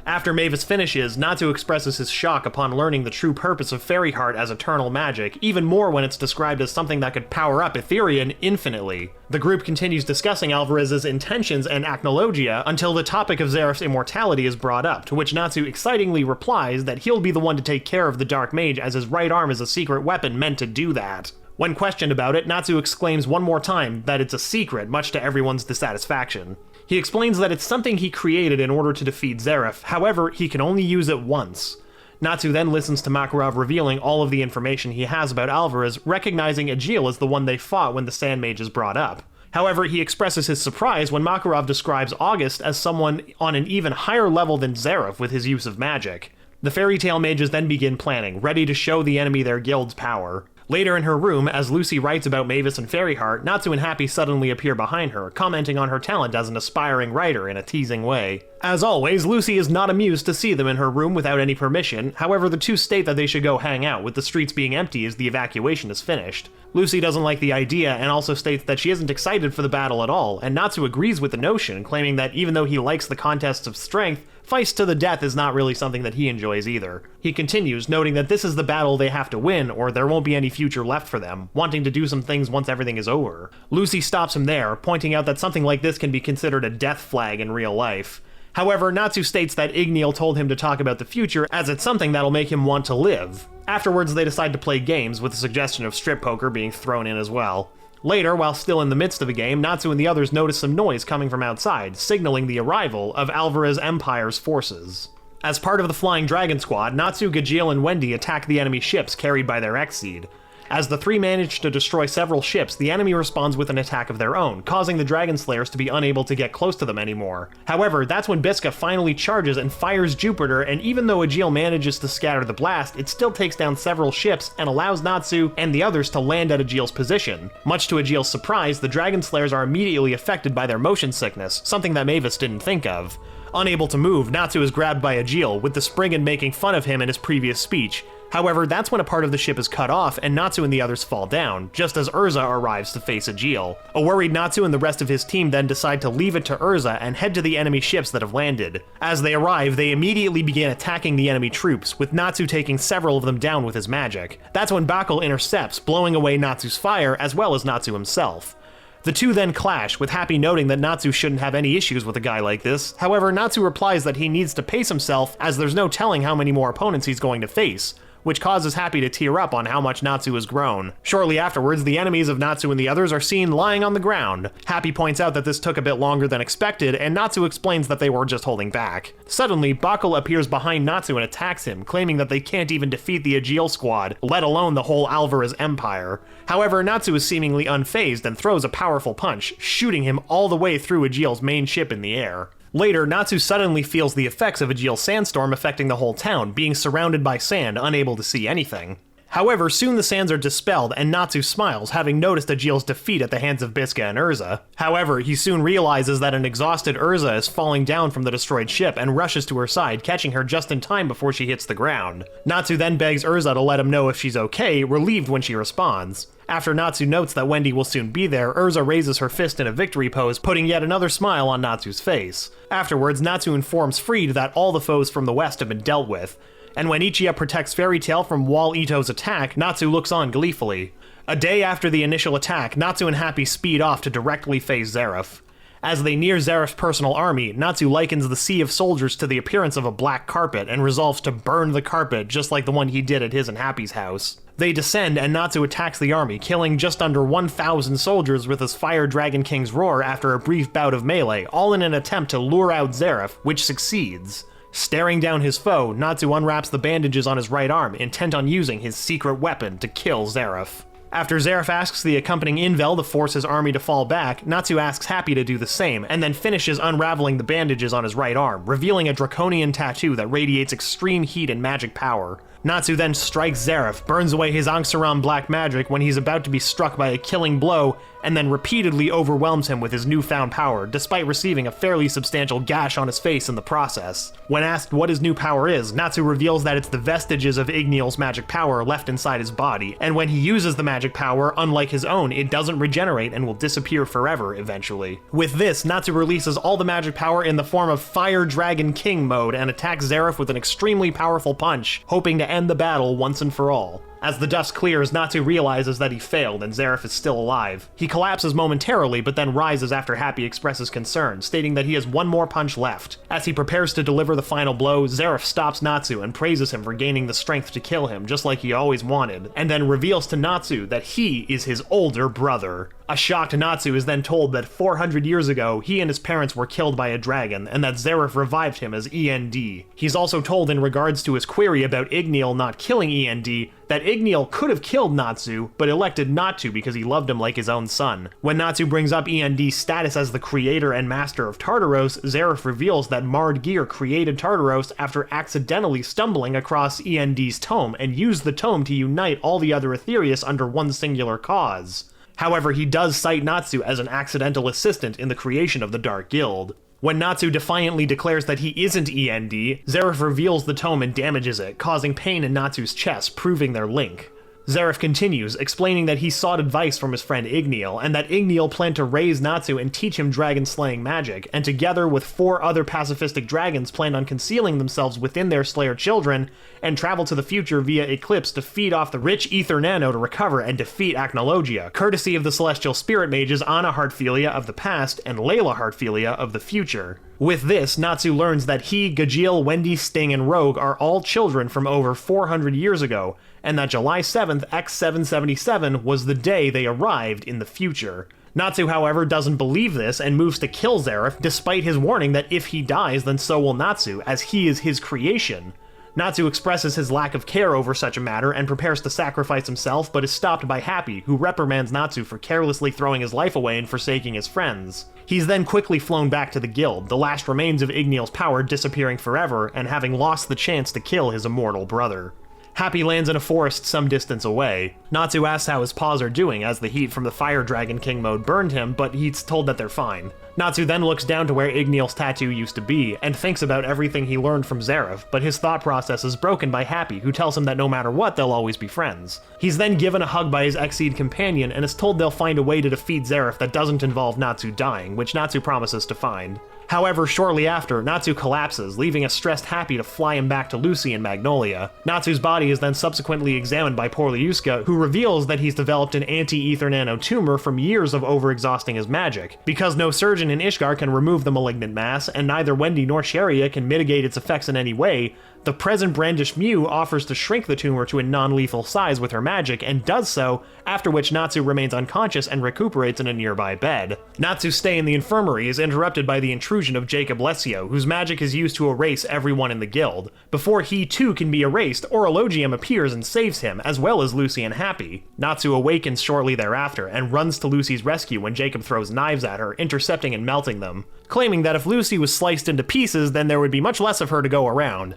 After Mavis finishes, Natsu expresses his shock upon learning the true purpose of Fairy Heart as eternal magic, even more when it's described as something that could power up Etherion infinitely. The group continues discussing Alvarez's intentions and Acnologia until the topic of Zeref's immortality is brought up, to which Natsu excitingly replies that he'll be the one to take care of the Dark Mage as his right arm is a secret weapon meant to do that. When questioned about it, Natsu exclaims one more time that it's a secret, much to everyone's dissatisfaction. He explains that it's something he created in order to defeat Zeref, however, he can only use it once. Natsu then listens to Makarov revealing all of the information he has about Alvarez, recognizing Agil as the one they fought when the Sand Mage is brought up. However, he expresses his surprise when Makarov describes August as someone on an even higher level than Zeref with his use of magic. The Fairy Tale mages then begin planning, ready to show the enemy their guild's power. Later in her room, as Lucy writes about Mavis and Fairyheart, Natsu and Happy suddenly appear behind her, commenting on her talent as an aspiring writer in a teasing way. As always, Lucy is not amused to see them in her room without any permission. However, the two state that they should go hang out, with the streets being empty as the evacuation is finished. Lucy doesn't like the idea and also states that she isn't excited for the battle at all, and Natsu agrees with the notion, claiming that even though he likes the contests of strength, fights to the death is not really something that he enjoys either. He continues, noting that this is the battle they have to win or there won't be any future left for them, wanting to do some things once everything is over. Lucy stops him there, pointing out that something like this can be considered a death flag in real life. However, Natsu states that E.N.D told him to talk about the future as it's something that'll make him want to live. Afterwards, they decide to play games, with the suggestion of strip poker being thrown in as well. Later, while still in the midst of a game, Natsu and the others notice some noise coming from outside, signaling the arrival of Alvarez Empire's forces. As part of the Flying Dragon Squad, Natsu, Gajiel, and Wendy attack the enemy ships carried by their X-Seed. As the three manage to destroy several ships, the enemy responds with an attack of their own, causing the Dragon Slayers to be unable to get close to them anymore. However, that's when Bisca finally charges and fires Jupiter, and even though Gajiel manages to scatter the blast, it still takes down several ships and allows Natsu and the others to land at Gajiel's position. Much to Gajiel's surprise, the Dragon Slayers are immediately affected by their motion sickness, something that Mavis didn't think of. Unable to move, Natsu is grabbed by Gajiel, with the Spriggan making fun of him in his previous speech. However, that's when a part of the ship is cut off and Natsu and the others fall down, just as Urza arrives to face Gajiel. A worried Natsu and the rest of his team then decide to leave it to Urza and head to the enemy ships that have landed. As they arrive, they immediately begin attacking the enemy troops, with Natsu taking several of them down with his magic. That's when Bakul intercepts, blowing away Natsu's fire as well as Natsu himself. The two then clash, with Happy noting that Natsu shouldn't have any issues with a guy like this. However, Natsu replies that he needs to pace himself as there's no telling how many more opponents he's going to face, which causes Happy to tear up on how much Natsu has grown. Shortly afterwards, the enemies of Natsu and the others are seen lying on the ground. Happy points out that this took a bit longer than expected, and Natsu explains that they were just holding back. Suddenly, Bakul appears behind Natsu and attacks him, claiming that they can't even defeat the Gajiel squad, let alone the whole Alvarez Empire. However, Natsu is seemingly unfazed and throws a powerful punch, shooting him all the way through Gajiel's main ship in the air. Later, Natsu suddenly feels the effects of Gajiel's sandstorm affecting the whole town, being surrounded by sand, unable to see anything. However, soon the sands are dispelled, and Natsu smiles, having noticed Gajiel's defeat at the hands of Bisca and Urza. However, he soon realizes that an exhausted Urza is falling down from the destroyed ship and rushes to her side, catching her just in time before she hits the ground. Natsu then begs Urza to let him know if she's okay, relieved when she responds. After Natsu notes that Wendy will soon be there, Urza raises her fist in a victory pose, putting yet another smile on Natsu's face. Afterwards, Natsu informs Freed that all the foes from the west have been dealt with, and when Ichiya protects Fairy Tail from Wall Ito's attack, Natsu looks on gleefully. A day after the initial attack, Natsu and Happy speed off to directly face Zeref. As they near Zeref's personal army, Natsu likens the sea of soldiers to the appearance of a black carpet and resolves to burn the carpet just like the one he did at his and Happy's house. They descend and Natsu attacks the army, killing just under 1,000 soldiers with his Fire Dragon King's roar after a brief bout of melee, all in an attempt to lure out Zeref, which succeeds. Staring down his foe, Natsu unwraps the bandages on his right arm, intent on using his secret weapon to kill Zeref. After Zeref asks the accompanying Invel to force his army to fall back, Natsu asks Happy to do the same, and then finishes unraveling the bandages on his right arm, revealing a draconian tattoo that radiates extreme heat and magic power. Natsu then strikes Zeref, burns away his Angsaram black magic when he's about to be struck by a killing blow, and then repeatedly overwhelms him with his newfound power, despite receiving a fairly substantial gash on his face in the process. When asked what his new power is, Natsu reveals that it's the vestiges of Igneal's magic power left inside his body, and when he uses the magic power, unlike his own, it doesn't regenerate and will disappear forever eventually. With this, Natsu releases all the magic power in the form of Fire Dragon King mode and attacks Zeref with an extremely powerful punch, hoping to end the battle once and for all. As the dust clears, Natsu realizes that he failed and Zeref is still alive. He collapses momentarily, but then rises after Happy expresses concern, stating that he has one more punch left. As he prepares to deliver the final blow, Zeref stops Natsu and praises him for gaining the strength to kill him, just like he always wanted, and then reveals to Natsu that he is his older brother. A shocked Natsu is then told that 400 years ago, he and his parents were killed by a dragon, and that Zeref revived him as E.N.D. He's also told in regards to his query about Igneal not killing E.N.D. that Dragneel could have killed Natsu, but elected not to because he loved him like his own son. When Natsu brings up E.N.D's status as the creator and master of Tartaros, Zeref reveals that Marred Gear created Tartaros after accidentally stumbling across E.N.D's tome and used the tome to unite all the other Etherious under one singular cause. However, he does cite Natsu as an accidental assistant in the creation of the Dark Guild. When Natsu defiantly declares that he isn't E.N.D, Zeref reveals the tome and damages it, causing pain in Natsu's chest, proving their link. Zeref continues, explaining that he sought advice from his friend Dragneel, and that Dragneel planned to raise Natsu and teach him dragon-slaying magic, and together with 4 other pacifistic dragons planned on concealing themselves within their slayer children, and travel to the future via Eclipse to feed off the rich ether nano to recover and defeat Acnologia, courtesy of the celestial spirit mages Anna Heartfilia of the past and Layla Heartfilia of the future. With this, Natsu learns that he, Gajiel, Wendy, Sting, and Rogue are all children from over 400 years ago, and that July 7th, X777 was the day they arrived in the future. Natsu, however, doesn't believe this and moves to kill Zeref, despite his warning that if he dies, then so will Natsu, as he is his creation. Natsu expresses his lack of care over such a matter and prepares to sacrifice himself, but is stopped by Happy, who reprimands Natsu for carelessly throwing his life away and forsaking his friends. He's then quickly flown back to the guild, the last remains of Igneel's power disappearing forever, and having lost the chance to kill his immortal brother. Happy lands in a forest some distance away. Natsu asks how his paws are doing as the heat from the Fire Dragon King mode burned him, but he's told that they're fine. Natsu then looks down to where Igneel's tattoo used to be, and thinks about everything he learned from Zeref, but his thought process is broken by Happy, who tells him that no matter what, they'll always be friends. He's then given a hug by his Exceed companion, and is told they'll find a way to defeat Zeref that doesn't involve Natsu dying, which Natsu promises to find. However, shortly after, Natsu collapses, leaving a stressed Happy to fly him back to Lucy and Magnolia. Natsu's body is then subsequently examined by Porliuska, who reveals that he's developed an anti-ether nano tumor from years of overexhausting his magic. Because no surgeon in Ishgard can remove the malignant mass, and neither Wendy nor Sharia can mitigate its effects in any way, the present Brandish Mew offers to shrink the tumor to a non-lethal size with her magic, and does so, after which Natsu remains unconscious and recuperates in a nearby bed. Natsu's stay in the infirmary is interrupted by the intrusion of Jacob Lesio, whose magic is used to erase everyone in the guild. Before he too can be erased, Orologium appears and saves him, as well as Lucy and Happy. Natsu awakens shortly thereafter, and runs to Lucy's rescue when Jacob throws knives at her, intercepting and melting them, claiming that if Lucy was sliced into pieces, then there would be much less of her to go around.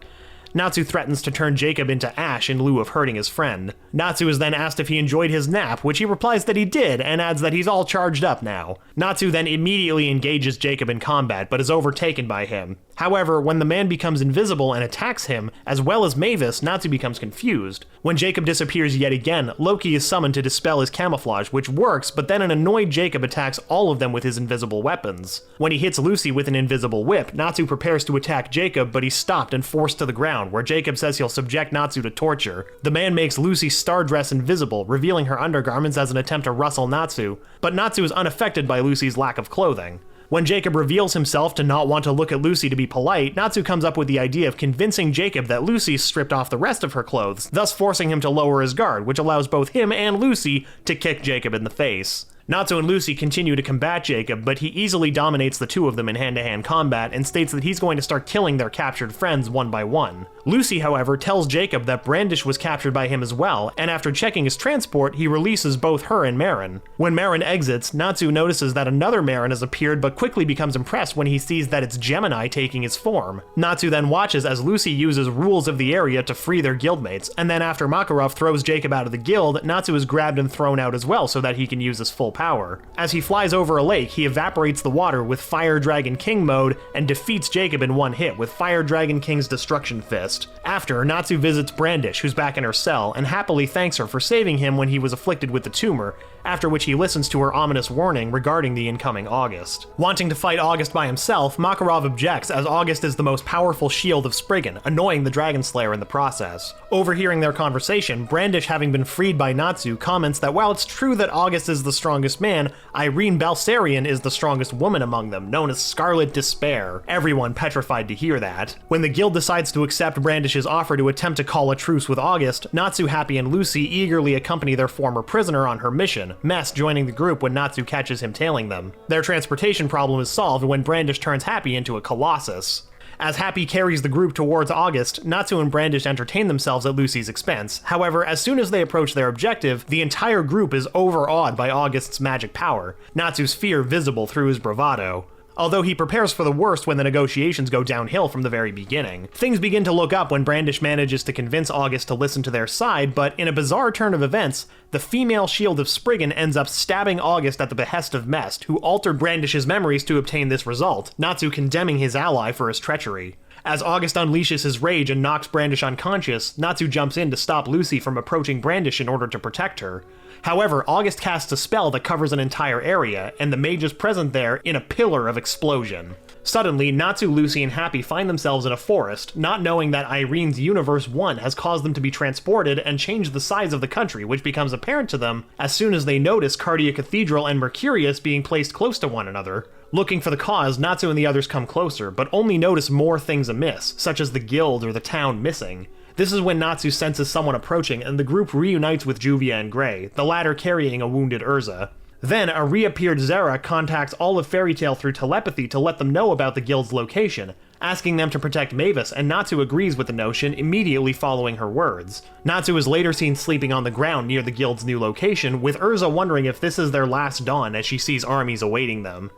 Natsu threatens to turn Jacob into ash in lieu of hurting his friend. Natsu is then asked if he enjoyed his nap, which he replies that he did, and adds that he's all charged up now. Natsu then immediately engages Jacob in combat, but is overtaken by him. However, when the man becomes invisible and attacks him, as well as Mavis, Natsu becomes confused. When Jacob disappears yet again, Loki is summoned to dispel his camouflage, which works, but then an annoyed Jacob attacks all of them with his invisible weapons. When he hits Lucy with an invisible whip, Natsu prepares to attack Jacob, but he's stopped and forced to the ground, where Jacob says he'll subject Natsu to torture. The man makes Lucy's star dress invisible, revealing her undergarments as an attempt to rustle Natsu, but Natsu is unaffected by Lucy's lack of clothing. When Jacob reveals himself to not want to look at Lucy to be polite, Natsu comes up with the idea of convincing Jacob that Lucy stripped off the rest of her clothes, thus forcing him to lower his guard, which allows both him and Lucy to kick Jacob in the face. Natsu and Lucy continue to combat Jacob, but he easily dominates the two of them in hand-to-hand combat and states that he's going to start killing their captured friends one by one. Lucy, however, tells Jacob that Brandish was captured by him as well, and after checking his transport, he releases both her and Marin. When Marin exits, Natsu notices that another Marin has appeared but quickly becomes impressed when he sees that it's Gemini taking his form. Natsu then watches as Lucy uses rules of the area to free their guildmates, and then after Makarov throws Jacob out of the guild, Natsu is grabbed and thrown out as well so that he can use his full power. As he flies over a lake, he evaporates the water with Fire Dragon King mode and defeats Jacob in one hit with Fire Dragon King's Destruction Fist. After, Natsu visits Brandish, who's back in her cell, and happily thanks her for saving him when he was afflicted with the tumor, after which he listens to her ominous warning regarding the incoming August. Wanting to fight August by himself, Makarov objects as August is the most powerful shield of Spriggan, annoying the Dragon Slayer in the process. Overhearing their conversation, Brandish, having been freed by Natsu, comments that while it's true that August is the strongest man, Irene Balsarian is the strongest woman among them, known as Scarlet Despair. Everyone petrified to hear that. When the guild decides to accept Brandish's offer to attempt to call a truce with August, Natsu, Happy, and Lucy eagerly accompany their former prisoner on her mission, Mess joining the group when Natsu catches him tailing them. Their transportation problem is solved when Brandish turns Happy into a Colossus. As Happy carries the group towards August, Natsu and Brandish entertain themselves at Lucy's expense. However, as soon as they approach their objective, the entire group is overawed by August's magic power, Natsu's fear visible through his bravado. Although he prepares for the worst when the negotiations go downhill from the very beginning. Things begin to look up when Brandish manages to convince August to listen to their side, but in a bizarre turn of events, the female shield of Spriggan ends up stabbing August at the behest of Mest, who altered Brandish's memories to obtain this result, Natsu condemning his ally for his treachery. As August unleashes his rage and knocks Brandish unconscious, Natsu jumps in to stop Lucy from approaching Brandish in order to protect her. However, August casts a spell that covers an entire area, and the mage is present there in a pillar of explosion. Suddenly, Natsu, Lucy, and Happy find themselves in a forest, not knowing that Irene's Universe 1 has caused them to be transported and changed the size of the country, which becomes apparent to them as soon as they notice Cardia Cathedral and Mercurius being placed close to one another. Looking for the cause, Natsu and the others come closer, but only notice more things amiss, such as the guild or the town missing. This is when Natsu senses someone approaching, and the group reunites with Juvia and Gray, the latter carrying a wounded Urza. Then, a reappeared Zera contacts all of Fairy Tail through telepathy to let them know about the guild's location, asking them to protect Mavis, and Natsu agrees with the notion, immediately following her words. Natsu is later seen sleeping on the ground near the guild's new location, with Urza wondering if this is their last dawn as she sees armies awaiting them.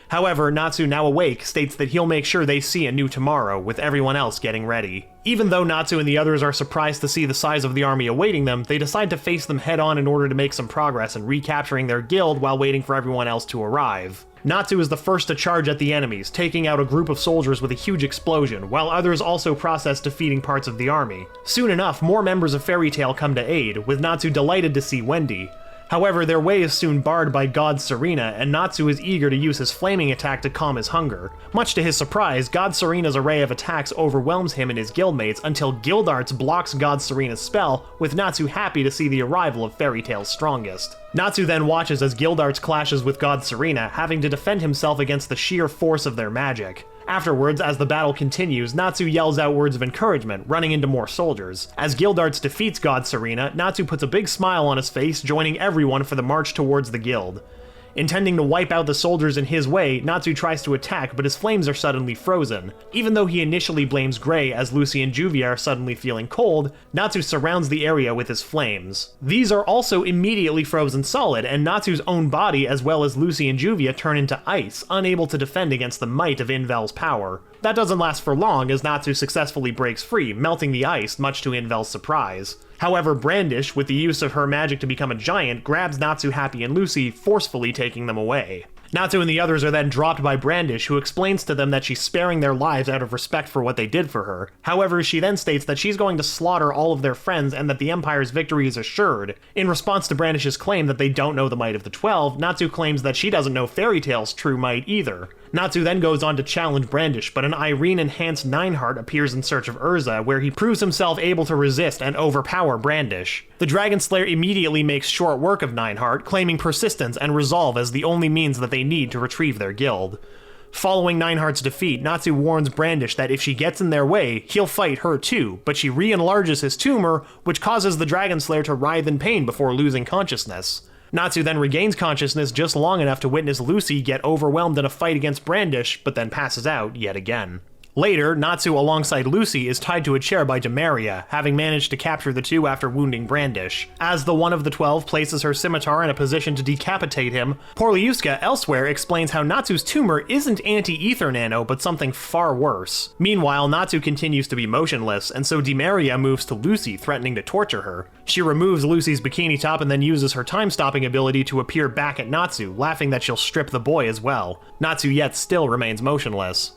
However, Natsu, now awake, states that he'll make sure they see a new tomorrow, with everyone else getting ready. Even though Natsu and the others are surprised to see the size of the army awaiting them, they decide to face them head-on in order to make some progress in recapturing their guild while waiting for everyone else to arrive. Natsu is the first to charge at the enemies, taking out a group of soldiers with a huge explosion, while others also process defeating parts of the army. Soon enough, more members of Fairy Tail come to aid, with Natsu delighted to see Wendy. However, their way is soon barred by God Serena, and Natsu is eager to use his flaming attack to calm his hunger. Much to his surprise, God Serena's array of attacks overwhelms him and his guildmates until Guildarts blocks God Serena's spell, with Natsu happy to see the arrival of Fairy Tail's strongest. Natsu then watches as Guildarts clashes with God Serena, having to defend himself against the sheer force of their magic. Afterwards, as the battle continues, Natsu yells out words of encouragement, running into more soldiers. As Guildarts defeats God Serena, Natsu puts a big smile on his face, joining everyone for the march towards the guild. Intending to wipe out the soldiers in his way, Natsu tries to attack, but his flames are suddenly frozen. Even though he initially blames Gray as Lucy and Juvia are suddenly feeling cold, Natsu surrounds the area with his flames. These are also immediately frozen solid, and Natsu's own body as well as Lucy and Juvia turn into ice, unable to defend against the might of Invel's power. That doesn't last for long as Natsu successfully breaks free, melting the ice, much to Invel's surprise. However, Brandish, with the use of her magic to become a giant, grabs Natsu, Happy, and Lucy, forcefully taking them away. Natsu and the others are then dropped by Brandish, who explains to them that she's sparing their lives out of respect for what they did for her. However, she then states that she's going to slaughter all of their friends and that the Empire's victory is assured. In response to Brandish's claim that they don't know the might of the 12, Natsu claims that she doesn't know Fairy Tail's true might either. Natsu then goes on to challenge Brandish, but an Irene-enhanced Nineheart appears in search of Urza, where he proves himself able to resist and overpower Brandish. The Dragon Slayer immediately makes short work of Nineheart, claiming persistence and resolve as the only means that they need to retrieve their guild. Following Nineheart's defeat, Natsu warns Brandish that if she gets in their way, he'll fight her too, but she re-enlarges his tumor, which causes the Dragon Slayer to writhe in pain before losing consciousness. Natsu then regains consciousness just long enough to witness Lucy get overwhelmed in a fight against Brandish, but then passes out yet again. Later, Natsu alongside Lucy is tied to a chair by Demaria, having managed to capture the two after wounding Brandish. As the one of the 12 places her scimitar in a position to decapitate him, Porliuska elsewhere explains how Natsu's tumor isn't anti-ether nano, but something far worse. Meanwhile, Natsu continues to be motionless, and so Demaria moves to Lucy, threatening to torture her. She removes Lucy's bikini top and then uses her time-stopping ability to appear back at Natsu, laughing that she'll strip the boy as well. Natsu yet still remains motionless.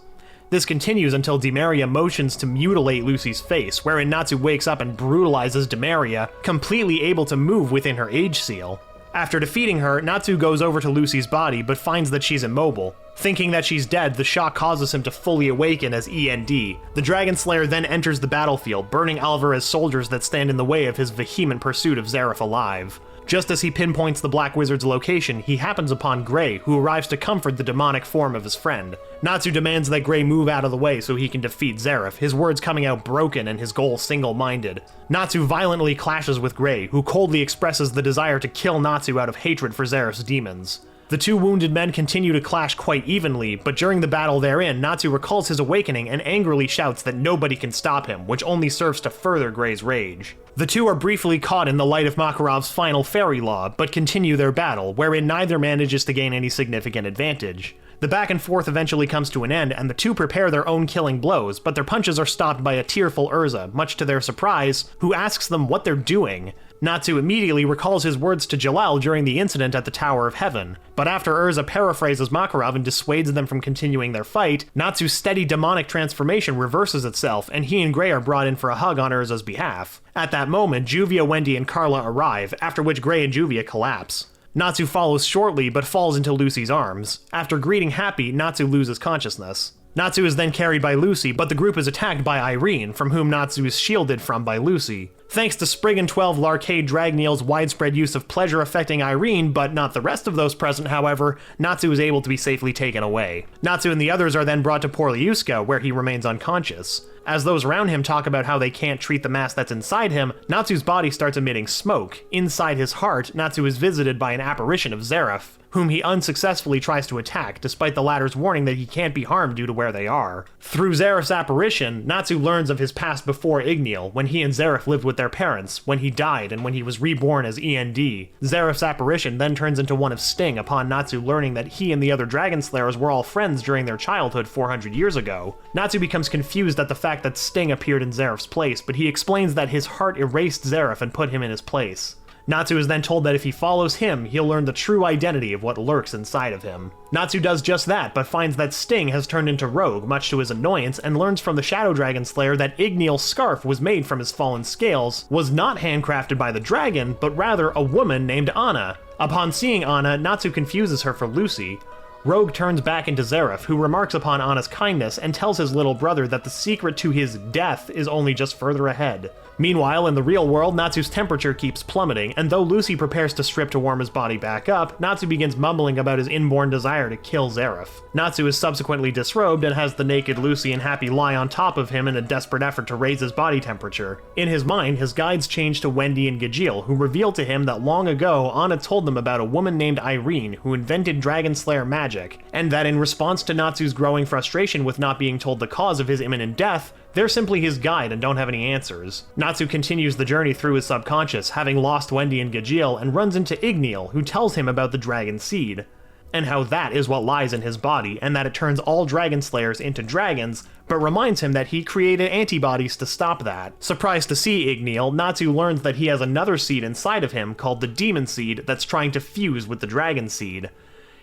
This continues until Demaria motions to mutilate Lucy's face, wherein Natsu wakes up and brutalizes Demaria, completely able to move within her age seal. After defeating her, Natsu goes over to Lucy's body, but finds that she's immobile. Thinking that she's dead, the shock causes him to fully awaken as E.N.D. The Dragon Slayer then enters the battlefield, burning Alvarez soldiers that stand in the way of his vehement pursuit of Zeref alive. Just as he pinpoints the Black Wizard's location, he happens upon Gray, who arrives to comfort the demonic form of his friend. Natsu demands that Gray move out of the way so he can defeat Zeref, his words coming out broken and his goal single-minded. Natsu violently clashes with Gray, who coldly expresses the desire to kill Natsu out of hatred for Zeref's demons. The two wounded men continue to clash quite evenly, but during the battle therein, Natsu recalls his awakening and angrily shouts that nobody can stop him, which only serves to further Gray's rage. The two are briefly caught in the light of Makarov's final fairy law, but continue their battle, wherein neither manages to gain any significant advantage. The back and forth eventually comes to an end, and the two prepare their own killing blows, but their punches are stopped by a tearful Urza, much to their surprise, who asks them what they're doing. Natsu immediately recalls his words to Jalal during the incident at the Tower of Heaven, but after Urza paraphrases Makarov and dissuades them from continuing their fight, Natsu's steady demonic transformation reverses itself, and he and Gray are brought in for a hug on Urza's behalf. At that moment, Juvia, Wendy, and Carla arrive, after which Gray and Juvia collapse. Natsu follows shortly, but falls into Lucy's arms. After greeting Happy, Natsu loses consciousness. Natsu is then carried by Lucy, but the group is attacked by Irene, from whom Natsu is shielded from by Lucy. Thanks to Spriggan 12 Larcade Dragneel's widespread use of pleasure affecting Irene, but not the rest of those present, however, Natsu is able to be safely taken away. Natsu and the others are then brought to Porliuska, where he remains unconscious. As those around him talk about how they can't treat the mass that's inside him, Natsu's body starts emitting smoke. Inside his heart, Natsu is visited by an apparition of Zeref, whom he unsuccessfully tries to attack, despite the latter's warning that he can't be harmed due to where they are. Through Zeref's apparition, Natsu learns of his past before Igneal, when he and Zeref lived with their parents, when he died, and when he was reborn as E.N.D. Zeref's apparition then turns into one of Sting upon Natsu learning that he and the other Dragon Slayers were all friends during their childhood 400 years ago. Natsu becomes confused at the fact that Sting appeared in Zeref's place, but he explains that his heart erased Zeref and put him in his place. Natsu is then told that if he follows him, he'll learn the true identity of what lurks inside of him. Natsu does just that, but finds that Sting has turned into Rogue, much to his annoyance, and learns from the Shadow Dragon Slayer that Igneal's scarf was made from his fallen scales, was not handcrafted by the dragon, but rather a woman named Anna. Upon seeing Anna, Natsu confuses her for Lucy. Rogue turns back into Zeref, who remarks upon Anna's kindness and tells his little brother that the secret to his death is only just further ahead. Meanwhile, in the real world, Natsu's temperature keeps plummeting, and though Lucy prepares to strip to warm his body back up, Natsu begins mumbling about his inborn desire to kill Zeref. Natsu is subsequently disrobed and has the naked Lucy and Happy lie on top of him in a desperate effort to raise his body temperature. In his mind, his guides change to Wendy and Gajeel, who reveal to him that long ago, Anna told them about a woman named Irene who invented Dragon Slayer magic, and that in response to Natsu's growing frustration with not being told the cause of his imminent death, they're simply his guide and don't have any answers. Natsu continues the journey through his subconscious, having lost Wendy and Gajeel, and runs into Igneal, who tells him about the Dragon Seed, and how that is what lies in his body, and that it turns all Dragon Slayers into dragons, but reminds him that he created antibodies to stop that. Surprised to see Igneal, Natsu learns that he has another seed inside of him called the Demon Seed that's trying to fuse with the Dragon Seed.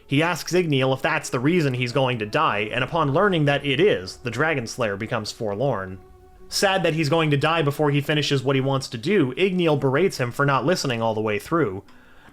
He asks Igneal if that's the reason he's going to die, and upon learning that it is, the Dragon Slayer becomes forlorn. Sad that he's going to die before he finishes what he wants to do, Igneal berates him for not listening all the way through.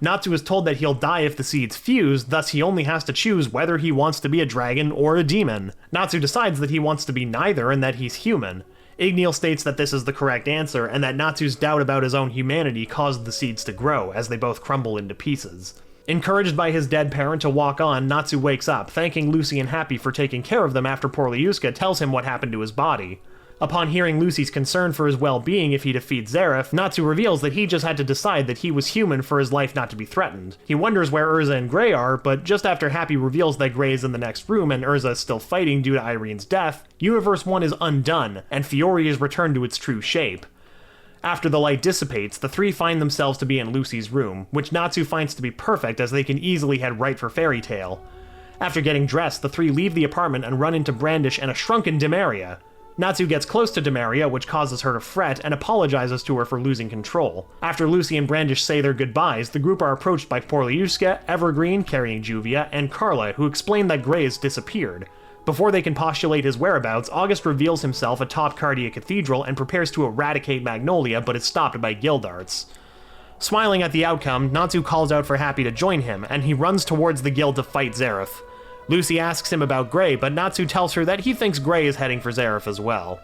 Natsu is told that he'll die if the seeds fuse, thus he only has to choose whether he wants to be a dragon or a demon. Natsu decides that he wants to be neither and that he's human. Igneal states that this is the correct answer, and that Natsu's doubt about his own humanity caused the seeds to grow, as they both crumble into pieces. Encouraged by his dead parent to walk on, Natsu wakes up, thanking Lucy and Happy for taking care of them after Porliuska tells him what happened to his body. Upon hearing Lucy's concern for his well-being if he defeats Zeref, Natsu reveals that he just had to decide that he was human for his life not to be threatened. He wonders where Urza and Gray are, but just after Happy reveals that Gray is in the next room and Urza is still fighting due to Irene's death, Universe 1 is undone, and Fiori is returned to its true shape. After the light dissipates, the three find themselves to be in Lucy's room, which Natsu finds to be perfect as they can easily head right for Fairy Tail. After getting dressed, the three leave the apartment and run into Brandish and a shrunken Demaria. Natsu gets close to Demaria, which causes her to fret, and apologizes to her for losing control. After Lucy and Brandish say their goodbyes, the group are approached by Porliuska, Evergreen, carrying Juvia, and Carla, who explain that Gray has disappeared. Before they can postulate his whereabouts, August reveals himself atop Cardia Cathedral and prepares to eradicate Magnolia, but is stopped by Guildarts. Smiling at the outcome, Natsu calls out for Happy to join him, and he runs towards the guild to fight Zeref. Lucy asks him about Gray, but Natsu tells her that he thinks Gray is heading for Zeref as well.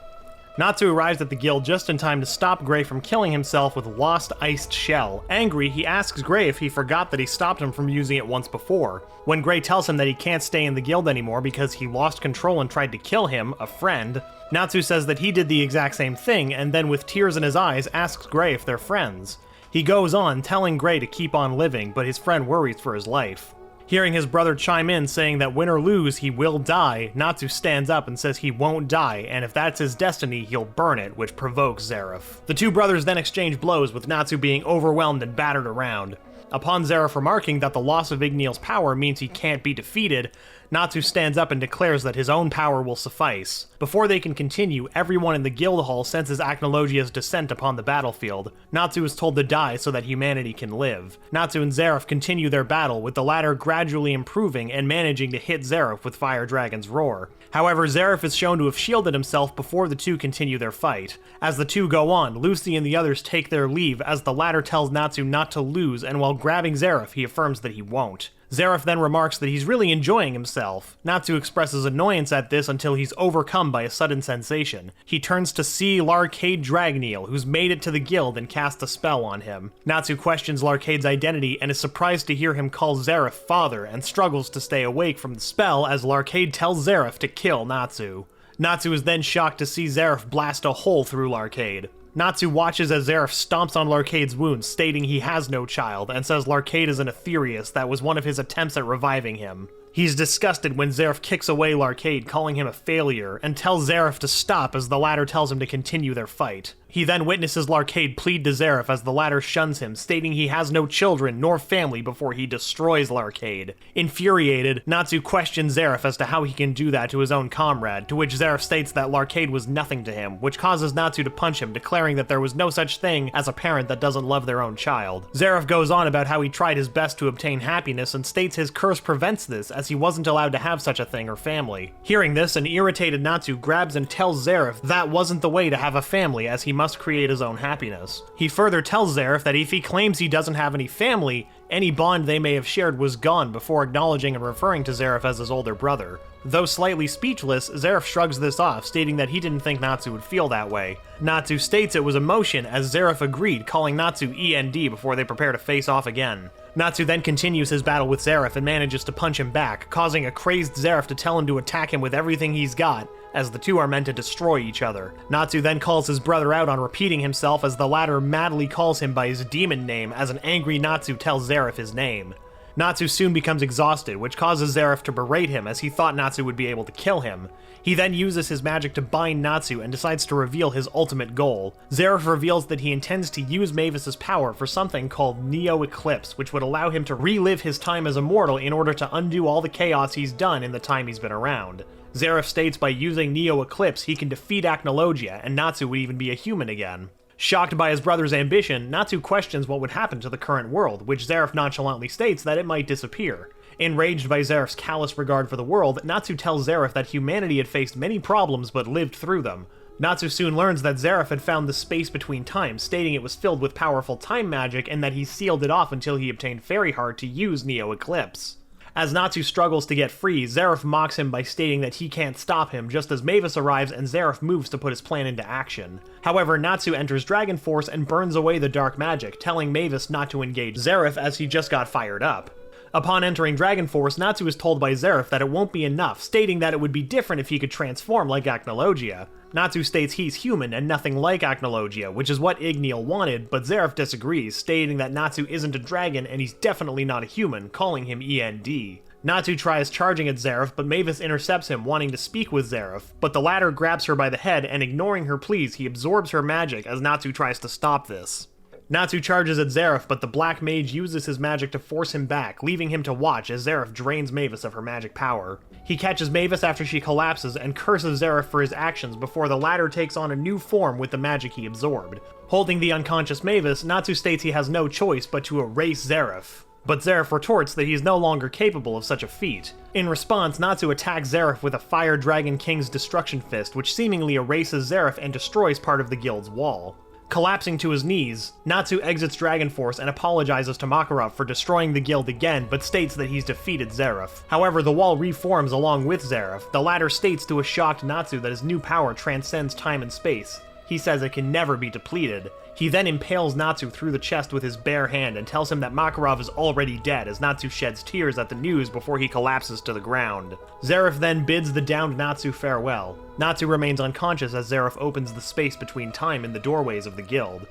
Natsu arrives at the guild just in time to stop Gray from killing himself with Lost Iced Shell. Angry, he asks Gray if he forgot that he stopped him from using it once before. When Gray tells him that he can't stay in the guild anymore because he lost control and tried to kill him, a friend, Natsu says that he did the exact same thing, and then with tears in his eyes asks Gray if they're friends. He goes on, telling Gray to keep on living, but his friend worries for his life. Hearing his brother chime in saying that win or lose, he will die, Natsu stands up and says he won't die, and if that's his destiny, he'll burn it, which provokes Zeref. The two brothers then exchange blows, with Natsu being overwhelmed and battered around. Upon Zeref remarking that the loss of Igneel's power means he can't be defeated, Natsu stands up and declares that his own power will suffice. Before they can continue, everyone in the guild hall senses Acnologia's descent upon the battlefield. Natsu is told to die so that humanity can live. Natsu and Zeref continue their battle, with the latter gradually improving and managing to hit Zeref with Fire Dragon's roar. However, Zeref is shown to have shielded himself before the two continue their fight. As the two go on, Lucy and the others take their leave as the latter tells Natsu not to lose, and while grabbing Zeref, he affirms that he won't. Zeref then remarks that he's really enjoying himself. Natsu expresses annoyance at this until he's overcome by a sudden sensation. He turns to see Zeref Dragneel, who's made it to the guild, and casts a spell on him. Natsu questions Zeref's identity and is surprised to hear him call Zeref father, and struggles to stay awake from the spell as Zeref tells Zeref to kill Natsu. Natsu is then shocked to see Zeref blast a hole through Zeref. Natsu watches as Zeref stomps on Zeref's wounds, stating he has no child, and says Zeref is an Etherious that was one of his attempts at reviving him. He's disgusted when Zeref kicks away Zeref, calling him a failure, and tells Zeref to stop as the latter tells him to continue their fight. He then witnesses Zeref plead to Zeref as the latter shuns him, stating he has no children nor family before he destroys Zeref. Infuriated, Natsu questions Zeref as to how he can do that to his own comrade, to which Zeref states that Zeref was nothing to him, which causes Natsu to punch him, declaring that there was no such thing as a parent that doesn't love their own child. Zeref goes on about how he tried his best to obtain happiness and states his curse prevents this, as he wasn't allowed to have such a thing or family. Hearing this, an irritated Natsu grabs and tells Zeref that wasn't the way to have a family, as he must create his own happiness. He further tells Zeref that if he claims he doesn't have any family, any bond they may have shared was gone, before acknowledging and referring to Zeref as his older brother. Though slightly speechless, Zeref shrugs this off, stating that he didn't think Natsu would feel that way. Natsu states it was emotion, as Zeref agreed, calling Natsu E.N.D. before they prepare to face off again. Natsu then continues his battle with Zeref and manages to punch him back, causing a crazed Zeref to tell him to attack him with everything he's got, as the two are meant to destroy each other. Natsu then calls his brother out on repeating himself as the latter madly calls him by his demon name as an angry Natsu tells Zeref his name. Natsu soon becomes exhausted, which causes Zeref to berate him as he thought Natsu would be able to kill him. He then uses his magic to bind Natsu and decides to reveal his ultimate goal. Zeref reveals that he intends to use Mavis's power for something called Neo Eclipse, which would allow him to relive his time as a mortal in order to undo all the chaos he's done in the time he's been around. Zeref states by using Neo Eclipse he can defeat Acnologia, and Natsu would even be a human again. Shocked by his brother's ambition, Natsu questions what would happen to the current world, which Zeref nonchalantly states that it might disappear. Enraged by Zeref's callous regard for the world, Natsu tells Zeref that humanity had faced many problems but lived through them. Natsu soon learns that Zeref had found the space between times, stating it was filled with powerful time magic and that he sealed it off until he obtained Fairy Heart to use Neo Eclipse. As Natsu struggles to get free, Zeref mocks him by stating that he can't stop him just as Mavis arrives and Zeref moves to put his plan into action. However, Natsu enters Dragon Force and burns away the dark magic, telling Mavis not to engage Zeref as he just got fired up. Upon entering Dragon Force, Natsu is told by Zeref that it won't be enough, stating that it would be different if he could transform like Acnologia. Natsu states he's human and nothing like Acnologia, which is what Igneel wanted, but Zeref disagrees, stating that Natsu isn't a dragon and he's definitely not a human, calling him E.N.D. Natsu tries charging at Zeref, but Mavis intercepts him, wanting to speak with Zeref, but the latter grabs her by the head and, ignoring her pleas, he absorbs her magic as Natsu tries to stop this. Natsu charges at Zeref, but the Black Mage uses his magic to force him back, leaving him to watch as Zeref drains Mavis of her magic power. He catches Mavis after she collapses and curses Zeref for his actions before the latter takes on a new form with the magic he absorbed. Holding the unconscious Mavis, Natsu states he has no choice but to erase Zeref. But Zeref retorts that he is no longer capable of such a feat. In response, Natsu attacks Zeref with a Fire Dragon King's Destruction Fist, which seemingly erases Zeref and destroys part of the guild's wall. Collapsing to his knees, Natsu exits Dragon Force and apologizes to Makarov for destroying the guild again, but states that he's defeated Zeref. However, the wall reforms along with Zeref. The latter states to a shocked Natsu that his new power transcends time and space. He says it can never be depleted. He then impales Natsu through the chest with his bare hand and tells him that Makarov is already dead as Natsu sheds tears at the news before he collapses to the ground. Zeref then bids the downed Natsu farewell. Natsu remains unconscious as Zeref opens the space between time and the doorways of the guild.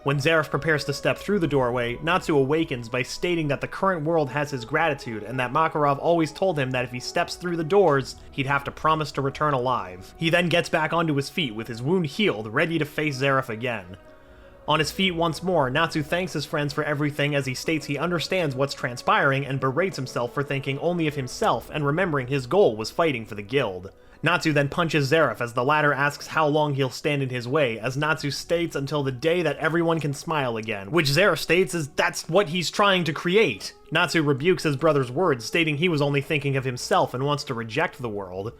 When Zeref prepares to step through the doorway, Natsu awakens by stating that the current world has his gratitude and that Makarov always told him that if he steps through the doors, he'd have to promise to return alive. He then gets back onto his feet with his wound healed, ready to face Zeref again. On his feet once more, Natsu thanks his friends for everything as he states he understands what's transpiring and berates himself for thinking only of himself and remembering his goal was fighting for the guild. Natsu then punches Zeref as the latter asks how long he'll stand in his way, as Natsu states until the day that everyone can smile again, which Zeref states is that's what he's trying to create. Natsu rebukes his brother's words, stating he was only thinking of himself and wants to reject the world.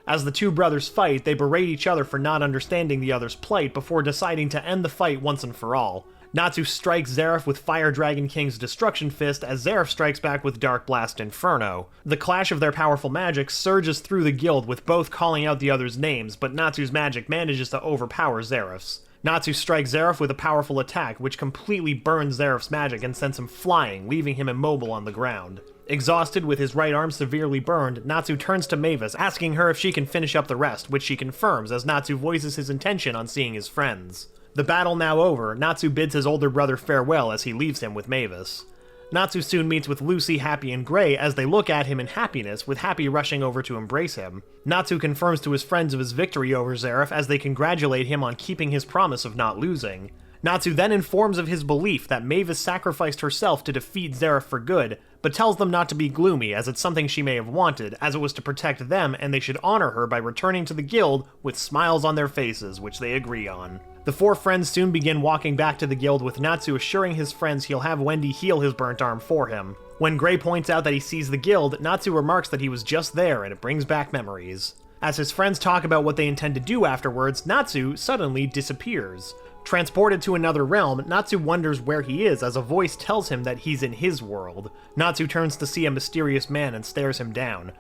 As the two brothers fight, they berate each other for not understanding the other's plight before deciding to end the fight once and for all. Natsu strikes Zeref with Fire Dragon King's Destruction Fist as Zeref strikes back with Dark Blast Inferno. The clash of their powerful magic surges through the guild with both calling out the other's names, but Natsu's magic manages to overpower Zeref's. Natsu strikes Zeref with a powerful attack which completely burns Zeref's magic and sends him flying, leaving him immobile on the ground. Exhausted with his right arm severely burned, Natsu turns to Mavis, asking her if she can finish up the rest, which she confirms as Natsu voices his intention on seeing his friends. The battle now over, Natsu bids his older brother farewell as he leaves him with Mavis. Natsu soon meets with Lucy, Happy, and Gray as they look at him in happiness, with Happy rushing over to embrace him. Natsu confirms to his friends of his victory over Zeref as they congratulate him on keeping his promise of not losing. Natsu then informs of his belief that Mavis sacrificed herself to defeat Zeref for good, but tells them not to be gloomy as it's something she may have wanted, as it was to protect them and they should honor her by returning to the guild with smiles on their faces, which they agree on. The four friends soon begin walking back to the guild with Natsu assuring his friends he'll have Wendy heal his burnt arm for him. When Gray points out that he sees the guild, Natsu remarks that he was just there and it brings back memories. As his friends talk about what they intend to do afterwards, Natsu suddenly disappears. Transported to another realm, Natsu wonders where he is as a voice tells him that he's in his world. Natsu turns to see a mysterious man and stares him down.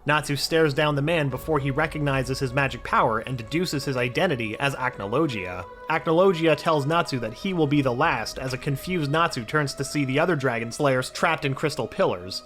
Natsu stares down the man before he recognizes his magic power and deduces his identity as Acnologia. Acnologia tells Natsu that he will be the last as a confused Natsu turns to see the other dragon slayers trapped in crystal pillars.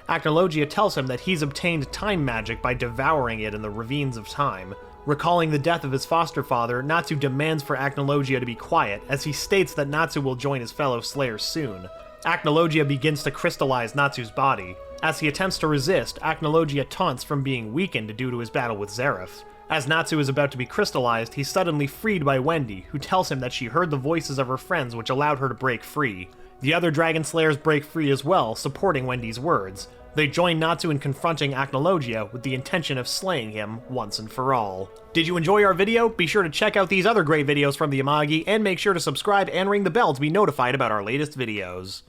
Acnologia tells him that he's obtained time magic by devouring it in the ravines of time. Recalling the death of his foster father, Natsu demands for Acnologia to be quiet, as he states that Natsu will join his fellow slayers soon. Acnologia begins to crystallize Natsu's body. As he attempts to resist, Acnologia taunts from being weakened due to his battle with Zeref. As Natsu is about to be crystallized, he's suddenly freed by Wendy, who tells him that she heard the voices of her friends which allowed her to break free. The other dragon slayers break free as well, supporting Wendy's words. They join Natsu in confronting Acnologia with the intention of slaying him once and for all. Did you enjoy our video? Be sure to check out these other great videos from the Amagi, and make sure to subscribe and ring the bell to be notified about our latest videos.